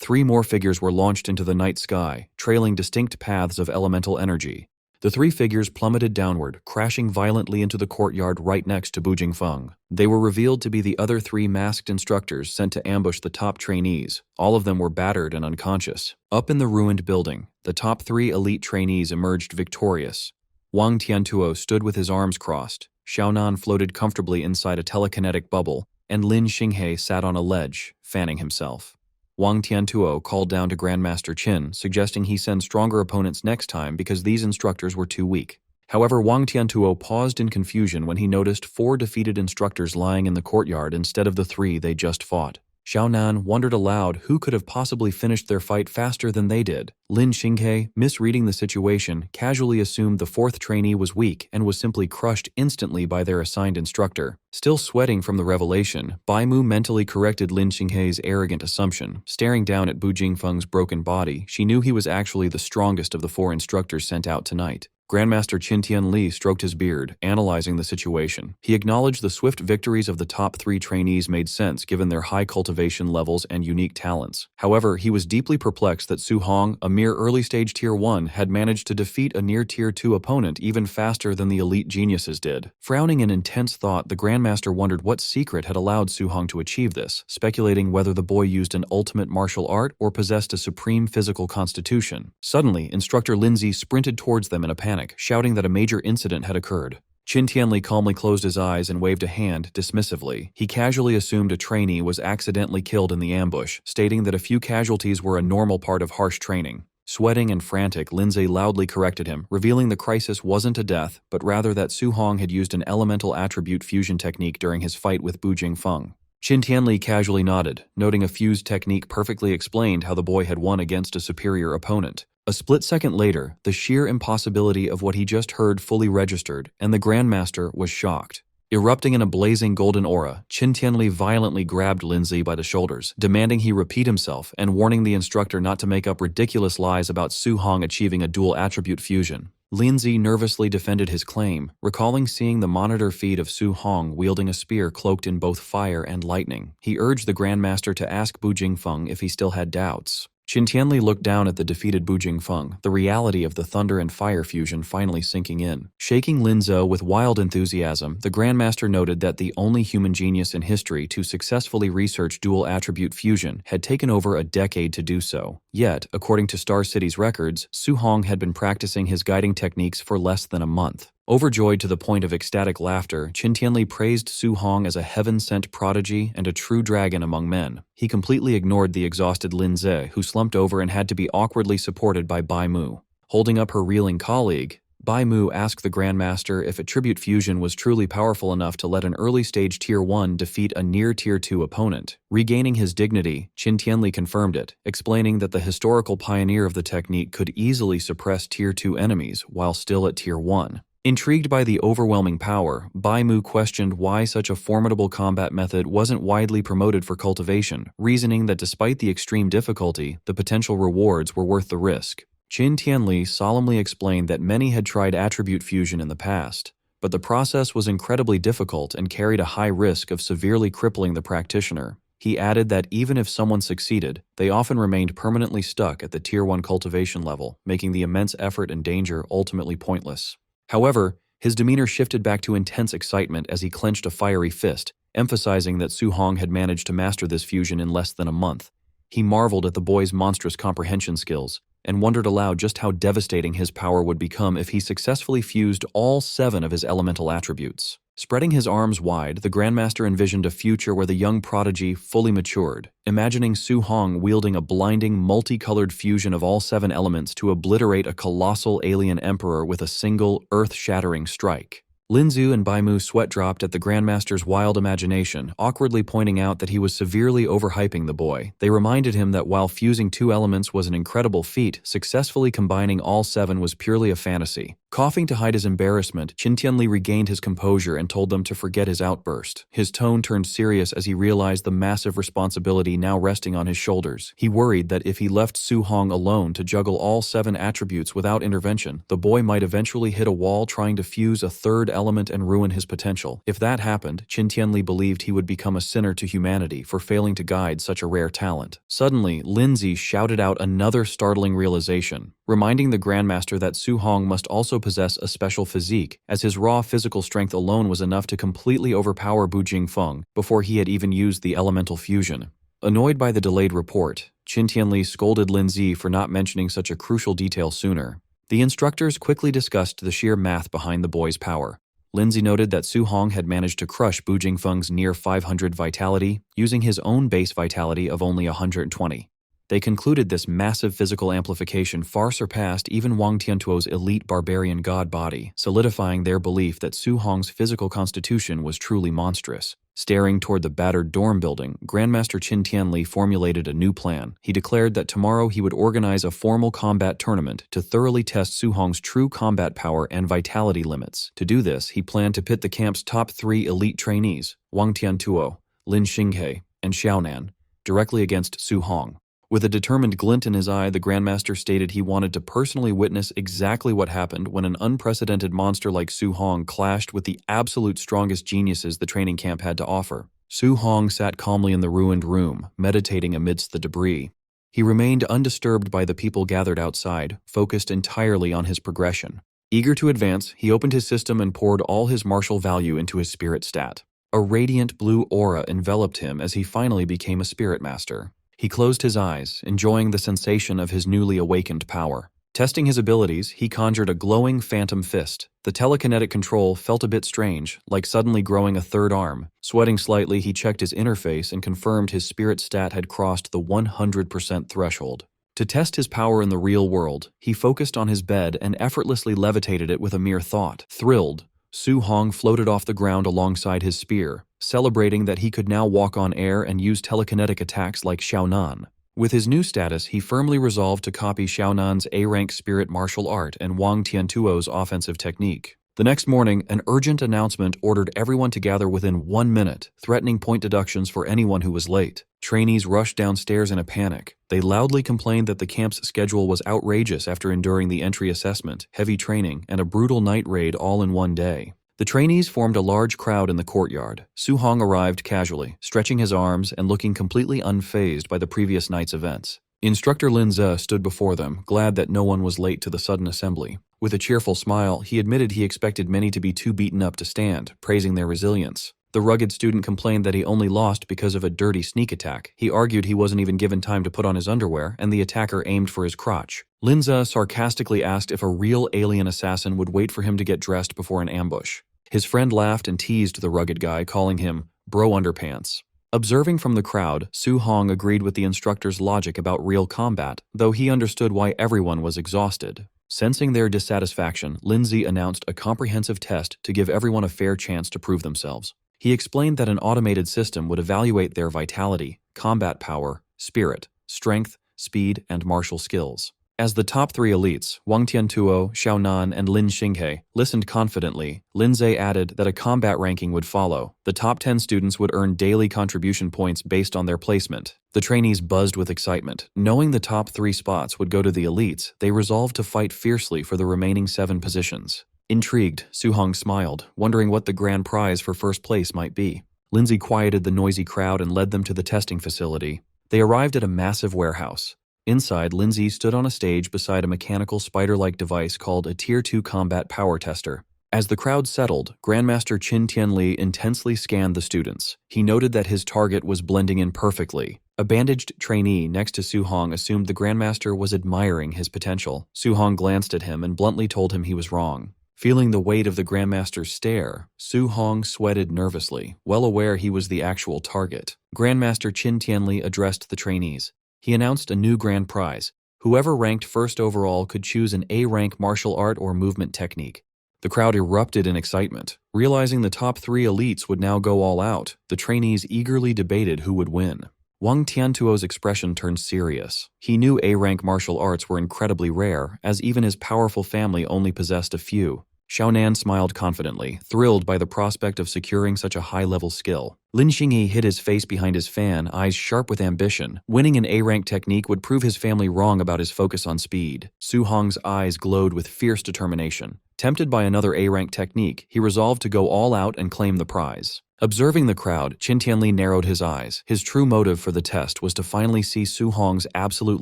3 more figures were launched into the night sky, trailing distinct paths of elemental energy. The 3 figures plummeted downward, crashing violently into the courtyard right next to Bu Jingfeng. They were revealed to be the other 3 masked instructors sent to ambush the top trainees. All of them were battered and unconscious. Up in the ruined building, the top 3 elite trainees emerged victorious. Wang Tiantuo stood with his arms crossed. Xiaonan floated comfortably inside a telekinetic bubble, and Lin Xinghe sat on a ledge, fanning himself. Wang Tiantuo called down to Grandmaster Qin, suggesting he send stronger opponents next time because these instructors were too weak. However, Wang Tiantuo paused in confusion when he noticed 4 defeated instructors lying in the courtyard instead of the 3 they just fought. Xiaonan wondered aloud who could have possibly finished their fight faster than they did. Lin Xinghe, misreading the situation, casually assumed the 4th trainee was weak and was simply crushed instantly by their assigned instructor. Still sweating from the revelation, Bai Mu mentally corrected Lin Xinghe's arrogant assumption. Staring down at Bu Jingfeng's broken body, she knew he was actually the strongest of the 4 instructors sent out tonight. Grandmaster Qin Tianli stroked his beard, analyzing the situation. He acknowledged the swift victories of the top 3 trainees made sense given their high cultivation levels and unique talents. However, he was deeply perplexed that Su Hong, a mere early-stage Tier 1, had managed to defeat a near Tier 2 opponent even faster than the elite geniuses did. Frowning in intense thought, the Grandmaster wondered what secret had allowed Su Hong to achieve this, speculating whether the boy used an ultimate martial art or possessed a supreme physical constitution. Suddenly, Instructor Lindsay sprinted towards them in a panic, shouting that a major incident had occurred. Qin Tianli calmly closed his eyes and waved a hand dismissively. He casually assumed a trainee was accidentally killed in the ambush, stating that a few casualties were a normal part of harsh training. Sweating and frantic, Lindsay loudly corrected him, revealing the crisis wasn't a death, but rather that Su Hong had used an elemental attribute fusion technique during his fight with Bu Jingfeng. Qin Tianli casually nodded, noting a fuse technique perfectly explained how the boy had won against a superior opponent. A split second later, the sheer impossibility of what he just heard fully registered, and the Grandmaster was shocked. Erupting in a blazing golden aura, Qin Tianli violently grabbed Lindsay by the shoulders, demanding he repeat himself and warning the instructor not to make up ridiculous lies about Su Hong achieving a dual attribute fusion. Lindsay nervously defended his claim, recalling seeing the monitor feed of Su Hong wielding a spear cloaked in both fire and lightning. He urged the Grandmaster to ask Bu Jingfeng if he still had doubts. Qin Tianli looked down at the defeated Bu Jingfeng, the reality of the thunder and fire fusion finally sinking in. Shaking Linzhou with wild enthusiasm, the Grandmaster noted that the only human genius in history to successfully research dual attribute fusion had taken over a decade to do so. Yet, according to Star City's records, Su Hong had been practicing his guiding techniques for less than a month. Overjoyed to the point of ecstatic laughter, Qin Tianli praised Su Hong as a heaven-sent prodigy and a true dragon among men. He completely ignored the exhausted Lin Ze, who slumped over and had to be awkwardly supported by Bai Mu. Holding up her reeling colleague, Bai Mu asked the Grandmaster if attribute fusion was truly powerful enough to let an early-stage Tier 1 defeat a near Tier 2 opponent. Regaining his dignity, Qin Tianli confirmed it, explaining that the historical pioneer of the technique could easily suppress Tier 2 enemies while still at Tier 1. Intrigued by the overwhelming power, Bai Mu questioned why such a formidable combat method wasn't widely promoted for cultivation, reasoning that despite the extreme difficulty, the potential rewards were worth the risk. Qin Tianli solemnly explained that many had tried attribute fusion in the past, but the process was incredibly difficult and carried a high risk of severely crippling the practitioner. He added that even if someone succeeded, they often remained permanently stuck at the Tier 1 cultivation level, making the immense effort and danger ultimately pointless. However, his demeanor shifted back to intense excitement as he clenched a fiery fist, emphasizing that Su Hong had managed to master this fusion in less than a month. He marveled at the boy's monstrous comprehension skills, and wondered aloud just how devastating his power would become if he successfully fused all 7 of his elemental attributes. Spreading his arms wide, the Grandmaster envisioned a future where the young prodigy fully matured, imagining Su Hong wielding a blinding, multicolored fusion of all 7 elements to obliterate a colossal alien emperor with a single, earth-shattering strike. Lin Zu and Bai Mu sweat dropped at the Grandmaster's wild imagination, awkwardly pointing out that he was severely overhyping the boy. They reminded him that while fusing 2 elements was an incredible feat, successfully combining all 7 was purely a fantasy. Coughing to hide his embarrassment, Qin Tianli regained his composure and told them to forget his outburst. His tone turned serious as he realized the massive responsibility now resting on his shoulders. He worried that if he left Su Hong alone to juggle all 7 attributes without intervention, the boy might eventually hit a wall trying to fuse a 3rd element and ruin his potential. If that happened, Qin Tianli believed he would become a sinner to humanity for failing to guide such a rare talent. Suddenly, Lin Zi shouted out another startling realization, reminding the Grandmaster that Su Hong must also possess a special physique, as his raw physical strength alone was enough to completely overpower Bu Jingfeng before he had even used the elemental fusion. Annoyed by the delayed report, Qin Tianli scolded Lin Zi for not mentioning such a crucial detail sooner. The instructors quickly discussed the sheer math behind the boy's power. Lin Zi noted that Su Hong had managed to crush Bu Jingfeng's near 500 vitality, using his own base vitality of only 120. They concluded this massive physical amplification far surpassed even Wang Tiantuo's elite barbarian god body, solidifying their belief that Su Hong's physical constitution was truly monstrous. Staring toward the battered dorm building, Grandmaster Qin Tianli formulated a new plan. He declared that tomorrow he would organize a formal combat tournament to thoroughly test Su Hong's true combat power and vitality limits. To do this, he planned to pit the camp's top 3 elite trainees, Wang Tiantuo, Lin Xinghe, and Xiaonan, directly against Su Hong. With a determined glint in his eye, the Grandmaster stated he wanted to personally witness exactly what happened when an unprecedented monster like Su Hong clashed with the absolute strongest geniuses the training camp had to offer. Su Hong sat calmly in the ruined room, meditating amidst the debris. He remained undisturbed by the people gathered outside, focused entirely on his progression. Eager to advance, he opened his system and poured all his martial value into his spirit stat. A radiant blue aura enveloped him as he finally became a spirit master. He closed his eyes, enjoying the sensation of his newly awakened power. Testing his abilities, he conjured a glowing phantom fist. The telekinetic control felt a bit strange, like suddenly growing a 3rd arm. Sweating slightly, he checked his interface and confirmed his spirit stat had crossed the 100% threshold. To test his power in the real world, he focused on his bed and effortlessly levitated it with a mere thought. Thrilled, Su Hong floated off the ground alongside his spear, celebrating that he could now walk on air and use telekinetic attacks like Xiaonan. With his new status, he firmly resolved to copy Xiaonan's A-rank spirit martial art and Wang Tiantuo's offensive technique. The next morning, an urgent announcement ordered everyone to gather within 1 minute, threatening point deductions for anyone who was late. Trainees rushed downstairs in a panic. They loudly complained that the camp's schedule was outrageous after enduring the entry assessment, heavy training, and a brutal night raid all in one day. The trainees formed a large crowd in the courtyard. Su Hong arrived casually, stretching his arms and looking completely unfazed by the previous night's events. Instructor Lin Ze stood before them, glad that no one was late to the sudden assembly. With a cheerful smile, he admitted he expected many to be too beaten up to stand, praising their resilience. The rugged student complained that he only lost because of a dirty sneak attack. He argued he wasn't even given time to put on his underwear, and the attacker aimed for his crotch. Lin Ze sarcastically asked if a real alien assassin would wait for him to get dressed before an ambush. His friend laughed and teased the rugged guy, calling him bro underpants. Observing from the crowd, Su Hong agreed with the instructor's logic about real combat, though he understood why everyone was exhausted. Sensing their dissatisfaction, Lin Zi announced a comprehensive test to give everyone a fair chance to prove themselves. He explained that an automated system would evaluate their vitality, combat power, spirit, strength, speed, and martial skills. As the top 3 elites, Wang Tiantuo, Xiaonan, and Lin Xinghe, listened confidently, Lin Ze added that a combat ranking would follow. The top 10 students would earn daily contribution points based on their placement. The trainees buzzed with excitement. Knowing the top 3 spots would go to the elites, they resolved to fight fiercely for the remaining 7 positions. Intrigued, Su Hong smiled, wondering what the grand prize for first place might be. Lin Zi quieted the noisy crowd and led them to the testing facility. They arrived at a massive warehouse. Inside, Lin Zi stood on a stage beside a mechanical spider-like device called a Tier 2 combat power tester. As the crowd settled, Grandmaster Qin Tianli intensely scanned the students. He noted that his target was blending in perfectly. A bandaged trainee next to Su Hong assumed the Grandmaster was admiring his potential. Su Hong glanced at him and bluntly told him he was wrong. Feeling the weight of the Grandmaster's stare, Su Hong sweated nervously, well aware he was the actual target. Grandmaster Qin Tianli addressed the trainees. He announced a new grand prize. Whoever ranked first overall could choose an A-rank martial art or movement technique. The crowd erupted in excitement. Realizing the top 3 elites would now go all out, the trainees eagerly debated who would win. Wang Tiantuo's expression turned serious. He knew A-rank martial arts were incredibly rare, as even his powerful family only possessed a few. Xiaonan smiled confidently, thrilled by the prospect of securing such a high-level skill. Lin Xinghe hid his face behind his fan, eyes sharp with ambition. Winning an A-rank technique would prove his family wrong about his focus on speed. Su Hong's eyes glowed with fierce determination. Tempted by another A-rank technique, he resolved to go all out and claim the prize. Observing the crowd, Qin Tianli narrowed his eyes. His true motive for the test was to finally see Su Hong's absolute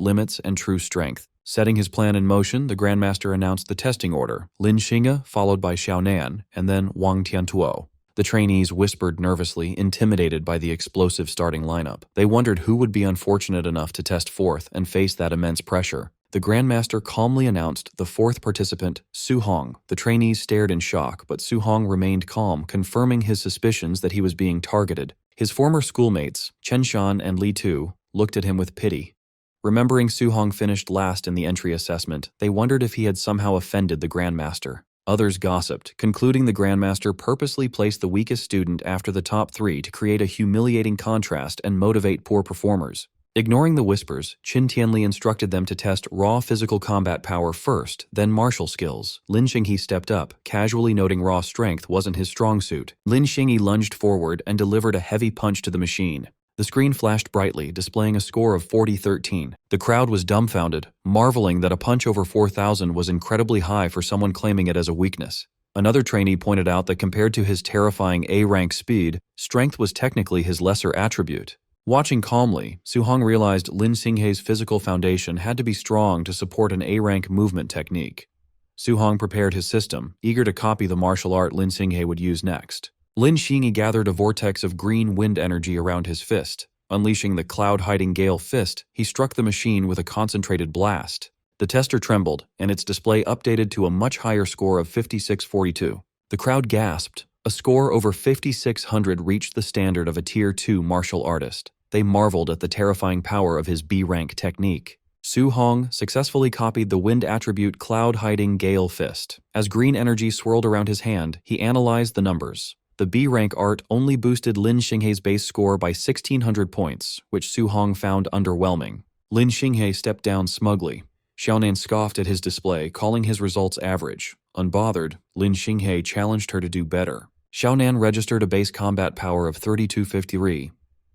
limits and true strength. Setting his plan in motion, the Grandmaster announced the testing order: Lin Xinghe, followed by Xiaonan, and then Wang Tiantuo. The trainees whispered nervously, intimidated by the explosive starting lineup. They wondered who would be unfortunate enough to test fourth and face that immense pressure. The Grandmaster calmly announced the 4th participant, Su Hong. The trainees stared in shock, but Su Hong remained calm, confirming his suspicions that he was being targeted. His former schoolmates, Chen Shan and Li Tu, looked at him with pity. Remembering Su Hong finished last in the entry assessment, they wondered if he had somehow offended the Grandmaster. Others gossiped, concluding the Grandmaster purposely placed the weakest student after the top 3 to create a humiliating contrast and motivate poor performers. Ignoring the whispers, Qin Tianli instructed them to test raw physical combat power first, then martial skills. Lin Xinghe stepped up, casually noting raw strength wasn't his strong suit. Lin Xinghe lunged forward and delivered a heavy punch to the machine. The screen flashed brightly, displaying a score of 40-13. The crowd was dumbfounded, marveling that a punch over 4,000 was incredibly high for someone claiming it as a weakness. Another trainee pointed out that compared to his terrifying A-rank speed, strength was technically his lesser attribute. Watching calmly, Su Hong realized Lin Xinghe's physical foundation had to be strong to support an A-rank movement technique. Su Hong prepared his system, eager to copy the martial art Lin Xinghe would use next. Lin Xinghe gathered a vortex of green wind energy around his fist. Unleashing the cloud-hiding gale fist, he struck the machine with a concentrated blast. The tester trembled, and its display updated to a much higher score of 56-42. The crowd gasped. A score over 5,600 reached the standard of a Tier 2 martial artist. They marveled at the terrifying power of his B-rank technique. Su Hong successfully copied the wind attribute cloud-hiding gale fist. As green energy swirled around his hand, he analyzed the numbers. The B-rank art only boosted Lin Xinghe's base score by 1,600 points, which Su Hong found underwhelming. Lin Xinghe stepped down smugly. Xiaonan scoffed at his display, calling his results average. Unbothered, Lin Xinghe challenged her to do better. Xiaonan registered a base combat power of 3253.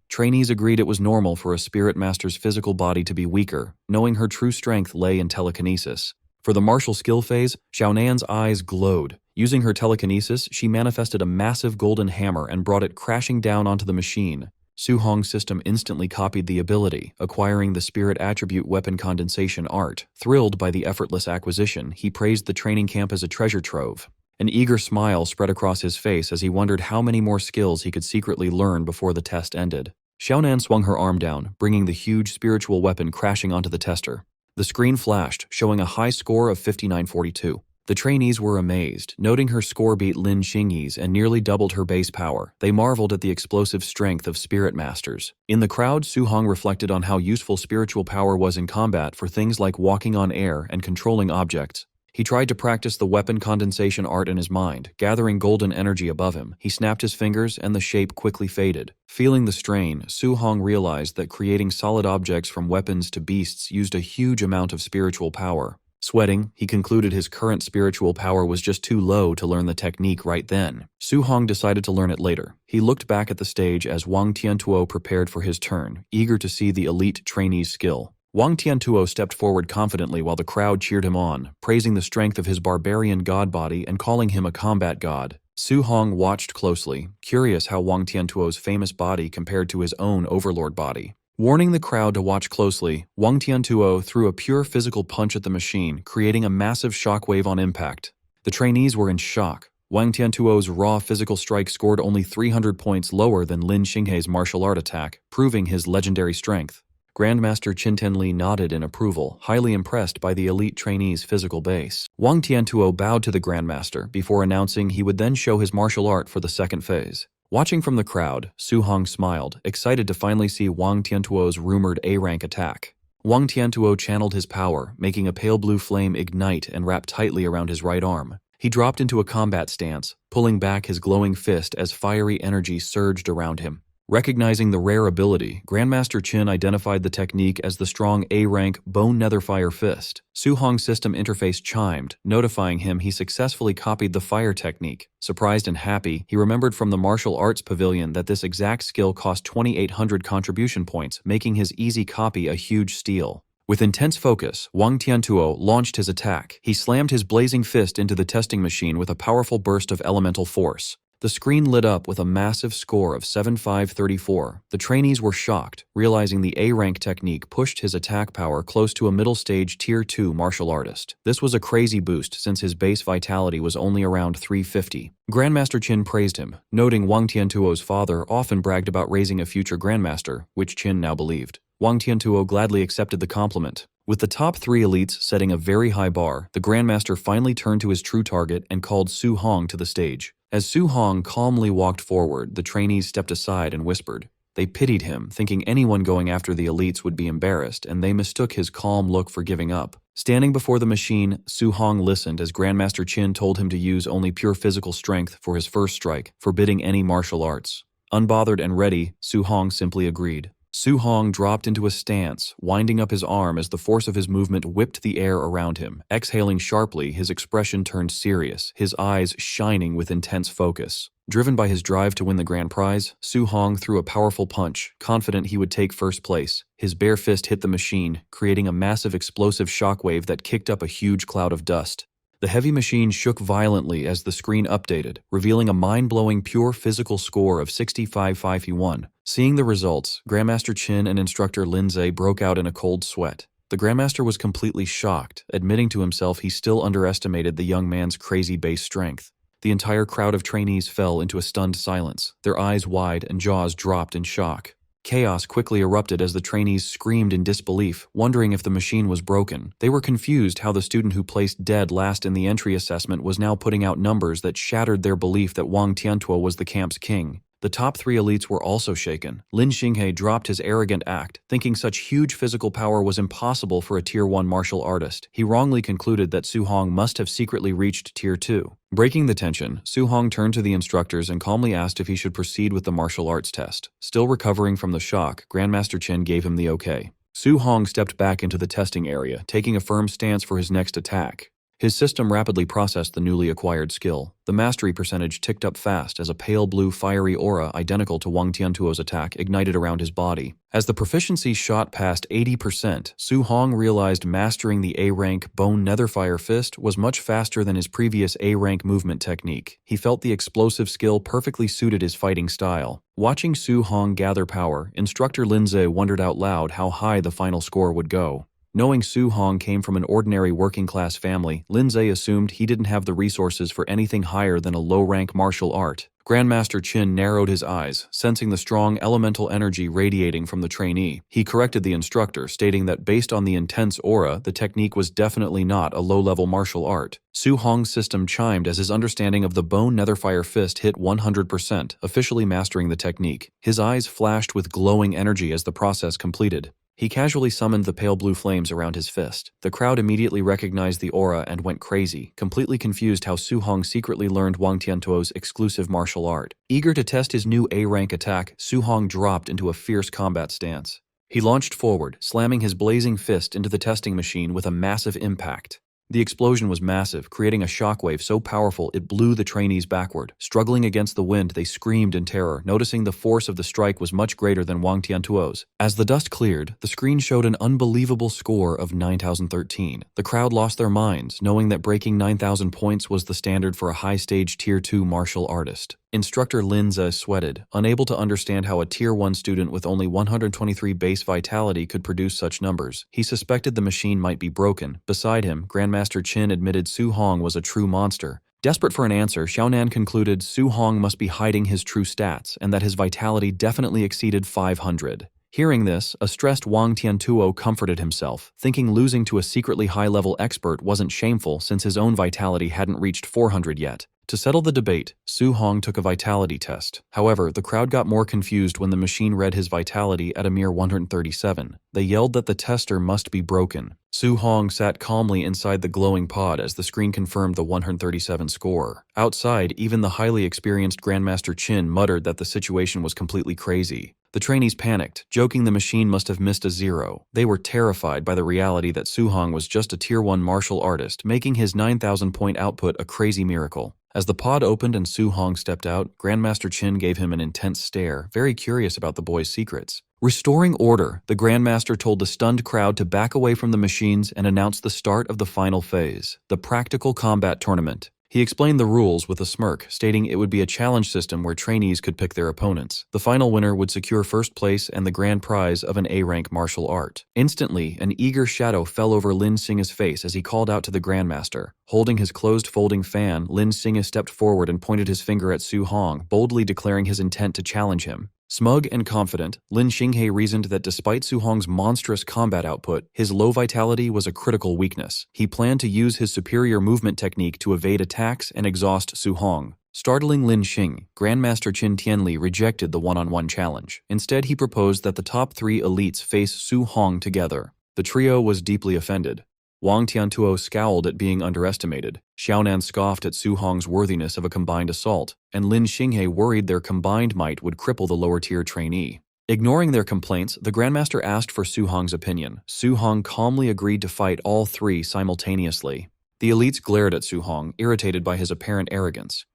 Trainees agreed it was normal for a spirit master's physical body to be weaker, knowing her true strength lay in telekinesis. For the martial skill phase, Xiaonan's eyes glowed. Using her telekinesis, she manifested a massive golden hammer and brought it crashing down onto the machine. Su Hong's system instantly copied the ability, acquiring the spirit attribute weapon condensation art. Thrilled by the effortless acquisition, he praised the training camp as a treasure trove. An eager smile spread across his face as he wondered how many more skills he could secretly learn before the test ended. Xiaonan swung her arm down, bringing the huge spiritual weapon crashing onto the tester. The screen flashed, showing a high score of 59-42. The trainees were amazed, noting her score beat Lin Xinghe's and nearly doubled her base power. They marveled at the explosive strength of spirit masters. In the crowd, Su Hong reflected on how useful spiritual power was in combat for things like walking on air and controlling objects. He tried to practice the weapon condensation art in his mind, gathering golden energy above him. He snapped his fingers and the shape quickly faded. Feeling the strain, Su Hong realized that creating solid objects from weapons to beasts used a huge amount of spiritual power. Sweating, he concluded his current spiritual power was just too low to learn the technique right then. Su Hong decided to learn it later. He looked back at the stage as Wang Tiantuo prepared for his turn, eager to see the elite trainee's skill. Wang Tiantuo stepped forward confidently while the crowd cheered him on, praising the strength of his barbarian god body and calling him a combat god. Su Hong watched closely, curious how Wang Tiantuo's famous body compared to his own overlord body. Warning the crowd to watch closely, Wang Tiantuo threw a pure physical punch at the machine, creating a massive shockwave on impact. The trainees were in shock. Wang Tiantuo's raw physical strike scored only 300 points lower than Lin Xinghe's martial art attack, proving his legendary strength. Grandmaster Qintenli nodded in approval, highly impressed by the elite trainee's physical base. Wang Tiantuo bowed to the Grandmaster before announcing he would then show his martial art for the second phase. Watching from the crowd, Su Hong smiled, excited to finally see Wang Tiantuo's rumored A-rank attack. Wang Tiantuo channeled his power, making a pale blue flame ignite and wrap tightly around his right arm. He dropped into a combat stance, pulling back his glowing fist as fiery energy surged around him. Recognizing the rare ability, Grandmaster Qin identified the technique as the strong A-rank Bone Netherfire Fist. Su Hong's system interface chimed, notifying him he successfully copied the fire technique. Surprised and happy, he remembered from the martial arts pavilion that this exact skill cost 2,800 contribution points, making his easy copy a huge steal. With intense focus, Wang Tiantuo launched his attack. He slammed his blazing fist into the testing machine with a powerful burst of elemental force. The screen lit up with a massive score of 7534. The trainees were shocked, realizing the A-rank technique pushed his attack power close to a middle-stage Tier 2 martial artist. This was a crazy boost since his base vitality was only around 350. Grandmaster Qin praised him, noting Wang Tiantuo's father often bragged about raising a future grandmaster, which Qin now believed. Wang Tiantuo gladly accepted the compliment. With the top 3 elites setting a very high bar, the Grandmaster finally turned to his true target and called Su Hong to the stage. As Su Hong calmly walked forward, the trainees stepped aside and whispered. They pitied him, thinking anyone going after the elites would be embarrassed, and they mistook his calm look for giving up. Standing before the machine, Su Hong listened as Grandmaster Qin told him to use only pure physical strength for his first strike, forbidding any martial arts. Unbothered and ready, Su Hong simply agreed. Su Hong dropped into a stance, winding up his arm as the force of his movement whipped the air around him. Exhaling sharply, his expression turned serious, his eyes shining with intense focus. Driven by his drive to win the grand prize, Su Hong threw a powerful punch, confident he would take first place. His bare fist hit the machine, creating a massive explosive shockwave that kicked up a huge cloud of dust. The heavy machine shook violently as the screen updated, revealing a mind-blowing pure physical score of 6551. Seeing the results, Grandmaster Qin and instructor Lindsay broke out in a cold sweat. The Grandmaster was completely shocked, admitting to himself he still underestimated the young man's crazy base strength. The entire crowd of trainees fell into a stunned silence, their eyes wide and jaws dropped in shock. Chaos quickly erupted as the trainees screamed in disbelief, wondering if the machine was broken. They were confused how the student who placed dead last in the entry assessment was now putting out numbers that shattered their belief that Wang Tiantuo was the camp's king. The top 3 elites were also shaken. Lin Xinghe dropped his arrogant act, thinking such huge physical power was impossible for a Tier 1 martial artist. He wrongly concluded that Su Hong must have secretly reached Tier 2. Breaking the tension, Su Hong turned to the instructors and calmly asked if he should proceed with the martial arts test. Still recovering from the shock, Grandmaster Qin gave him the okay. Su Hong stepped back into the testing area, taking a firm stance for his next attack. His system rapidly processed the newly acquired skill. The mastery percentage ticked up fast as a pale blue fiery aura identical to Wang Tiantuo's attack ignited around his body. As the proficiency shot past 80%, Su Hong realized mastering the A-rank Bone Netherfire Fist was much faster than his previous A-rank movement technique. He felt the explosive skill perfectly suited his fighting style. Watching Su Hong gather power, instructor Lindsay wondered out loud how high the final score would go. Knowing Su Hong came from an ordinary working-class family, Lindsay assumed he didn't have the resources for anything higher than a low-rank martial art. Grandmaster Qin narrowed his eyes, sensing the strong elemental energy radiating from the trainee. He corrected the instructor, stating that based on the intense aura, the technique was definitely not a low-level martial art. Su Hong's system chimed as his understanding of the Bone Netherfire Fist hit 100%, officially mastering the technique. His eyes flashed with glowing energy as the process completed. He casually summoned the pale blue flames around his fist. The crowd immediately recognized the aura and went crazy, completely confused how Su Hong secretly learned Wang Tiantuo's exclusive martial art. Eager to test his new A-rank attack, Su Hong dropped into a fierce combat stance. He launched forward, slamming his blazing fist into the testing machine with a massive impact. The explosion was massive, creating a shockwave so powerful it blew the trainees backward. Struggling against the wind, they screamed in terror, noticing the force of the strike was much greater than Wang Tiantuo's. As the dust cleared, the screen showed an unbelievable score of 9,013. The crowd lost their minds, knowing that breaking 9,000 points was the standard for a high-stage Tier 2 martial artist. Instructor Linza sweated, unable to understand how a Tier 1 student with only 123 base vitality could produce such numbers. He suspected the machine might be broken. Beside him, Grandmaster Qin admitted Su Hong was a true monster. Desperate for an answer, Xiaonan concluded Su Hong must be hiding his true stats and that his vitality definitely exceeded 500. Hearing this, a stressed Wang Tiantuo comforted himself, thinking losing to a secretly high-level expert wasn't shameful since his own vitality hadn't reached 400 yet. To settle the debate, Su Hong took a vitality test. However, the crowd got more confused when the machine read his vitality at a mere 137. They yelled that the tester must be broken. Su Hong sat calmly inside the glowing pod as the screen confirmed the 137 score. Outside, even the highly experienced Grandmaster Qin muttered that the situation was completely crazy. The trainees panicked, joking the machine must have missed a zero. They were terrified by the reality that Su Hong was just a Tier 1 martial artist, making his 9,000-point output a crazy miracle. As the pod opened and Su Hong stepped out, Grandmaster Qin gave him an intense stare, very curious about the boy's secrets. Restoring order, the Grandmaster told the stunned crowd to back away from the machines and announced the start of the final phase, the practical combat tournament. He explained the rules with a smirk, stating it would be a challenge system where trainees could pick their opponents. The final winner would secure first place and the grand prize of an A-rank martial art. Instantly, an eager shadow fell over Lin Xinghe's face as he called out to the Grandmaster. Holding his closed folding fan, Lin Xinghe stepped forward and pointed his finger at Su Hong, boldly declaring his intent to challenge him. Smug and confident, Lin Xinghe reasoned that despite Su Hong's monstrous combat output, his low vitality was a critical weakness. He planned to use his superior movement technique to evade attacks and exhaust Su Hong. Startling Lin Xinghe, Grandmaster Qin Tianli rejected the one-on-one challenge. Instead, he proposed that the top 3 elites face Su Hong together. The trio was deeply offended. Wang Tiantuo scowled at being underestimated. Xiaonan scoffed at Su Hong's worthiness of a combined assault, and Lin Xinghe worried their combined might would cripple the lower-tier trainee. Ignoring their complaints, the Grandmaster asked for Su Hong's opinion. Su Hong calmly agreed to fight all 3 simultaneously. The elites glared at Su Hong, irritated by his apparent arrogance.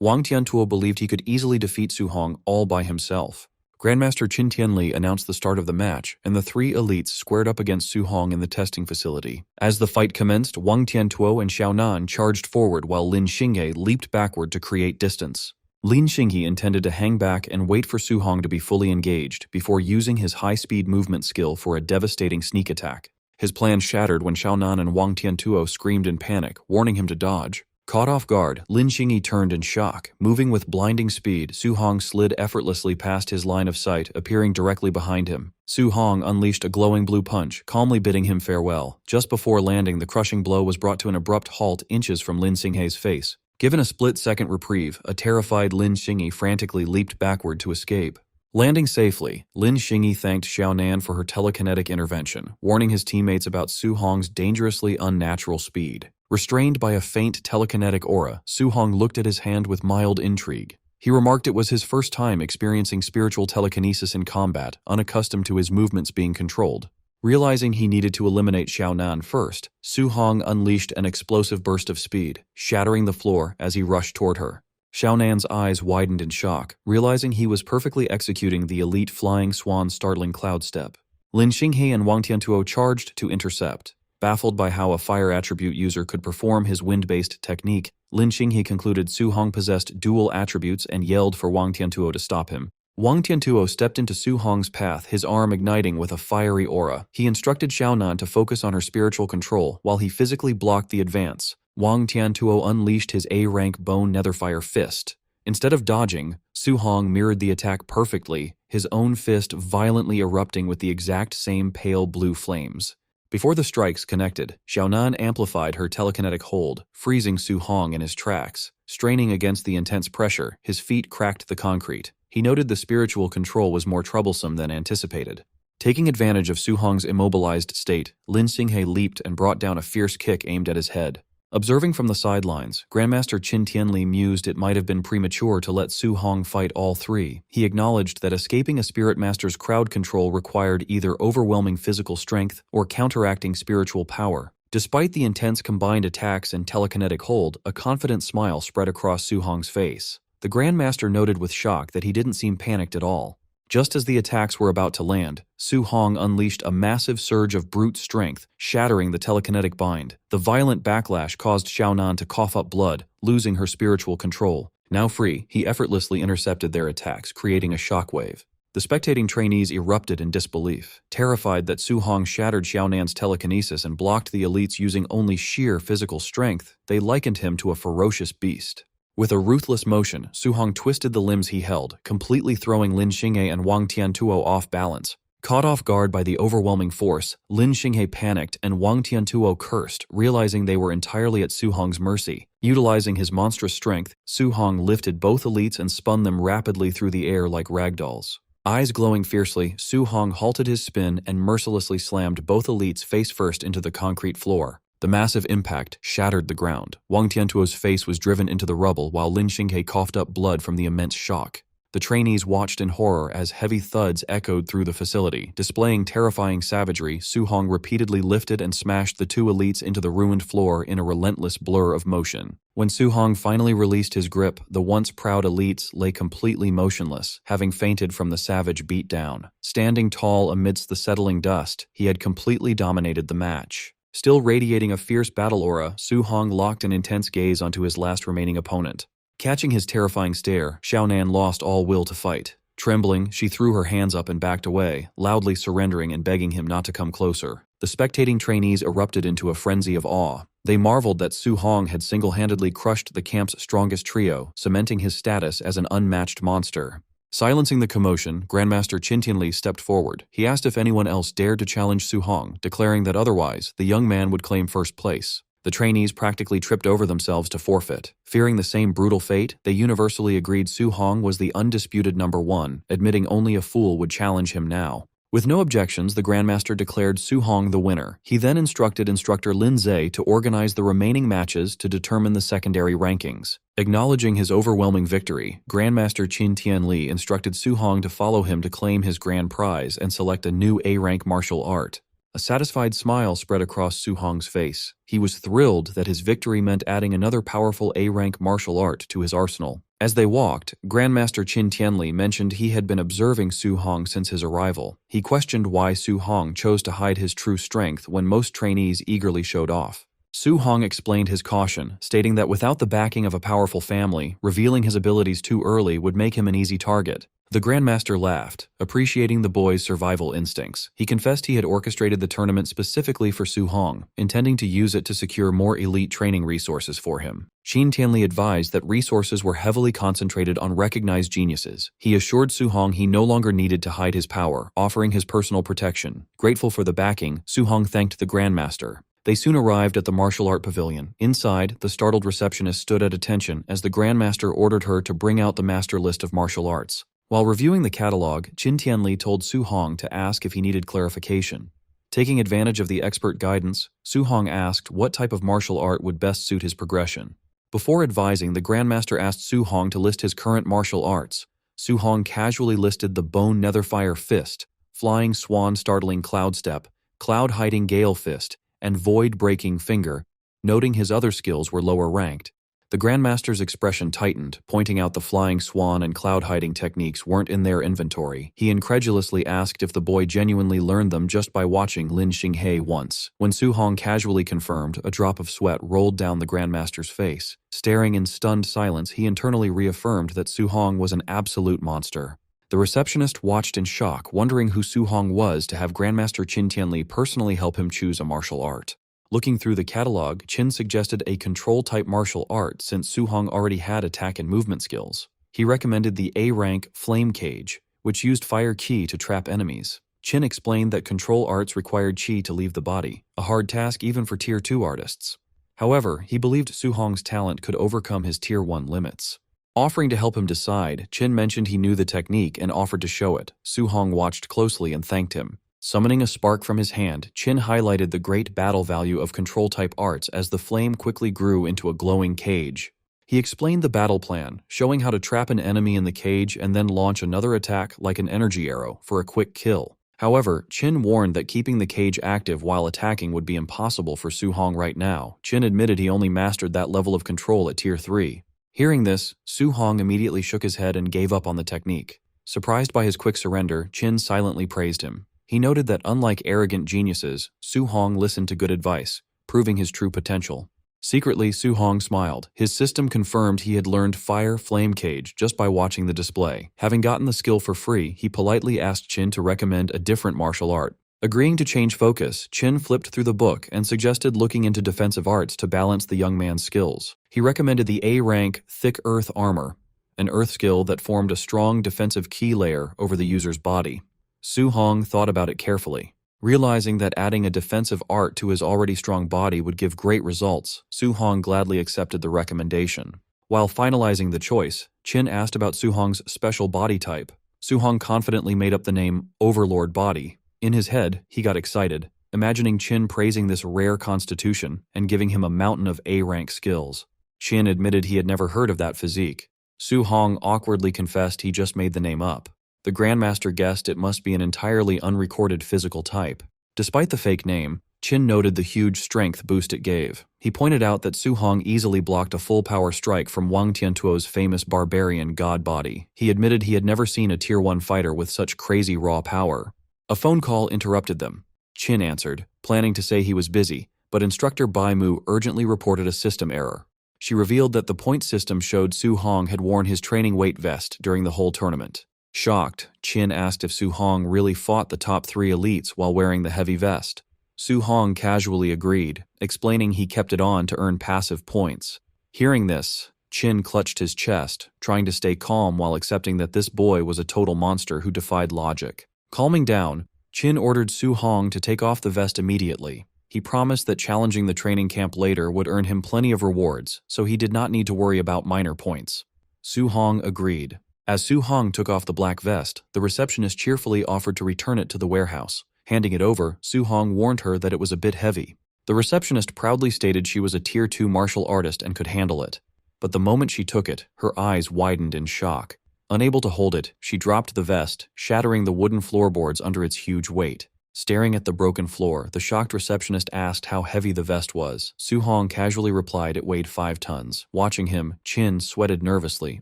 Wang Tiantuo believed he could easily defeat Su Hong all by himself. Grandmaster Qin Tianli announced the start of the match, and the 3 elites squared up against Su Hong in the testing facility. As the fight commenced, Wang Tiantuo and Xiaonan charged forward while Lin Xinghe leaped backward to create distance. Lin Xinghe intended to hang back and wait for Su Hong to be fully engaged before using his high-speed movement skill for a devastating sneak attack. His plan shattered when Xiaonan and Wang Tiantuo screamed in panic, warning him to dodge. Caught off guard, Lin Xinghe turned in shock. Moving with blinding speed, Su Hong slid effortlessly past his line of sight, appearing directly behind him. Su Hong unleashed a glowing blue punch, calmly bidding him farewell. Just before landing, the crushing blow was brought to an abrupt halt inches from Lin Xinghe's face. Given a split-second reprieve, a terrified Lin Xinghe frantically leaped backward to escape. Landing safely, Lin Xinghe thanked Xiaonan for her telekinetic intervention, warning his teammates about Su Hong's dangerously unnatural speed. Restrained by a faint telekinetic aura, Su Hong looked at his hand with mild intrigue. He remarked it was his first time experiencing spiritual telekinesis in combat, unaccustomed to his movements being controlled. Realizing he needed to eliminate Xiaonan first, Su Hong unleashed an explosive burst of speed, shattering the floor as he rushed toward her. Xiaonan's eyes widened in shock, realizing he was perfectly executing the elite flying swan's startling cloud step. Lin Xinghe and Wang Tiantuo charged to intercept. Baffled by how a fire attribute user could perform his wind-based technique, Lin Xinghe concluded Su Hong possessed dual attributes and yelled for Wang Tiantuo to stop him. Wang Tiantuo stepped into Su Hong's path, his arm igniting with a fiery aura. He instructed Xiaonan to focus on her spiritual control while he physically blocked the advance. Wang Tiantuo unleashed his A-rank bone netherfire fist. Instead of dodging, Su Hong mirrored the attack perfectly, his own fist violently erupting with the exact same pale blue flames. Before the strikes connected, Xiaonan amplified her telekinetic hold, freezing Su Hong in his tracks. Straining against the intense pressure, his feet cracked the concrete. He noted the spiritual control was more troublesome than anticipated. Taking advantage of Su Hong's immobilized state, Lin Xinghe leaped and brought down a fierce kick aimed at his head. Observing from the sidelines, Grandmaster Qin Tianli mused it might have been premature to let Su Hong fight all 3. He acknowledged that escaping a spirit master's crowd control required either overwhelming physical strength or counteracting spiritual power. Despite the intense combined attacks and telekinetic hold, a confident smile spread across Su Hong's face. The Grandmaster noted with shock that he didn't seem panicked at all. Just as the attacks were about to land, Su Hong unleashed a massive surge of brute strength, shattering the telekinetic bind. The violent backlash caused Xiaonan to cough up blood, losing her spiritual control. Now free, he effortlessly intercepted their attacks, creating a shockwave. The spectating trainees erupted in disbelief. Terrified that Su Hong shattered Xiaonan's telekinesis and blocked the elites using only sheer physical strength, they likened him to a ferocious beast. With a ruthless motion, Su Hong twisted the limbs he held, completely throwing Lin Xinghe and Wang Tiantuo off balance. Caught off guard by the overwhelming force, Lin Xinghe panicked and Wang Tiantuo cursed, realizing they were entirely at Su Hong's mercy. Utilizing his monstrous strength, Su Hong lifted both elites and spun them rapidly through the air like ragdolls. Eyes glowing fiercely, Su Hong halted his spin and mercilessly slammed both elites face first into the concrete floor. The massive impact shattered the ground. Wang Tiantuo's face was driven into the rubble while Lin Xinghe coughed up blood from the immense shock. The trainees watched in horror as heavy thuds echoed through the facility. Displaying terrifying savagery, Su Hong repeatedly lifted and smashed the two elites into the ruined floor in a relentless blur of motion. When Su Hong finally released his grip, the once proud elites lay completely motionless, having fainted from the savage beatdown. Standing tall amidst the settling dust, he had completely dominated the match. Still radiating a fierce battle aura, Su Hong locked an intense gaze onto his last remaining opponent. Catching his terrifying stare, Xiaonan lost all will to fight. Trembling, she threw her hands up and backed away, loudly surrendering and begging him not to come closer. The spectating trainees erupted into a frenzy of awe. They marveled that Su Hong had single-handedly crushed the camp's strongest trio, cementing his status as an unmatched monster. Silencing the commotion, Grandmaster Qin Tianli stepped forward. He asked if anyone else dared to challenge Su Hong, declaring that otherwise, the young man would claim first place. The trainees practically tripped over themselves to forfeit. Fearing the same brutal fate, they universally agreed Su Hong was the undisputed number one, admitting only a fool would challenge him now. With no objections, the Grandmaster declared Su Hong the winner. He then instructed instructor Lin Zhe to organize the remaining matches to determine the secondary rankings. Acknowledging his overwhelming victory, Grandmaster Qin Tianli instructed Su Hong to follow him to claim his grand prize and select a new A-rank martial art. A satisfied smile spread across Su Hong's face. He was thrilled that his victory meant adding another powerful A-rank martial art to his arsenal. As they walked, Grandmaster Qin Tianli mentioned he had been observing Su Hong since his arrival. He questioned why Su Hong chose to hide his true strength when most trainees eagerly showed off. Su Hong explained his caution, stating that without the backing of a powerful family, revealing his abilities too early would make him an easy target. The Grandmaster laughed, appreciating the boy's survival instincts. He confessed he had orchestrated the tournament specifically for Su Hong, intending to use it to secure more elite training resources for him. Qin Tianli advised that resources were heavily concentrated on recognized geniuses. He assured Su Hong he no longer needed to hide his power, offering his personal protection. Grateful for the backing, Su Hong thanked the Grandmaster. They soon arrived at the martial art pavilion. Inside, the startled receptionist stood at attention as the Grandmaster ordered her to bring out the master list of martial arts. While reviewing the catalog, Qin Tianli told Su Hong to ask if he needed clarification. Taking advantage of the expert guidance, Su Hong asked what type of martial art would best suit his progression. Before advising, the Grandmaster asked Su Hong to list his current martial arts. Su Hong casually listed the Bone Netherfire Fist, Flying Swan Startling Cloud Step, Cloud Hiding Gale Fist, and Void Breaking Finger, noting his other skills were lower ranked. The Grandmaster's expression tightened, pointing out the Flying Swan and Cloud Hiding techniques weren't in their inventory. He incredulously asked if the boy genuinely learned them just by watching Lin Xinghe once. When Su Hong casually confirmed, a drop of sweat rolled down the Grandmaster's face. Staring in stunned silence, he internally reaffirmed that Su Hong was an absolute monster. The receptionist watched in shock, wondering who Su Hong was to have Grandmaster Qin Tianli personally help him choose a martial art. Looking through the catalog, Qin suggested a control-type martial art since Su Hong already had attack and movement skills. He recommended the A-rank Flame Cage, which used fire qi to trap enemies. Qin explained that control arts required qi to leave the body, a hard task even for Tier 2 artists. However, he believed Su Hong's talent could overcome his Tier 1 limits. Offering to help him decide, Qin mentioned he knew the technique and offered to show it. Su Hong watched closely and thanked him. Summoning a spark from his hand, Qin highlighted the great battle value of control-type arts as the flame quickly grew into a glowing cage. He explained the battle plan, showing how to trap an enemy in the cage and then launch another attack like an energy arrow for a quick kill. However, Qin warned that keeping the cage active while attacking would be impossible for Su Hong right now. Qin admitted he only mastered that level of control at Tier 3. Hearing this, Su Hong immediately shook his head and gave up on the technique. Surprised by his quick surrender, Qin silently praised him. He noted that unlike arrogant geniuses, Su Hong listened to good advice, proving his true potential. Secretly, Su Hong smiled. His system confirmed he had learned Fire Flame Cage just by watching the display. Having gotten the skill for free, he politely asked Qin to recommend a different martial art. Agreeing to change focus, Qin flipped through the book and suggested looking into defensive arts to balance the young man's skills. He recommended the A-rank Thick Earth Armor, an earth skill that formed a strong defensive key layer over the user's body. Su Hong thought about it carefully. Realizing that adding a defensive art to his already strong body would give great results, Su Hong gladly accepted the recommendation. While finalizing the choice, Qin asked about Su Hong's special body type. Su Hong confidently made up the name Overlord Body. In his head, he got excited, imagining Qin praising this rare constitution and giving him a mountain of A-rank skills. Qin admitted he had never heard of that physique. Su Hong awkwardly confessed he just made the name up. The Grandmaster guessed it must be an entirely unrecorded physical type. Despite the fake name, Qin noted the huge strength boost it gave. He pointed out that Su Hong easily blocked a full-power strike from Wang Tiantuo's famous barbarian god body. He admitted he had never seen a Tier 1 fighter with such crazy raw power. A phone call interrupted them. Qin answered, planning to say he was busy, but instructor Bai Mu urgently reported a system error. She revealed that the point system showed Su Hong had worn his training weight vest during the whole tournament. Shocked, Qin asked if Su Hong really fought the top 3 elites while wearing the heavy vest. Su Hong casually agreed, explaining he kept it on to earn passive points. Hearing this, Qin clutched his chest, trying to stay calm while accepting that this boy was a total monster who defied logic. Calming down, Qin ordered Su Hong to take off the vest immediately. He promised that challenging the training camp later would earn him plenty of rewards, so he did not need to worry about minor points. Su Hong agreed. As Su Hong took off the black vest, the receptionist cheerfully offered to return it to the warehouse. Handing it over, Su Hong warned her that it was a bit heavy. The receptionist proudly stated she was a Tier 2 martial artist and could handle it. But the moment she took it, her eyes widened in shock. Unable to hold it, she dropped the vest, shattering the wooden floorboards under its huge weight. Staring at the broken floor, the shocked receptionist asked how heavy the vest was. Su Hong casually replied it weighed 5 tons. Watching him, Qin sweated nervously,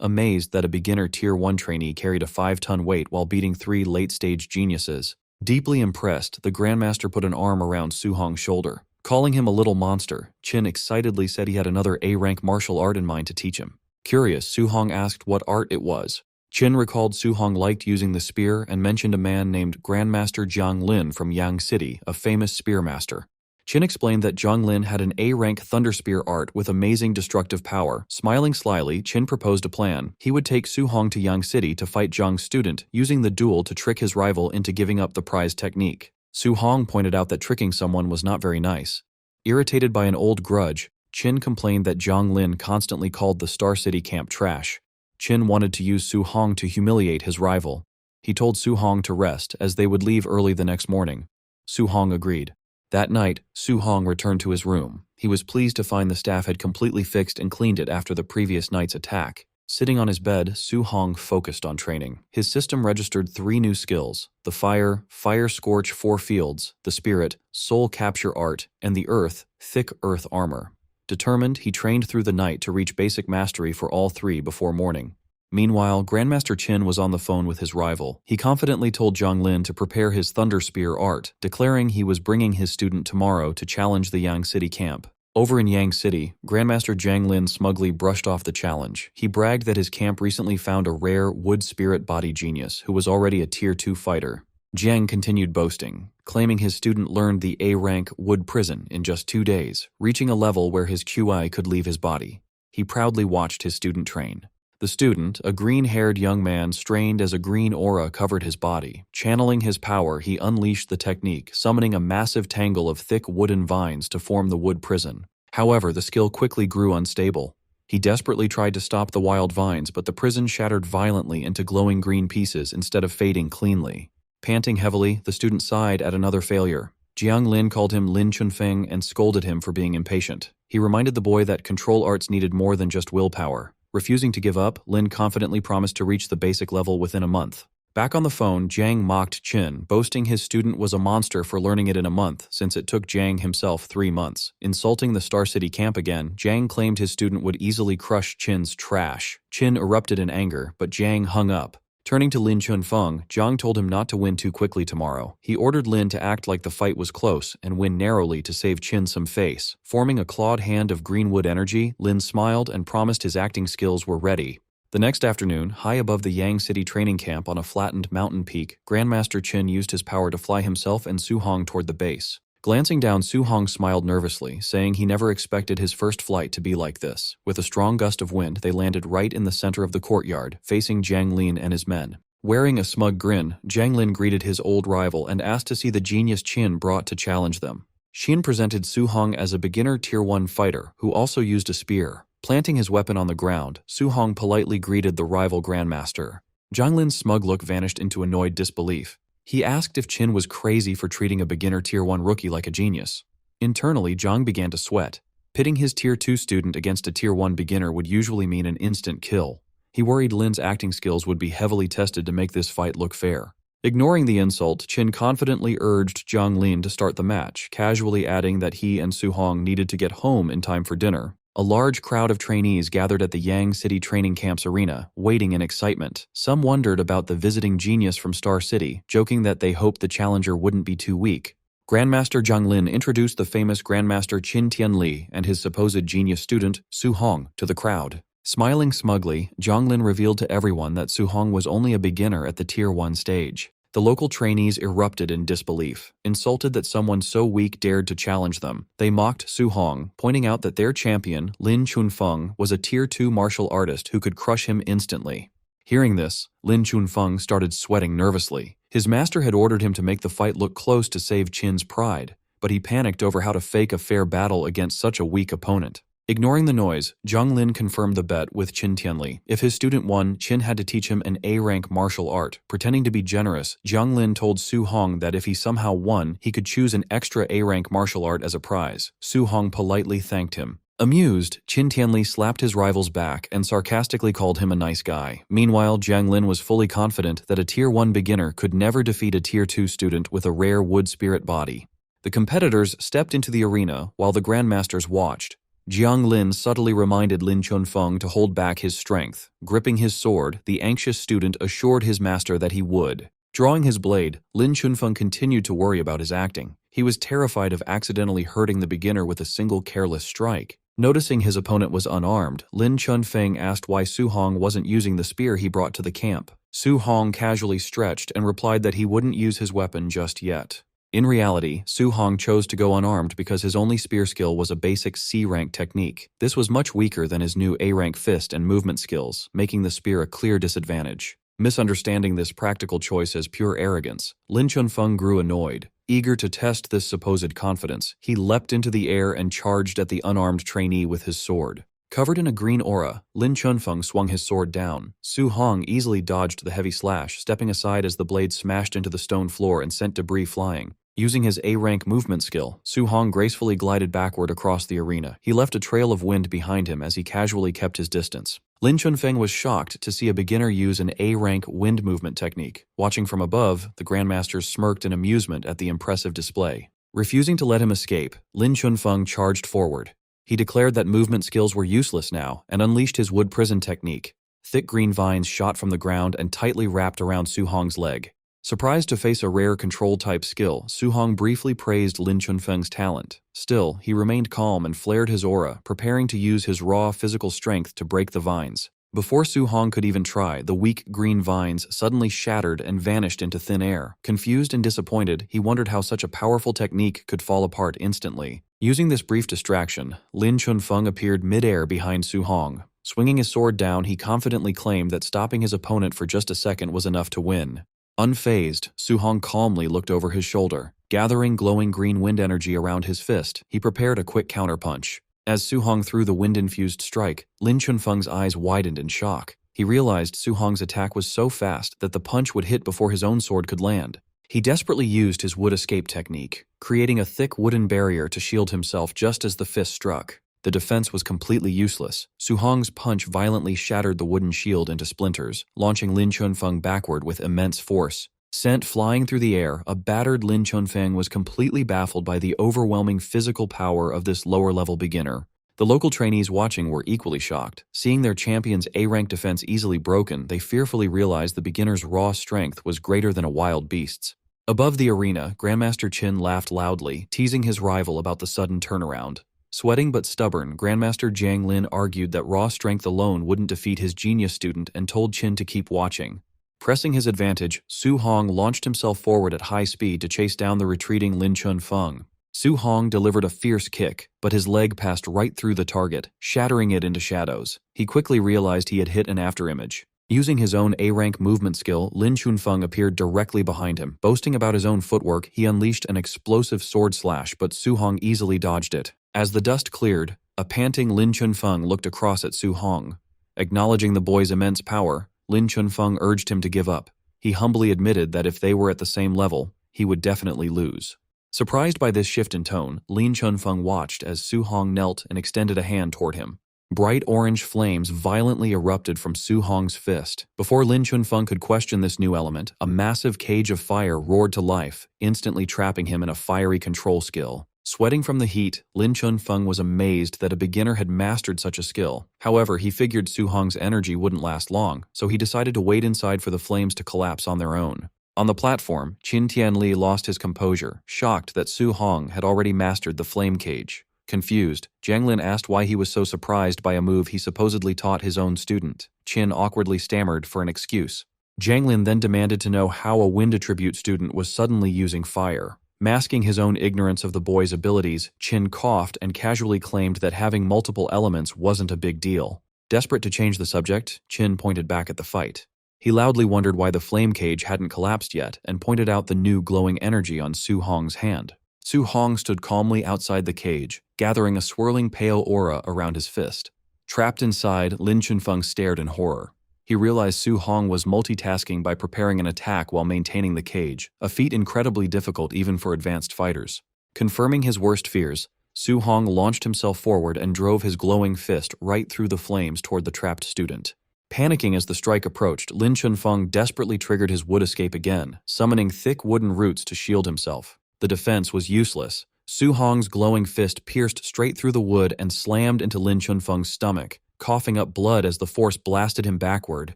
amazed that a beginner Tier 1 trainee carried a 5-ton weight while beating 3 late-stage geniuses. Deeply impressed, the Grandmaster put an arm around Su Hong's shoulder. Calling him a little monster, Qin excitedly said he had another A-rank martial art in mind to teach him. Curious, Su Hong asked what art it was. Qin recalled Su Hong liked using the spear and mentioned a man named Grandmaster Jiang Lin from Yang City, a famous spear master. Qin explained that Jiang Lin had an A-rank thunder spear art with amazing destructive power. Smiling slyly, Qin proposed a plan. He would take Su Hong to Yang City to fight Jiang's student, using the duel to trick his rival into giving up the prize technique. Su Hong pointed out that tricking someone was not very nice. Irritated by an old grudge, Qin complained that Jiang Lin constantly called the Star City camp trash. Qin wanted to use Su Hong to humiliate his rival. He told Su Hong to rest, as they would leave early the next morning. Su Hong agreed. That night, Su Hong returned to his room. He was pleased to find the staff had completely fixed and cleaned it after the previous night's attack. Sitting on his bed, Su Hong focused on training. His system registered 3 new skills: the Fire Scorch 4 Fields, the Spirit, Soul Capture Art, and the Earth, Thick Earth Armor. Determined, he trained through the night to reach basic mastery for all 3 before morning. Meanwhile, Grandmaster Qin was on the phone with his rival. He confidently told Jiang Lin to prepare his Thunder Spear art, declaring he was bringing his student tomorrow to challenge the Yang City camp. Over in Yang City, Grandmaster Jiang Lin smugly brushed off the challenge. He bragged that his camp recently found a rare wood spirit body genius who was already a Tier 2 fighter. Jiang continued boasting, claiming his student learned the A-rank wood prison in just 2 days, reaching a level where his QI could leave his body. He proudly watched his student train. The student, a green-haired young man, strained as a green aura covered his body. Channeling his power, he unleashed the technique, summoning a massive tangle of thick wooden vines to form the wood prison. However, the skill quickly grew unstable. He desperately tried to stop the wild vines, but the prison shattered violently into glowing green pieces instead of fading cleanly. Panting heavily, the student sighed at another failure. Jiang Lin called him Lin Chunfeng and scolded him for being impatient. He reminded the boy that control arts needed more than just willpower. Refusing to give up, Lin confidently promised to reach the basic level within a month. Back on the phone, Jiang mocked Qin, boasting his student was a monster for learning it in a month, since it took Jiang himself 3 months. Insulting the Star City camp again, Jiang claimed his student would easily crush Qin's trash. Qin erupted in anger, but Jiang hung up. Turning to Lin Chunfeng, Jiang told him not to win too quickly tomorrow. He ordered Lin to act like the fight was close and win narrowly to save Qin some face. Forming a clawed hand of greenwood energy, Lin smiled and promised his acting skills were ready. The next afternoon, high above the Yang City training camp on a flattened mountain peak, Grandmaster Qin used his power to fly himself and Su Hong toward the base. Glancing down, Su Hong smiled nervously, saying he never expected his first flight to be like this. With a strong gust of wind, they landed right in the center of the courtyard, facing Jiang Lin and his men. Wearing a smug grin, Jiang Lin greeted his old rival and asked to see the genius Qin brought to challenge them. Qin presented Su Hong as a beginner Tier 1 fighter who also used a spear. Planting his weapon on the ground, Su Hong politely greeted the rival grandmaster. Jiang Lin's smug look vanished into annoyed disbelief. He asked if Qin was crazy for treating a beginner Tier 1 rookie like a genius. Internally, Jiang began to sweat. Pitting his Tier 2 student against a Tier 1 beginner would usually mean an instant kill. He worried Lin's acting skills would be heavily tested to make this fight look fair. Ignoring the insult, Qin confidently urged Jiang Lin to start the match, casually adding that he and Su Hong needed to get home in time for dinner. A large crowd of trainees gathered at the Yang City Training Camp's arena, waiting in excitement. Some wondered about the visiting genius from Star City, joking that they hoped the challenger wouldn't be too weak. Grandmaster Jiang Lin introduced the famous Grandmaster Qin Tianli and his supposed genius student, Su Hong, to the crowd. Smiling smugly, Jiang Lin revealed to everyone that Su Hong was only a beginner at the Tier 1 stage. The local trainees erupted in disbelief, insulted that someone so weak dared to challenge them. They mocked Su Hong, pointing out that their champion, Lin Chunfeng, was a Tier 2 martial artist who could crush him instantly. Hearing this, Lin Chunfeng started sweating nervously. His master had ordered him to make the fight look close to save Qin's pride, but he panicked over how to fake a fair battle against such a weak opponent. Ignoring the noise, Jiang Lin confirmed the bet with Qin Tianli. If his student won, Qin had to teach him an A-rank martial art. Pretending to be generous, Jiang Lin told Su Hong that if he somehow won, he could choose an extra A-rank martial art as a prize. Su Hong politely thanked him. Amused, Qin Tianli slapped his rival's back and sarcastically called him a nice guy. Meanwhile, Jiang Lin was fully confident that a Tier 1 beginner could never defeat a Tier 2 student with a rare wood spirit body. The competitors stepped into the arena while the grandmasters watched. Jiang Lin subtly reminded Lin Chunfeng to hold back his strength. Gripping his sword, the anxious student assured his master that he would. Drawing his blade, Lin Chunfeng continued to worry about his acting. He was terrified of accidentally hurting the beginner with a single careless strike. Noticing his opponent was unarmed, Lin Chunfeng asked why Su Hong wasn't using the spear he brought to the camp. Su Hong casually stretched and replied that he wouldn't use his weapon just yet. In reality, Su Hong chose to go unarmed because his only spear skill was a basic C-rank technique. This was much weaker than his new A-rank fist and movement skills, making the spear a clear disadvantage. Misunderstanding this practical choice as pure arrogance, Lin Chunfeng grew annoyed. Eager to test this supposed confidence, he leapt into the air and charged at the unarmed trainee with his sword. Covered in a green aura, Lin Chunfeng swung his sword down. Su Hong easily dodged the heavy slash, stepping aside as the blade smashed into the stone floor and sent debris flying. Using his A-rank movement skill, Su Hong gracefully glided backward across the arena. He left a trail of wind behind him as he casually kept his distance. Lin Chunfeng was shocked to see a beginner use an A-rank wind movement technique. Watching from above, the grandmasters smirked in amusement at the impressive display. Refusing to let him escape, Lin Chunfeng charged forward. He declared that movement skills were useless now and unleashed his wood prison technique. Thick green vines shot from the ground and tightly wrapped around Su Hong's leg. Surprised to face a rare control-type skill, Su Hong briefly praised Lin Chunfeng's talent. Still, he remained calm and flared his aura, preparing to use his raw physical strength to break the vines. Before Su Hong could even try, the weak green vines suddenly shattered and vanished into thin air. Confused and disappointed, he wondered how such a powerful technique could fall apart instantly. Using this brief distraction, Lin Chunfeng appeared mid-air behind Su Hong. Swinging his sword down, he confidently claimed that stopping his opponent for just a second was enough to win. Unfazed, Su Hong calmly looked over his shoulder. Gathering glowing green wind energy around his fist, he prepared a quick counterpunch. As Su Hong threw the wind-infused strike, Lin Chunfeng's eyes widened in shock. He realized Su Hong's attack was so fast that the punch would hit before his own sword could land. He desperately used his wood escape technique, creating a thick wooden barrier to shield himself just as the fist struck. The defense was completely useless. Su Hong's punch violently shattered the wooden shield into splinters, launching Lin Chunfeng backward with immense force. Sent flying through the air, a battered Lin Chunfeng was completely baffled by the overwhelming physical power of this lower-level beginner. The local trainees watching were equally shocked. Seeing their champion's A-rank defense easily broken, they fearfully realized the beginner's raw strength was greater than a wild beast's. Above the arena, Grandmaster Qin laughed loudly, teasing his rival about the sudden turnaround. Sweating but stubborn, Grandmaster Jiang Lin argued that raw strength alone wouldn't defeat his genius student and told Qin to keep watching. Pressing his advantage, Su Hong launched himself forward at high speed to chase down the retreating Lin Chunfeng. Su Hong delivered a fierce kick, but his leg passed right through the target, shattering it into shadows. He quickly realized he had hit an afterimage. Using his own A-rank movement skill, Lin Chunfeng appeared directly behind him. Boasting about his own footwork, he unleashed an explosive sword slash, but Su Hong easily dodged it. As the dust cleared, a panting Lin Chunfeng looked across at Su Hong. Acknowledging the boy's immense power, Lin Chunfeng urged him to give up. He humbly admitted that if they were at the same level, he would definitely lose. Surprised by this shift in tone, Lin Chunfeng watched as Su Hong knelt and extended a hand toward him. Bright orange flames violently erupted from Su Hong's fist. Before Lin Chunfeng could question this new element, a massive cage of fire roared to life, instantly trapping him in a fiery control skill. Sweating from the heat, Lin Chunfeng was amazed that a beginner had mastered such a skill. However, he figured Su Hong's energy wouldn't last long, so he decided to wait inside for the flames to collapse on their own. On the platform, Qin Tianli lost his composure, shocked that Su Hong had already mastered the flame cage. Confused, Jiang Lin asked why he was so surprised by a move he supposedly taught his own student. Qin awkwardly stammered for an excuse. Jiang Lin then demanded to know how a wind attribute student was suddenly using fire. Masking his own ignorance of the boy's abilities, Qin coughed and casually claimed that having multiple elements wasn't a big deal. Desperate to change the subject, Qin pointed back at the fight. He loudly wondered why the flame cage hadn't collapsed yet and pointed out the new glowing energy on Su Hong's hand. Su Hong stood calmly outside the cage, gathering a swirling pale aura around his fist. Trapped inside, Lin Chunfeng stared in horror. He realized Su Hong was multitasking by preparing an attack while maintaining the cage, a feat incredibly difficult even for advanced fighters. Confirming his worst fears, Su Hong launched himself forward and drove his glowing fist right through the flames toward the trapped student. Panicking as the strike approached, Lin Chunfeng desperately triggered his wood escape again, summoning thick wooden roots to shield himself. The defense was useless. Su Hong's glowing fist pierced straight through the wood and slammed into Lin Chunfeng's stomach. Coughing up blood as the force blasted him backward,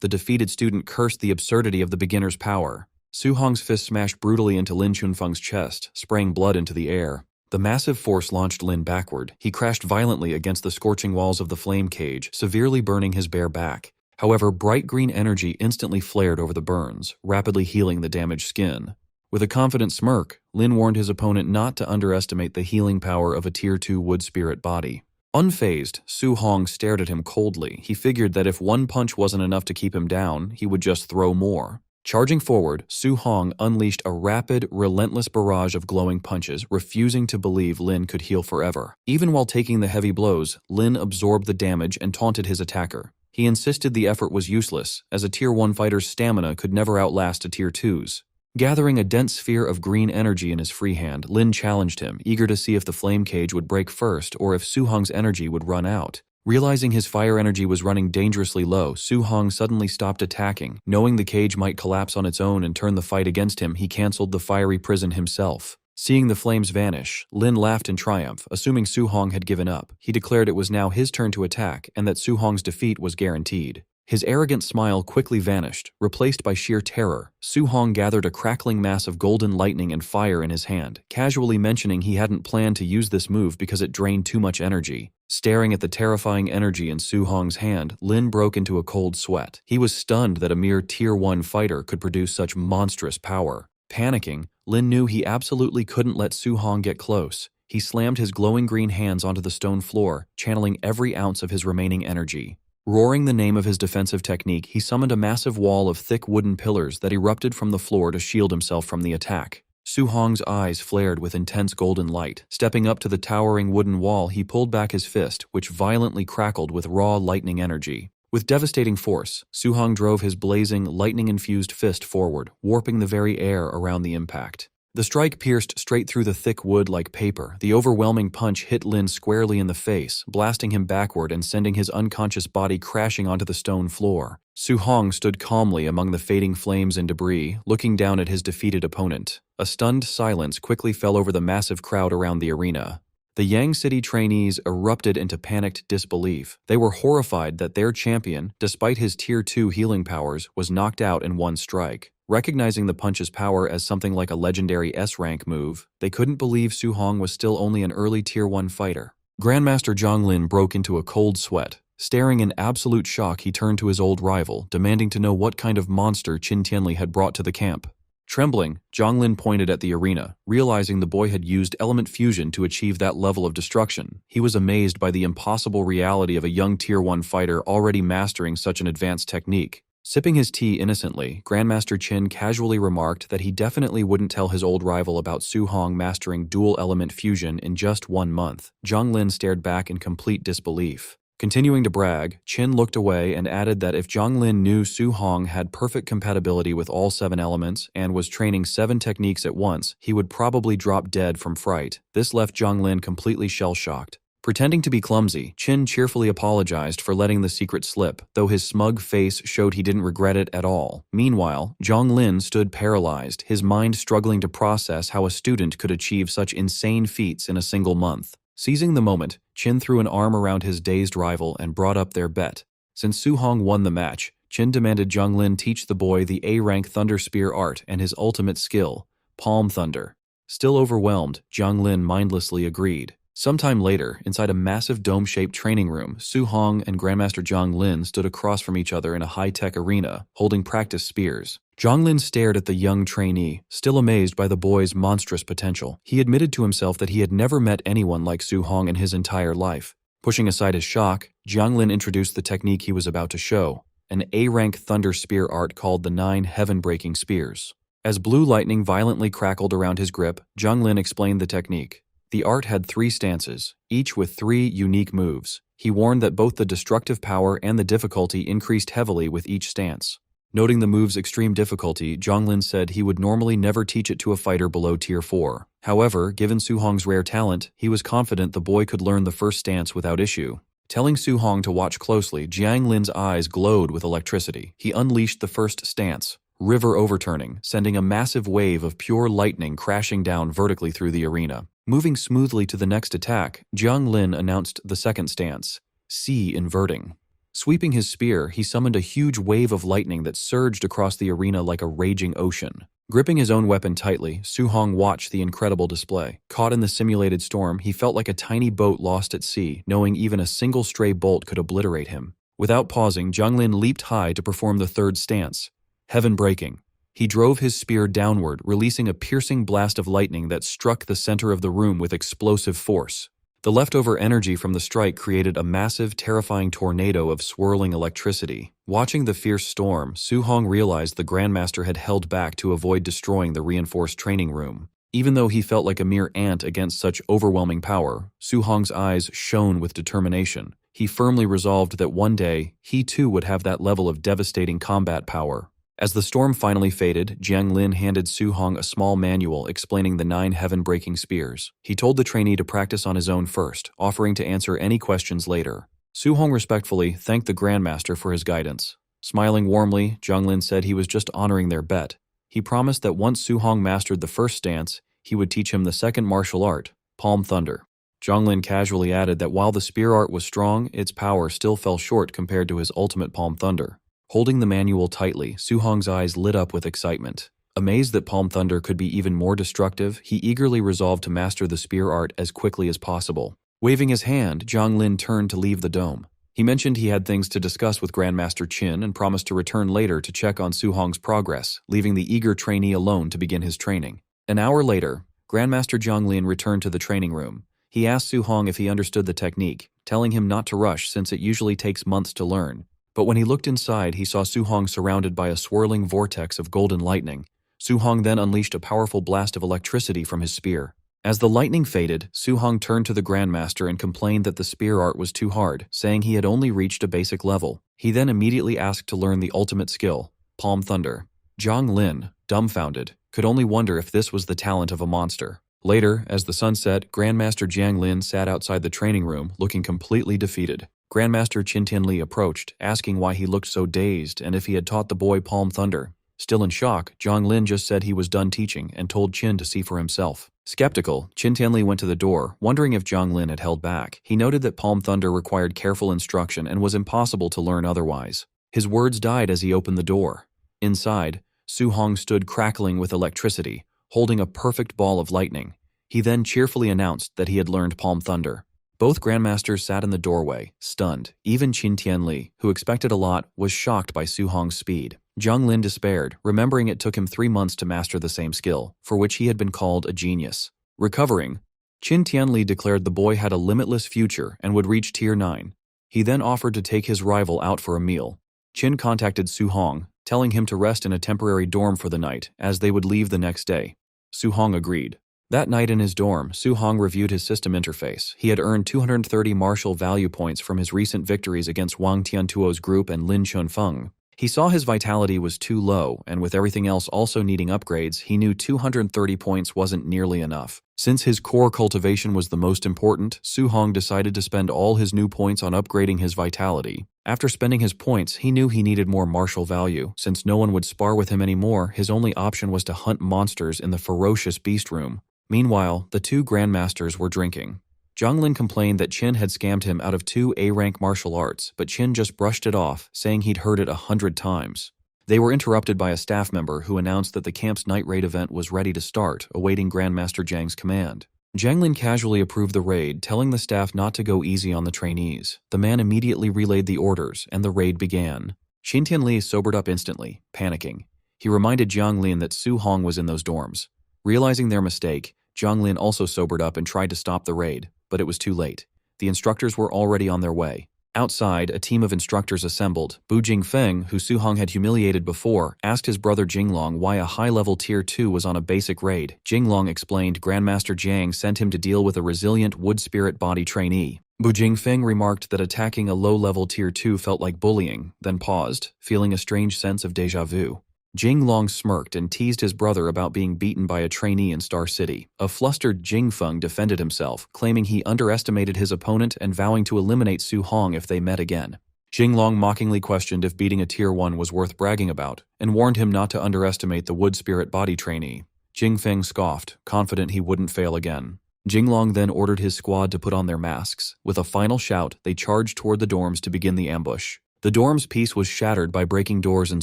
the defeated student cursed the absurdity of the beginner's power. Su Hong's fist smashed brutally into Lin Chunfeng's chest, spraying blood into the air. The massive force launched Lin backward. He crashed violently against the scorching walls of the flame cage, severely burning his bare back. However, bright green energy instantly flared over the burns, rapidly healing the damaged skin. With a confident smirk, Lin warned his opponent not to underestimate the healing power of a Tier 2 wood spirit body. Unfazed, Su Hong stared at him coldly. He figured that if one punch wasn't enough to keep him down, he would just throw more. Charging forward, Su Hong unleashed a rapid, relentless barrage of glowing punches, refusing to believe Lin could heal forever. Even while taking the heavy blows, Lin absorbed the damage and taunted his attacker. He insisted the effort was useless, as a Tier 1 fighter's stamina could never outlast a Tier 2's. Gathering a dense sphere of green energy in his free hand, Lin challenged him, eager to see if the flame cage would break first or if Su Hong's energy would run out. Realizing his fire energy was running dangerously low, Su Hong suddenly stopped attacking. Knowing the cage might collapse on its own and turn the fight against him, he canceled the fiery prison himself. Seeing the flames vanish, Lin laughed in triumph, assuming Su Hong had given up. He declared it was now his turn to attack and that Su Hong's defeat was guaranteed. His arrogant smile quickly vanished, replaced by sheer terror. Su Hong gathered a crackling mass of golden lightning and fire in his hand, casually mentioning he hadn't planned to use this move because it drained too much energy. Staring at the terrifying energy in Su Hong's hand, Lin broke into a cold sweat. He was stunned that a mere Tier 1 fighter could produce such monstrous power. Panicking, Lin knew he absolutely couldn't let Su Hong get close. He slammed his glowing green hands onto the stone floor, channeling every ounce of his remaining energy. Roaring the name of his defensive technique, he summoned a massive wall of thick wooden pillars that erupted from the floor to shield himself from the attack. Su Hong's eyes flared with intense golden light. Stepping up to the towering wooden wall, he pulled back his fist, which violently crackled with raw lightning energy. With devastating force, Su Hong drove his blazing, lightning-infused fist forward, warping the very air around the impact. The strike pierced straight through the thick wood like paper. The overwhelming punch hit Lin squarely in the face, blasting him backward and sending his unconscious body crashing onto the stone floor. Su Hong stood calmly among the fading flames and debris, looking down at his defeated opponent. A stunned silence quickly fell over the massive crowd around the arena. The Yang City trainees erupted into panicked disbelief. They were horrified that their champion, despite his Tier 2 healing powers, was knocked out in one strike. Recognizing the punch's power as something like a legendary S-rank move, they couldn't believe Su Hong was still only an early Tier 1 fighter. Grandmaster Jiang Lin broke into a cold sweat. Staring in absolute shock, he turned to his old rival, demanding to know what kind of monster Qin Tianli had brought to the camp. Trembling, Jiang Lin pointed at the arena, realizing the boy had used element fusion to achieve that level of destruction. He was amazed by the impossible reality of a young Tier 1 fighter already mastering such an advanced technique. Sipping his tea innocently, Grandmaster Qin casually remarked that he definitely wouldn't tell his old rival about Su Hong mastering dual-element fusion in just 1 month. Zhang Lin stared back in complete disbelief. Continuing to brag, Qin looked away and added that if Zhang Lin knew Su Hong had perfect compatibility with all 7 elements and was training 7 techniques at once, he would probably drop dead from fright. This left Zhang Lin completely shell-shocked. Pretending to be clumsy, Qin cheerfully apologized for letting the secret slip, though his smug face showed he didn't regret it at all. Meanwhile, Zhang Lin stood paralyzed, his mind struggling to process how a student could achieve such insane feats in a single month. Seizing the moment, Qin threw an arm around his dazed rival and brought up their bet. Since Su Hong won the match, Qin demanded Zhang Lin teach the boy the A-rank Thunder Spear art and his ultimate skill, Palm Thunder. Still overwhelmed, Zhang Lin mindlessly agreed. Sometime later, inside a massive dome-shaped training room, Su Hong and Grandmaster Zhang Lin stood across from each other in a high-tech arena, holding practice spears. Zhang Lin stared at the young trainee, still amazed by the boy's monstrous potential. He admitted to himself that he had never met anyone like Su Hong in his entire life. Pushing aside his shock, Zhang Lin introduced the technique he was about to show, an A-rank Thunder Spear art called the 9 Heaven-Breaking Spears. As blue lightning violently crackled around his grip, Zhang Lin explained the technique. The art had 3 stances, each with 3 unique moves. He warned that both the destructive power and the difficulty increased heavily with each stance. Noting the move's extreme difficulty, Zhang Lin said he would normally never teach it to a fighter below Tier 4. However, given Su Hong's rare talent, he was confident the boy could learn the first stance without issue. Telling Su Hong to watch closely, Zhang Lin's eyes glowed with electricity. He unleashed the first stance, river overturning, sending a massive wave of pure lightning crashing down vertically through the arena. Moving smoothly to the next attack, Zhang Lin announced the second stance, sea inverting. Sweeping his spear, he summoned a huge wave of lightning that surged across the arena like a raging ocean. Gripping his own weapon tightly, Su Hong watched the incredible display. Caught in the simulated storm, he felt like a tiny boat lost at sea, knowing even a single stray bolt could obliterate him. Without pausing, Zhang Lin leaped high to perform the third stance, heaven breaking. He drove his spear downward, releasing a piercing blast of lightning that struck the center of the room with explosive force. The leftover energy from the strike created a massive, terrifying tornado of swirling electricity. Watching the fierce storm, Su Hong realized the Grandmaster had held back to avoid destroying the reinforced training room. Even though he felt like a mere ant against such overwhelming power, Su Hong's eyes shone with determination. He firmly resolved that one day, he too would have that level of devastating combat power. As the storm finally faded, Zhang Lin handed Su Hong a small manual explaining the 9 heaven-breaking spears. He told the trainee to practice on his own first, offering to answer any questions later. Su Hong respectfully thanked the Grandmaster for his guidance. Smiling warmly, Zhang Lin said he was just honoring their bet. He promised that once Su Hong mastered the first stance, he would teach him the second martial art, Palm Thunder. Zhang Lin casually added that while the spear art was strong, its power still fell short compared to his ultimate Palm Thunder. Holding the manual tightly, Su Hong's eyes lit up with excitement. Amazed that Palm Thunder could be even more destructive, he eagerly resolved to master the spear art as quickly as possible. Waving his hand, Zhang Lin turned to leave the dome. He mentioned he had things to discuss with Grandmaster Qin and promised to return later to check on Su Hong's progress, leaving the eager trainee alone to begin his training. An hour later, Grandmaster Zhang Lin returned to the training room. He asked Su Hong if he understood the technique, telling him not to rush since it usually takes months to learn. But when he looked inside, he saw Su Hong surrounded by a swirling vortex of golden lightning. Su Hong then unleashed a powerful blast of electricity from his spear. As the lightning faded, Su Hong turned to the Grandmaster and complained that the spear art was too hard, saying he had only reached a basic level. He then immediately asked to learn the ultimate skill, Palm Thunder. Zhang Lin, dumbfounded, could only wonder if this was the talent of a monster. Later, as the sun set, Grandmaster Zhang Lin sat outside the training room, looking completely defeated. Grandmaster Qin Tianli approached, asking why he looked so dazed and if he had taught the boy Palm Thunder. Still in shock, Zhang Lin just said he was done teaching and told Qin to see for himself. Skeptical, Qin Tianli went to the door, wondering if Zhang Lin had held back. He noted that Palm Thunder required careful instruction and was impossible to learn otherwise. His words died as he opened the door. Inside, Su Hong stood crackling with electricity, holding a perfect ball of lightning. He then cheerfully announced that he had learned Palm Thunder. Both Grandmasters sat in the doorway, stunned. Even Qin Tianli, who expected a lot, was shocked by Su Hong's speed. Zhang Lin despaired, remembering it took him 3 months to master the same skill, for which he had been called a genius. Recovering, Qin Tianli declared the boy had a limitless future and would reach Tier 9. He then offered to take his rival out for a meal. Qin contacted Su Hong, telling him to rest in a temporary dorm for the night, as they would leave the next day. Su Hong agreed. That night in his dorm, Su Hong reviewed his system interface. He had earned 230 martial value points from his recent victories against Wang Tiantuo's group and Lin Chunfeng. He saw his vitality was too low, and with everything else also needing upgrades, he knew 230 points wasn't nearly enough. Since his core cultivation was the most important, Su Hong decided to spend all his new points on upgrading his vitality. After spending his points, he knew he needed more martial value. Since no one would spar with him anymore, his only option was to hunt monsters in the ferocious beast room. Meanwhile, the two grandmasters were drinking. Zhang Lin complained that Qin had scammed him out of 2 A-rank martial arts, but Qin just brushed it off, saying he'd heard it 100 times. They were interrupted by a staff member who announced that the camp's night raid event was ready to start, awaiting Grandmaster Zhang's command. Zhang Lin casually approved the raid, telling the staff not to go easy on the trainees. The man immediately relayed the orders, and the raid began. Xin Tianli sobered up instantly, panicking. He reminded Zhang Lin that Su Hong was in those dorms. Realizing their mistake, Zhang Lin also sobered up and tried to stop the raid, but it was too late. The instructors were already on their way. Outside, a team of instructors assembled. Bu Jingfeng, who Su Hong had humiliated before, asked his brother Jinglong why a high-level Tier 2 was on a basic raid. Jinglong explained Grandmaster Zhang sent him to deal with a resilient wood spirit body trainee. Bu Jingfeng remarked that attacking a low-level Tier 2 felt like bullying, then paused, feeling a strange sense of déjà vu. Jinglong smirked and teased his brother about being beaten by a trainee in Star City. A flustered Jingfeng defended himself, claiming he underestimated his opponent and vowing to eliminate Su Hong if they met again. Jinglong mockingly questioned if beating a Tier 1 was worth bragging about, and warned him not to underestimate the wood spirit body trainee. Jingfeng scoffed, confident he wouldn't fail again. Jinglong then ordered his squad to put on their masks. With a final shout, they charged toward the dorms to begin the ambush. The dorm's peace was shattered by breaking doors and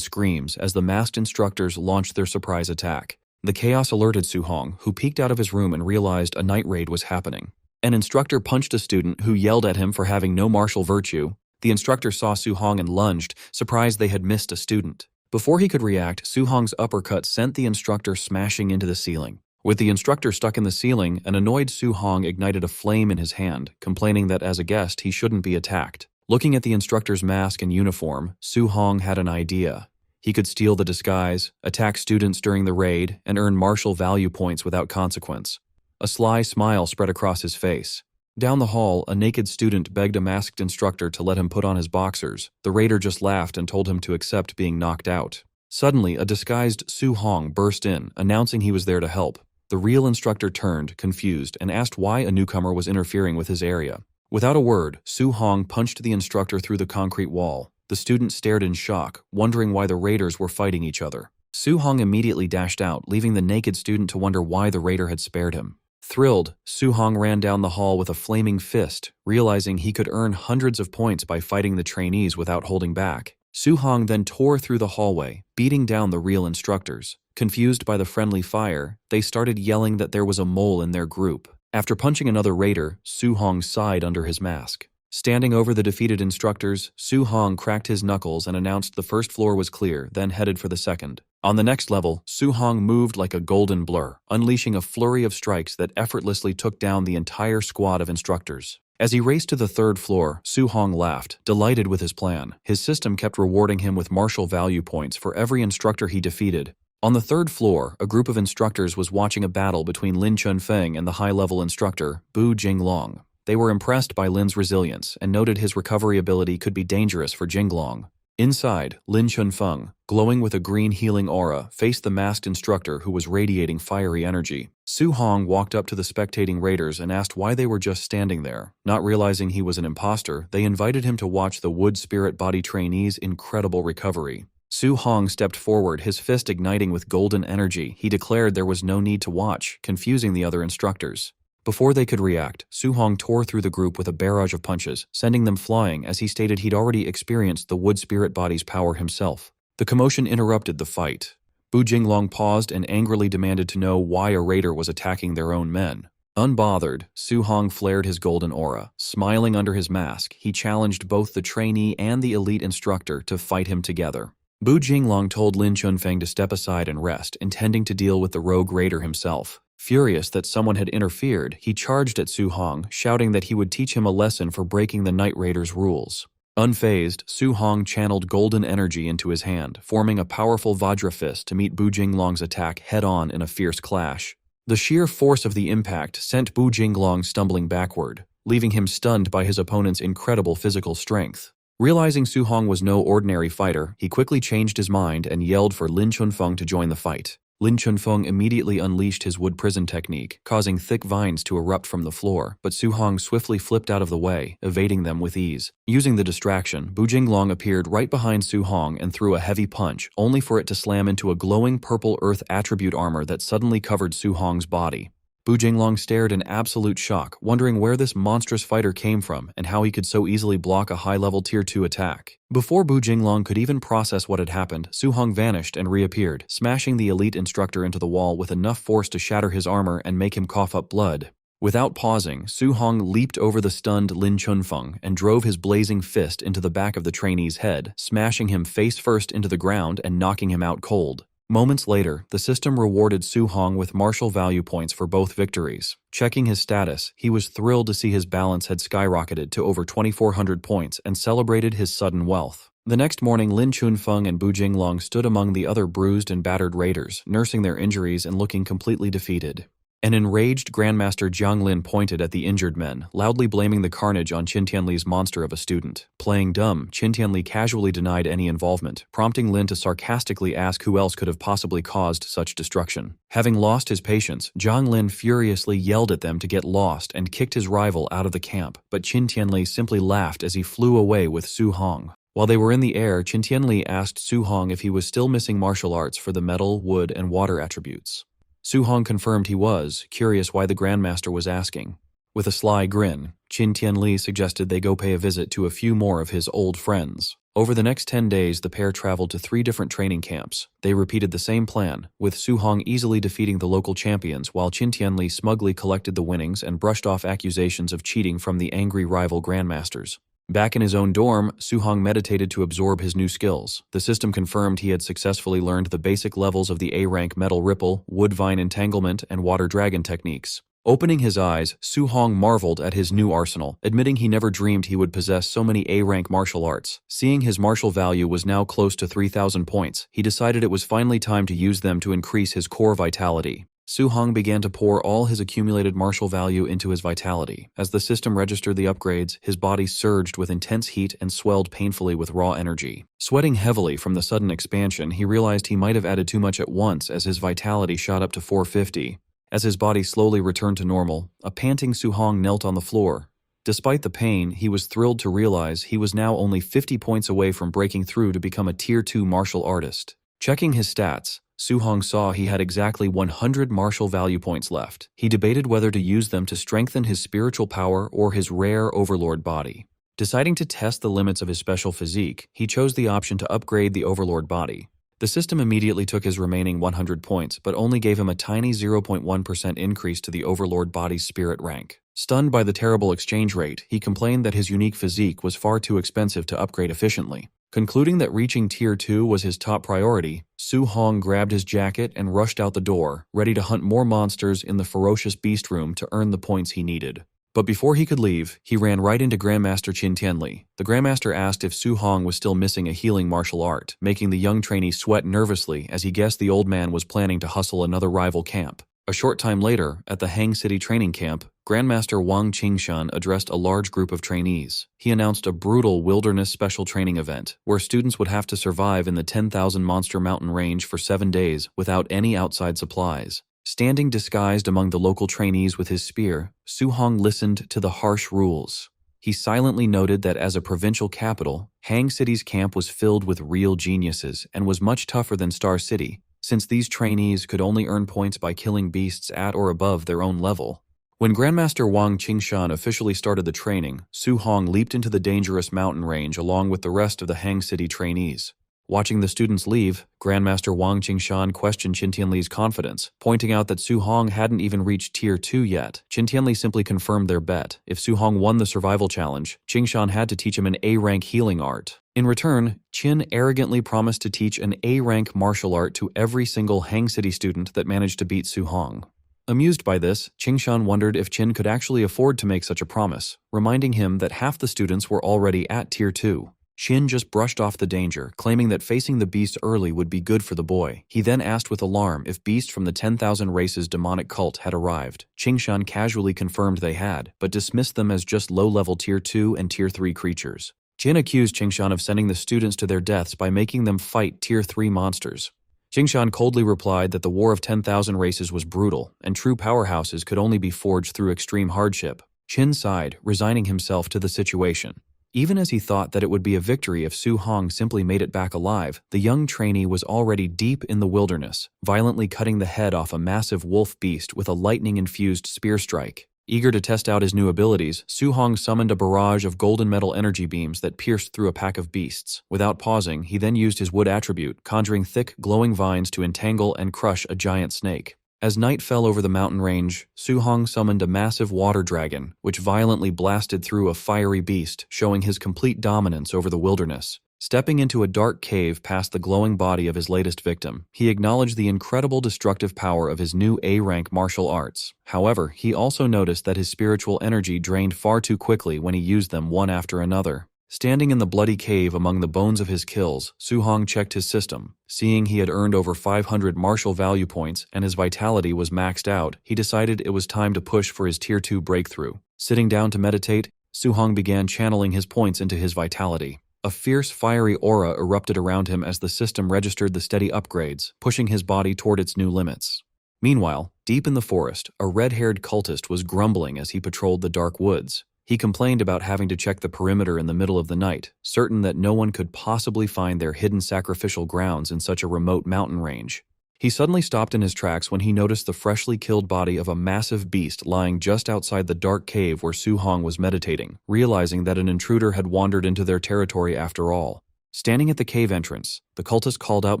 screams as the masked instructors launched their surprise attack. The chaos alerted Su Hong, who peeked out of his room and realized a night raid was happening. An instructor punched a student who yelled at him for having no martial virtue. The instructor saw Su Hong and lunged, surprised they had missed a student. Before he could react, Su Hong's uppercut sent the instructor smashing into the ceiling. With the instructor stuck in the ceiling, an annoyed Su Hong ignited a flame in his hand, complaining that as a guest he shouldn't be attacked. Looking at the instructor's mask and uniform, Su Hong had an idea. He could steal the disguise, attack students during the raid, and earn martial value points without consequence. A sly smile spread across his face. Down the hall, a naked student begged a masked instructor to let him put on his boxers. The raider just laughed and told him to accept being knocked out. Suddenly, a disguised Su Hong burst in, announcing he was there to help. The real instructor turned, confused, and asked why a newcomer was interfering with his area. Without a word, Su Hong punched the instructor through the concrete wall. The student stared in shock, wondering why the raiders were fighting each other. Su Hong immediately dashed out, leaving the naked student to wonder why the raider had spared him. Thrilled, Su Hong ran down the hall with a flaming fist, realizing he could earn hundreds of points by fighting the trainees without holding back. Su Hong then tore through the hallway, beating down the real instructors. Confused by the friendly fire, they started yelling that there was a mole in their group. After punching another raider, Su Hong sighed under his mask. Standing over the defeated instructors, Su Hong cracked his knuckles and announced the first floor was clear, then headed for the second. On the next level, Su Hong moved like a golden blur, unleashing a flurry of strikes that effortlessly took down the entire squad of instructors. As he raced to the third floor, Su Hong laughed, delighted with his plan. His system kept rewarding him with martial value points for every instructor he defeated. On the third floor, a group of instructors was watching a battle between Lin Chunfeng and the high-level instructor, Bu Jinglong. They were impressed by Lin's resilience and noted his recovery ability could be dangerous for Jinglong. Inside, Lin Chunfeng, glowing with a green healing aura, faced the masked instructor who was radiating fiery energy. Su Hong walked up to the spectating raiders and asked why they were just standing there. Not realizing he was an imposter, they invited him to watch the wood spirit body trainee's incredible recovery. Su Hong stepped forward, his fist igniting with golden energy. He declared there was no need to watch, confusing the other instructors. Before they could react, Su Hong tore through the group with a barrage of punches, sending them flying as he stated he'd already experienced the wood spirit body's power himself. The commotion interrupted the fight. Bu Jinglong paused and angrily demanded to know why a raider was attacking their own men. Unbothered, Su Hong flared his golden aura. Smiling under his mask, he challenged both the trainee and the elite instructor to fight him together. Bu Jinglong told Lin Chunfeng to step aside and rest, intending to deal with the rogue raider himself. Furious that someone had interfered, he charged at Su Hong, shouting that he would teach him a lesson for breaking the Night Raider's rules. Unfazed, Su Hong channeled golden energy into his hand, forming a powerful Vajra fist to meet Bu Jinglong's attack head-on in a fierce clash. The sheer force of the impact sent Bu Jinglong stumbling backward, leaving him stunned by his opponent's incredible physical strength. Realizing Su Hong was no ordinary fighter, he quickly changed his mind and yelled for Lin Chunfeng to join the fight. Lin Chunfeng immediately unleashed his wood prison technique, causing thick vines to erupt from the floor, but Su Hong swiftly flipped out of the way, evading them with ease. Using the distraction, Bu Jinglong appeared right behind Su Hong and threw a heavy punch, only for it to slam into a glowing purple earth attribute armor that suddenly covered Su Hong's body. Bu Jinglong stared in absolute shock, wondering where this monstrous fighter came from and how he could so easily block a high-level Tier 2 attack. Before Bu Jinglong could even process what had happened, Su Hong vanished and reappeared, smashing the elite instructor into the wall with enough force to shatter his armor and make him cough up blood. Without pausing, Su Hong leaped over the stunned Lin Chunfeng and drove his blazing fist into the back of the trainee's head, smashing him face-first into the ground and knocking him out cold. Moments later, the system rewarded Su Hong with martial value points for both victories. Checking his status, he was thrilled to see his balance had skyrocketed to over 2,400 points and celebrated his sudden wealth. The next morning, Lin Chunfeng and Bu Jinglong stood among the other bruised and battered raiders, nursing their injuries and looking completely defeated. An enraged Grandmaster Jiang Lin pointed at the injured men, loudly blaming the carnage on Qin Tianli's monster of a student. Playing dumb, Qin Tianli casually denied any involvement, prompting Lin to sarcastically ask who else could have possibly caused such destruction. Having lost his patience, Jiang Lin furiously yelled at them to get lost and kicked his rival out of the camp, but Qin Tianli simply laughed as he flew away with Su Hong. While they were in the air, Qin Tianli asked Su Hong if he was still missing martial arts for the metal, wood, and water attributes. Su Hong confirmed he was, curious why the Grandmaster was asking. With a sly grin, Qin Tianli suggested they go pay a visit to a few more of his old friends. Over the next 10 days, the pair traveled to 3 different training camps. They repeated the same plan, with Su Hong easily defeating the local champions while Qin Tianli smugly collected the winnings and brushed off accusations of cheating from the angry rival Grandmasters. Back in his own dorm, Su Hong meditated to absorb his new skills. The system confirmed he had successfully learned the basic levels of the A-rank metal ripple, wood vine entanglement, and water dragon techniques. Opening his eyes, Su Hong marveled at his new arsenal, admitting he never dreamed he would possess so many A-rank martial arts. Seeing his martial value was now close to 3,000 points, he decided it was finally time to use them to increase his core vitality. Su Hong began to pour all his accumulated martial value into his vitality. As the system registered the upgrades, his body surged with intense heat and swelled painfully with raw energy. Sweating heavily from the sudden expansion, he realized he might have added too much at once as his vitality shot up to 450. As his body slowly returned to normal, a panting Su Hong knelt on the floor. Despite the pain, he was thrilled to realize he was now only 50 points away from breaking through to become a Tier 2 martial artist. Checking his stats, Su Hong saw he had exactly 100 martial value points left. He debated whether to use them to strengthen his spiritual power or his rare overlord body. Deciding to test the limits of his special physique, he chose the option to upgrade the overlord body. The system immediately took his remaining 100 points, but only gave him a tiny 0.1% increase to the overlord body's spirit rank. Stunned by the terrible exchange rate, he complained that his unique physique was far too expensive to upgrade efficiently. Concluding that reaching Tier 2 was his top priority, Su Hong grabbed his jacket and rushed out the door, ready to hunt more monsters in the ferocious beast room to earn the points he needed. But before he could leave, he ran right into Grandmaster Qin Tianli. The Grandmaster asked if Su Hong was still missing a healing martial art, making the young trainee sweat nervously as he guessed the old man was planning to hustle another rival camp. A short time later, at the Hang City training camp, Grandmaster Wang Qingshan addressed a large group of trainees. He announced a brutal wilderness special training event, where students would have to survive in the 10,000 monster mountain range for 7 days without any outside supplies. Standing disguised among the local trainees with his spear, Su Hong listened to the harsh rules. He silently noted that as a provincial capital, Hang City's camp was filled with real geniuses and was much tougher than Star City, since these trainees could only earn points by killing beasts at or above their own level. When Grandmaster Wang Qingshan officially started the training, Su Hong leaped into the dangerous mountain range along with the rest of the Hang City trainees. Watching the students leave, Grandmaster Wang Qingshan questioned Qin Tianli's confidence, pointing out that Su Hong hadn't even reached Tier 2 yet. Qin Tianli simply confirmed their bet. If Su Hong won the survival challenge, Qingshan had to teach him an A-rank healing art. In return, Qin arrogantly promised to teach an A-rank martial art to every single Hang City student that managed to beat Su Hong. Amused by this, Qingshan wondered if Qin could actually afford to make such a promise, reminding him that half the students were already at Tier 2. Qin just brushed off the danger, claiming that facing the beast early would be good for the boy. He then asked with alarm if beasts from the 10,000 Races demonic cult had arrived. Qingshan casually confirmed they had, but dismissed them as just low-level Tier 2 and Tier 3 creatures. Qin accused Qingshan of sending the students to their deaths by making them fight Tier 3 monsters. Qingshan coldly replied that the War of 10,000 Races was brutal, and true powerhouses could only be forged through extreme hardship. Qin sighed, resigning himself to the situation. Even as he thought that it would be a victory if Su Hong simply made it back alive, the young trainee was already deep in the wilderness, violently cutting the head off a massive wolf beast with a lightning-infused spear strike. Eager to test out his new abilities, Su Hong summoned a barrage of golden metal energy beams that pierced through a pack of beasts. Without pausing, he then used his wood attribute, conjuring thick, glowing vines to entangle and crush a giant snake. As night fell over the mountain range, Su Hong summoned a massive water dragon, which violently blasted through a fiery beast, showing his complete dominance over the wilderness. Stepping into a dark cave past the glowing body of his latest victim, he acknowledged the incredible destructive power of his new A-rank martial arts. However, he also noticed that his spiritual energy drained far too quickly when he used them one after another. Standing in the bloody cave among the bones of his kills, Su Hong checked his system. Seeing he had earned over 500 martial value points and his vitality was maxed out, he decided it was time to push for his Tier 2 breakthrough. Sitting down to meditate, Su Hong began channeling his points into his vitality. A fierce, fiery aura erupted around him as the system registered the steady upgrades, pushing his body toward its new limits. Meanwhile, deep in the forest, a red-haired cultist was grumbling as he patrolled the dark woods. He complained about having to check the perimeter in the middle of the night, certain that no one could possibly find their hidden sacrificial grounds in such a remote mountain range. He suddenly stopped in his tracks when he noticed the freshly killed body of a massive beast lying just outside the dark cave where Su Hong was meditating, realizing that an intruder had wandered into their territory after all. Standing at the cave entrance, the cultist called out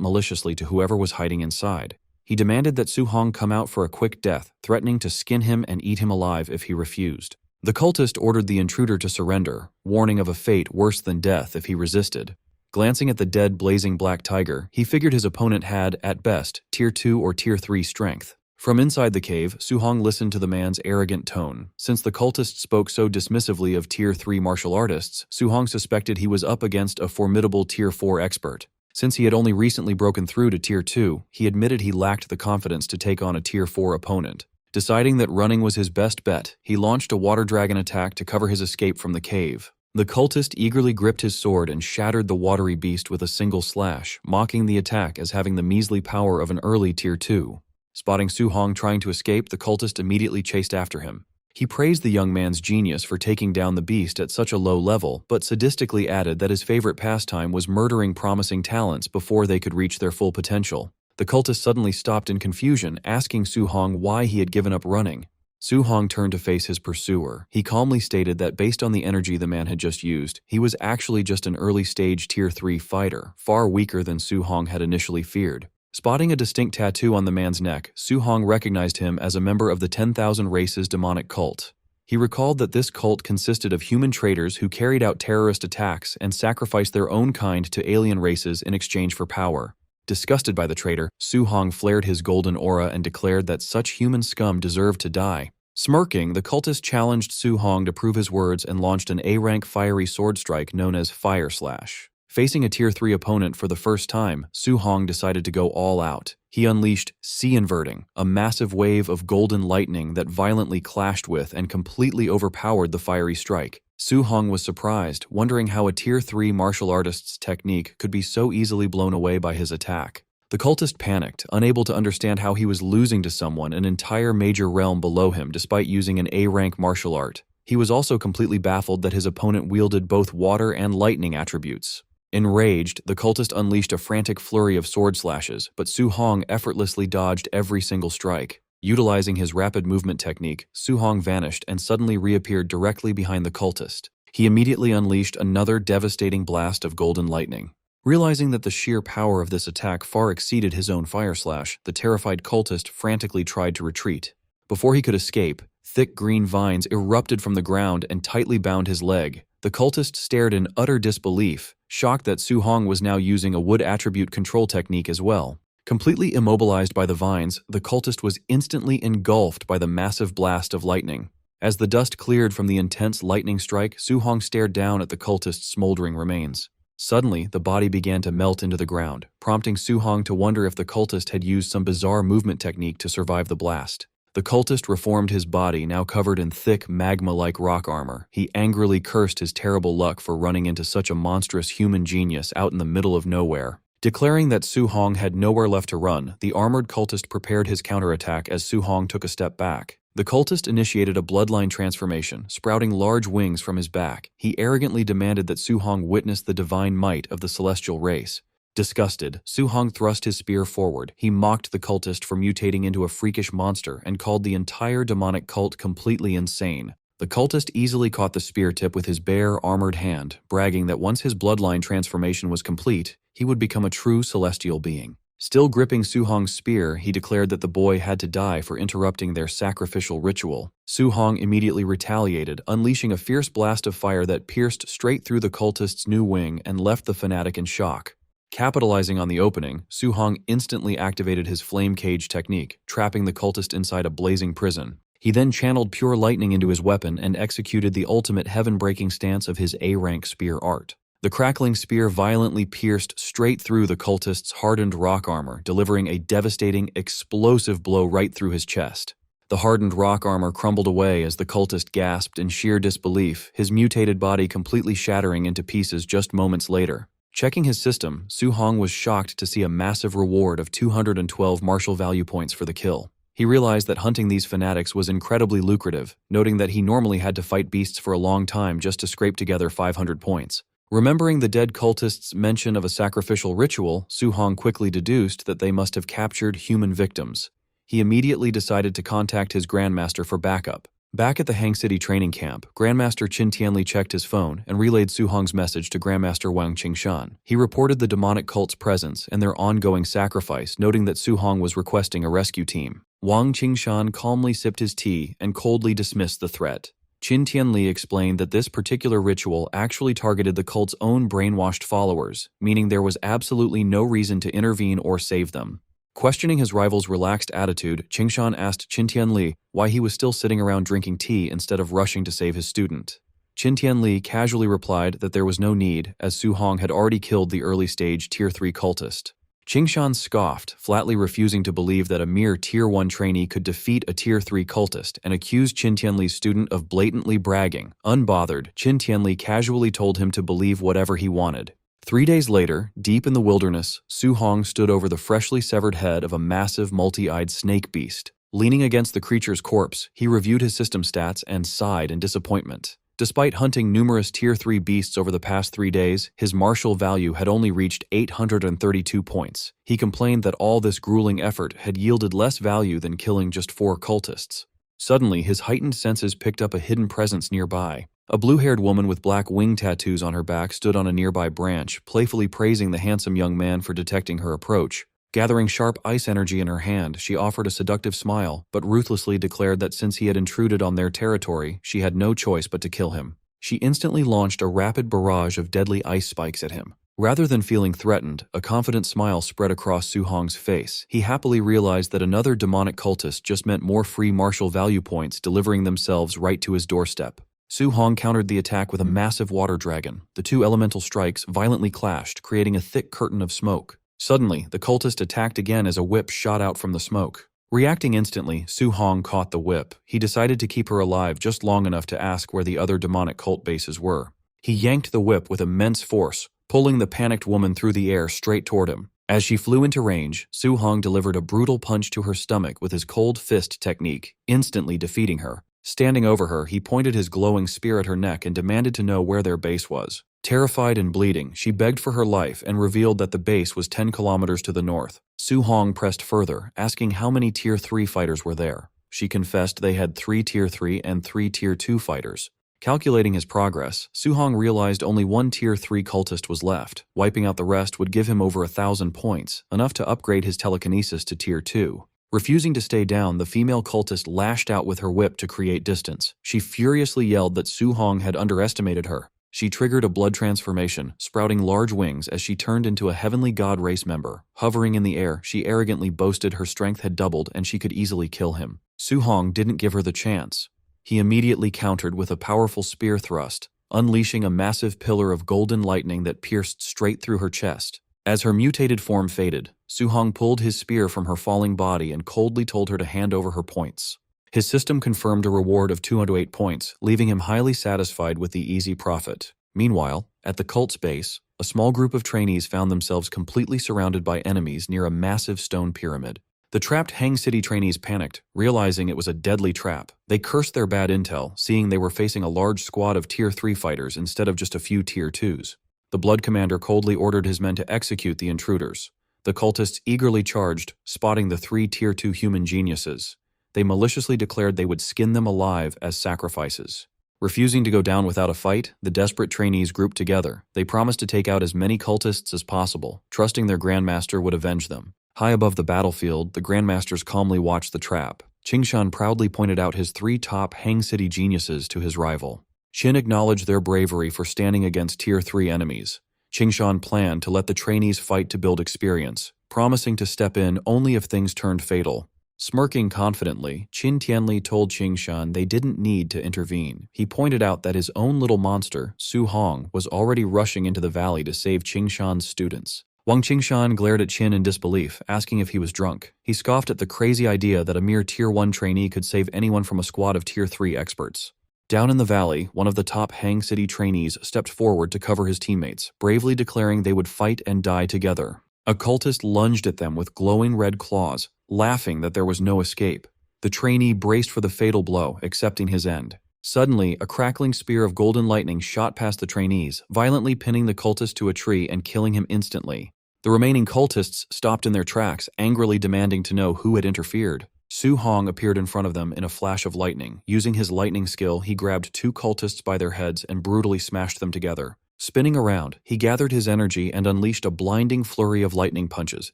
maliciously to whoever was hiding inside. He demanded that Su Hong come out for a quick death, threatening to skin him and eat him alive if he refused. The cultist ordered the intruder to surrender, warning of a fate worse than death if he resisted. Glancing at the dead blazing black tiger, he figured his opponent had, at best, Tier 2 or Tier 3 strength. From inside the cave, Su Hong listened to the man's arrogant tone. Since the cultist spoke so dismissively of Tier 3 martial artists, Su Hong suspected he was up against a formidable Tier 4 expert. Since he had only recently broken through to Tier 2, he admitted he lacked the confidence to take on a Tier 4 opponent. Deciding that running was his best bet, he launched a water dragon attack to cover his escape from the cave. The cultist eagerly gripped his sword and shattered the watery beast with a single slash, mocking the attack as having the measly power of an early Tier 2. Spotting Su Hong trying to escape, the cultist immediately chased after him. He praised the young man's genius for taking down the beast at such a low level, but sadistically added that his favorite pastime was murdering promising talents before they could reach their full potential. The cultist suddenly stopped in confusion, asking Su Hong why he had given up running. Su Hong turned to face his pursuer. He calmly stated that based on the energy the man had just used, he was actually just an early-stage Tier 3 fighter, far weaker than Su Hong had initially feared. Spotting a distinct tattoo on the man's neck, Su Hong recognized him as a member of the 10,000 Races demonic cult. He recalled that this cult consisted of human traitors who carried out terrorist attacks and sacrificed their own kind to alien races in exchange for power. Disgusted by the traitor, Su Hong flared his golden aura and declared that such human scum deserved to die. Smirking, the cultist challenged Su Hong to prove his words and launched an A-rank fiery sword strike known as Fire Slash. Facing a Tier 3 opponent for the first time, Su Hong decided to go all out. He unleashed Sea Inverting, a massive wave of golden lightning that violently clashed with and completely overpowered the fiery strike. Su Hong was surprised, wondering how a Tier 3 martial artist's technique could be so easily blown away by his attack. The cultist panicked, unable to understand how he was losing to someone an entire major realm below him despite using an A-rank martial art. He was also completely baffled that his opponent wielded both water and lightning attributes. Enraged, the cultist unleashed a frantic flurry of sword slashes, but Su Hong effortlessly dodged every single strike. Utilizing his rapid movement technique, Su Hong vanished and suddenly reappeared directly behind the cultist. He immediately unleashed another devastating blast of golden lightning. Realizing that the sheer power of this attack far exceeded his own fire slash, the terrified cultist frantically tried to retreat. Before he could escape, thick green vines erupted from the ground and tightly bound his leg. The cultist stared in utter disbelief, shocked that Su Hong was now using a wood attribute control technique as well. Completely immobilized by the vines, the cultist was instantly engulfed by the massive blast of lightning. As the dust cleared from the intense lightning strike, Su Hong stared down at the cultist's smoldering remains. Suddenly, the body began to melt into the ground, prompting Su Hong to wonder if the cultist had used some bizarre movement technique to survive the blast. The cultist reformed his body, now covered in thick, magma-like rock armor. He angrily cursed his terrible luck for running into such a monstrous human genius out in the middle of nowhere. Declaring that Su Hong had nowhere left to run, the armored cultist prepared his counterattack as Su Hong took a step back. The cultist initiated a bloodline transformation, sprouting large wings from his back. He arrogantly demanded that Su Hong witness the divine might of the celestial race. Disgusted, Su Hong thrust his spear forward. He mocked the cultist for mutating into a freakish monster and called the entire demonic cult completely insane. The cultist easily caught the spear tip with his bare, armored hand, bragging that once his bloodline transformation was complete, he would become a true celestial being. Still gripping Su Hong's spear, he declared that the boy had to die for interrupting their sacrificial ritual. Su Hong immediately retaliated, unleashing a fierce blast of fire that pierced straight through the cultist's new wing and left the fanatic in shock. Capitalizing on the opening, Su Hong instantly activated his flame cage technique, trapping the cultist inside a blazing prison. He then channeled pure lightning into his weapon and executed the ultimate heaven-breaking stance of his A-rank spear art. The crackling spear violently pierced straight through the cultist's hardened rock armor, delivering a devastating, explosive blow right through his chest. The hardened rock armor crumbled away as the cultist gasped in sheer disbelief, his mutated body completely shattering into pieces just moments later. Checking his system, Su Hong was shocked to see a massive reward of 212 martial value points for the kill. He realized that hunting these fanatics was incredibly lucrative, noting that he normally had to fight beasts for a long time just to scrape together 500 points. Remembering the dead cultists' mention of a sacrificial ritual, Su Hong quickly deduced that they must have captured human victims. He immediately decided to contact his grandmaster for backup. Back at the Hang City training camp, Grandmaster Qin Tianli checked his phone and relayed Su Hong's message to Grandmaster Wang Qingshan. He reported the demonic cult's presence and their ongoing sacrifice, noting that Su Hong was requesting a rescue team. Wang Qingshan calmly sipped his tea and coldly dismissed the threat. Qin Tianli explained that this particular ritual actually targeted the cult's own brainwashed followers, meaning there was absolutely no reason to intervene or save them. Questioning his rival's relaxed attitude, Qingshan asked Qin Tianli why he was still sitting around drinking tea instead of rushing to save his student. Qin Tianli casually replied that there was no need, as Su Hong had already killed the early-stage Tier 3 cultist. Qingshan scoffed, flatly refusing to believe that a mere Tier 1 trainee could defeat a Tier 3 cultist, and accused Qin Tianli's student of blatantly bragging. Unbothered, Qin Tianli casually told him to believe whatever he wanted. 3 days later, deep in the wilderness, Su Hong stood over the freshly severed head of a massive multi-eyed snake beast. Leaning against the creature's corpse, he reviewed his system stats and sighed in disappointment. Despite hunting numerous Tier 3 beasts over the past 3 days, his martial value had only reached 832 points. He complained that all this grueling effort had yielded less value than killing just 4 cultists. Suddenly, his heightened senses picked up a hidden presence nearby. A blue-haired woman with black wing tattoos on her back stood on a nearby branch, playfully praising the handsome young man for detecting her approach. Gathering sharp ice energy in her hand, she offered a seductive smile, but ruthlessly declared that since he had intruded on their territory, she had no choice but to kill him. She instantly launched a rapid barrage of deadly ice spikes at him. Rather than feeling threatened, a confident smile spread across Su Hong's face. He happily realized that another demonic cultist just meant more free martial value points delivering themselves right to his doorstep. Su Hong countered the attack with a massive water dragon. The 2 elemental strikes violently clashed, creating a thick curtain of smoke. Suddenly, the cultist attacked again as a whip shot out from the smoke. Reacting instantly, Su Hong caught the whip. He decided to keep her alive just long enough to ask where the other demonic cult bases were. He yanked the whip with immense force, pulling the panicked woman through the air straight toward him. As she flew into range, Su Hong delivered a brutal punch to her stomach with his cold fist technique, instantly defeating her. Standing over her, he pointed his glowing spear at her neck and demanded to know where their base was. Terrified and bleeding, she begged for her life and revealed that the base was 10 kilometers to the north. Su Hong pressed further, asking how many Tier 3 fighters were there. She confessed they had 3 Tier 3 and 3 Tier 2 fighters. Calculating his progress, Su Hong realized only 1 Tier 3 cultist was left. Wiping out the rest would give him over 1,000 points, enough to upgrade his telekinesis to Tier 2. Refusing to stay down, the female cultist lashed out with her whip to create distance. She furiously yelled that Su Hong had underestimated her. She triggered a blood transformation, sprouting large wings as she turned into a heavenly god race member. Hovering in the air, she arrogantly boasted her strength had doubled and she could easily kill him. Su Hong didn't give her the chance. He immediately countered with a powerful spear thrust, unleashing a massive pillar of golden lightning that pierced straight through her chest. As her mutated form faded, Su Hong pulled his spear from her falling body and coldly told her to hand over her points. His system confirmed a reward of 208 points, leaving him highly satisfied with the easy profit. Meanwhile, at the cult's base, a small group of trainees found themselves completely surrounded by enemies near a massive stone pyramid. The trapped Hang City trainees panicked, realizing it was a deadly trap. They cursed their bad intel, seeing they were facing a large squad of Tier 3 fighters instead of just a few Tier 2s. The Blood Commander coldly ordered his men to execute the intruders. The cultists eagerly charged, spotting the 3 Tier 2 human geniuses. They maliciously declared they would skin them alive as sacrifices. Refusing to go down without a fight, the desperate trainees grouped together. They promised to take out as many cultists as possible, trusting their Grandmaster would avenge them. High above the battlefield, the Grandmasters calmly watched the trap. Qingshan proudly pointed out his 3 top Hang City geniuses to his rival. Qin acknowledged their bravery for standing against Tier 3 enemies. Qingshan planned to let the trainees fight to build experience, promising to step in only if things turned fatal. Smirking confidently, Qin Tianli told Qingshan they didn't need to intervene. He pointed out that his own little monster, Su Hong, was already rushing into the valley to save Qingshan's students. Wang Qingshan glared at Qin in disbelief, asking if he was drunk. He scoffed at the crazy idea that a mere Tier 1 trainee could save anyone from a squad of Tier 3 experts. Down in the valley, one of the top Hang City trainees stepped forward to cover his teammates, bravely declaring they would fight and die together. A cultist lunged at them with glowing red claws, laughing that there was no escape. The trainee braced for the fatal blow, accepting his end. Suddenly, a crackling spear of golden lightning shot past the trainees, violently pinning the cultist to a tree and killing him instantly. The remaining cultists stopped in their tracks, angrily demanding to know who had interfered. Su Hong appeared in front of them in a flash of lightning. Using his lightning skill, he grabbed 2 cultists by their heads and brutally smashed them together. Spinning around, he gathered his energy and unleashed a blinding flurry of lightning punches,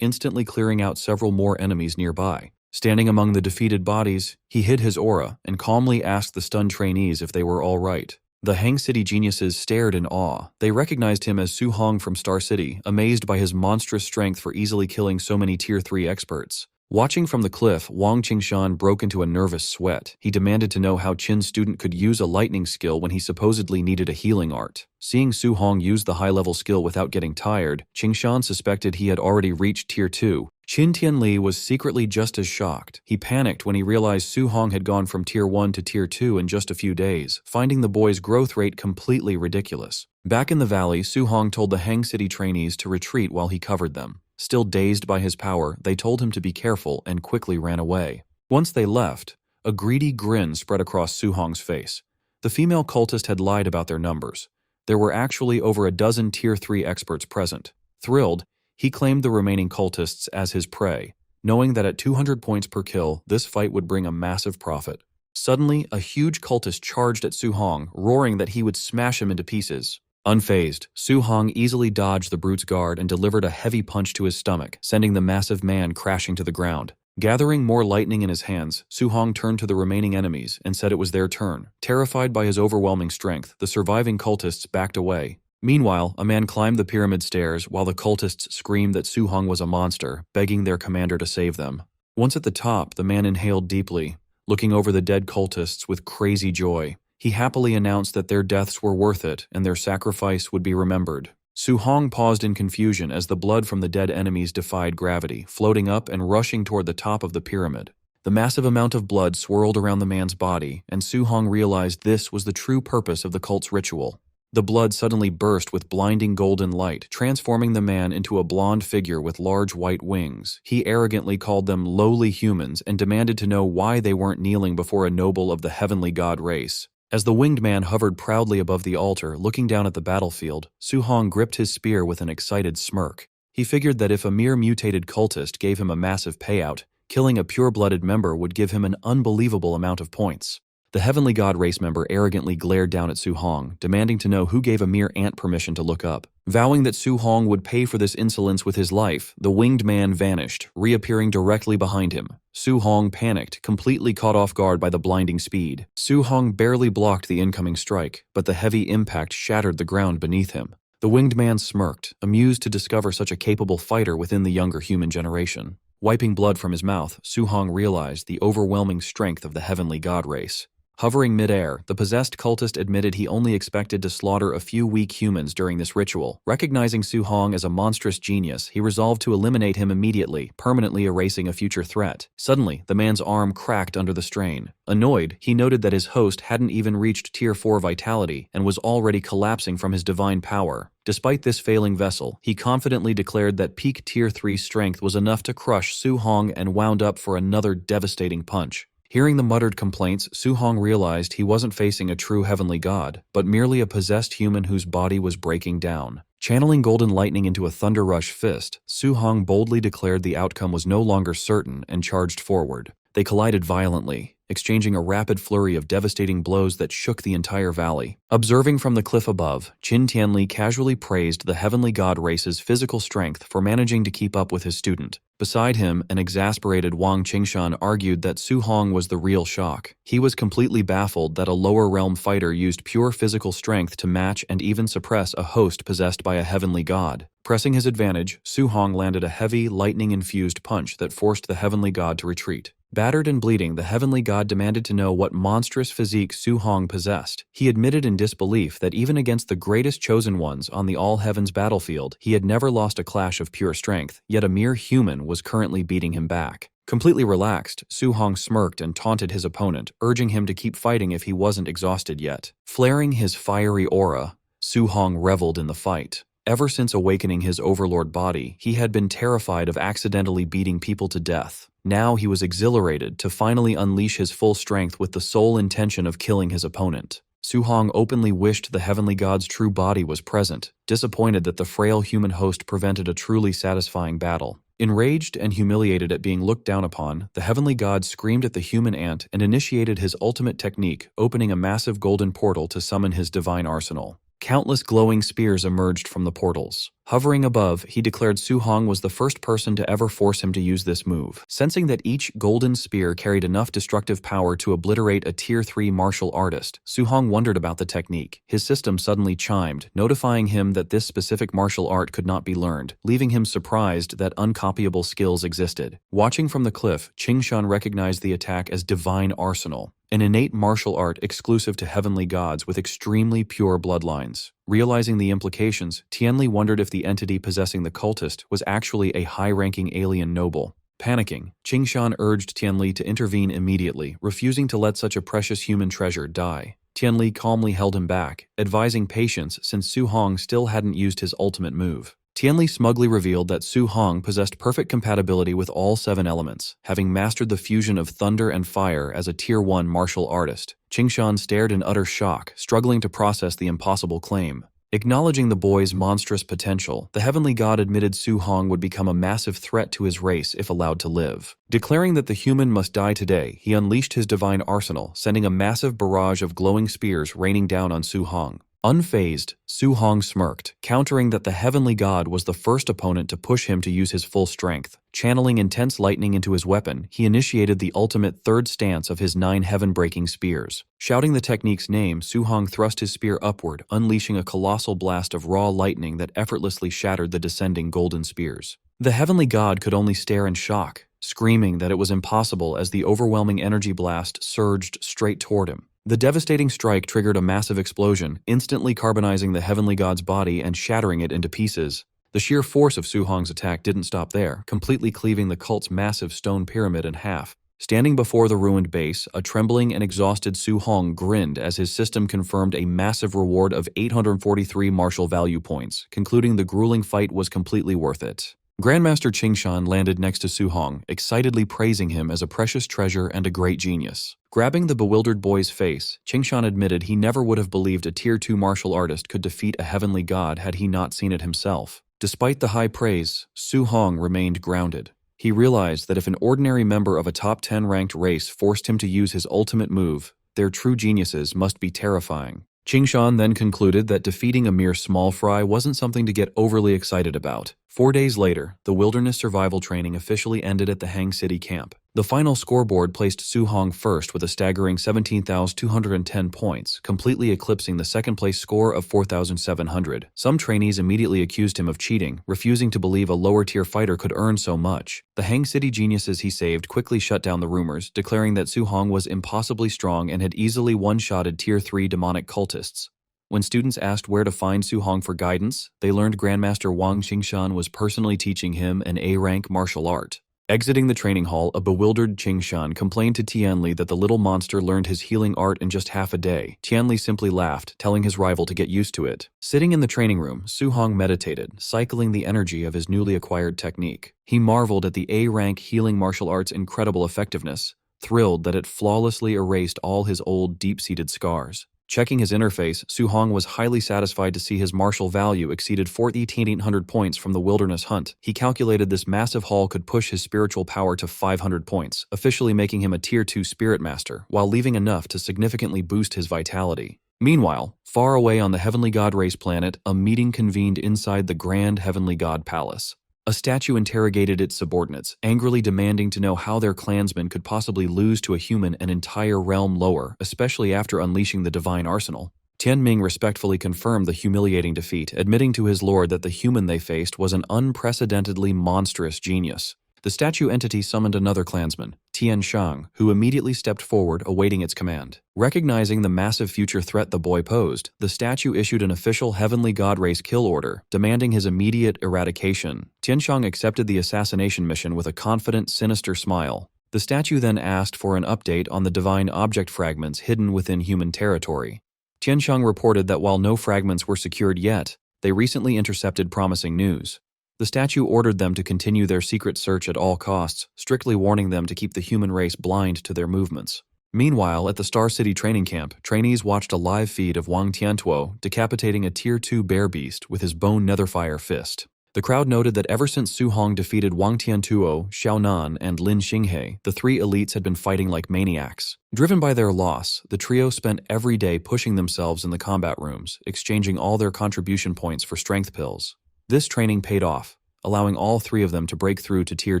instantly clearing out several more enemies nearby. Standing among the defeated bodies, he hid his aura and calmly asked the stunned trainees if they were all right. The Hang City geniuses stared in awe. They recognized him as Su Hong from Star City, amazed by his monstrous strength for easily killing so many Tier 3 experts. Watching from the cliff, Wang Qingshan broke into a nervous sweat. He demanded to know how Qin's student could use a lightning skill when he supposedly needed a healing art. Seeing Su Hong use the high-level skill without getting tired, Qingshan suspected he had already reached Tier 2. Qin Tianli was secretly just as shocked. He panicked when he realized Su Hong had gone from Tier 1 to Tier 2 in just a few days, finding the boy's growth rate completely ridiculous. Back in the valley, Su Hong told the Hang City trainees to retreat while he covered them. Still dazed by his power, they told him to be careful and quickly ran away. Once they left, a greedy grin spread across Su Hong's face. The female cultist had lied about their numbers. There were actually over a dozen Tier 3 experts present. Thrilled, he claimed the remaining cultists as his prey, knowing that at 200 points per kill, this fight would bring a massive profit. Suddenly, a huge cultist charged at Su Hong, roaring that he would smash him into pieces. Unfazed, Su Hong easily dodged the brute's guard and delivered a heavy punch to his stomach, sending the massive man crashing to the ground. Gathering more lightning in his hands, Su Hong turned to the remaining enemies and said it was their turn. Terrified by his overwhelming strength, the surviving cultists backed away. Meanwhile, a man climbed the pyramid stairs while the cultists screamed that Su Hong was a monster, begging their commander to save them. Once at the top, the man inhaled deeply, looking over the dead cultists with crazy joy. He happily announced that their deaths were worth it and their sacrifice would be remembered. Su Hong paused in confusion as the blood from the dead enemies defied gravity, floating up and rushing toward the top of the pyramid. The massive amount of blood swirled around the man's body, and Su Hong realized this was the true purpose of the cult's ritual. The blood suddenly burst with blinding golden light, transforming the man into a blonde figure with large white wings. He arrogantly called them lowly humans and demanded to know why they weren't kneeling before a noble of the heavenly god race. As the winged man hovered proudly above the altar, looking down at the battlefield, Su Hong gripped his spear with an excited smirk. He figured that if a mere mutated cultist gave him a massive payout, killing a pure-blooded member would give him an unbelievable amount of points. The Heavenly God race member arrogantly glared down at Su Hong, demanding to know who gave a mere ant permission to look up. Vowing that Su Hong would pay for this insolence with his life, the winged man vanished, reappearing directly behind him. Su Hong panicked, completely caught off guard by the blinding speed. Su Hong barely blocked the incoming strike, but the heavy impact shattered the ground beneath him. The winged man smirked, amused to discover such a capable fighter within the younger human generation. Wiping blood from his mouth, Su Hong realized the overwhelming strength of the Heavenly God race. Hovering midair, the possessed cultist admitted he only expected to slaughter a few weak humans during this ritual. Recognizing Su Hong as a monstrous genius, he resolved to eliminate him immediately, permanently erasing a future threat. Suddenly, the man's arm cracked under the strain. Annoyed, he noted that his host hadn't even reached Tier 4 vitality and was already collapsing from his divine power. Despite this failing vessel, he confidently declared that peak Tier 3 strength was enough to crush Su Hong and wound up for another devastating punch. Hearing the muttered complaints, Su Hong realized he wasn't facing a true heavenly god, but merely a possessed human whose body was breaking down. Channeling golden lightning into a thunder rush fist, Su Hong boldly declared the outcome was no longer certain and charged forward. They collided violently, exchanging a rapid flurry of devastating blows that shook the entire valley. Observing from the cliff above, Qin Tianli casually praised the heavenly god race's physical strength for managing to keep up with his student. Beside him, an exasperated Wang Qingshan argued that Su Hong was the real shock. He was completely baffled that a lower realm fighter used pure physical strength to match and even suppress a host possessed by a heavenly god. Pressing his advantage, Su Hong landed a heavy, lightning-infused punch that forced the heavenly god to retreat. Battered and bleeding, the heavenly god demanded to know what monstrous physique Su Hong possessed. He admitted in disbelief that even against the greatest chosen ones on the all-heavens battlefield, he had never lost a clash of pure strength, yet a mere human was currently beating him back. Completely relaxed, Su Hong smirked and taunted his opponent, urging him to keep fighting if he wasn't exhausted yet. Flaring his fiery aura, Su Hong reveled in the fight. Ever since awakening his overlord body, he had been terrified of accidentally beating people to death. Now he was exhilarated to finally unleash his full strength with the sole intention of killing his opponent. Su Hong openly wished the heavenly god's true body was present, disappointed that the frail human host prevented a truly satisfying battle. Enraged and humiliated at being looked down upon, the heavenly god screamed at the human ant and initiated his ultimate technique, opening a massive golden portal to summon his divine arsenal. Countless glowing spears emerged from the portals. Hovering above, he declared Su Hong was the first person to ever force him to use this move. Sensing that each golden spear carried enough destructive power to obliterate a Tier 3 martial artist, Su Hong wondered about the technique. His system suddenly chimed, notifying him that this specific martial art could not be learned, leaving him surprised that uncopyable skills existed. Watching from the cliff, Qingshan recognized the attack as Divine Arsenal, an innate martial art exclusive to heavenly gods with extremely pure bloodlines. Realizing the implications, Tianli wondered if the entity possessing the cultist was actually a high-ranking alien noble. Panicking, Qingshan urged Tianli to intervene immediately, refusing to let such a precious human treasure die. Tianli calmly held him back, advising patience since Su Hong still hadn't used his ultimate move. Tianli smugly revealed that Su Hong possessed perfect compatibility with all 7 elements, having mastered the fusion of thunder and fire as a Tier 1 martial artist. Qingshan stared in utter shock, struggling to process the impossible claim. Acknowledging the boy's monstrous potential, the heavenly god admitted Su Hong would become a massive threat to his race if allowed to live. Declaring that the human must die today, he unleashed his divine arsenal, sending a massive barrage of glowing spears raining down on Su Hong. Unfazed, Su Hong smirked, countering that the heavenly god was the first opponent to push him to use his full strength. Channeling intense lightning into his weapon, he initiated the ultimate third stance of his 9 heaven-breaking spears. Shouting the technique's name, Su Hong thrust his spear upward, unleashing a colossal blast of raw lightning that effortlessly shattered the descending golden spears. The heavenly god could only stare in shock, screaming that it was impossible as the overwhelming energy blast surged straight toward him. The devastating strike triggered a massive explosion, instantly carbonizing the heavenly god's body and shattering it into pieces. The sheer force of Su Hong's attack didn't stop there, completely cleaving the cult's massive stone pyramid in half. Standing before the ruined base, a trembling and exhausted Su Hong grinned as his system confirmed a massive reward of 843 martial value points, concluding the grueling fight was completely worth it. Grandmaster Qingshan landed next to Su Hong, excitedly praising him as a precious treasure and a great genius. Grabbing the bewildered boy's face, Qingshan admitted he never would have believed a Tier 2 martial artist could defeat a heavenly god had he not seen it himself. Despite the high praise, Su Hong remained grounded. He realized that if an ordinary member of a top 10 ranked race forced him to use his ultimate move, Their true geniuses must be terrifying. Qingshan then concluded that defeating a mere small fry wasn't something to get overly excited about. 4 days later, the wilderness survival training officially ended at the Hang City camp. The final scoreboard placed Su Hong first with a staggering 17,210 points, completely eclipsing the second-place score of 4,700. Some trainees immediately accused him of cheating, refusing to believe a lower-tier fighter could earn so much. The Hang City geniuses he saved quickly shut down the rumors, declaring that Su Hong was impossibly strong and had easily one-shotted Tier 3 demonic cultists. When students asked where to find Su Hong for guidance, they learned Grandmaster Wang Qingshan was personally teaching him an A-rank martial art. Exiting the training hall, a bewildered Qingshan complained to Tianli that the little monster learned his healing art in just half a day. Tianli simply laughed, telling his rival to get used to it. Sitting in the training room, Su Hong meditated, cycling the energy of his newly acquired technique. He marveled at the A-rank healing martial art's incredible effectiveness, thrilled that it flawlessly erased all his old, deep-seated scars. Checking his interface, Su Hong was highly satisfied to see his martial value exceeded 4,800 points from the wilderness hunt. He calculated this massive haul could push his spiritual power to 500 points, officially making him a Tier 2 Spirit Master, while leaving enough to significantly boost his vitality. Meanwhile, far away on the Heavenly God race planet, a meeting convened inside the Grand Heavenly God Palace. A statue interrogated its subordinates, angrily demanding to know how their clansmen could possibly lose to a human an entire realm lower, especially after unleashing the divine arsenal. Tianming respectfully confirmed the humiliating defeat, admitting to his lord that the human they faced was an unprecedentedly monstrous genius. The statue entity summoned another clansman, Tian Shang, who immediately stepped forward, awaiting its command. Recognizing the massive future threat the boy posed, the statue issued an official Heavenly God Race kill order, demanding his immediate eradication. Tian Shang accepted the assassination mission with a confident, sinister smile. The statue then asked for an update on the divine object fragments hidden within human territory. Tian Shang reported that while no fragments were secured yet, they recently intercepted promising news. The statue ordered them to continue their secret search at all costs, strictly warning them to keep the human race blind to their movements. Meanwhile, at the Star City training camp, trainees watched a live feed of Wang Tiantuo decapitating a Tier 2 bear beast with his bone netherfire fist. The crowd noted that ever since Su Hong defeated Wang Tiantuo, Xiao Nan, and Lin Xinghe, the three elites had been fighting like maniacs. Driven by their loss, the trio spent every day pushing themselves in the combat rooms, exchanging all their contribution points for strength pills. This training paid off, allowing all three of them to break through to Tier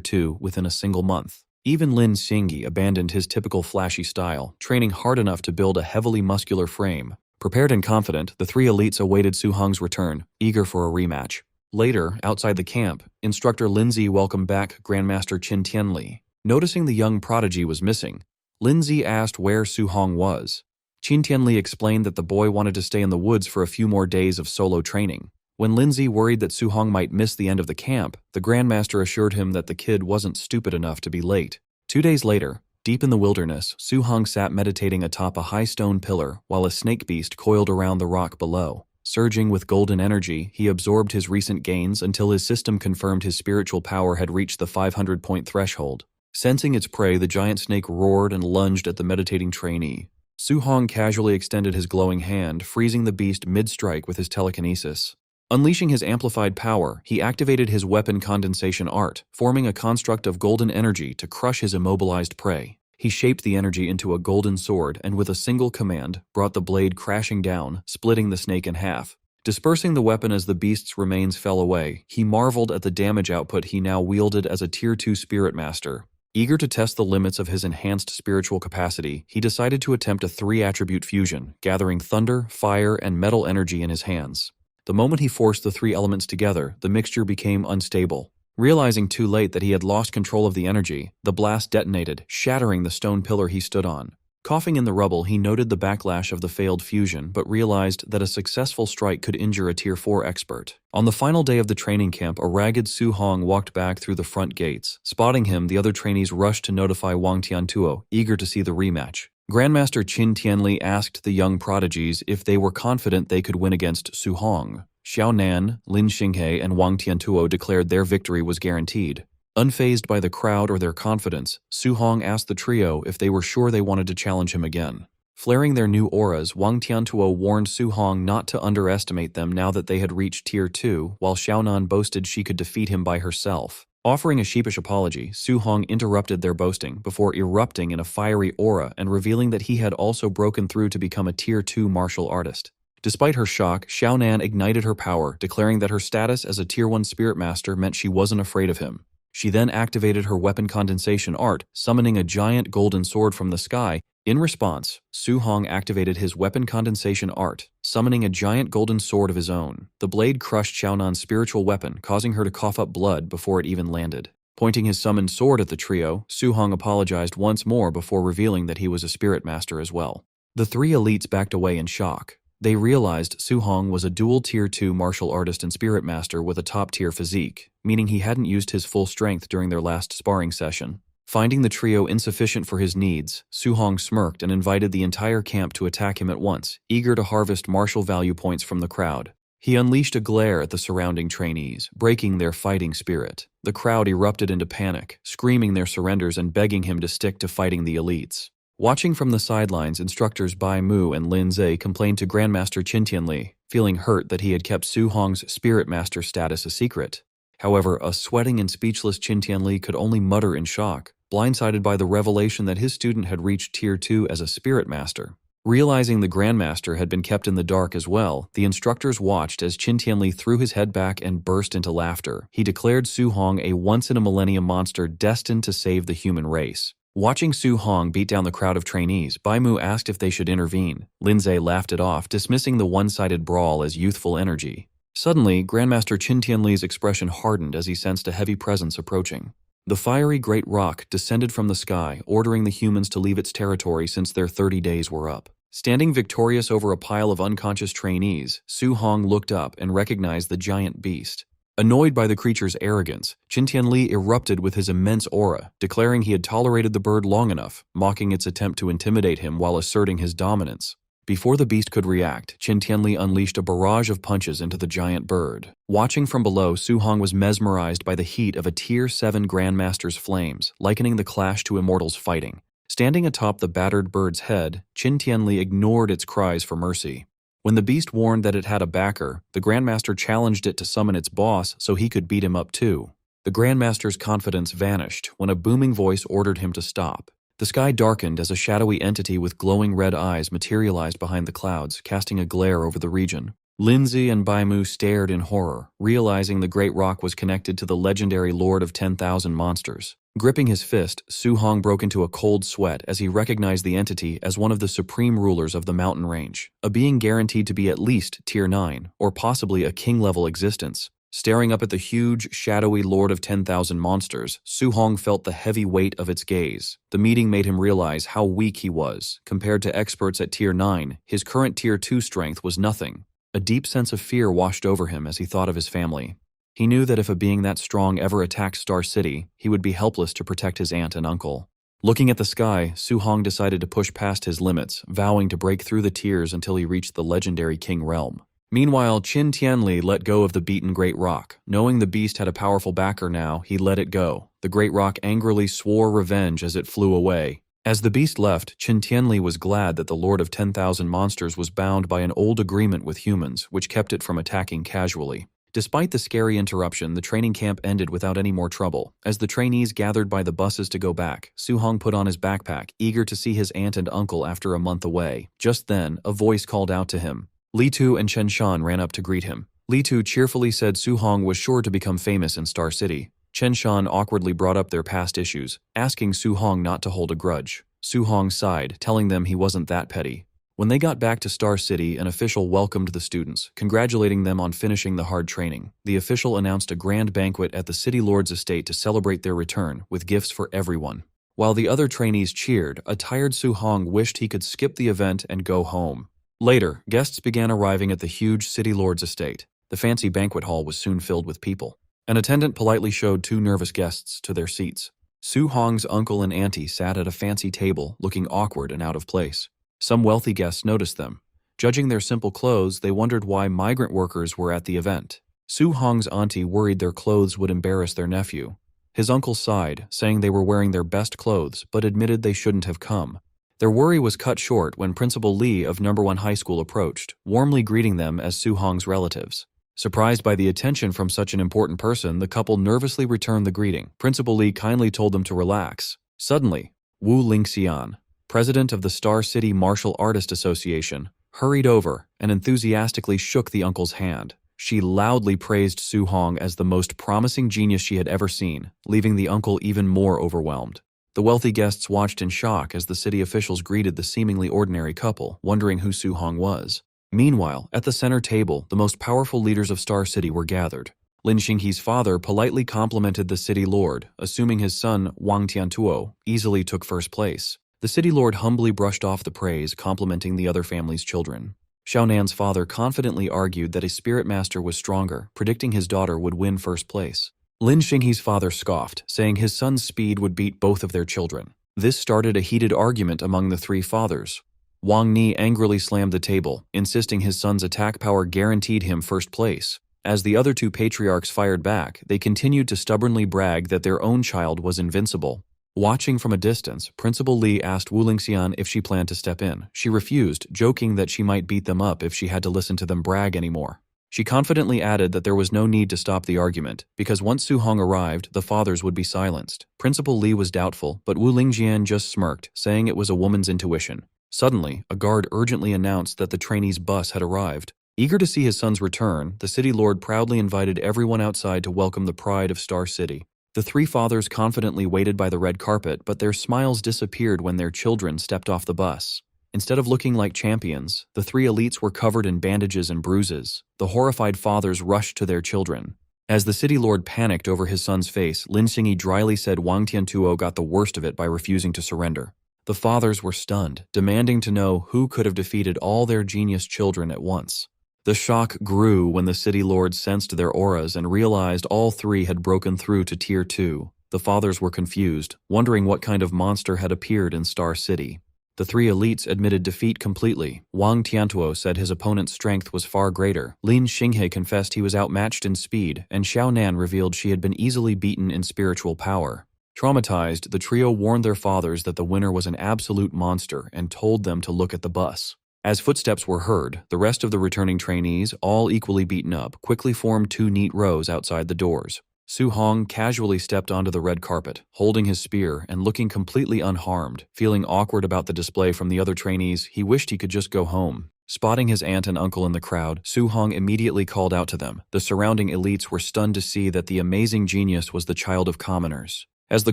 2 within a single month. Even Lin Xinghe abandoned his typical flashy style, training hard enough to build a heavily muscular frame. Prepared and confident, the three elites awaited Su Hong's return, eager for a rematch. Later, outside the camp, instructor Lindsay welcomed back Grandmaster Qin Tianli. Noticing the young prodigy was missing, Lindsay asked where Su Hong was. Qin Tianli explained that the boy wanted to stay in the woods for a few more days of solo training. When Lindsay worried that Su Hong might miss the end of the camp, the Grandmaster assured him that the kid wasn't stupid enough to be late. 2 days later, deep in the wilderness, Su Hong sat meditating atop a high stone pillar while a snake beast coiled around the rock below. Surging with golden energy, he absorbed his recent gains until his system confirmed his spiritual power had reached the 500-point threshold. Sensing its prey, the giant snake roared and lunged at the meditating trainee. Su Hong casually extended his glowing hand, freezing the beast mid-strike with his telekinesis. Unleashing his amplified power, he activated his weapon condensation art, forming a construct of golden energy to crush his immobilized prey. He shaped the energy into a golden sword and with a single command, brought the blade crashing down, splitting the snake in half. Dispersing the weapon as the beast's remains fell away, he marveled at the damage output he now wielded as a Tier 2 Spirit Master. Eager to test the limits of his enhanced spiritual capacity, he decided to attempt a 3-attribute fusion, gathering thunder, fire, and metal energy in his hands. The moment he forced the 3 elements together, the mixture became unstable. Realizing too late that he had lost control of the energy, the blast detonated, shattering the stone pillar he stood on. Coughing in the rubble, he noted the backlash of the failed fusion, but realized that a successful strike could injure a Tier 4 expert. On the final day of the training camp, a ragged Su Hong walked back through the front gates. Spotting him, the other trainees rushed to notify Wang Tiantuo, eager to see the rematch. Grandmaster Qin Tianli asked the young prodigies if they were confident they could win against Su Hong. Xiao Nan, Lin Xinghe, and Wang Tiantuo declared their victory was guaranteed. Unfazed by the crowd or their confidence, Su Hong asked the trio if they were sure they wanted to challenge him again. Flaring their new auras, Wang Tiantuo warned Su Hong not to underestimate them now that they had reached Tier 2, while Xiao Nan boasted she could defeat him by herself. Offering a sheepish apology, Su Hong interrupted their boasting before erupting in a fiery aura and revealing that he had also broken through to become a Tier 2 martial artist. Despite her shock, Xiaonan ignited her power, declaring that her status as a Tier 1 Spirit Master meant she wasn't afraid of him. She then activated her weapon condensation art, summoning a giant golden sword from the sky. In response, Su Hong activated his weapon condensation art, summoning a giant golden sword of his own. The blade crushed Xiaonan's spiritual weapon, causing her to cough up blood before it even landed. Pointing his summoned sword at the trio, Su Hong apologized once more before revealing that he was a spirit master as well. The three elites backed away in shock. They realized Su Hong was a dual Tier 2 martial artist and spirit master with a top-tier physique, meaning he hadn't used his full strength during their last sparring session. Finding the trio insufficient for his needs, Su Hong smirked and invited the entire camp to attack him at once, eager to harvest martial value points from the crowd. He unleashed a glare at the surrounding trainees, breaking their fighting spirit. The crowd erupted into panic, screaming their surrenders and begging him to stick to fighting the elites. Watching from the sidelines, instructors Bai Mu and Lin Zhe complained to Grandmaster Qin Tianli, feeling hurt that he had kept Su Hong's Spirit Master status a secret. However, a sweating and speechless Qin Tianli could only mutter in shock, blindsided by the revelation that his student had reached Tier 2 as a Spirit Master. Realizing the Grandmaster had been kept in the dark as well, the instructors watched as Qin Tianli threw his head back and burst into laughter. He declared Su Hong a once-in-a-millennium monster destined to save the human race. Watching Su Hong beat down the crowd of trainees, Bai Mu asked if they should intervene. Lin Zhe laughed it off, dismissing the one-sided brawl as youthful energy. Suddenly, Grandmaster Qin Tianli's expression hardened as he sensed a heavy presence approaching. The fiery great rock descended from the sky, ordering the humans to leave its territory since their 30 days were up. Standing victorious over a pile of unconscious trainees, Su Hong looked up and recognized the giant beast. Annoyed by the creature's arrogance, Qin Tianli erupted with his immense aura, declaring he had tolerated the bird long enough, mocking its attempt to intimidate him while asserting his dominance. Before the beast could react, Qin Tianli unleashed a barrage of punches into the giant bird. Watching from below, Su Hong was mesmerized by the heat of a Tier 7 Grandmaster's flames, likening the clash to immortals fighting. Standing atop the battered bird's head, Qin Tianli ignored its cries for mercy. When the beast warned that it had a backer, the Grandmaster challenged it to summon its boss so he could beat him up too. The Grandmaster's confidence vanished when a booming voice ordered him to stop. The sky darkened as a shadowy entity with glowing red eyes materialized behind the clouds, casting a glare over the region. Lin Zhe and Bai Mu stared in horror, realizing the great rock was connected to the legendary Lord of 10,000 Monsters. Gripping his fist, Su Hong broke into a cold sweat as he recognized the entity as one of the supreme rulers of the mountain range, a being guaranteed to be at least Tier 9, or possibly a king-level existence. Staring up at the huge, shadowy Lord of 10,000 Monsters, Su Hong felt the heavy weight of its gaze. The meeting made him realize how weak he was. Compared to experts at Tier 9, his current Tier 2 strength was nothing. A deep sense of fear washed over him as he thought of his family. He knew that if a being that strong ever attacked Star City, he would be helpless to protect his aunt and uncle. Looking at the sky, Su Hong decided to push past his limits, vowing to break through the tiers until he reached the legendary King Realm. Meanwhile, Qin Tianli let go of the beaten Great Rock. Knowing the beast had a powerful backer now, he let it go. The Great Rock angrily swore revenge as it flew away. As the beast left, Qin Tianli was glad that the Lord of 10,000 Monsters was bound by an old agreement with humans, which kept it from attacking casually. Despite the scary interruption, the training camp ended without any more trouble. As the trainees gathered by the buses to go back, Su Hong put on his backpack, eager to see his aunt and uncle after a month away. Just then, a voice called out to him. Li Tu and Chen Shan ran up to greet him. Li Tu cheerfully said Su Hong was sure to become famous in Star City. Chen Shan awkwardly brought up their past issues, asking Su Hong not to hold a grudge. Su Hong sighed, telling them he wasn't that petty. When they got back to Star City, an official welcomed the students, congratulating them on finishing the hard training. The official announced a grand banquet at the City Lord's estate to celebrate their return, with gifts for everyone. While the other trainees cheered, a tired Su Hong wished he could skip the event and go home. Later, guests began arriving at the huge City Lord's estate. The fancy banquet hall was soon filled with people. An attendant politely showed two nervous guests to their seats. Su Hong's uncle and auntie sat at a fancy table, looking awkward and out of place. Some wealthy guests noticed them. Judging their simple clothes, they wondered why migrant workers were at the event. Su Hong's auntie worried their clothes would embarrass their nephew. His uncle sighed, saying they were wearing their best clothes, but admitted they shouldn't have come. Their worry was cut short when Principal Lee of No. 1 High School approached, warmly greeting them as Su Hong's relatives. Surprised by the attention from such an important person, the couple nervously returned the greeting. Principal Lee kindly told them to relax. Suddenly, Wu Lingxian, president of the Star City Martial Artist Association, hurried over and enthusiastically shook the uncle's hand. She loudly praised Su Hong as the most promising genius she had ever seen, leaving the uncle even more overwhelmed. The wealthy guests watched in shock as the city officials greeted the seemingly ordinary couple, wondering who Su Hong was. Meanwhile, at the center table, the most powerful leaders of Star City were gathered. Lin Xinghe's father politely complimented the city lord, assuming his son, Wang Tiantuo, easily took first place. The city lord humbly brushed off the praise, complimenting the other family's children. Xiaonan's father confidently argued that his spirit master was stronger, predicting his daughter would win first place. Lin Xinghe's father scoffed, saying his son's speed would beat both of their children. This started a heated argument among the three fathers. Wang Ni angrily slammed the table, insisting his son's attack power guaranteed him first place. As the other two patriarchs fired back, they continued to stubbornly brag that their own child was invincible. Watching from a distance, Principal Li asked Wu Lingxian if she planned to step in. She refused, joking that she might beat them up if she had to listen to them brag anymore. She confidently added that there was no need to stop the argument, because once Su Hong arrived, the fathers would be silenced. Principal Li was doubtful, but Wu Lingxian just smirked, saying it was a woman's intuition. Suddenly, a guard urgently announced that the trainee's bus had arrived. Eager to see his son's return, the city lord proudly invited everyone outside to welcome the pride of Star City. The three fathers confidently waited by the red carpet, but their smiles disappeared when their children stepped off the bus. Instead of looking like champions, the three elites were covered in bandages and bruises. The horrified fathers rushed to their children. As the city lord panicked over his son's face, Lin Xinghe dryly said Wang Tiantuo got the worst of it by refusing to surrender. The fathers were stunned, demanding to know who could have defeated all their genius children at once. The shock grew when the city lord sensed their auras and realized all three had broken through to Tier 2. The fathers were confused, wondering what kind of monster had appeared in Star City. The three elites admitted defeat completely. Wang Tiantuo said his opponent's strength was far greater. Lin Xinghe confessed he was outmatched in speed, and Xiaonan revealed she had been easily beaten in spiritual power. Traumatized, the trio warned their fathers that the winner was an absolute monster and told them to look at the bus. As footsteps were heard, the rest of the returning trainees, all equally beaten up, quickly formed two neat rows outside the doors. Su Hong casually stepped onto the red carpet, holding his spear and looking completely unharmed. Feeling awkward about the display from the other trainees, he wished he could just go home. Spotting his aunt and uncle in the crowd, Su Hong immediately called out to them. The surrounding elites were stunned to see that the amazing genius was the child of commoners. As the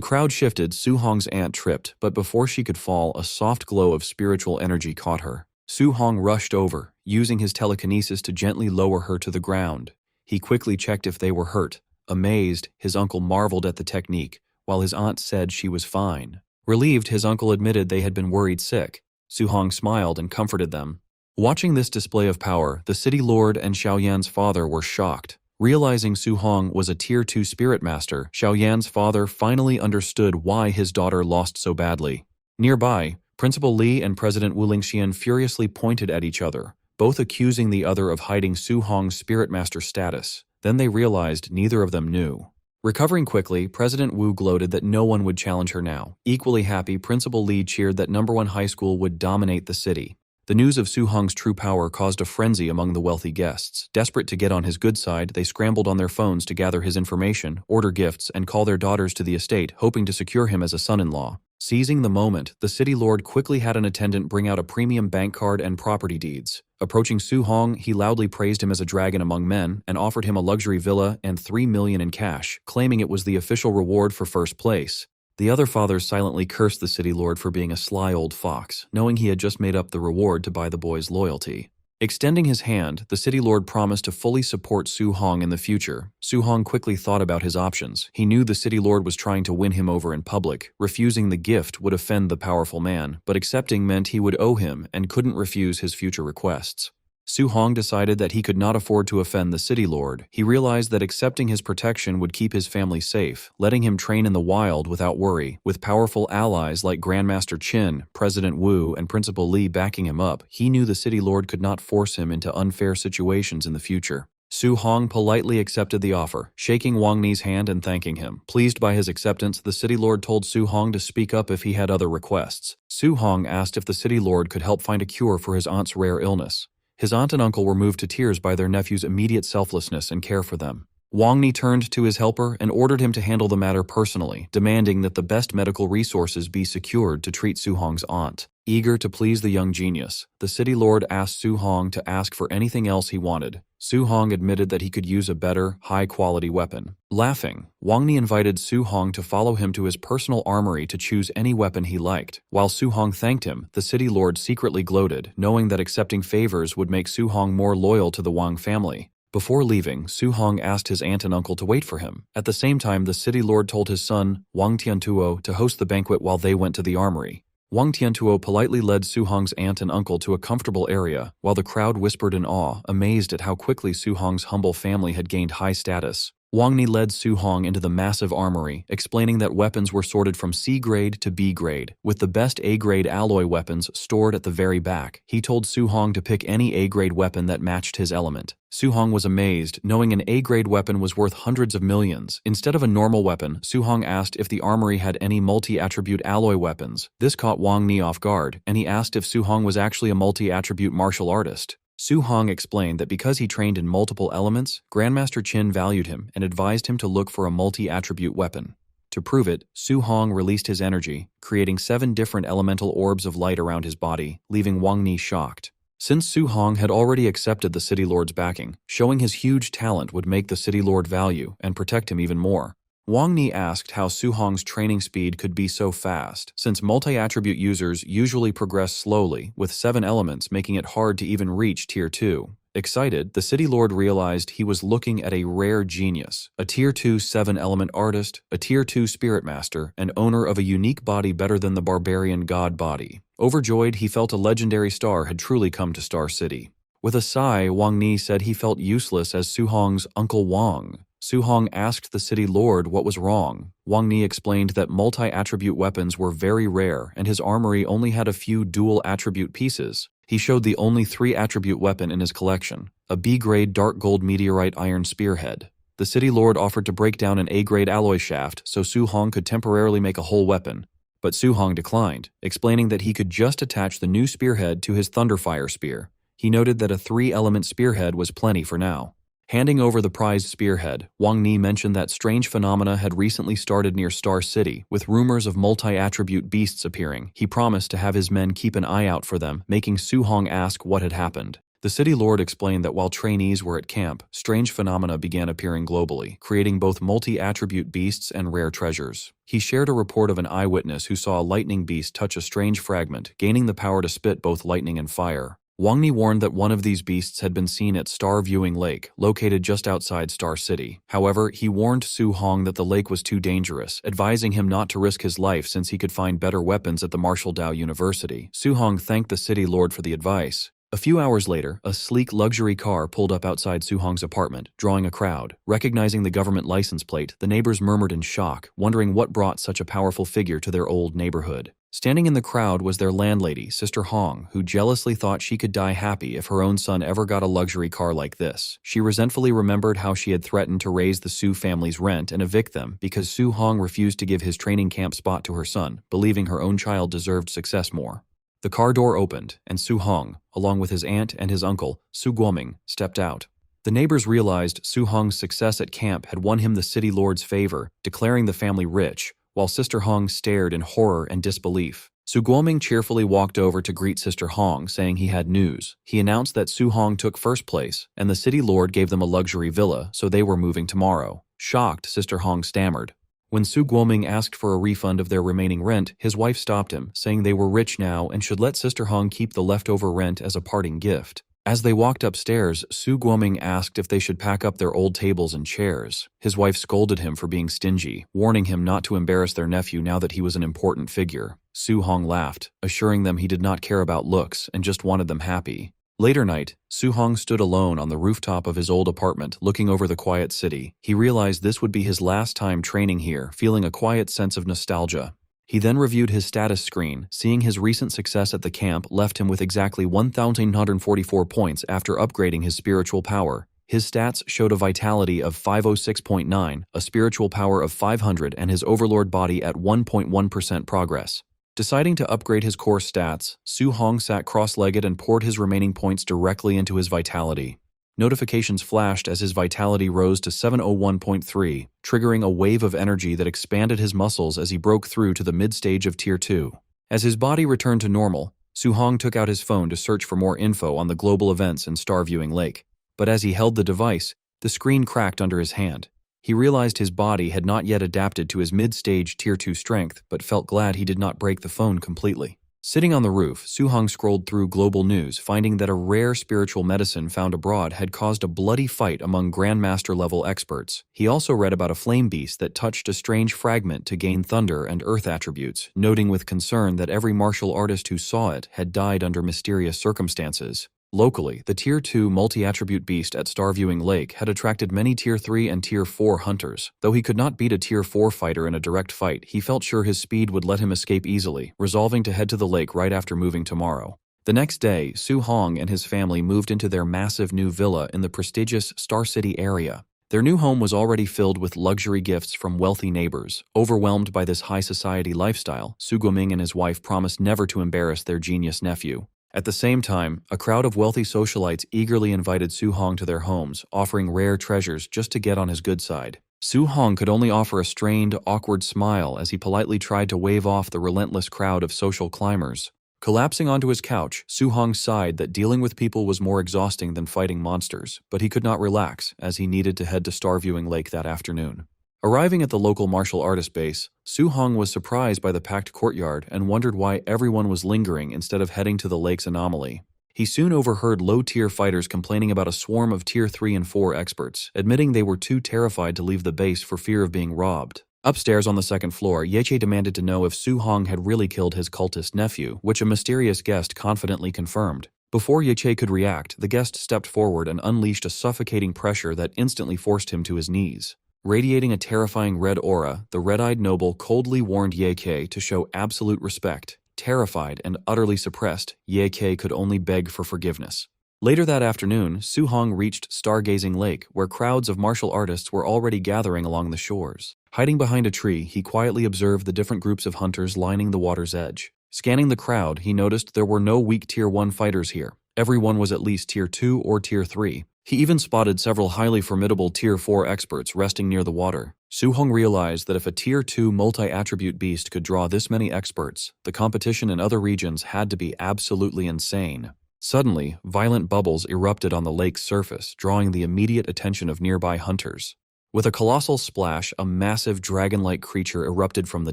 crowd shifted, Su Hong's aunt tripped, but before she could fall, a soft glow of spiritual energy caught her. Su Hong rushed over, using his telekinesis to gently lower her to the ground. He quickly checked if they were hurt. Amazed, his uncle marveled at the technique, while his aunt said she was fine. Relieved, his uncle admitted they had been worried sick. Su Hong smiled and comforted them. Watching this display of power, the city lord and Xiaoyan's father were shocked. Realizing Su Hong was a Tier 2 spirit master, Xiaoyan's father finally understood why his daughter lost so badly. Nearby, Principal Li and President Wu Lingxian furiously pointed at each other, both accusing the other of hiding Su Hong's spirit master status. Then they realized neither of them knew. Recovering quickly, President Wu gloated that no one would challenge her now. Equally happy, Principal Li cheered that No. 1 high school would dominate the city. The news of Su Hong's true power caused a frenzy among the wealthy guests. Desperate to get on his good side, they scrambled on their phones to gather his information, order gifts, and call their daughters to the estate, hoping to secure him as a son-in-law. Seizing the moment, the city lord quickly had an attendant bring out a premium bank card and property deeds. Approaching Su Hong, he loudly praised him as a dragon among men and offered him a luxury villa and $3 million in cash, claiming it was the official reward for first place. The other fathers silently cursed the city lord for being a sly old fox, knowing he had just made up the reward to buy the boy's loyalty. Extending his hand, the city lord promised to fully support Su Hong in the future. Su Hong quickly thought about his options. He knew the city lord was trying to win him over in public. Refusing the gift would offend the powerful man, but accepting meant he would owe him and couldn't refuse his future requests. Su Hong decided that he could not afford to offend the city lord. He realized that accepting his protection would keep his family safe, letting him train in the wild without worry. With powerful allies like Grandmaster Qin, President Wu, and Principal Li backing him up, he knew the city lord could not force him into unfair situations in the future. Su Hong politely accepted the offer, shaking Wang Ni's hand and thanking him. Pleased by his acceptance, the city lord told Su Hong to speak up if he had other requests. Su Hong asked if the city lord could help find a cure for his aunt's rare illness. His aunt and uncle were moved to tears by their nephew's immediate selflessness and care for them. Wang Ni turned to his helper and ordered him to handle the matter personally, demanding that the best medical resources be secured to treat Su Hong's aunt. Eager to please the young genius, the city lord asked Su Hong to ask for anything else he wanted. Su Hong admitted that he could use a better, high-quality weapon. Laughing, Wang Ni invited Su Hong to follow him to his personal armory to choose any weapon he liked. While Su Hong thanked him, the city lord secretly gloated, knowing that accepting favors would make Su Hong more loyal to the Wang family. Before leaving, Su Hong asked his aunt and uncle to wait for him. At the same time, the city lord told his son, Wang Tiantuo, to host the banquet while they went to the armory. Wang Tiantuo politely led Su Hong's aunt and uncle to a comfortable area, while the crowd whispered in awe, amazed at how quickly Su Hong's humble family had gained high status. Wang Ni led Su Hong into the massive armory, explaining that weapons were sorted from C grade to B grade, with the best A-grade alloy weapons stored at the very back. He told Su Hong to pick any A-grade weapon that matched his element. Su Hong was amazed, knowing an A-grade weapon was worth hundreds of millions. Instead of a normal weapon, Su Hong asked if the armory had any multi-attribute alloy weapons. This caught Wang Ni off guard, and he asked if Su Hong was actually a multi-attribute martial artist. Su Hong explained that because he trained in multiple elements, Grandmaster Qin valued him and advised him to look for a multi-attribute weapon. To prove it, Su Hong released his energy, creating 7 different elemental orbs of light around his body, leaving Wang Ni shocked. Since Su Hong had already accepted the city lord's backing, showing his huge talent would make the city lord value and protect him even more. Wang Ni asked how Su Hong's training speed could be so fast, since multi-attribute users usually progress slowly, with 7 elements making it hard to even reach Tier 2. Excited, the city lord realized he was looking at a rare genius, a Tier 2 7-element artist, a Tier 2 spirit master, and owner of a unique body better than the barbarian god body. Overjoyed, he felt a legendary star had truly come to Star City. With a sigh, Wang Ni said he felt useless as Su Hong's Uncle Wang. Su Hong asked the city lord what was wrong. Wang Ni explained that multi-attribute weapons were very rare and his armory only had a few dual-attribute pieces. He showed the only 3-attribute weapon in his collection, a B-grade dark gold meteorite iron spearhead. The city lord offered to break down an A-grade alloy shaft so Su Hong could temporarily make a whole weapon, but Su Hong declined, explaining that he could just attach the new spearhead to his Thunderfire spear. He noted that a 3-element spearhead was plenty for now. Handing over the prized spearhead, Wang Ni mentioned that strange phenomena had recently started near Star City, with rumors of multi-attribute beasts appearing. He promised to have his men keep an eye out for them, making Su Hong ask what had happened. The city lord explained that while trainees were at camp, strange phenomena began appearing globally, creating both multi-attribute beasts and rare treasures. He shared a report of an eyewitness who saw a lightning beast touch a strange fragment, gaining the power to spit both lightning and fire. Wang Ni warned that one of these beasts had been seen at Star Viewing Lake, located just outside Star City. However, he warned Su Hong that the lake was too dangerous, advising him not to risk his life since he could find better weapons at the Martial Dao University. Su Hong thanked the city lord for the advice. A few hours later, a sleek luxury car pulled up outside Su Hong's apartment, drawing a crowd. Recognizing the government license plate, the neighbors murmured in shock, wondering what brought such a powerful figure to their old neighborhood. Standing in the crowd was their landlady, Sister Hong, who jealously thought she could die happy if her own son ever got a luxury car like this. She resentfully remembered how she had threatened to raise the Su family's rent and evict them because Su Hong refused to give his training camp spot to her son, believing her own child deserved success more. The car door opened, and Su Hong, along with his aunt and his uncle, Su Guoming, stepped out. The neighbors realized Su Hong's success at camp had won him the city lord's favor, declaring the family rich, while Sister Hong stared in horror and disbelief. Su Guoming cheerfully walked over to greet Sister Hong, saying he had news. He announced that Su Hong took first place, and the city lord gave them a luxury villa, so they were moving tomorrow. Shocked, Sister Hong stammered. When Su Guoming asked for a refund of their remaining rent, his wife stopped him, saying they were rich now and should let Sister Hong keep the leftover rent as a parting gift. As they walked upstairs, Su Guoming asked if they should pack up their old tables and chairs. His wife scolded him for being stingy, warning him not to embarrass their nephew now that he was an important figure. Su Hong laughed, assuring them he did not care about looks and just wanted them happy. Later night, Su Hong stood alone on the rooftop of his old apartment, looking over the quiet city. He realized this would be his last time training here, feeling a quiet sense of nostalgia. He then reviewed his status screen, seeing his recent success at the camp left him with exactly 1,944 points after upgrading his spiritual power. His stats showed a vitality of 506.9, a spiritual power of 500, and his overlord body at 1.1% progress. Deciding to upgrade his core stats, Su Hong sat cross-legged and poured his remaining points directly into his vitality. Notifications flashed as his vitality rose to 701.3, triggering a wave of energy that expanded his muscles as he broke through to the mid-stage of Tier 2. As his body returned to normal, Su Hong took out his phone to search for more info on the global events in Star Viewing Lake. But as he held the device, the screen cracked under his hand. He realized his body had not yet adapted to his mid-stage Tier 2 strength, but felt glad he did not break the phone completely. Sitting on the roof, Su Hong scrolled through global news, finding that a rare spiritual medicine found abroad had caused a bloody fight among Grandmaster-level experts. He also read about a flame beast that touched a strange fragment to gain thunder and earth attributes, noting with concern that every martial artist who saw it had died under mysterious circumstances. Locally, the Tier 2 multi-attribute beast at Star Viewing Lake had attracted many Tier 3 and Tier 4 hunters. Though he could not beat a Tier 4 fighter in a direct fight, he felt sure his speed would let him escape easily, resolving to head to the lake right after moving tomorrow. The next day, Su Hong and his family moved into their massive new villa in the prestigious Star City area. Their new home was already filled with luxury gifts from wealthy neighbors. Overwhelmed by this high society lifestyle, Su Guoming and his wife promised never to embarrass their genius nephew. At the same time, a crowd of wealthy socialites eagerly invited Su Hong to their homes, offering rare treasures just to get on his good side. Su Hong could only offer a strained, awkward smile as he politely tried to wave off the relentless crowd of social climbers. Collapsing onto his couch, Su Hong sighed that dealing with people was more exhausting than fighting monsters, but he could not relax as he needed to head to Star Viewing Lake that afternoon. Arriving at the local martial artist base, Su Hong was surprised by the packed courtyard and wondered why everyone was lingering instead of heading to the lake's anomaly. He soon overheard low-tier fighters complaining about a swarm of Tier 3 and 4 experts, admitting they were too terrified to leave the base for fear of being robbed. Upstairs on the second floor, Yeche demanded to know if Su Hong had really killed his cultist nephew, which a mysterious guest confidently confirmed. Before Yeche could react, the guest stepped forward and unleashed a suffocating pressure that instantly forced him to his knees. Radiating a terrifying red aura, the red-eyed noble coldly warned Ye Ke to show absolute respect. Terrified and utterly suppressed, Ye Ke could only beg for forgiveness. Later that afternoon, Su Hong reached Stargazing Lake, where crowds of martial artists were already gathering along the shores. Hiding behind a tree, he quietly observed the different groups of hunters lining the water's edge. Scanning the crowd, he noticed there were no weak Tier 1 fighters here. Everyone was at least Tier 2 or Tier 3. He even spotted several highly formidable Tier 4 experts resting near the water. Su Hong realized that if a Tier 2 multi-attribute beast could draw this many experts, the competition in other regions had to be absolutely insane. Suddenly, violent bubbles erupted on the lake's surface, drawing the immediate attention of nearby hunters. With a colossal splash, a massive dragon-like creature erupted from the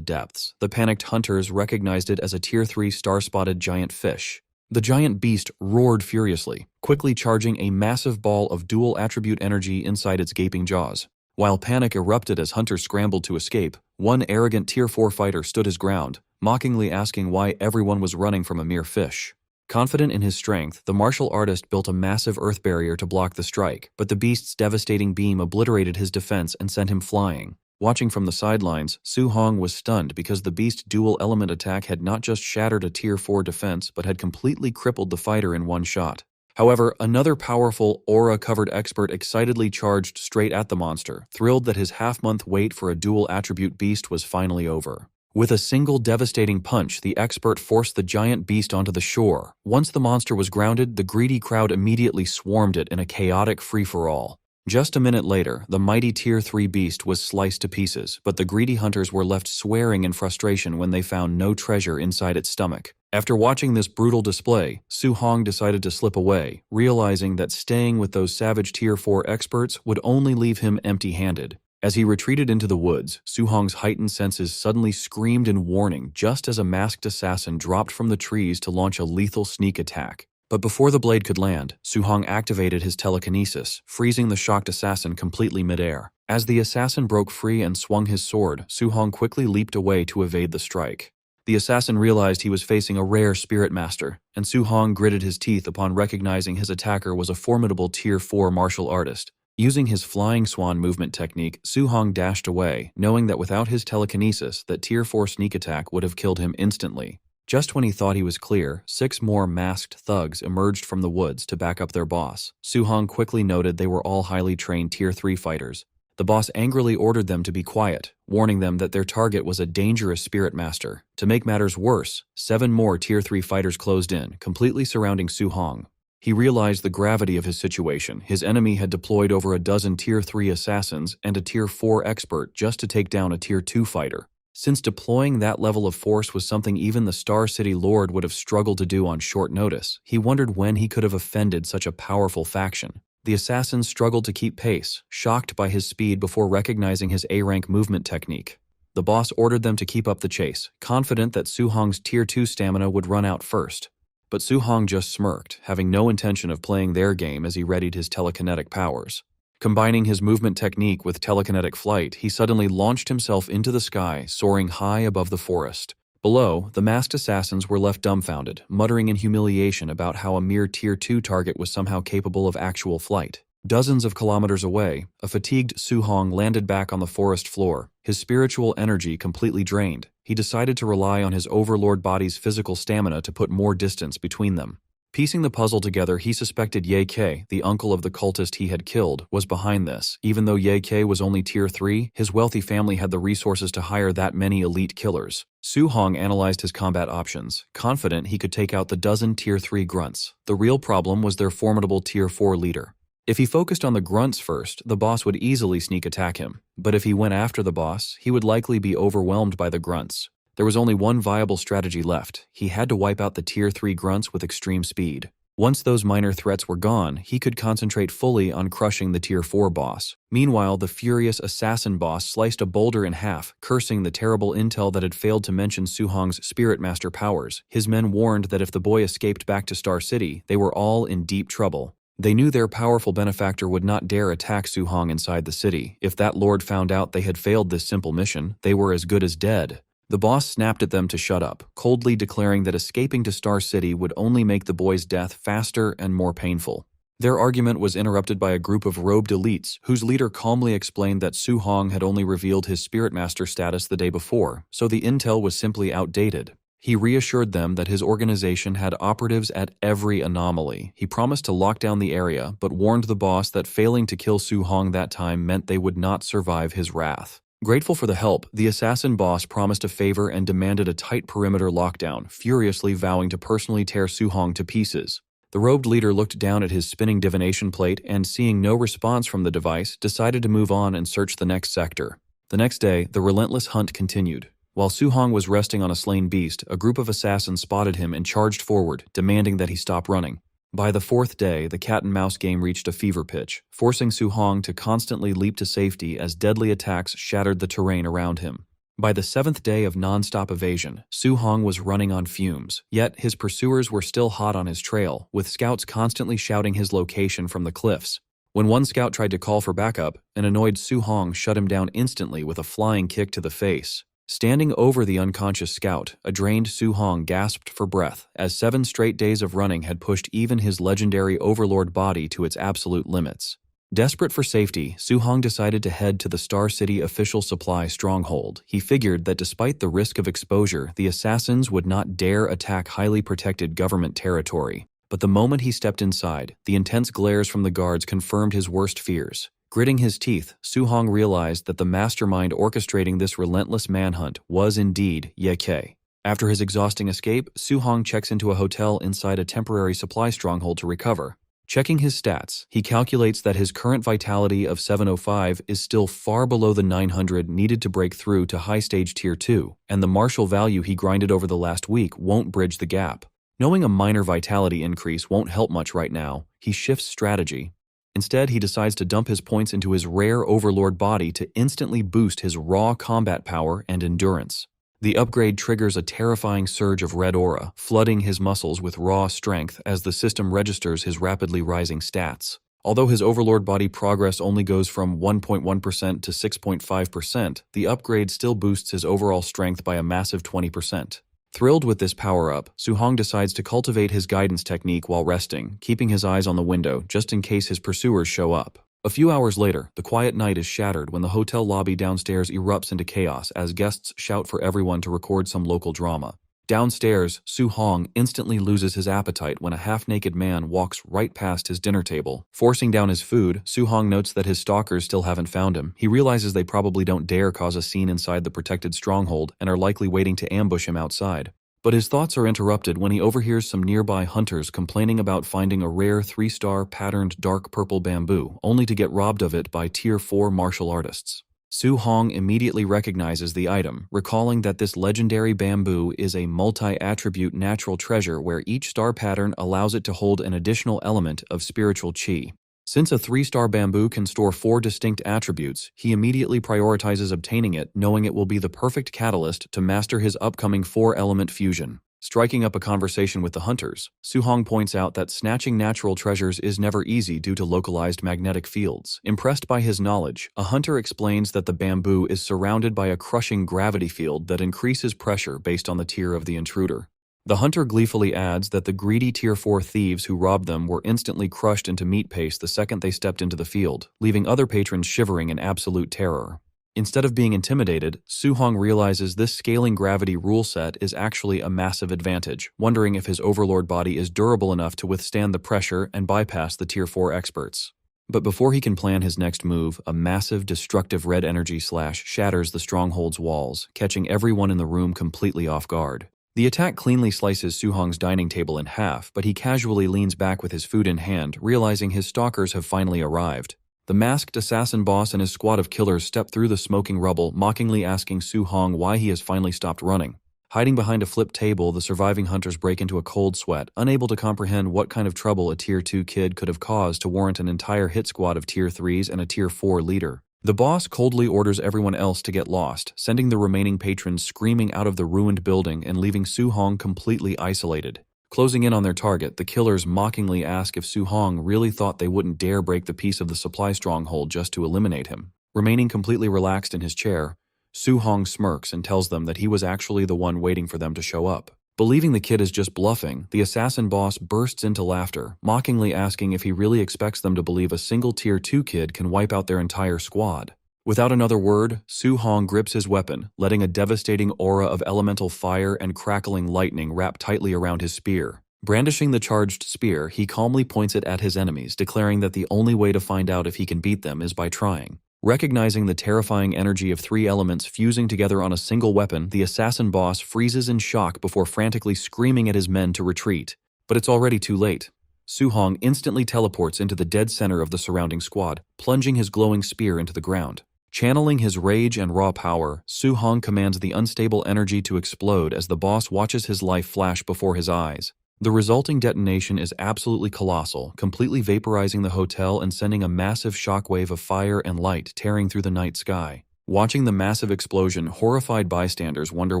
depths. The panicked hunters recognized it as a Tier 3 star-spotted giant fish. The giant beast roared furiously, quickly charging a massive ball of dual-attribute energy inside its gaping jaws. While panic erupted as hunters scrambled to escape, one arrogant Tier 4 fighter stood his ground, mockingly asking why everyone was running from a mere fish. Confident in his strength, the martial artist built a massive earth barrier to block the strike, but the beast's devastating beam obliterated his defense and sent him flying. Watching from the sidelines, Su Hong was stunned because the beast's dual-element attack had not just shattered a Tier 4 defense but had completely crippled the fighter in one shot. However, another powerful, aura-covered expert excitedly charged straight at the monster, thrilled that his half-month wait for a dual-attribute beast was finally over. With a single devastating punch, the expert forced the giant beast onto the shore. Once the monster was grounded, the greedy crowd immediately swarmed it in a chaotic free-for-all. Just a minute later, the mighty Tier 3 beast was sliced to pieces, but the greedy hunters were left swearing in frustration when they found no treasure inside its stomach. After watching this brutal display, Su Hong decided to slip away, realizing that staying with those savage Tier 4 experts would only leave him empty-handed. As he retreated into the woods, Su Hong's heightened senses suddenly screamed in warning just as a masked assassin dropped from the trees to launch a lethal sneak attack. But before the blade could land, Su Hong activated his telekinesis, freezing the shocked assassin completely midair. As the assassin broke free and swung his sword, Su Hong quickly leaped away to evade the strike. The assassin realized he was facing a rare spirit master, and Su Hong gritted his teeth upon recognizing his attacker was a formidable Tier 4 martial artist. Using his flying swan movement technique, Su Hong dashed away, knowing that without his telekinesis, that Tier 4 sneak attack would have killed him instantly. Just when he thought he was clear, 6 more masked thugs emerged from the woods to back up their boss. Su Hong quickly noted they were all highly trained Tier 3 fighters. The boss angrily ordered them to be quiet, warning them that their target was a dangerous spirit master. To make matters worse, 7 more Tier 3 fighters closed in, completely surrounding Su Hong. He realized the gravity of his situation. His enemy had deployed over a dozen Tier 3 assassins and a Tier 4 expert just to take down a Tier 2 fighter. Since deploying that level of force was something even the Star City Lord would have struggled to do on short notice, he wondered when he could have offended such a powerful faction. The assassins struggled to keep pace, shocked by his speed before recognizing his A-rank movement technique. The boss ordered them to keep up the chase, confident that Su Hong's Tier 2 stamina would run out first. But Su Hong just smirked, having no intention of playing their game as he readied his telekinetic powers. Combining his movement technique with telekinetic flight, he suddenly launched himself into the sky, soaring high above the forest. Below, the masked assassins were left dumbfounded, muttering in humiliation about how a mere Tier 2 target was somehow capable of actual flight. Dozens of kilometers away, a fatigued Su Hong landed back on the forest floor, his spiritual energy completely drained. He decided to rely on his overlord body's physical stamina to put more distance between them. Piecing the puzzle together, he suspected Ye Kei, the uncle of the cultist he had killed, was behind this. Even though Ye Kei was only Tier 3, his wealthy family had the resources to hire that many elite killers. Su Hong analyzed his combat options, confident he could take out the dozen Tier 3 grunts. The real problem was their formidable Tier 4 leader. If he focused on the grunts first, the boss would easily sneak attack him. But if he went after the boss, he would likely be overwhelmed by the grunts. There was only one viable strategy left. He had to wipe out the Tier 3 grunts with extreme speed. Once those minor threats were gone, he could concentrate fully on crushing the Tier 4 boss. Meanwhile, the furious assassin boss sliced a boulder in half, cursing the terrible intel that had failed to mention Su Hong's Spirit Master powers. His men warned that if the boy escaped back to Star City, they were all in deep trouble. They knew their powerful benefactor would not dare attack Su Hong inside the city. If that lord found out they had failed this simple mission, they were as good as dead. The boss snapped at them to shut up, coldly declaring that escaping to Star City would only make the boy's death faster and more painful. Their argument was interrupted by a group of robed elites, whose leader calmly explained that Su Hong had only revealed his Spirit Master status the day before, so the intel was simply outdated. He reassured them that his organization had operatives at every anomaly. He promised to lock down the area, but warned the boss that failing to kill Su Hong that time meant they would not survive his wrath. Grateful for the help, the assassin boss promised a favor and demanded a tight perimeter lockdown, furiously vowing to personally tear Su Hong to pieces. The robed leader looked down at his spinning divination plate and, seeing no response from the device, decided to move on and search the next sector. The next day, the relentless hunt continued. While Su Hong was resting on a slain beast, a group of assassins spotted him and charged forward, demanding that he stop running. By the 4th day, the cat-and-mouse game reached a fever pitch, forcing Su Hong to constantly leap to safety as deadly attacks shattered the terrain around him. By the 7th day of non-stop evasion, Su Hong was running on fumes, yet his pursuers were still hot on his trail, with scouts constantly shouting his location from the cliffs. When one scout tried to call for backup, an annoyed Su Hong shut him down instantly with a flying kick to the face. Standing over the unconscious scout, a drained Su Hong gasped for breath, as 7 straight days of running had pushed even his legendary overlord body to its absolute limits. Desperate for safety, Su Hong decided to head to the Star City official supply stronghold. He figured that despite the risk of exposure, the assassins would not dare attack highly protected government territory. But the moment he stepped inside, the intense glares from the guards confirmed his worst fears. Gritting his teeth, Su Hong realized that the mastermind orchestrating this relentless manhunt was indeed Ye Kei. After his exhausting escape, Su Hong checks into a hotel inside a temporary supply stronghold to recover. Checking his stats, he calculates that his current vitality of 705 is still far below the 900 needed to break through to high stage Tier 2, and the martial value he grinded over the last week won't bridge the gap. Knowing a minor vitality increase won't help much right now, he shifts strategy. Instead, he decides to dump his points into his rare overlord body to instantly boost his raw combat power and endurance. The upgrade triggers a terrifying surge of red aura, flooding his muscles with raw strength as the system registers his rapidly rising stats. Although his overlord body progress only goes from 1.1% to 6.5%, the upgrade still boosts his overall strength by a massive 20%. Thrilled with this power-up, Su Hong decides to cultivate his guidance technique while resting, keeping his eyes on the window just in case his pursuers show up. A few hours later, the quiet night is shattered when the hotel lobby downstairs erupts into chaos as guests shout for everyone to record some local drama. Downstairs, Su Hong instantly loses his appetite when a half-naked man walks right past his dinner table. Forcing down his food, Su Hong notes that his stalkers still haven't found him. He realizes they probably don't dare cause a scene inside the protected stronghold and are likely waiting to ambush him outside. But his thoughts are interrupted when he overhears some nearby hunters complaining about finding a rare 3-star patterned dark purple bamboo, only to get robbed of it by Tier 4 martial artists. Su Hong immediately recognizes the item, recalling that this legendary bamboo is a multi-attribute natural treasure where each star pattern allows it to hold an additional element of spiritual qi. Since a 3-star bamboo can store 4 distinct attributes, he immediately prioritizes obtaining it, knowing it will be the perfect catalyst to master his upcoming 4-element fusion. Striking up a conversation with the hunters, Su Hong points out that snatching natural treasures is never easy due to localized magnetic fields. Impressed by his knowledge, a hunter explains that the bamboo is surrounded by a crushing gravity field that increases pressure based on the tier of the intruder. The hunter gleefully adds that the greedy Tier 4 thieves who robbed them were instantly crushed into meat paste the second they stepped into the field, leaving other patrons shivering in absolute terror. Instead of being intimidated, Su Hong realizes this scaling gravity rule set is actually a massive advantage, wondering if his overlord body is durable enough to withstand the pressure and bypass the Tier 4 experts. But before he can plan his next move, a massive destructive red energy slash shatters the stronghold's walls, catching everyone in the room completely off guard. The attack cleanly slices Su Hong's dining table in half, but he casually leans back with his food in hand, realizing his stalkers have finally arrived. The masked assassin boss and his squad of killers step through the smoking rubble, mockingly asking Su Hong why he has finally stopped running. Hiding behind a flipped table, the surviving hunters break into a cold sweat, unable to comprehend what kind of trouble a Tier 2 kid could have caused to warrant an entire hit squad of Tier 3s and a Tier 4 leader. The boss coldly orders everyone else to get lost, sending the remaining patrons screaming out of the ruined building and leaving Su Hong completely isolated. Closing in on their target, the killers mockingly ask if Su Hong really thought they wouldn't dare break the piece of the supply stronghold just to eliminate him. Remaining completely relaxed in his chair, Su Hong smirks and tells them that he was actually the one waiting for them to show up. Believing the kid is just bluffing, the assassin boss bursts into laughter, mockingly asking if he really expects them to believe a single Tier 2 kid can wipe out their entire squad. Without another word, Su Hong grips his weapon, letting a devastating aura of elemental fire and crackling lightning wrap tightly around his spear. Brandishing the charged spear, he calmly points it at his enemies, declaring that the only way to find out if he can beat them is by trying. Recognizing the terrifying energy of 3 elements fusing together on a single weapon, the assassin boss freezes in shock before frantically screaming at his men to retreat. But it's already too late. Su Hong instantly teleports into the dead center of the surrounding squad, plunging his glowing spear into the ground. Channeling his rage and raw power, Su Hong commands the unstable energy to explode as the boss watches his life flash before his eyes. The resulting detonation is absolutely colossal, completely vaporizing the hotel and sending a massive shockwave of fire and light tearing through the night sky. Watching the massive explosion, horrified bystanders wonder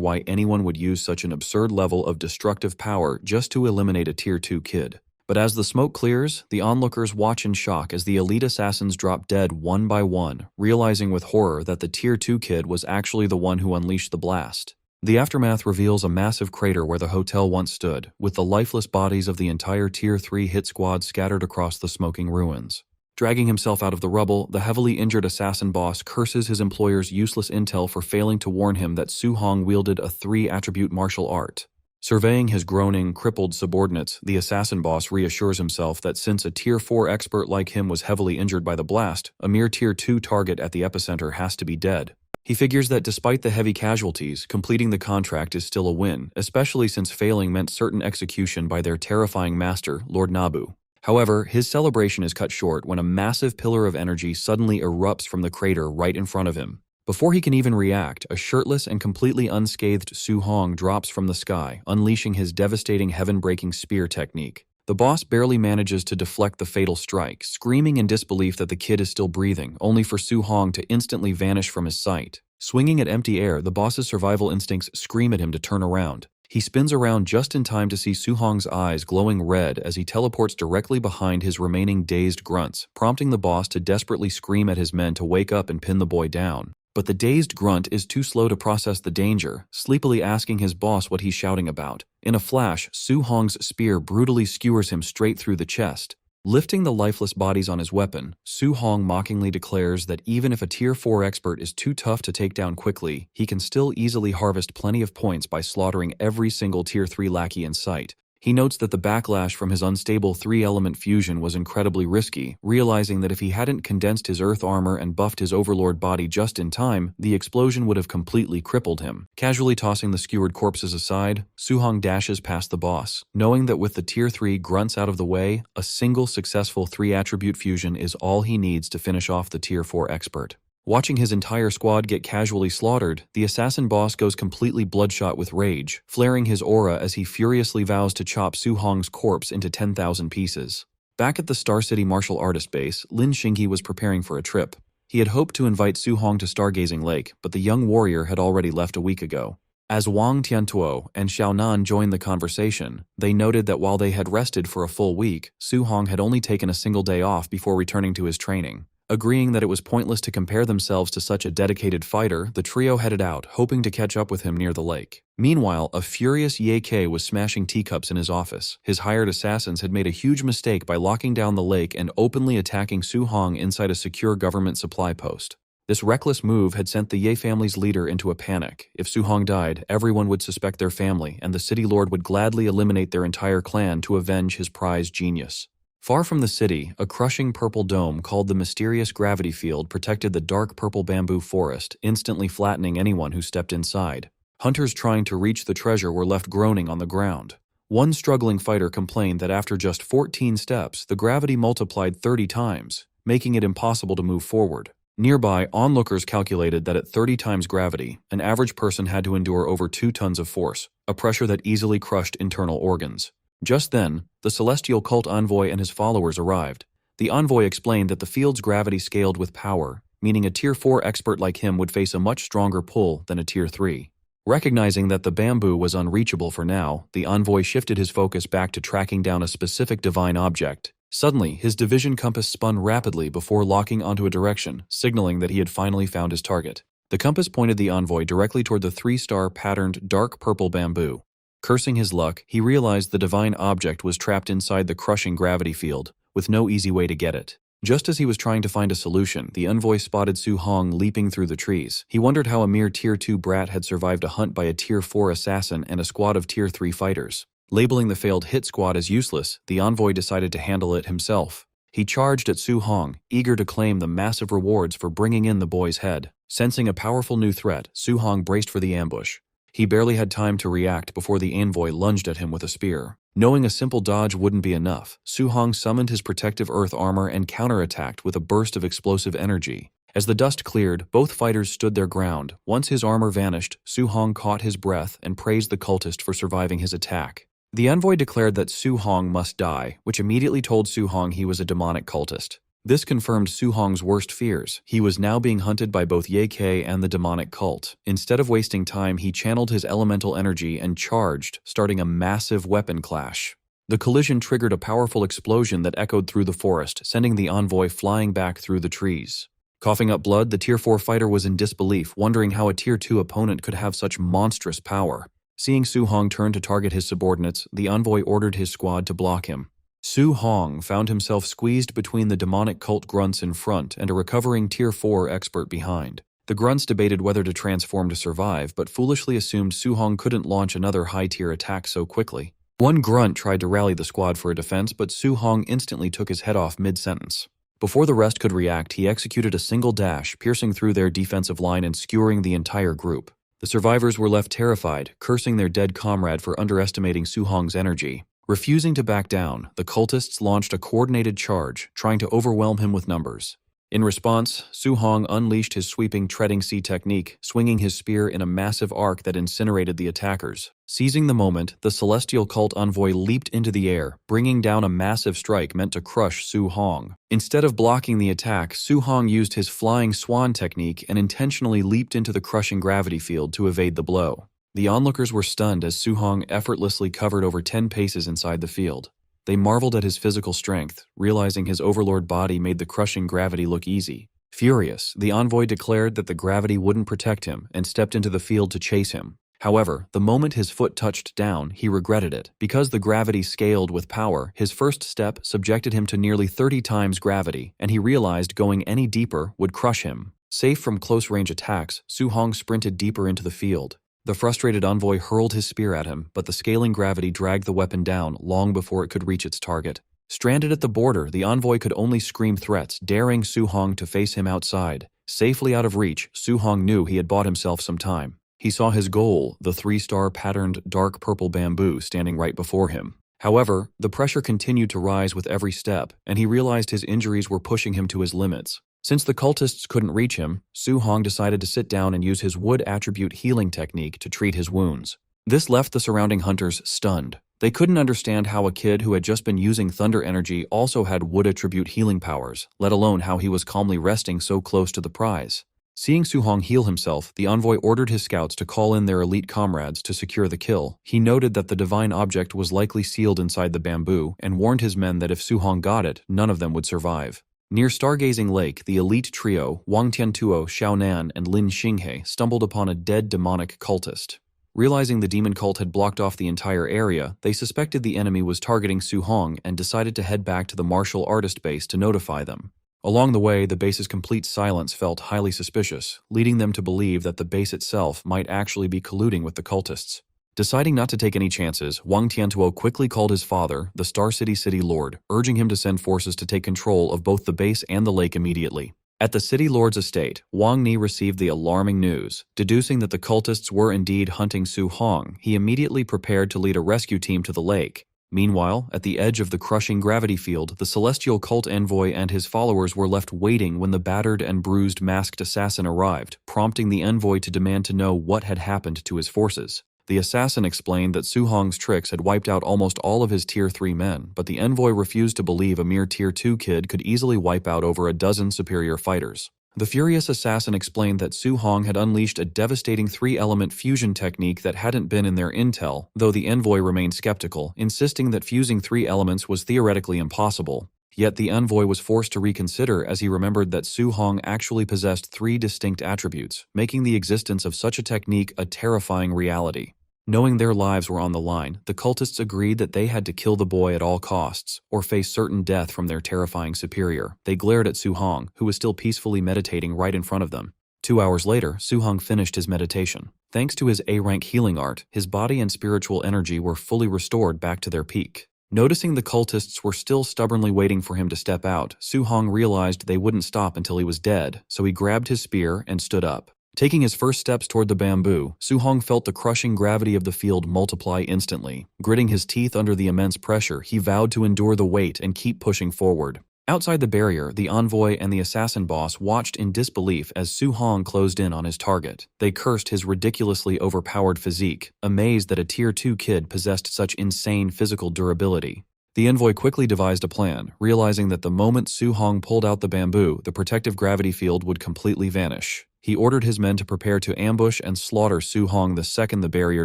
why anyone would use such an absurd level of destructive power just to eliminate a Tier 2 kid. But as the smoke clears, the onlookers watch in shock as the elite assassins drop dead one by one, realizing with horror that the Tier 2 kid was actually the one who unleashed the blast. The aftermath reveals a massive crater where the hotel once stood, with the lifeless bodies of the entire Tier 3 hit squad scattered across the smoking ruins. Dragging himself out of the rubble, the heavily injured assassin boss curses his employer's useless intel for failing to warn him that Su Hong wielded a 3-attribute martial art. Surveying his groaning, crippled subordinates, the assassin boss reassures himself that since a Tier 4 expert like him was heavily injured by the blast, a mere Tier 2 target at the epicenter has to be dead. He figures that despite the heavy casualties, completing the contract is still a win, especially since failing meant certain execution by their terrifying master, Lord Nabu. However, his celebration is cut short when a massive pillar of energy suddenly erupts from the crater right in front of him. Before he can even react, a shirtless and completely unscathed Su Hong drops from the sky, unleashing his devastating heaven-breaking spear technique. The boss barely manages to deflect the fatal strike, screaming in disbelief that the kid is still breathing, only for Su Hong to instantly vanish from his sight. Swinging at empty air, the boss's survival instincts scream at him to turn around. He spins around just in time to see Su Hong's eyes glowing red as he teleports directly behind his remaining dazed grunts, prompting the boss to desperately scream at his men to wake up and pin the boy down. But the dazed grunt is too slow to process the danger, sleepily asking his boss what he's shouting about. In a flash, Su Hong's spear brutally skewers him straight through the chest. Lifting the lifeless bodies on his weapon, Su Hong mockingly declares that even if a Tier 4 expert is too tough to take down quickly, he can still easily harvest plenty of points by slaughtering every single Tier 3 lackey in sight. He notes that the backlash from his unstable 3-element fusion was incredibly risky, realizing that if he hadn't condensed his earth armor and buffed his overlord body just in time, the explosion would have completely crippled him. Casually tossing the skewered corpses aside, Su Hong dashes past the boss, knowing that with the Tier 3 grunts out of the way, a single successful 3-attribute fusion is all he needs to finish off the Tier 4 expert. Watching his entire squad get casually slaughtered, the assassin boss goes completely bloodshot with rage, flaring his aura as he furiously vows to chop Su Hong's corpse into 10,000 pieces. Back at the Star City martial artist base, Lin Xingyi was preparing for a trip. He had hoped to invite Su Hong to Stargazing Lake, but the young warrior had already left a week ago. As Wang Tiantuo and Xiaonan joined the conversation, they noted that while they had rested for a full week, Su Hong had only taken a single day off before returning to his training. Agreeing that it was pointless to compare themselves to such a dedicated fighter, the trio headed out, hoping to catch up with him near the lake. Meanwhile, a furious Ye Kei was smashing teacups in his office. His hired assassins had made a huge mistake by locking down the lake and openly attacking Su Hong inside a secure government supply post. This reckless move had sent the Ye family's leader into a panic. If Su Hong died, everyone would suspect their family, and the city lord would gladly eliminate their entire clan to avenge his prized genius. Far from the city, a crushing purple dome called the Mysterious Gravity Field protected the dark purple bamboo forest, instantly flattening anyone who stepped inside. Hunters trying to reach the treasure were left groaning on the ground. One struggling fighter complained that after just 14 steps, the gravity multiplied 30 times, making it impossible to move forward. Nearby, onlookers calculated that at 30 times gravity, an average person had to endure over 2 tons of force, a pressure that easily crushed internal organs. Just then, the celestial cult envoy and his followers arrived. The envoy explained that the field's gravity scaled with power, meaning a Tier 4 expert like him would face a much stronger pull than a Tier 3. Recognizing that the bamboo was unreachable for now, the envoy shifted his focus back to tracking down a specific divine object. Suddenly, his division compass spun rapidly before locking onto a direction, signaling that he had finally found his target. The compass pointed the envoy directly toward the 3-star patterned dark purple bamboo. Cursing his luck, he realized the divine object was trapped inside the crushing gravity field, with no easy way to get it. Just as he was trying to find a solution, the envoy spotted Su Hong leaping through the trees. He wondered how a mere Tier 2 brat had survived a hunt by a Tier 4 assassin and a squad of Tier 3 fighters. Labeling the failed hit squad as useless, the envoy decided to handle it himself. He charged at Su Hong, eager to claim the massive rewards for bringing in the boy's head. Sensing a powerful new threat, Su Hong braced for the ambush. He barely had time to react before the envoy lunged at him with a spear. Knowing a simple dodge wouldn't be enough, Su Hong summoned his protective earth armor and counterattacked with a burst of explosive energy. As the dust cleared, both fighters stood their ground. Once his armor vanished, Su Hong caught his breath and praised the cultist for surviving his attack. The envoy declared that Su Hong must die, which immediately told Su Hong he was a demonic cultist. This confirmed Su Hong's worst fears. He was now being hunted by both Ye Kei and the demonic cult. Instead of wasting time, he channeled his elemental energy and charged, starting a massive weapon clash. The collision triggered a powerful explosion that echoed through the forest, sending the envoy flying back through the trees. Coughing up blood, the Tier 4 fighter was in disbelief, wondering how a Tier 2 opponent could have such monstrous power. Seeing Su Hong turn to target his subordinates, the envoy ordered his squad to block him. Su Hong found himself squeezed between the demonic cult grunts in front and a recovering Tier 4 expert behind. The grunts debated whether to transform to survive, but foolishly assumed Su Hong couldn't launch another high-tier attack so quickly. One grunt tried to rally the squad for a defense, but Su Hong instantly took his head off mid-sentence. Before the rest could react, he executed a single dash, piercing through their defensive line and skewering the entire group. The survivors were left terrified, cursing their dead comrade for underestimating Su Hong's energy. Refusing to back down, the cultists launched a coordinated charge, trying to overwhelm him with numbers. In response, Su Hong unleashed his sweeping treading sea technique, swinging his spear in a massive arc that incinerated the attackers. Seizing the moment, the celestial cult envoy leaped into the air, bringing down a massive strike meant to crush Su Hong. Instead of blocking the attack, Su Hong used his flying swan technique and intentionally leaped into the crushing gravity field to evade the blow. The onlookers were stunned as Su Hong effortlessly covered over 10 paces inside the field. They marveled at his physical strength, realizing his overlord body made the crushing gravity look easy. Furious, the envoy declared that the gravity wouldn't protect him and stepped into the field to chase him. However, the moment his foot touched down, he regretted it. Because the gravity scaled with power, his first step subjected him to nearly 30 times gravity, and he realized going any deeper would crush him. Safe from close-range attacks, Su-hong sprinted deeper into the field. The frustrated envoy hurled his spear at him, but the scaling gravity dragged the weapon down long before it could reach its target. Stranded at the border, the envoy could only scream threats, daring Su-hong to face him outside. Safely out of reach, Su-hong knew he had bought himself some time. He saw his goal, the 3-star patterned dark purple bamboo, standing right before him. However, the pressure continued to rise with every step, and he realized his injuries were pushing him to his limits. Since the cultists couldn't reach him, Su-hong decided to sit down and use his wood attribute healing technique to treat his wounds. This left the surrounding hunters stunned. They couldn't understand how a kid who had just been using thunder energy also had wood attribute healing powers, let alone how he was calmly resting so close to the prize. Seeing Su-hong heal himself, the envoy ordered his scouts to call in their elite comrades to secure the kill. He noted that the divine object was likely sealed inside the bamboo and warned his men that if Su-hong got it, none of them would survive. Near Stargazing Lake, the elite trio, Wang Tiantuo, Xiaonan, and Lin Xinghe, stumbled upon a dead demonic cultist. Realizing the demon cult had blocked off the entire area, they suspected the enemy was targeting Su-hong and decided to head back to the martial artist base to notify them. Along the way, the base's complete silence felt highly suspicious, leading them to believe that the base itself might actually be colluding with the cultists. Deciding not to take any chances, Wang Tiantuo quickly called his father, the Star City Lord, urging him to send forces to take control of both the base and the lake immediately. At the City Lord's estate, Wang Ni received the alarming news. Deducing that the cultists were indeed hunting Su-hong, he immediately prepared to lead a rescue team to the lake. Meanwhile, at the edge of the crushing gravity field, the celestial cult envoy and his followers were left waiting when the battered and bruised masked assassin arrived, prompting the envoy to demand to know what had happened to his forces. The assassin explained that Su-hong's tricks had wiped out almost all of his Tier 3 men, but the envoy refused to believe a mere Tier 2 kid could easily wipe out over a dozen superior fighters. The furious assassin explained that Su-hong had unleashed a devastating 3-element fusion technique that hadn't been in their intel, though the envoy remained skeptical, insisting that fusing 3 elements was theoretically impossible. Yet the envoy was forced to reconsider as he remembered that Su-hong actually possessed 3 distinct attributes, making the existence of such a technique a terrifying reality. Knowing their lives were on the line, the cultists agreed that they had to kill the boy at all costs, or face certain death from their terrifying superior. They glared at Su-hong, who was still peacefully meditating right in front of them. 2 hours later, Su-hong finished his meditation. Thanks to his A-rank healing art, his body and spiritual energy were fully restored back to their peak. Noticing the cultists were still stubbornly waiting for him to step out, Su-hong realized they wouldn't stop until he was dead, so he grabbed his spear and stood up. Taking his first steps toward the bamboo, Su-hong felt the crushing gravity of the field multiply instantly. Gritting his teeth under the immense pressure, he vowed to endure the weight and keep pushing forward. Outside the barrier, the envoy and the assassin boss watched in disbelief as Su-hong closed in on his target. They cursed his ridiculously overpowered physique, amazed that a Tier 2 kid possessed such insane physical durability. The envoy quickly devised a plan, realizing that the moment Su-hong pulled out the bamboo, the protective gravity field would completely vanish. He ordered his men to prepare to ambush and slaughter Su-hong the second the barrier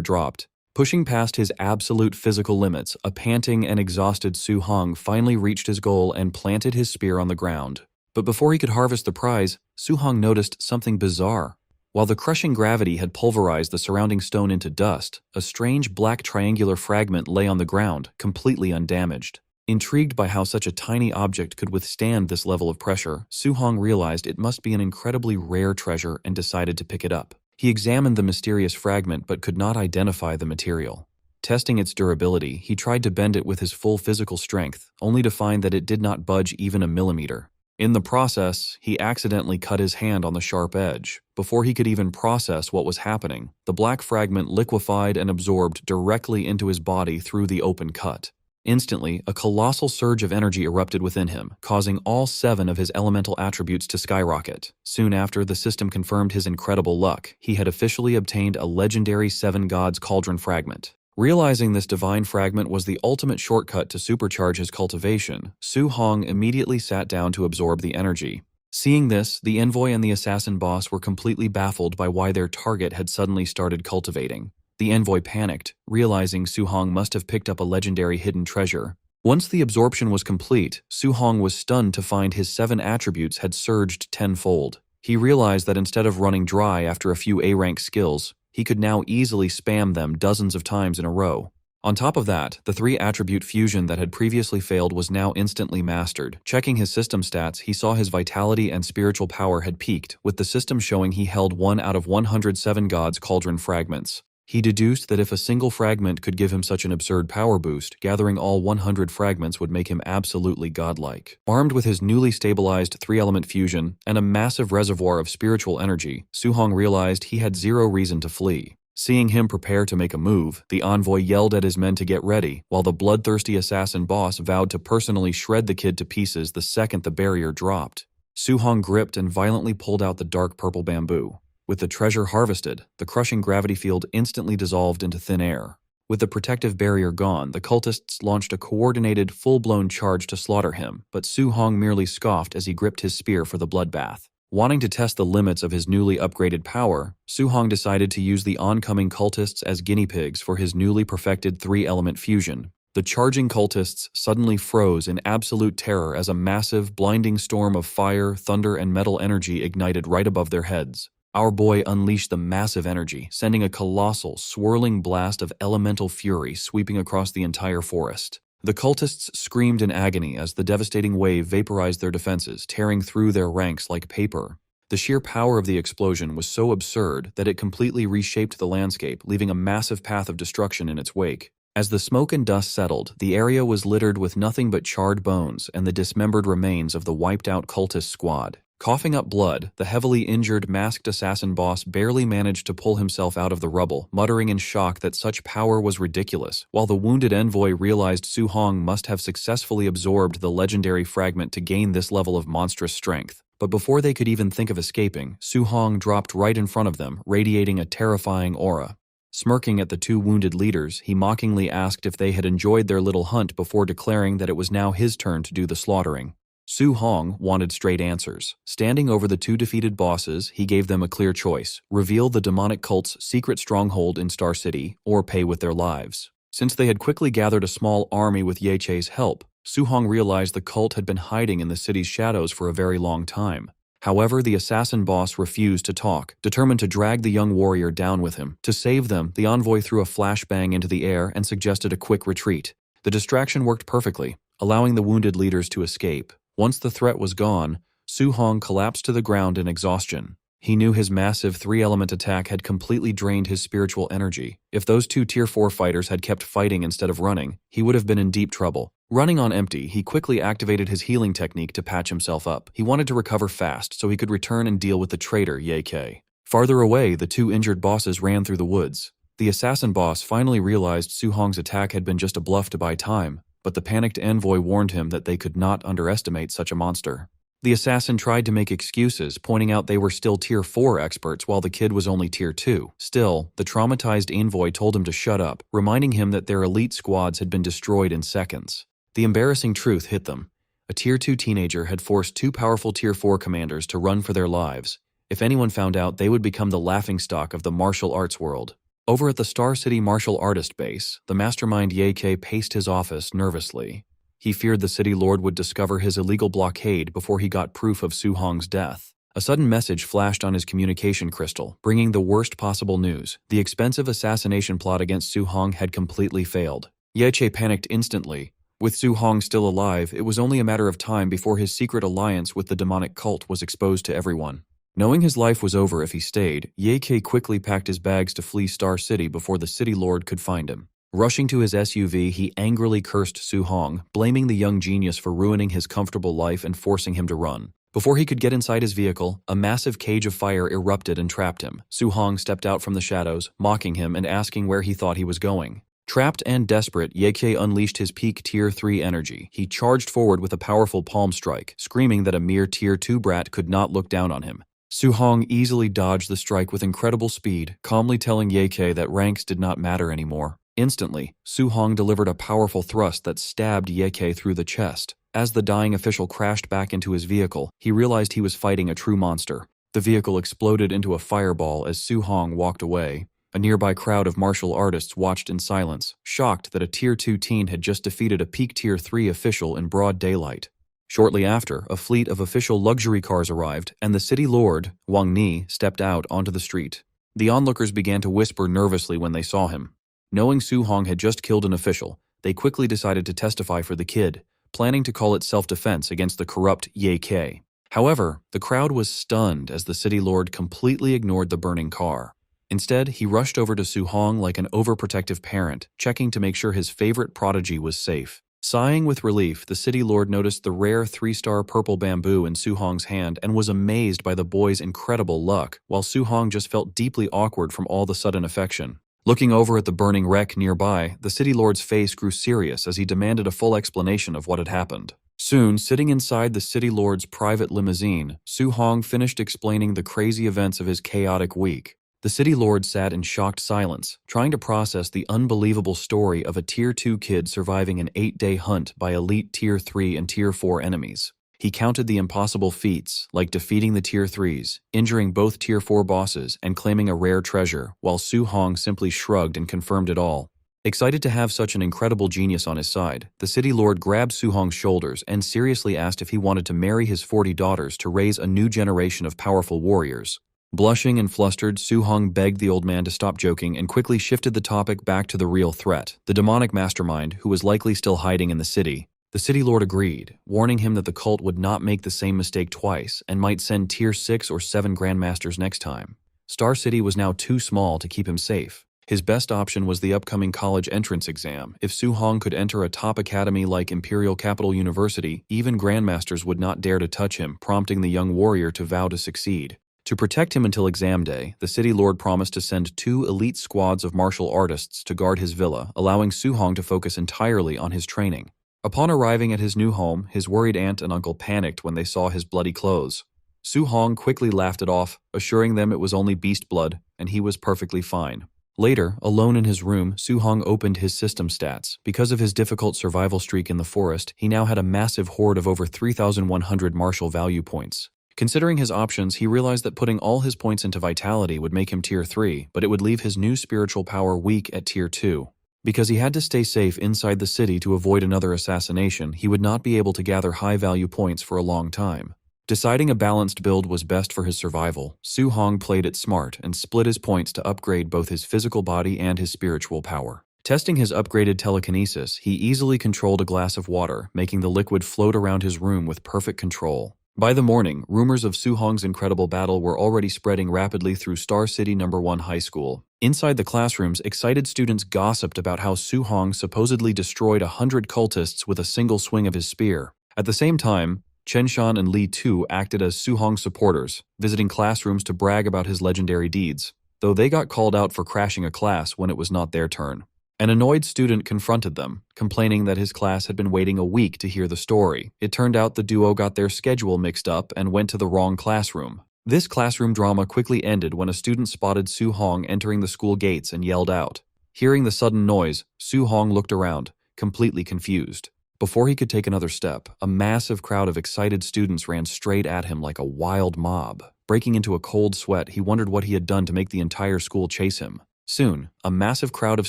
dropped. Pushing past his absolute physical limits, a panting and exhausted Su-hong finally reached his goal and planted his spear on the ground. But before he could harvest the prize, Su-hong noticed something bizarre. While the crushing gravity had pulverized the surrounding stone into dust, a strange black triangular fragment lay on the ground, completely undamaged. Intrigued by how such a tiny object could withstand this level of pressure, Su-hong realized it must be an incredibly rare treasure and decided to pick it up. He examined the mysterious fragment but could not identify the material. Testing its durability, he tried to bend it with his full physical strength, only to find that it did not budge even a millimeter. In the process, he accidentally cut his hand on the sharp edge. Before he could even process what was happening, the black fragment liquefied and absorbed directly into his body through the open cut. Instantly, a colossal surge of energy erupted within him, causing all 7 of his elemental attributes to skyrocket. Soon after, the system confirmed his incredible luck. He had officially obtained a legendary 7 Gods Cauldron fragment. Realizing this divine fragment was the ultimate shortcut to supercharge his cultivation, Su-hong immediately sat down to absorb the energy. Seeing this, the envoy and the assassin boss were completely baffled by why their target had suddenly started cultivating. The envoy panicked, realizing Su-hong must have picked up a legendary hidden treasure. Once the absorption was complete, Su-hong was stunned to find his 7 attributes had surged tenfold. He realized that instead of running dry after a few A-rank skills, he could now easily spam them dozens of times in a row. On top of that, the 3-attribute fusion that had previously failed was now instantly mastered. Checking his system stats, he saw his vitality and spiritual power had peaked, with the system showing he held 1 out of 107 God's Cauldron fragments. He deduced that if a single fragment could give him such an absurd power boost, gathering all 100 fragments would make him absolutely godlike. Armed with his newly stabilized 3-element fusion and a massive reservoir of spiritual energy, Su-hong realized he had zero reason to flee. Seeing him prepare to make a move, the envoy yelled at his men to get ready, while the bloodthirsty assassin boss vowed to personally shred the kid to pieces the second the barrier dropped. Su-hong gripped and violently pulled out the dark purple bamboo. With the treasure harvested, the crushing gravity field instantly dissolved into thin air. With the protective barrier gone, the cultists launched a coordinated, full-blown charge to slaughter him, but Su-hong merely scoffed as he gripped his spear for the bloodbath. Wanting to test the limits of his newly upgraded power, Su-hong decided to use the oncoming cultists as guinea pigs for his newly perfected 3-element fusion. The charging cultists suddenly froze in absolute terror as a massive, blinding storm of fire, thunder, and metal energy ignited right above their heads. Our boy unleashed the massive energy, sending a colossal, swirling blast of elemental fury sweeping across the entire forest. The cultists screamed in agony as the devastating wave vaporized their defenses, tearing through their ranks like paper. The sheer power of the explosion was so absurd that it completely reshaped the landscape, leaving a massive path of destruction in its wake. As the smoke and dust settled, the area was littered with nothing but charred bones and the dismembered remains of the wiped-out cultist squad. Coughing up blood, the heavily injured masked assassin boss barely managed to pull himself out of the rubble, muttering in shock that such power was ridiculous, while the wounded envoy realized Su-hong must have successfully absorbed the legendary fragment to gain this level of monstrous strength. But before they could even think of escaping, Su-hong dropped right in front of them, radiating a terrifying aura. Smirking at the 2 wounded leaders, he mockingly asked if they had enjoyed their little hunt before declaring that it was now his turn to do the slaughtering. Su-hong wanted straight answers. Standing over the 2 defeated bosses, he gave them a clear choice: reveal the demonic cult's secret stronghold in Star City, or pay with their lives. Since they had quickly gathered a small army with Ye Che's help, Su-hong realized the cult had been hiding in the city's shadows for a very long time. However, the assassin boss refused to talk, determined to drag the young warrior down with him. To save them, the envoy threw a flashbang into the air and suggested a quick retreat. The distraction worked perfectly, allowing the wounded leaders to escape. Once the threat was gone, Su-hong collapsed to the ground in exhaustion. He knew his massive 3-element attack had completely drained his spiritual energy. If those 2 Tier 4 fighters had kept fighting instead of running, he would have been in deep trouble. Running on empty, he quickly activated his healing technique to patch himself up. He wanted to recover fast so he could return and deal with the traitor Ye Che. Farther away, the 2 injured bosses ran through the woods. The assassin boss finally realized Su-hong's attack had been just a bluff to buy time, but the panicked envoy warned him that they could not underestimate such a monster. The assassin tried to make excuses, pointing out they were still Tier 4 experts while the kid was only Tier 2. Still, the traumatized envoy told him to shut up, reminding him that their elite squads had been destroyed in seconds. The embarrassing truth hit them. A Tier 2 teenager had forced 2 powerful Tier 4 commanders to run for their lives. If anyone found out, they would become the laughingstock of the martial arts world. Over at the Star City martial artist base, the mastermind Ye Che paced his office nervously. He feared the city lord would discover his illegal blockade before he got proof of Su-hong's death. A sudden message flashed on his communication crystal, bringing the worst possible news. The expensive assassination plot against Su-hong had completely failed. Ye Che panicked instantly. With Su-hong still alive, it was only a matter of time before his secret alliance with the demonic cult was exposed to everyone. Knowing his life was over if he stayed, Ye Che quickly packed his bags to flee Star City before the city lord could find him. Rushing to his SUV, he angrily cursed Su-hong, blaming the young genius for ruining his comfortable life and forcing him to run. Before he could get inside his vehicle, a massive cage of fire erupted and trapped him. Su-hong stepped out from the shadows, mocking him and asking where he thought he was going. Trapped and desperate, Ye Che unleashed his peak Tier 3 energy. He charged forward with a powerful palm strike, screaming that a mere Tier 2 brat could not look down on him. Su-hong easily dodged the strike with incredible speed, calmly telling Ye Che that ranks did not matter anymore. Instantly, Su-hong delivered a powerful thrust that stabbed Ye Che through the chest. As the dying official crashed back into his vehicle, he realized he was fighting a true monster. The vehicle exploded into a fireball as Su-hong walked away. A nearby crowd of martial artists watched in silence, shocked that a Tier 2 teen had just defeated a peak Tier 3 official in broad daylight. Shortly after, a fleet of official luxury cars arrived, and the city lord, Wang Ni, stepped out onto the street. The onlookers began to whisper nervously when they saw him. Knowing Su Hong had just killed an official, they quickly decided to testify for the kid, planning to call it self-defense against the corrupt Ye K. However, the crowd was stunned as the city lord completely ignored the burning car. Instead, he rushed over to Su Hong like an overprotective parent, checking to make sure his favorite prodigy was safe. Sighing with relief, the city lord noticed the rare 3-star purple bamboo in Su Hong's hand and was amazed by the boy's incredible luck, while Su Hong just felt deeply awkward from all the sudden affection. Looking over at the burning wreck nearby, the city lord's face grew serious as he demanded a full explanation of what had happened. Soon, sitting inside the city lord's private limousine, Su Hong finished explaining the crazy events of his chaotic week. The city lord sat in shocked silence, trying to process the unbelievable story of a Tier 2 kid surviving an 8-day hunt by elite Tier 3 and Tier 4 enemies. He counted the impossible feats, like defeating the Tier 3s, injuring both Tier 4 bosses, and claiming a rare treasure, while Su Hong simply shrugged and confirmed it all. Excited to have such an incredible genius on his side, the city lord grabbed Su Hong's shoulders and seriously asked if he wanted to marry his 40 daughters to raise a new generation of powerful warriors. Blushing and flustered, Su Hong begged the old man to stop joking and quickly shifted the topic back to the real threat, the demonic mastermind who was likely still hiding in the city. The city lord agreed, warning him that the cult would not make the same mistake twice and might send Tier 6 or 7 grandmasters next time. Star City was now too small to keep him safe. His best option was the upcoming college entrance exam. If Su Hong could enter a top academy like Imperial Capital University, even grandmasters would not dare to touch him, prompting the young warrior to vow to succeed. To protect him until exam day, the city lord promised to send 2 elite squads of martial artists to guard his villa, allowing Su Hong to focus entirely on his training. Upon arriving at his new home, his worried aunt and uncle panicked when they saw his bloody clothes. Su Hong quickly laughed it off, assuring them it was only beast blood, and he was perfectly fine. Later, alone in his room, Su Hong opened his system stats. Because of his difficult survival streak in the forest, he now had a massive hoard of over 3,100 martial value points. Considering his options, he realized that putting all his points into vitality would make him Tier 3, but it would leave his new spiritual power weak at Tier 2. Because he had to stay safe inside the city to avoid another assassination, he would not be able to gather high-value points for a long time. Deciding a balanced build was best for his survival, Su Hong played it smart and split his points to upgrade both his physical body and his spiritual power. Testing his upgraded telekinesis, he easily controlled a glass of water, making the liquid float around his room with perfect control. By the morning, rumors of Su Hong's incredible battle were already spreading rapidly through Star City No. 1 High School. Inside the classrooms, excited students gossiped about how Su Hong supposedly destroyed 100 cultists with a single swing of his spear. At the same time, Chen Shan and Li Tu acted as Su Hong supporters, visiting classrooms to brag about his legendary deeds, though they got called out for crashing a class when it was not their turn. An annoyed student confronted them, complaining that his class had been waiting a week to hear the story. It turned out the duo got their schedule mixed up and went to the wrong classroom. This classroom drama quickly ended when a student spotted Su Hong entering the school gates and yelled out. Hearing the sudden noise, Su Hong looked around, completely confused. Before he could take another step, a massive crowd of excited students ran straight at him like a wild mob. Breaking into a cold sweat, he wondered what he had done to make the entire school chase him. Soon, a massive crowd of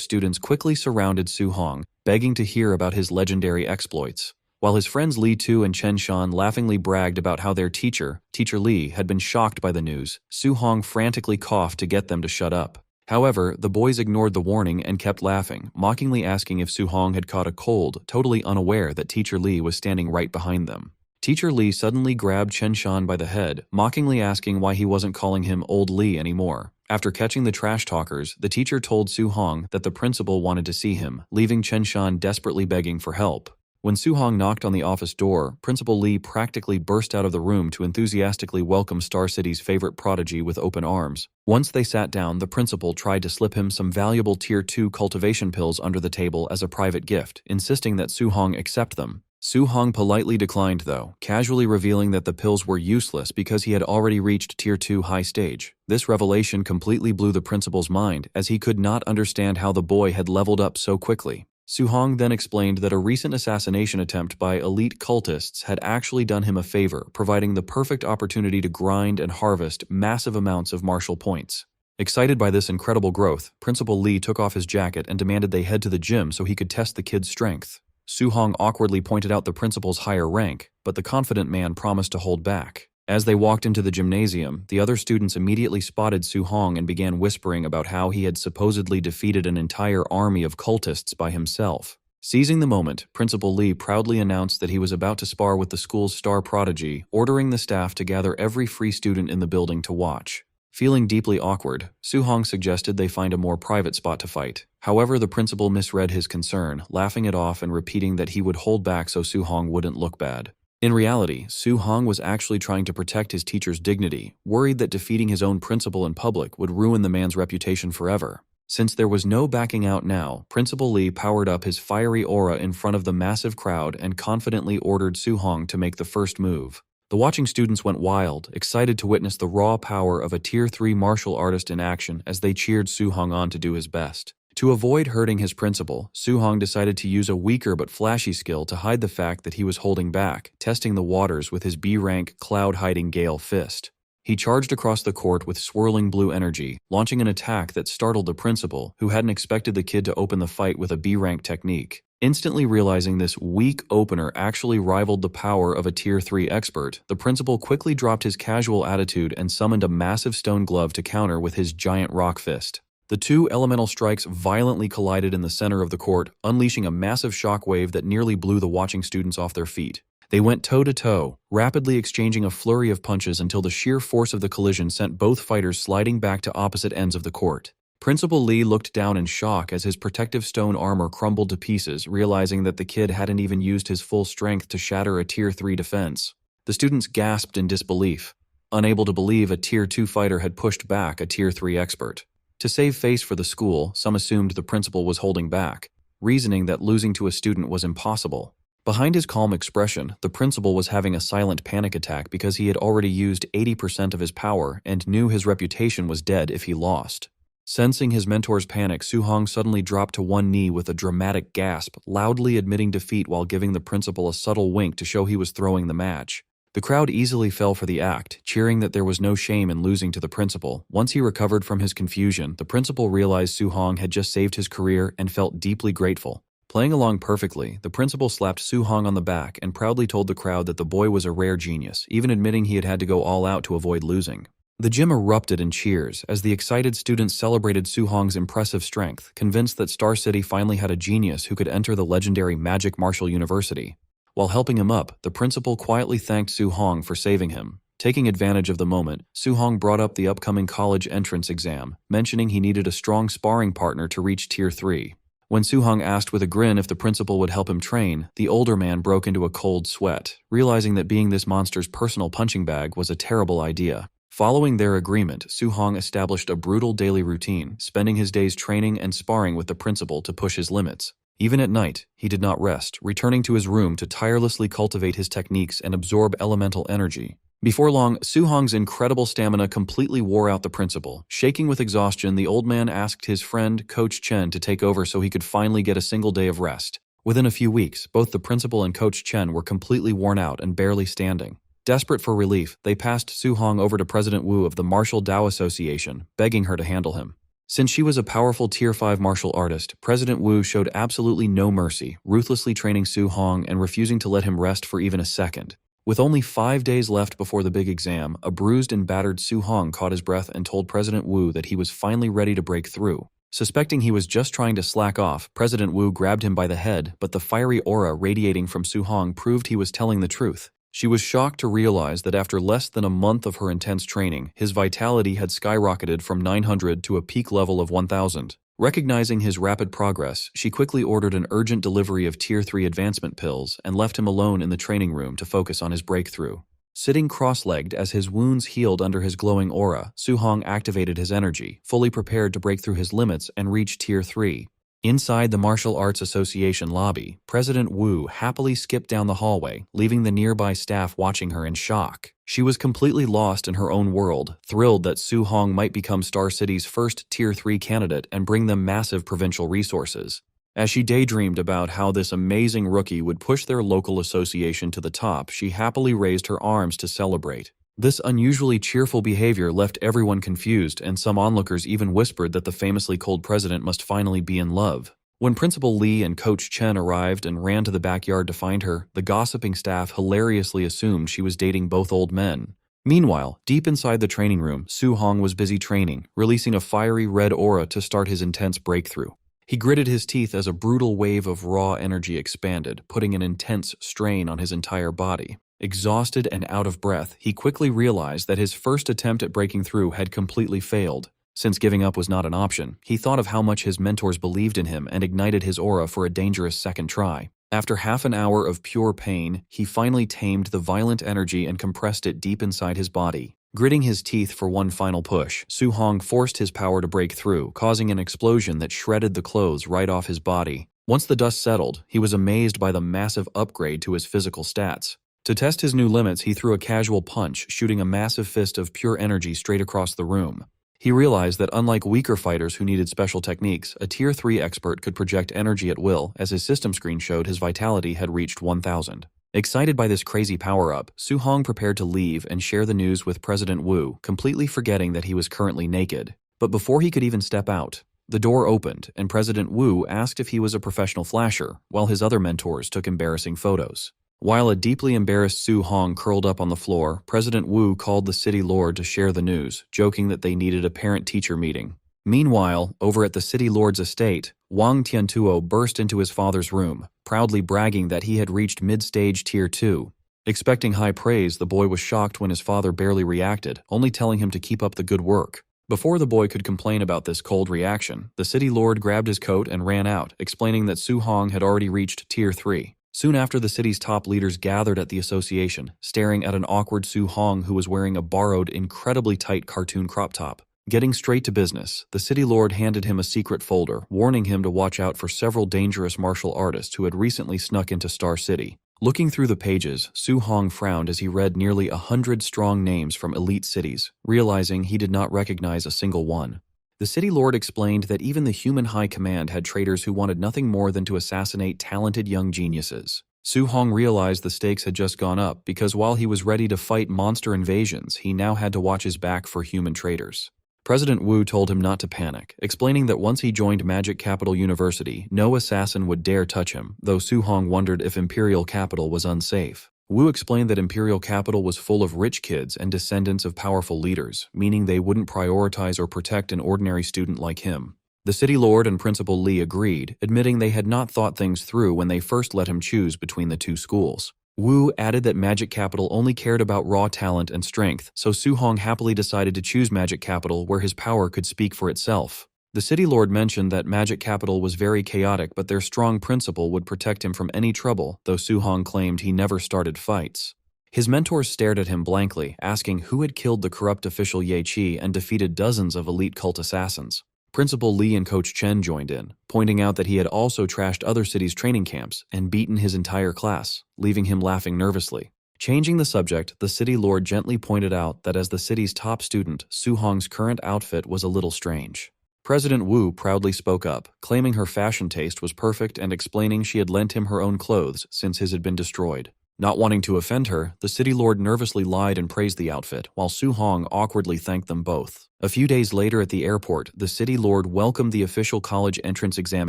students quickly surrounded Su Hong, begging to hear about his legendary exploits. While his friends Li Tu and Chen Shan laughingly bragged about how their teacher, Teacher Li, had been shocked by the news, Su Hong frantically coughed to get them to shut up. However, the boys ignored the warning and kept laughing, mockingly asking if Su Hong had caught a cold, totally unaware that Teacher Li was standing right behind them. Teacher Li suddenly grabbed Chen Shan by the head, mockingly asking why he wasn't calling him Old Li anymore. After catching the trash talkers, the teacher told Su Hong that the principal wanted to see him, leaving Chen Shan desperately begging for help. When Su Hong knocked on the office door, Principal Li practically burst out of the room to enthusiastically welcome Star City's favorite prodigy with open arms. Once they sat down, the principal tried to slip him some valuable Tier 2 cultivation pills under the table as a private gift, insisting that Su Hong accept them. Su Hong politely declined though, casually revealing that the pills were useless because he had already reached Tier 2 high stage. This revelation completely blew the principal's mind, as he could not understand how the boy had leveled up so quickly. Su Hong then explained that a recent assassination attempt by elite cultists had actually done him a favor, providing the perfect opportunity to grind and harvest massive amounts of martial points. Excited by this incredible growth, Principal Li took off his jacket and demanded they head to the gym so he could test the kid's strength. Su Hong awkwardly pointed out the principal's higher rank, but the confident man promised to hold back. As they walked into the gymnasium, the other students immediately spotted Su Hong and began whispering about how he had supposedly defeated an entire army of cultists by himself. Seizing the moment, Principal Lee proudly announced that he was about to spar with the school's star prodigy, ordering the staff to gather every free student in the building to watch. Feeling deeply awkward, Su Hong suggested they find a more private spot to fight. However, the principal misread his concern, laughing it off and repeating that he would hold back so Su Hong wouldn't look bad. In reality, Su Hong was actually trying to protect his teacher's dignity, worried that defeating his own principal in public would ruin the man's reputation forever. Since there was no backing out now, Principal Lee powered up his fiery aura in front of the massive crowd and confidently ordered Su Hong to make the first move. The watching students went wild, excited to witness the raw power of a Tier 3 martial artist in action as they cheered Su Hong on to do his best. To avoid hurting his principal, Su Hong decided to use a weaker but flashy skill to hide the fact that he was holding back, testing the waters with his B-rank cloud-hiding Gale Fist. He charged across the court with swirling blue energy, launching an attack that startled the principal, who hadn't expected the kid to open the fight with a B-rank technique. Instantly realizing this weak opener actually rivaled the power of a Tier 3 expert, the principal quickly dropped his casual attitude and summoned a massive stone glove to counter with his giant rock fist. The two elemental strikes violently collided in the center of the court, unleashing a massive shockwave that nearly blew the watching students off their feet. They went toe-to-toe, rapidly exchanging a flurry of punches until the sheer force of the collision sent both fighters sliding back to opposite ends of the court. Principal Lee looked down in shock as his protective stone armor crumbled to pieces, realizing that the kid hadn't even used his full strength to shatter a Tier 3 defense. The students gasped in disbelief, unable to believe a Tier 2 fighter had pushed back a Tier 3 expert. To save face for the school, some assumed the principal was holding back, reasoning that losing to a student was impossible. Behind his calm expression, the principal was having a silent panic attack because he had already used 80% of his power and knew his reputation was dead if he lost. Sensing his mentor's panic, Su Hong suddenly dropped to one knee with a dramatic gasp, loudly admitting defeat while giving the principal a subtle wink to show he was throwing the match. The crowd easily fell for the act, cheering that there was no shame in losing to the principal. Once he recovered from his confusion, the principal realized Su Hong had just saved his career and felt deeply grateful. Playing along perfectly, the principal slapped Su Hong on the back and proudly told the crowd that the boy was a rare genius, even admitting he had to go all out to avoid losing. The gym erupted in cheers as the excited students celebrated Su Hong's impressive strength, convinced that Star City finally had a genius who could enter the legendary Magic Martial University. While helping him up, the principal quietly thanked Su Hong for saving him. Taking advantage of the moment, Su Hong brought up the upcoming college entrance exam, mentioning he needed a strong sparring partner to reach Tier 3. When Su Hong asked with a grin if the principal would help him train, the older man broke into a cold sweat, realizing that being this monster's personal punching bag was a terrible idea. Following their agreement, Su Hong established a brutal daily routine, spending his days training and sparring with the principal to push his limits. Even at night, he did not rest, returning to his room to tirelessly cultivate his techniques and absorb elemental energy. Before long, Su Hong's incredible stamina completely wore out the principal. Shaking with exhaustion, the old man asked his friend, Coach Chen, to take over so he could finally get a single day of rest. Within a few weeks, both the principal and Coach Chen were completely worn out and barely standing. Desperate for relief, they passed Su Hong over to President Wu of the Martial Dao Association, begging her to handle him. Since she was a powerful Tier 5 martial artist, President Wu showed absolutely no mercy, ruthlessly training Su Hong and refusing to let him rest for even a second. With only 5 days left before the big exam, a bruised and battered Su Hong caught his breath and told President Wu that he was finally ready to break through. Suspecting he was just trying to slack off, President Wu grabbed him by the head, but the fiery aura radiating from Su Hong proved he was telling the truth. She was shocked to realize that after less than a month of her intense training, his vitality had skyrocketed from 900 to a peak level of 1,000. Recognizing his rapid progress, she quickly ordered an urgent delivery of Tier 3 advancement pills and left him alone in the training room to focus on his breakthrough. Sitting cross-legged as his wounds healed under his glowing aura, Su Hong activated his energy, fully prepared to break through his limits and reach Tier 3. Inside the Martial Arts Association lobby, President Wu happily skipped down the hallway, leaving the nearby staff watching her in shock. She was completely lost in her own world, thrilled that Su Hong might become Star City's first Tier 3 candidate and bring them massive provincial resources. As she daydreamed about how this amazing rookie would push their local association to the top, she happily raised her arms to celebrate. This unusually cheerful behavior left everyone confused, and some onlookers even whispered that the famously cold president must finally be in love. When Principal Lee and Coach Chen arrived and ran to the backyard to find her, the gossiping staff hilariously assumed she was dating both old men. Meanwhile, deep inside the training room, Su Hong was busy training, releasing a fiery red aura to start his intense breakthrough. He gritted his teeth as a brutal wave of raw energy expanded, putting an intense strain on his entire body. Exhausted and out of breath, he quickly realized that his first attempt at breaking through had completely failed. Since giving up was not an option, he thought of how much his mentors believed in him and ignited his aura for a dangerous second try. After half an hour of pure pain, he finally tamed the violent energy and compressed it deep inside his body. Gritting his teeth for one final push, Su Hong forced his power to break through, causing an explosion that shredded the clothes right off his body. Once the dust settled, he was amazed by the massive upgrade to his physical stats. To test his new limits, he threw a casual punch, shooting a massive fist of pure energy straight across the room. He realized that unlike weaker fighters who needed special techniques, a Tier 3 expert could project energy at will, as his system screen showed his vitality had reached 1,000. Excited by this crazy power-up, Su Hong prepared to leave and share the news with President Wu, completely forgetting that he was currently naked. But before he could even step out, the door opened, and President Wu asked if he was a professional flasher, while his other mentors took embarrassing photos. While a deeply embarrassed Su Hong curled up on the floor, President Wu called the city lord to share the news, joking that they needed a parent-teacher meeting. Meanwhile, over at the city lord's estate, Wang Tiantuo burst into his father's room, proudly bragging that he had reached mid-stage Tier 2. Expecting high praise, the boy was shocked when his father barely reacted, only telling him to keep up the good work. Before the boy could complain about this cold reaction, the city lord grabbed his coat and ran out, explaining that Su Hong had already reached Tier 3. Soon after, the city's top leaders gathered at the association, staring at an awkward Su Hong who was wearing a borrowed, incredibly tight cartoon crop top. Getting straight to business, the city lord handed him a secret folder, warning him to watch out for several dangerous martial artists who had recently snuck into Star City. Looking through the pages, Su Hong frowned as he read nearly 100 strong names from elite cities, realizing he did not recognize a single one. The city lord explained that even the human high command had traitors who wanted nothing more than to assassinate talented young geniuses. Su Hong realized the stakes had just gone up because while he was ready to fight monster invasions, he now had to watch his back for human traitors. President Wu told him not to panic, explaining that once he joined Magic Capital University, no assassin would dare touch him, though Su Hong wondered if Imperial Capital was unsafe. Wu explained that Imperial Capital was full of rich kids and descendants of powerful leaders, meaning they wouldn't prioritize or protect an ordinary student like him. The city lord and Principal Li agreed, admitting they had not thought things through when they first let him choose between the two schools. Wu added that Magic Capital only cared about raw talent and strength, so Su Hong happily decided to choose Magic Capital where his power could speak for itself. The city lord mentioned that Magic Capital was very chaotic, but their strong principal would protect him from any trouble, though Su Hong claimed he never started fights. His mentors stared at him blankly, asking who had killed the corrupt official Ye Qi and defeated dozens of elite cult assassins. Principal Li and Coach Chen joined in, pointing out that he had also trashed other cities' training camps and beaten his entire class, leaving him laughing nervously. Changing the subject, the city lord gently pointed out that as the city's top student, Su Hong's current outfit was a little strange. President Wu proudly spoke up, claiming her fashion taste was perfect and explaining she had lent him her own clothes since his had been destroyed. Not wanting to offend her, the city lord nervously lied and praised the outfit, while Su Hong awkwardly thanked them both. A few days later at the airport, the city lord welcomed the official college entrance exam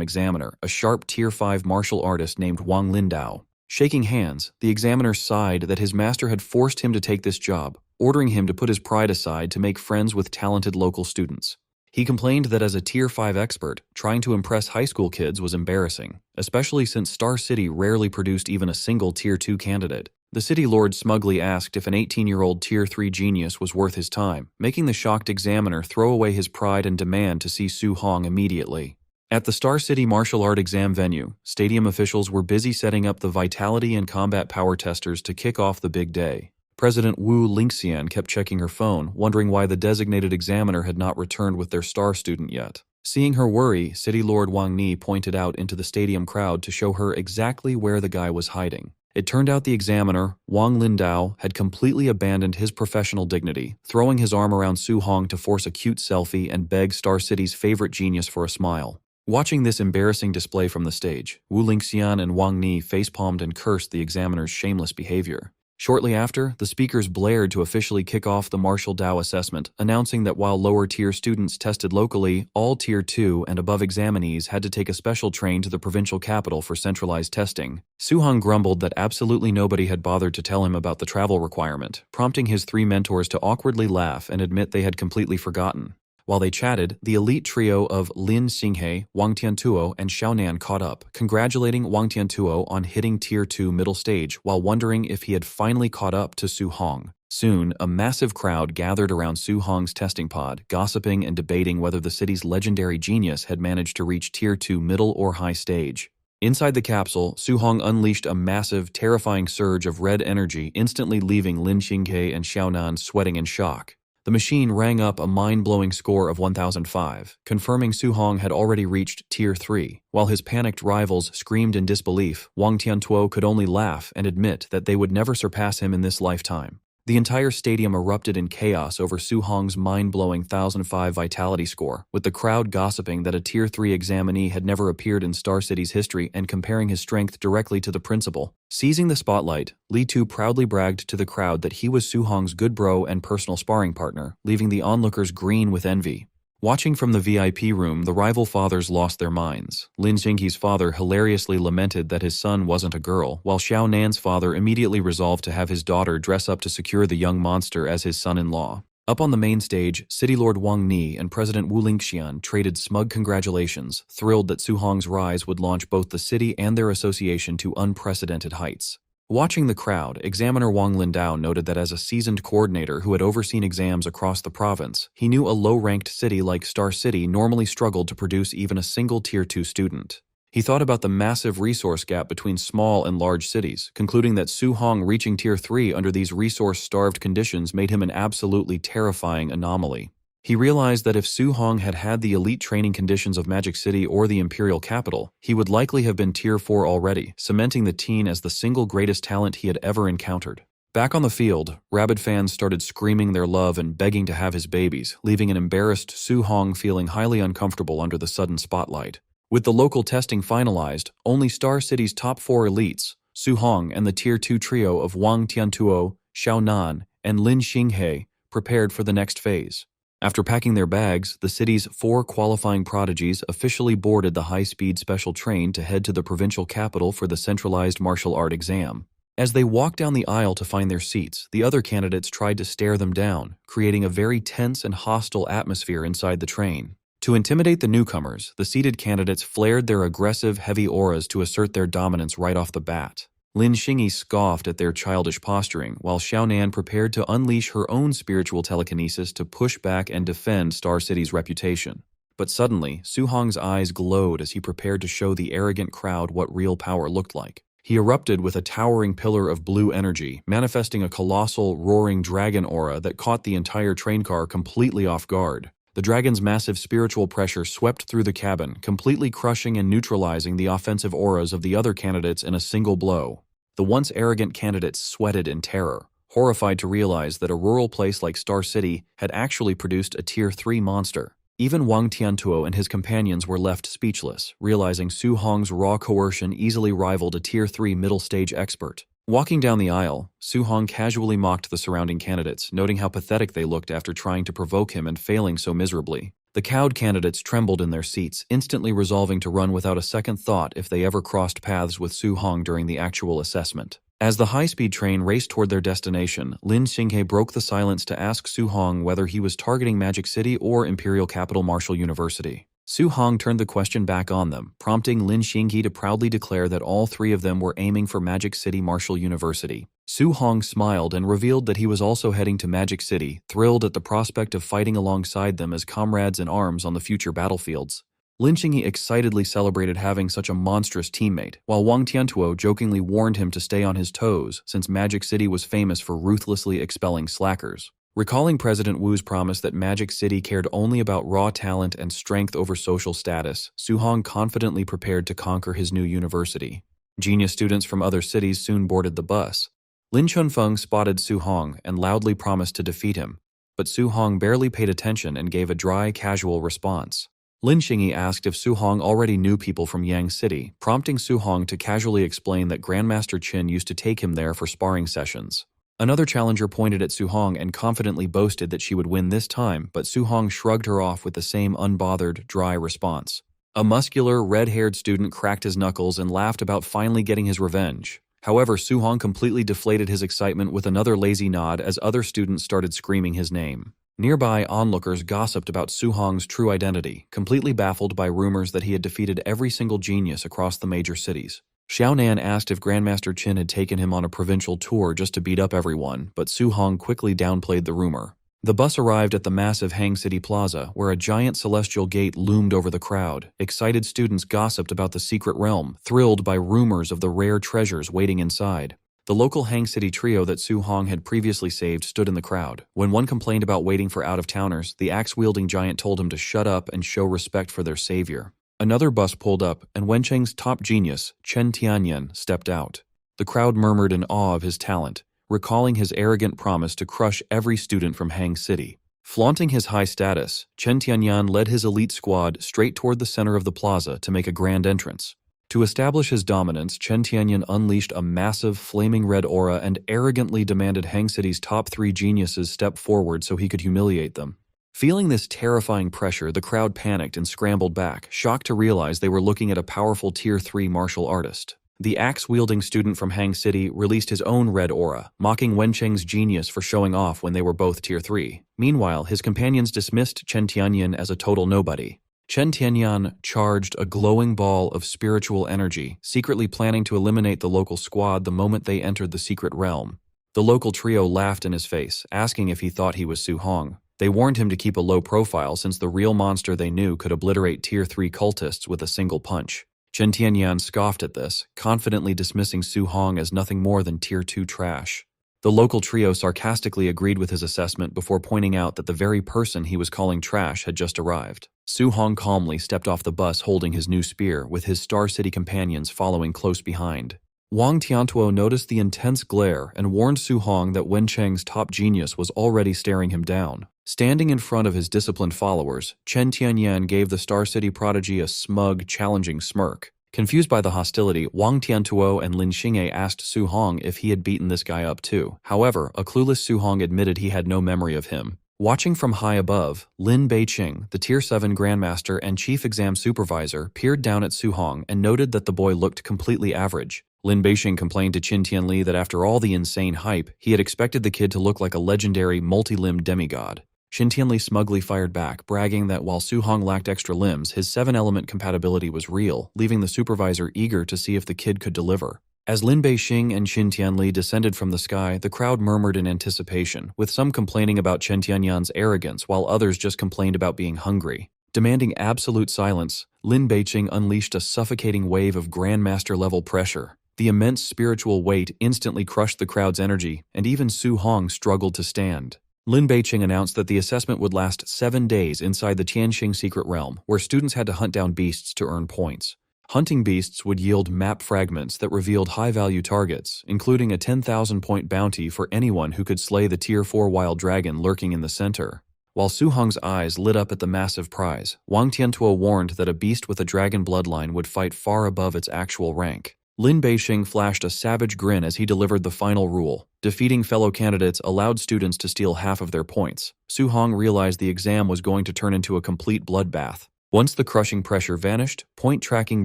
examiner, a sharp Tier 5 martial artist named Wang Lindao. Shaking hands, the examiner sighed that his master had forced him to take this job, ordering him to put his pride aside to make friends with talented local students. He complained that as a Tier 5 expert, trying to impress high school kids was embarrassing, especially since Star City rarely produced even a single Tier 2 candidate. The city lord smugly asked if an 18-year-old Tier 3 genius was worth his time, making the shocked examiner throw away his pride and demand to see Su Hong immediately. At the Star City martial art exam venue, stadium officials were busy setting up the vitality and combat power testers to kick off the big day. President Wu Lingxian kept checking her phone, wondering why the designated examiner had not returned with their star student yet. Seeing her worry, City Lord Wang Ni pointed out into the stadium crowd to show her exactly where the guy was hiding. It turned out the examiner, Wang Lindao, had completely abandoned his professional dignity, throwing his arm around Su Hong to force a cute selfie and beg Star City's favorite genius for a smile. Watching this embarrassing display from the stage, Wu Lingxian and Wang Ni facepalmed and cursed the examiner's shameless behavior. Shortly after, the speakers blared to officially kick off the Martial Dao assessment, announcing that while lower-tier students tested locally, all Tier 2 and above examinees had to take a special train to the provincial capital for centralized testing. Su-hong grumbled that absolutely nobody had bothered to tell him about the travel requirement, prompting his three mentors to awkwardly laugh and admit they had completely forgotten. While they chatted, the elite trio of Lin Xinghe, Wang Tiantuo, and Xiaonan caught up, congratulating Wang Tiantuo on hitting Tier 2 middle stage while wondering if he had finally caught up to Su-hong. Soon, a massive crowd gathered around Su-hong's testing pod, gossiping and debating whether the city's legendary genius had managed to reach Tier 2 middle or high stage. Inside the capsule, Su-hong unleashed a massive, terrifying surge of red energy, instantly leaving Lin Xinghe and Xiaonan sweating in shock. The machine rang up a mind-blowing score of 1005, confirming Su-hong had already reached Tier 3. While his panicked rivals screamed in disbelief, Wang Tiantuo could only laugh and admit that they would never surpass him in this lifetime. The entire stadium erupted in chaos over Su-hong's mind-blowing 1005 vitality score, with the crowd gossiping that a Tier 3 examinee had never appeared in Star City's history and comparing his strength directly to the principal. Seizing the spotlight, Li Tu proudly bragged to the crowd that he was Su-hong's good bro and personal sparring partner, leaving the onlookers green with envy. Watching from the VIP room, the rival fathers lost their minds. Lin Xinghe's father hilariously lamented that his son wasn't a girl, while Xiao Nan's father immediately resolved to have his daughter dress up to secure the young monster as his son-in-law. Up on the main stage, City Lord Wang Ni and President Wu Lingxian traded smug congratulations, thrilled that Su-hong's rise would launch both the city and their association to unprecedented heights. Watching the crowd, examiner Wang Lindao noted that as a seasoned coordinator who had overseen exams across the province, he knew a low-ranked city like Star City normally struggled to produce even a single Tier 2 student. He thought about the massive resource gap between small and large cities, concluding that Su-hong reaching Tier 3 under these resource-starved conditions made him an absolutely terrifying anomaly. He realized that if Su-hong had had the elite training conditions of Magic City or the Imperial Capital, he would likely have been Tier 4 already, cementing the teen as the single greatest talent he had ever encountered. Back on the field, rabid fans started screaming their love and begging to have his babies, leaving an embarrassed Su-hong feeling highly uncomfortable under the sudden spotlight. With the local testing finalized, only Star City's top 4 elites, Su-hong and the Tier 2 trio of Wang Tiantuo, Xiaonan, and Lin Xinghe, prepared for the next phase. After packing their bags, the city's 4 qualifying prodigies officially boarded the high-speed special train to head to the provincial capital for the centralized martial art exam. As they walked down the aisle to find their seats, the other candidates tried to stare them down, creating a very tense and hostile atmosphere inside the train. To intimidate the newcomers, the seated candidates flared their aggressive, heavy auras to assert their dominance right off the bat. Lin Xinghe scoffed at their childish posturing, while Xiaonan prepared to unleash her own spiritual telekinesis to push back and defend Star City's reputation. But suddenly, Su-hong's eyes glowed as he prepared to show the arrogant crowd what real power looked like. He erupted with a towering pillar of blue energy, manifesting a colossal, roaring dragon aura that caught the entire train car completely off guard. The dragon's massive spiritual pressure swept through the cabin, completely crushing and neutralizing the offensive auras of the other candidates in a single blow. The once arrogant candidates sweated in terror, horrified to realize that a rural place like Star City had actually produced a Tier 3 monster. Even Wang Tiantuo and his companions were left speechless, realizing Su-hong's raw coercion easily rivaled a Tier 3 middle-stage expert. Walking down the aisle, Su-hong casually mocked the surrounding candidates, noting how pathetic they looked after trying to provoke him and failing so miserably. The cowed candidates trembled in their seats, instantly resolving to run without a second thought if they ever crossed paths with Su-hong during the actual assessment. As the high-speed train raced toward their destination, Lin Xinghe broke the silence to ask Su-hong whether he was targeting Magic City or Imperial Capital Martial University. Su-hong turned the question back on them, prompting Lin Xinghe to proudly declare that all 3 of them were aiming for Magic City Martial University. Su-hong smiled and revealed that he was also heading to Magic City, thrilled at the prospect of fighting alongside them as comrades in arms on the future battlefields. Lin Xinghe excitedly celebrated having such a monstrous teammate, while Wang Tiantuo jokingly warned him to stay on his toes since Magic City was famous for ruthlessly expelling slackers. Recalling President Wu's promise that Magic City cared only about raw talent and strength over social status, Su-hong confidently prepared to conquer his new university. Genius students from other cities soon boarded the bus. Lin Chunfeng spotted Su-hong and loudly promised to defeat him, but Su-hong barely paid attention and gave a dry, casual response. Lin Xingyi asked if Su Hong already knew people from Yang City, prompting Su Hong to casually explain that Grandmaster Qin used to take him there for sparring sessions. Another challenger pointed at Su Hong and confidently boasted that she would win this time, but Su Hong shrugged her off with the same unbothered, dry response. A muscular, red-haired student cracked his knuckles and laughed about finally getting his revenge. However, Su Hong completely deflated his excitement with another lazy nod as other students started screaming his name. Nearby, onlookers gossiped about Su Hong's true identity, completely baffled by rumors that he had defeated every single genius across the major cities. Xiaonan asked if Grandmaster Qin had taken him on a provincial tour just to beat up everyone, but Su Hong quickly downplayed the rumor. The bus arrived at the massive Hang City Plaza, where a giant celestial gate loomed over the crowd. Excited students gossiped about the secret realm, thrilled by rumors of the rare treasures waiting inside. The local Hang City trio that Su Hong had previously saved stood in the crowd. When one complained about waiting for out-of-towners, the axe-wielding giant told him to shut up and show respect for their savior. Another bus pulled up, and Wencheng's top genius, Chen Tianyan, stepped out. The crowd murmured in awe of his talent, recalling his arrogant promise to crush every student from Hang City. Flaunting his high status, Chen Tianyan led his elite squad straight toward the center of the plaza to make a grand entrance. To establish his dominance, Chen Tianyan unleashed a massive, flaming red aura and arrogantly demanded Hang City's top 3 geniuses step forward so he could humiliate them. Feeling this terrifying pressure, the crowd panicked and scrambled back, shocked to realize they were looking at a powerful Tier 3 martial artist. The axe-wielding student from Hang City released his own red aura, mocking Wencheng's genius for showing off when they were both Tier 3. Meanwhile, his companions dismissed Chen Tianyan as a total nobody. Chen Tianyan charged a glowing ball of spiritual energy, secretly planning to eliminate the local squad the moment they entered the secret realm. The local trio laughed in his face, asking if he thought he was Su Hong. They warned him to keep a low profile since the real monster they knew could obliterate Tier 3 cultists with a single punch. Chen Tianyan scoffed at this, confidently dismissing Su Hong as nothing more than Tier 2 trash. The local trio sarcastically agreed with his assessment before pointing out that the very person he was calling trash had just arrived. Su Hong calmly stepped off the bus holding his new spear, with his Star City companions following close behind. Wang Tiantuo noticed the intense glare and warned Su Hong that Wencheng's top genius was already staring him down. Standing in front of his disciplined followers, Chen Tianyan gave the Star City prodigy a smug, challenging smirk. Confused by the hostility, Wang Tiantuo and Lin Xingyi asked Su Hong if he had beaten this guy up too. However, a clueless Su Hong admitted he had no memory of him. Watching from high above, Lin Beiqing, the Tier 7 Grandmaster and Chief Exam Supervisor, peered down at Su Hong and noted that the boy looked completely average. Lin Beiqing complained to Qin Tianli that after all the insane hype, he had expected the kid to look like a legendary, multi-limbed demigod. Qin Tianli smugly fired back, bragging that while Su Hong lacked extra limbs, his 7-element compatibility was real, leaving the supervisor eager to see if the kid could deliver. As Lin Beiqing and Qin Tianli descended from the sky, the crowd murmured in anticipation, with some complaining about Chen Tianyan's arrogance while others just complained about being hungry. Demanding absolute silence, Lin Beiqing unleashed a suffocating wave of Grandmaster-level pressure. The immense spiritual weight instantly crushed the crowd's energy, and even Su Hong struggled to stand. Lin Beiqing announced that the assessment would last 7 days inside the Tianxing secret realm, where students had to hunt down beasts to earn points. Hunting beasts would yield map fragments that revealed high-value targets, including a 10,000-point bounty for anyone who could slay the Tier 4 wild dragon lurking in the center. While Su Hong's eyes lit up at the massive prize, Wang Tiantuo warned that a beast with a dragon bloodline would fight far above its actual rank. Lin Beiqing flashed a savage grin as he delivered the final rule. Defeating fellow candidates allowed students to steal half of their points. Su Hong realized the exam was going to turn into a complete bloodbath. Once the crushing pressure vanished, point-tracking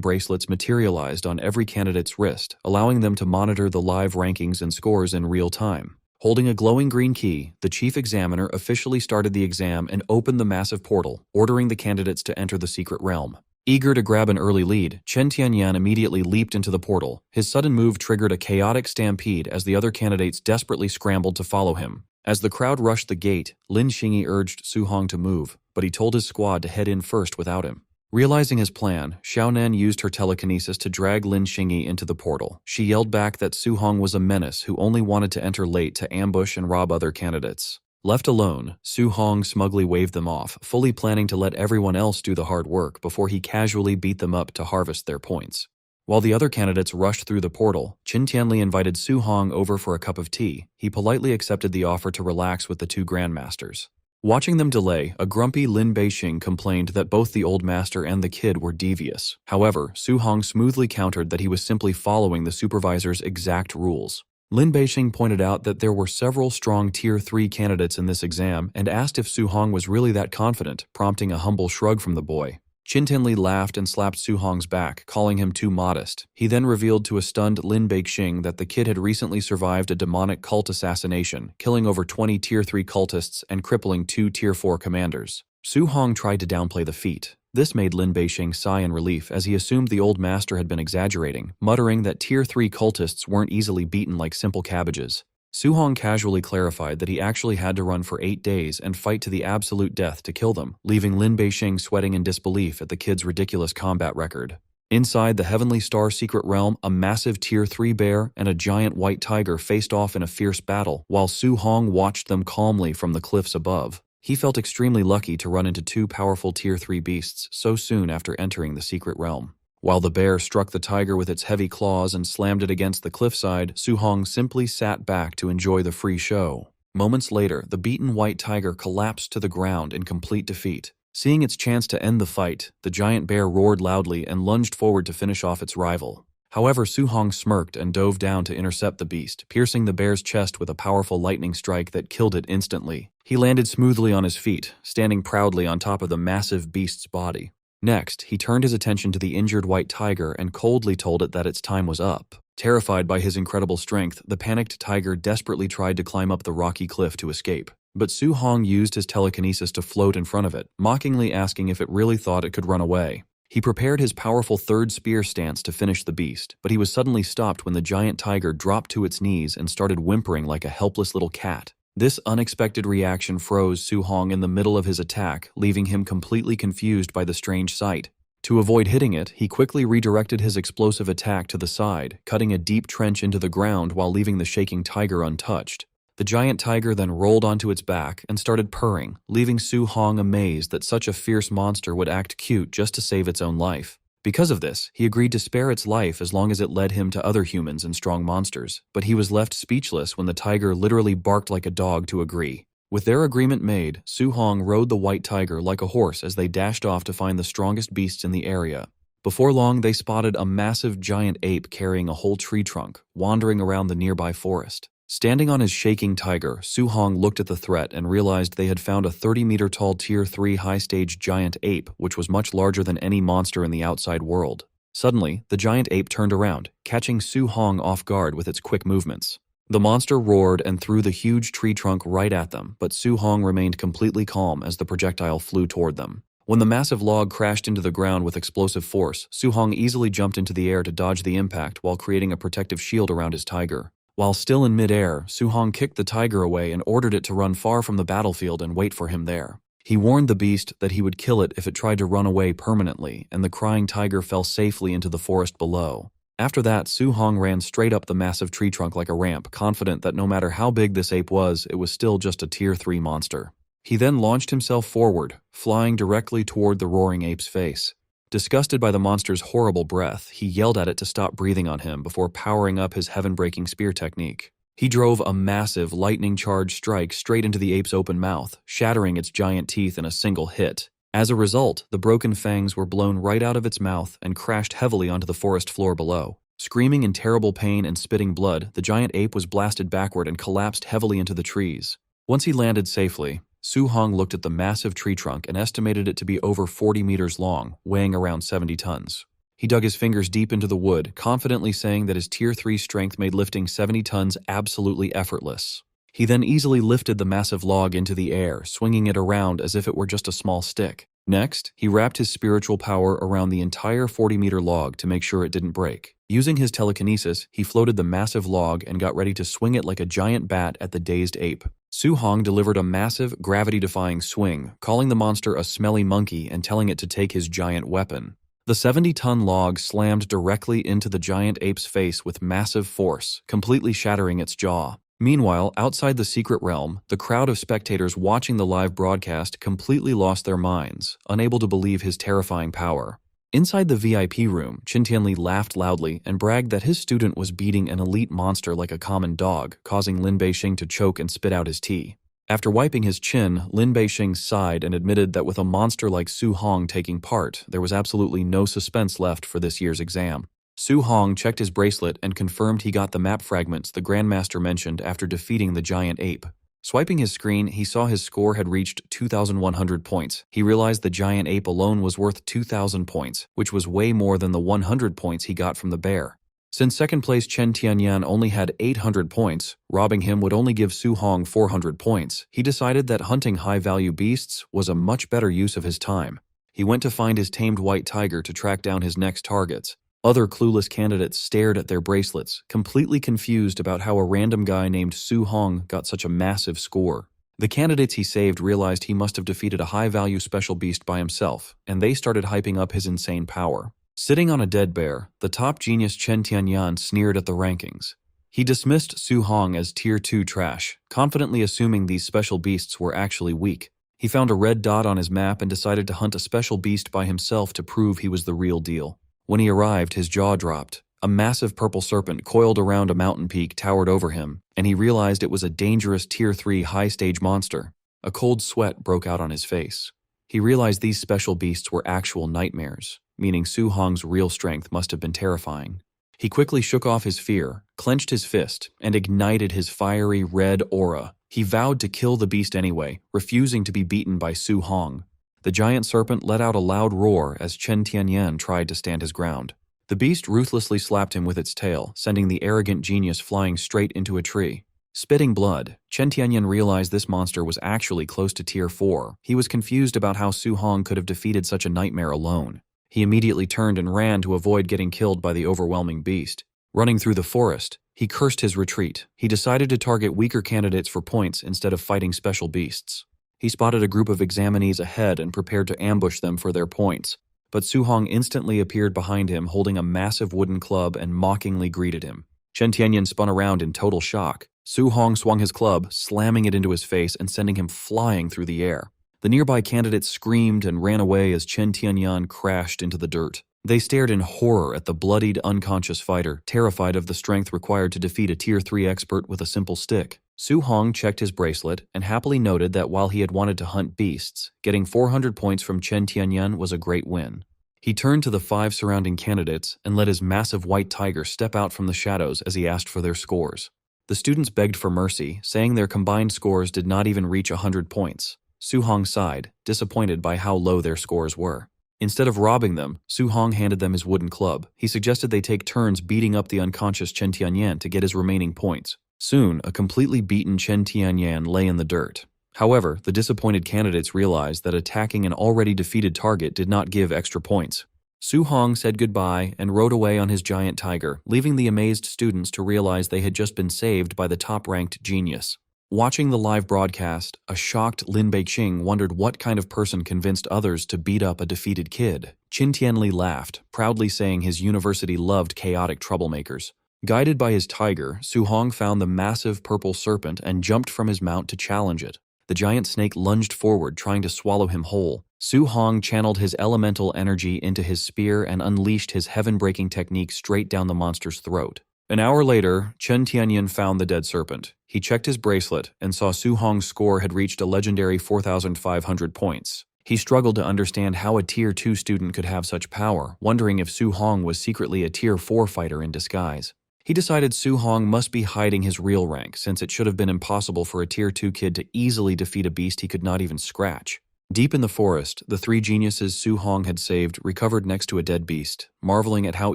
bracelets materialized on every candidate's wrist, allowing them to monitor the live rankings and scores in real time. Holding a glowing green key, the chief examiner officially started the exam and opened the massive portal, ordering the candidates to enter the secret realm. Eager to grab an early lead, Chen Tianyan immediately leaped into the portal. His sudden move triggered a chaotic stampede as the other candidates desperately scrambled to follow him. As the crowd rushed the gate, Lin Xingyi urged Su Hong to move, but he told his squad to head in first without him. Realizing his plan, Xiaonan used her telekinesis to drag Lin Xingyi into the portal. She yelled back that Su Hong was a menace who only wanted to enter late to ambush and rob other candidates. Left alone, Su Hong smugly waved them off, fully planning to let everyone else do the hard work before he casually beat them up to harvest their points. While the other candidates rushed through the portal, Qin Tianli invited Su Hong over for a cup of tea. He politely accepted the offer to relax with the 2 grandmasters. Watching them delay, a grumpy Lin Beixing complained that both the old master and the kid were devious. However, Su Hong smoothly countered that he was simply following the supervisor's exact rules. Lin Beixing pointed out that there were several strong Tier 3 candidates in this exam and asked if Su Hong was really that confident, prompting a humble shrug from the boy. Qin Tianli laughed and slapped Su Hong's back, calling him too modest. He then revealed to a stunned Lin Beixing that the kid had recently survived a demonic cult assassination, killing over 20 Tier 3 cultists and crippling 2 Tier 4 commanders. Su Hong tried to downplay the feat. This made Lin Beixing sigh in relief as he assumed the old master had been exaggerating, muttering that Tier 3 cultists weren't easily beaten like simple cabbages. Su Hong casually clarified that he actually had to run for 8 days and fight to the absolute death to kill them, leaving Lin Beixing sweating in disbelief at the kid's ridiculous combat record. Inside the Heavenly Star secret realm, a massive Tier 3 bear and a giant white tiger faced off in a fierce battle, while Su Hong watched them calmly from the cliffs above. He felt extremely lucky to run into 2 powerful Tier 3 beasts so soon after entering the secret realm. While the bear struck the tiger with its heavy claws and slammed it against the cliffside, Su Hong simply sat back to enjoy the free show. Moments later, the beaten white tiger collapsed to the ground in complete defeat. Seeing its chance to end the fight, the giant bear roared loudly and lunged forward to finish off its rival. However, Su Hong smirked and dove down to intercept the beast, piercing the bear's chest with a powerful lightning strike that killed it instantly. He landed smoothly on his feet, standing proudly on top of the massive beast's body. Next, he turned his attention to the injured white tiger and coldly told it that its time was up. Terrified by his incredible strength, the panicked tiger desperately tried to climb up the rocky cliff to escape. But Su Hong used his telekinesis to float in front of it, mockingly asking if it really thought it could run away. He prepared his powerful third spear stance to finish the beast, but he was suddenly stopped when the giant tiger dropped to its knees and started whimpering like a helpless little cat. This unexpected reaction froze Su Hong in the middle of his attack, leaving him completely confused by the strange sight. To avoid hitting it, he quickly redirected his explosive attack to the side, cutting a deep trench into the ground while leaving the shaking tiger untouched. The giant tiger then rolled onto its back and started purring, leaving Su Hong amazed that such a fierce monster would act cute just to save its own life. Because of this, he agreed to spare its life as long as it led him to other humans and strong monsters, but he was left speechless when the tiger literally barked like a dog to agree. With their agreement made, Su Hong rode the white tiger like a horse as they dashed off to find the strongest beasts in the area. Before long, they spotted a massive giant ape carrying a whole tree trunk, wandering around the nearby forest. Standing on his shaking tiger, Su Hong looked at the threat and realized they had found a 30-meter-tall Tier 3 high-stage giant ape, which was much larger than any monster in the outside world. Suddenly, the giant ape turned around, catching Su Hong off guard with its quick movements. The monster roared and threw the huge tree trunk right at them, but Su Hong remained completely calm as the projectile flew toward them. When the massive log crashed into the ground with explosive force, Su Hong easily jumped into the air to dodge the impact while creating a protective shield around his tiger. While still in mid-air, Su Hong kicked the tiger away and ordered it to run far from the battlefield and wait for him there. He warned the beast that he would kill it if it tried to run away permanently, and the crying tiger fell safely into the forest below. After that, Su Hong ran straight up the massive tree trunk like a ramp, confident that no matter how big this ape was, it was still just a Tier 3 monster. He then launched himself forward, flying directly toward the roaring ape's face. Disgusted by the monster's horrible breath, he yelled at it to stop breathing on him before powering up his heaven-breaking spear technique. He drove a massive, lightning-charged strike straight into the ape's open mouth, shattering its giant teeth in a single hit. As a result, the broken fangs were blown right out of its mouth and crashed heavily onto the forest floor below. Screaming in terrible pain and spitting blood, the giant ape was blasted backward and collapsed heavily into the trees. Once he landed safely, Su Hong looked at the massive tree trunk and estimated it to be over 40 meters long, weighing around 70 tons. He dug his fingers deep into the wood, confidently saying that his Tier 3 strength made lifting 70 tons absolutely effortless. He then easily lifted the massive log into the air, swinging it around as if it were just a small stick. Next, he wrapped his spiritual power around the entire 40-meter log to make sure it didn't break. Using his telekinesis, he floated the massive log and got ready to swing it like a giant bat at the dazed ape. Su Hong delivered a massive, gravity-defying swing, calling the monster a smelly monkey and telling it to take his giant weapon. The 70-ton log slammed directly into the giant ape's face with massive force, completely shattering its jaw. Meanwhile, outside the secret realm, the crowd of spectators watching the live broadcast completely lost their minds, unable to believe his terrifying power. Inside the VIP room, Qin Tianli laughed loudly and bragged that his student was beating an elite monster like a common dog, causing Lin Beixing to choke and spit out his tea. After wiping his chin, Lin Beixing sighed and admitted that with a monster like Su Hong taking part, there was absolutely no suspense left for this year's exam. Su Hong checked his bracelet and confirmed he got the map fragments the Grandmaster mentioned after defeating the giant ape. Swiping his screen, he saw his score had reached 2,100 points. He realized the giant ape alone was worth 2,000 points, which was way more than the 100 points he got from the bear. Since second place Chen Tianyan only had 800 points, robbing him would only give Su Hong 400 points, he decided that hunting high-value beasts was a much better use of his time. He went to find his tamed white tiger to track down his next targets. Other clueless candidates stared at their bracelets, completely confused about how a random guy named Su Hong got such a massive score. The candidates he saved realized he must have defeated a high-value special beast by himself, and they started hyping up his insane power. Sitting on a dead bear, the top genius Chen Tianyan sneered at the rankings. He dismissed Su Hong as Tier 2 trash, confidently assuming these special beasts were actually weak. He found a red dot on his map and decided to hunt a special beast by himself to prove he was the real deal. When he arrived, his jaw dropped. A massive purple serpent coiled around a mountain peak towered over him, and he realized it was a dangerous Tier 3 high-stage monster. A cold sweat broke out on his face. He realized these special beasts were actual nightmares, meaning Su Hong's real strength must have been terrifying. He quickly shook off his fear, clenched his fist, and ignited his fiery red aura. He vowed to kill the beast anyway, refusing to be beaten by Su Hong. The giant serpent let out a loud roar as Chen Tianyan tried to stand his ground. The beast ruthlessly slapped him with its tail, sending the arrogant genius flying straight into a tree. Spitting blood, Chen Tianyan realized this monster was actually close to Tier 4. He was confused about how Su Hong could have defeated such a nightmare alone. He immediately turned and ran to avoid getting killed by the overwhelming beast. Running through the forest, he cursed his retreat. He decided to target weaker candidates for points instead of fighting special beasts. He spotted a group of examinees ahead and prepared to ambush them for their points. But Su Hong instantly appeared behind him holding a massive wooden club and mockingly greeted him. Chen Tianyan spun around in total shock. Su Hong swung his club, slamming it into his face and sending him flying through the air. The nearby candidates screamed and ran away as Chen Tianyan crashed into the dirt. They stared in horror at the bloodied, unconscious fighter, terrified of the strength required to defeat a Tier 3 expert with a simple stick. Su Hong checked his bracelet and happily noted that while he had wanted to hunt beasts, getting 400 points from Chen Tianyan was a great win. He turned to the 5 surrounding candidates and let his massive white tiger step out from the shadows as he asked for their scores. The students begged for mercy, saying their combined scores did not even reach 100 points. Su Hong sighed, disappointed by how low their scores were. Instead of robbing them, Su Hong handed them his wooden club. He suggested they take turns beating up the unconscious Chen Tianyan to get his remaining points. Soon, a completely beaten Chen Tianyan lay in the dirt. However, the disappointed candidates realized that attacking an already defeated target did not give extra points. Su Hong said goodbye and rode away on his giant tiger, leaving the amazed students to realize they had just been saved by the top-ranked genius. Watching the live broadcast, a shocked Lin Beixing wondered what kind of person convinced others to beat up a defeated kid. Qin Tianli laughed, proudly saying his university loved chaotic troublemakers. Guided by his tiger, Su Hong found the massive purple serpent and jumped from his mount to challenge it. The giant snake lunged forward, trying to swallow him whole. Su Hong channeled his elemental energy into his spear and unleashed his heaven-breaking technique straight down the monster's throat. An hour later, Chen Tianyan found the dead serpent. He checked his bracelet and saw Su Hong's score had reached a legendary 4,500 points. He struggled to understand how a Tier 2 student could have such power, wondering if Su Hong was secretly a Tier 4 fighter in disguise. He decided Su Hong must be hiding his real rank, since it should have been impossible for a Tier 2 kid to easily defeat a beast he could not even scratch. Deep in the forest, the 3 geniuses Su Hong had saved recovered next to a dead beast, marveling at how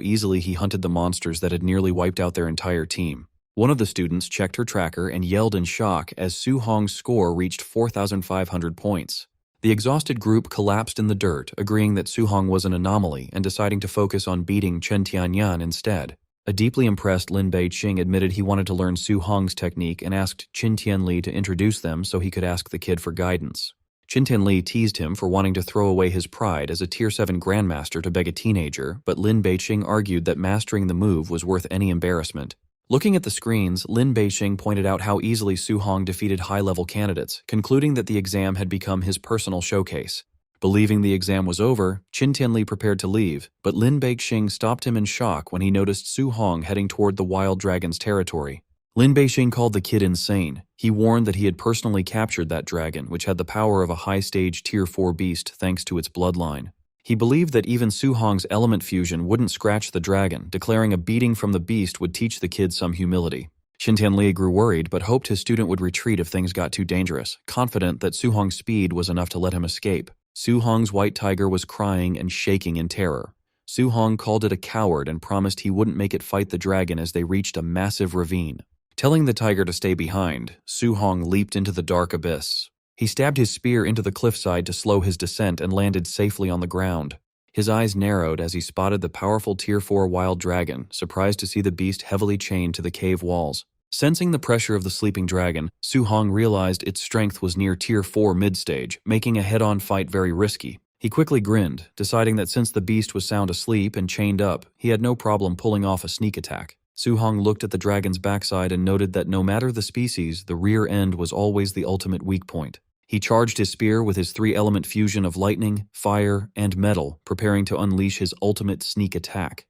easily he hunted the monsters that had nearly wiped out their entire team. One of the students checked her tracker and yelled in shock as Su Hong's score reached 4,500 points. The exhausted group collapsed in the dirt, agreeing that Su Hong was an anomaly and deciding to focus on beating Chen Tianyan instead. A deeply impressed Lin Beixing admitted he wanted to learn Su Hong's technique and asked Qin Tianli to introduce them so he could ask the kid for guidance. Qin Tianli teased him for wanting to throw away his pride as a Tier 7 grandmaster to beg a teenager, but Lin Beixing argued that mastering the move was worth any embarrassment. Looking at the screens, Lin Beixing pointed out how easily Su Hong defeated high-level candidates, concluding that the exam had become his personal showcase. Believing the exam was over, Qin Tianli prepared to leave, but Lin Beixing stopped him in shock when he noticed Su Hong heading toward the wild dragon's territory. Lin Beixing called the kid insane. He warned that he had personally captured that dragon, which had the power of a high-stage Tier 4 beast thanks to its bloodline. He believed that even Su Hong's element fusion wouldn't scratch the dragon, declaring a beating from the beast would teach the kid some humility. Xin Tianli grew worried but hoped his student would retreat if things got too dangerous, confident that Su Hong's speed was enough to let him escape. Su Hong's white tiger was crying and shaking in terror. Su Hong called it a coward and promised he wouldn't make it fight the dragon as they reached a massive ravine. Telling the tiger to stay behind, Su Hong leaped into the dark abyss. He stabbed his spear into the cliffside to slow his descent and landed safely on the ground. His eyes narrowed as he spotted the powerful Tier 4 wild dragon, surprised to see the beast heavily chained to the cave walls. Sensing the pressure of the sleeping dragon, Su Hong realized its strength was near Tier 4 mid-stage, making a head-on fight very risky. He quickly grinned, deciding that since the beast was sound asleep and chained up, he had no problem pulling off a sneak attack. Su Hong looked at the dragon's backside and noted that no matter the species, the rear end was always the ultimate weak point. He charged his spear with his 3-element fusion of lightning, fire, and metal, preparing to unleash his ultimate sneak attack.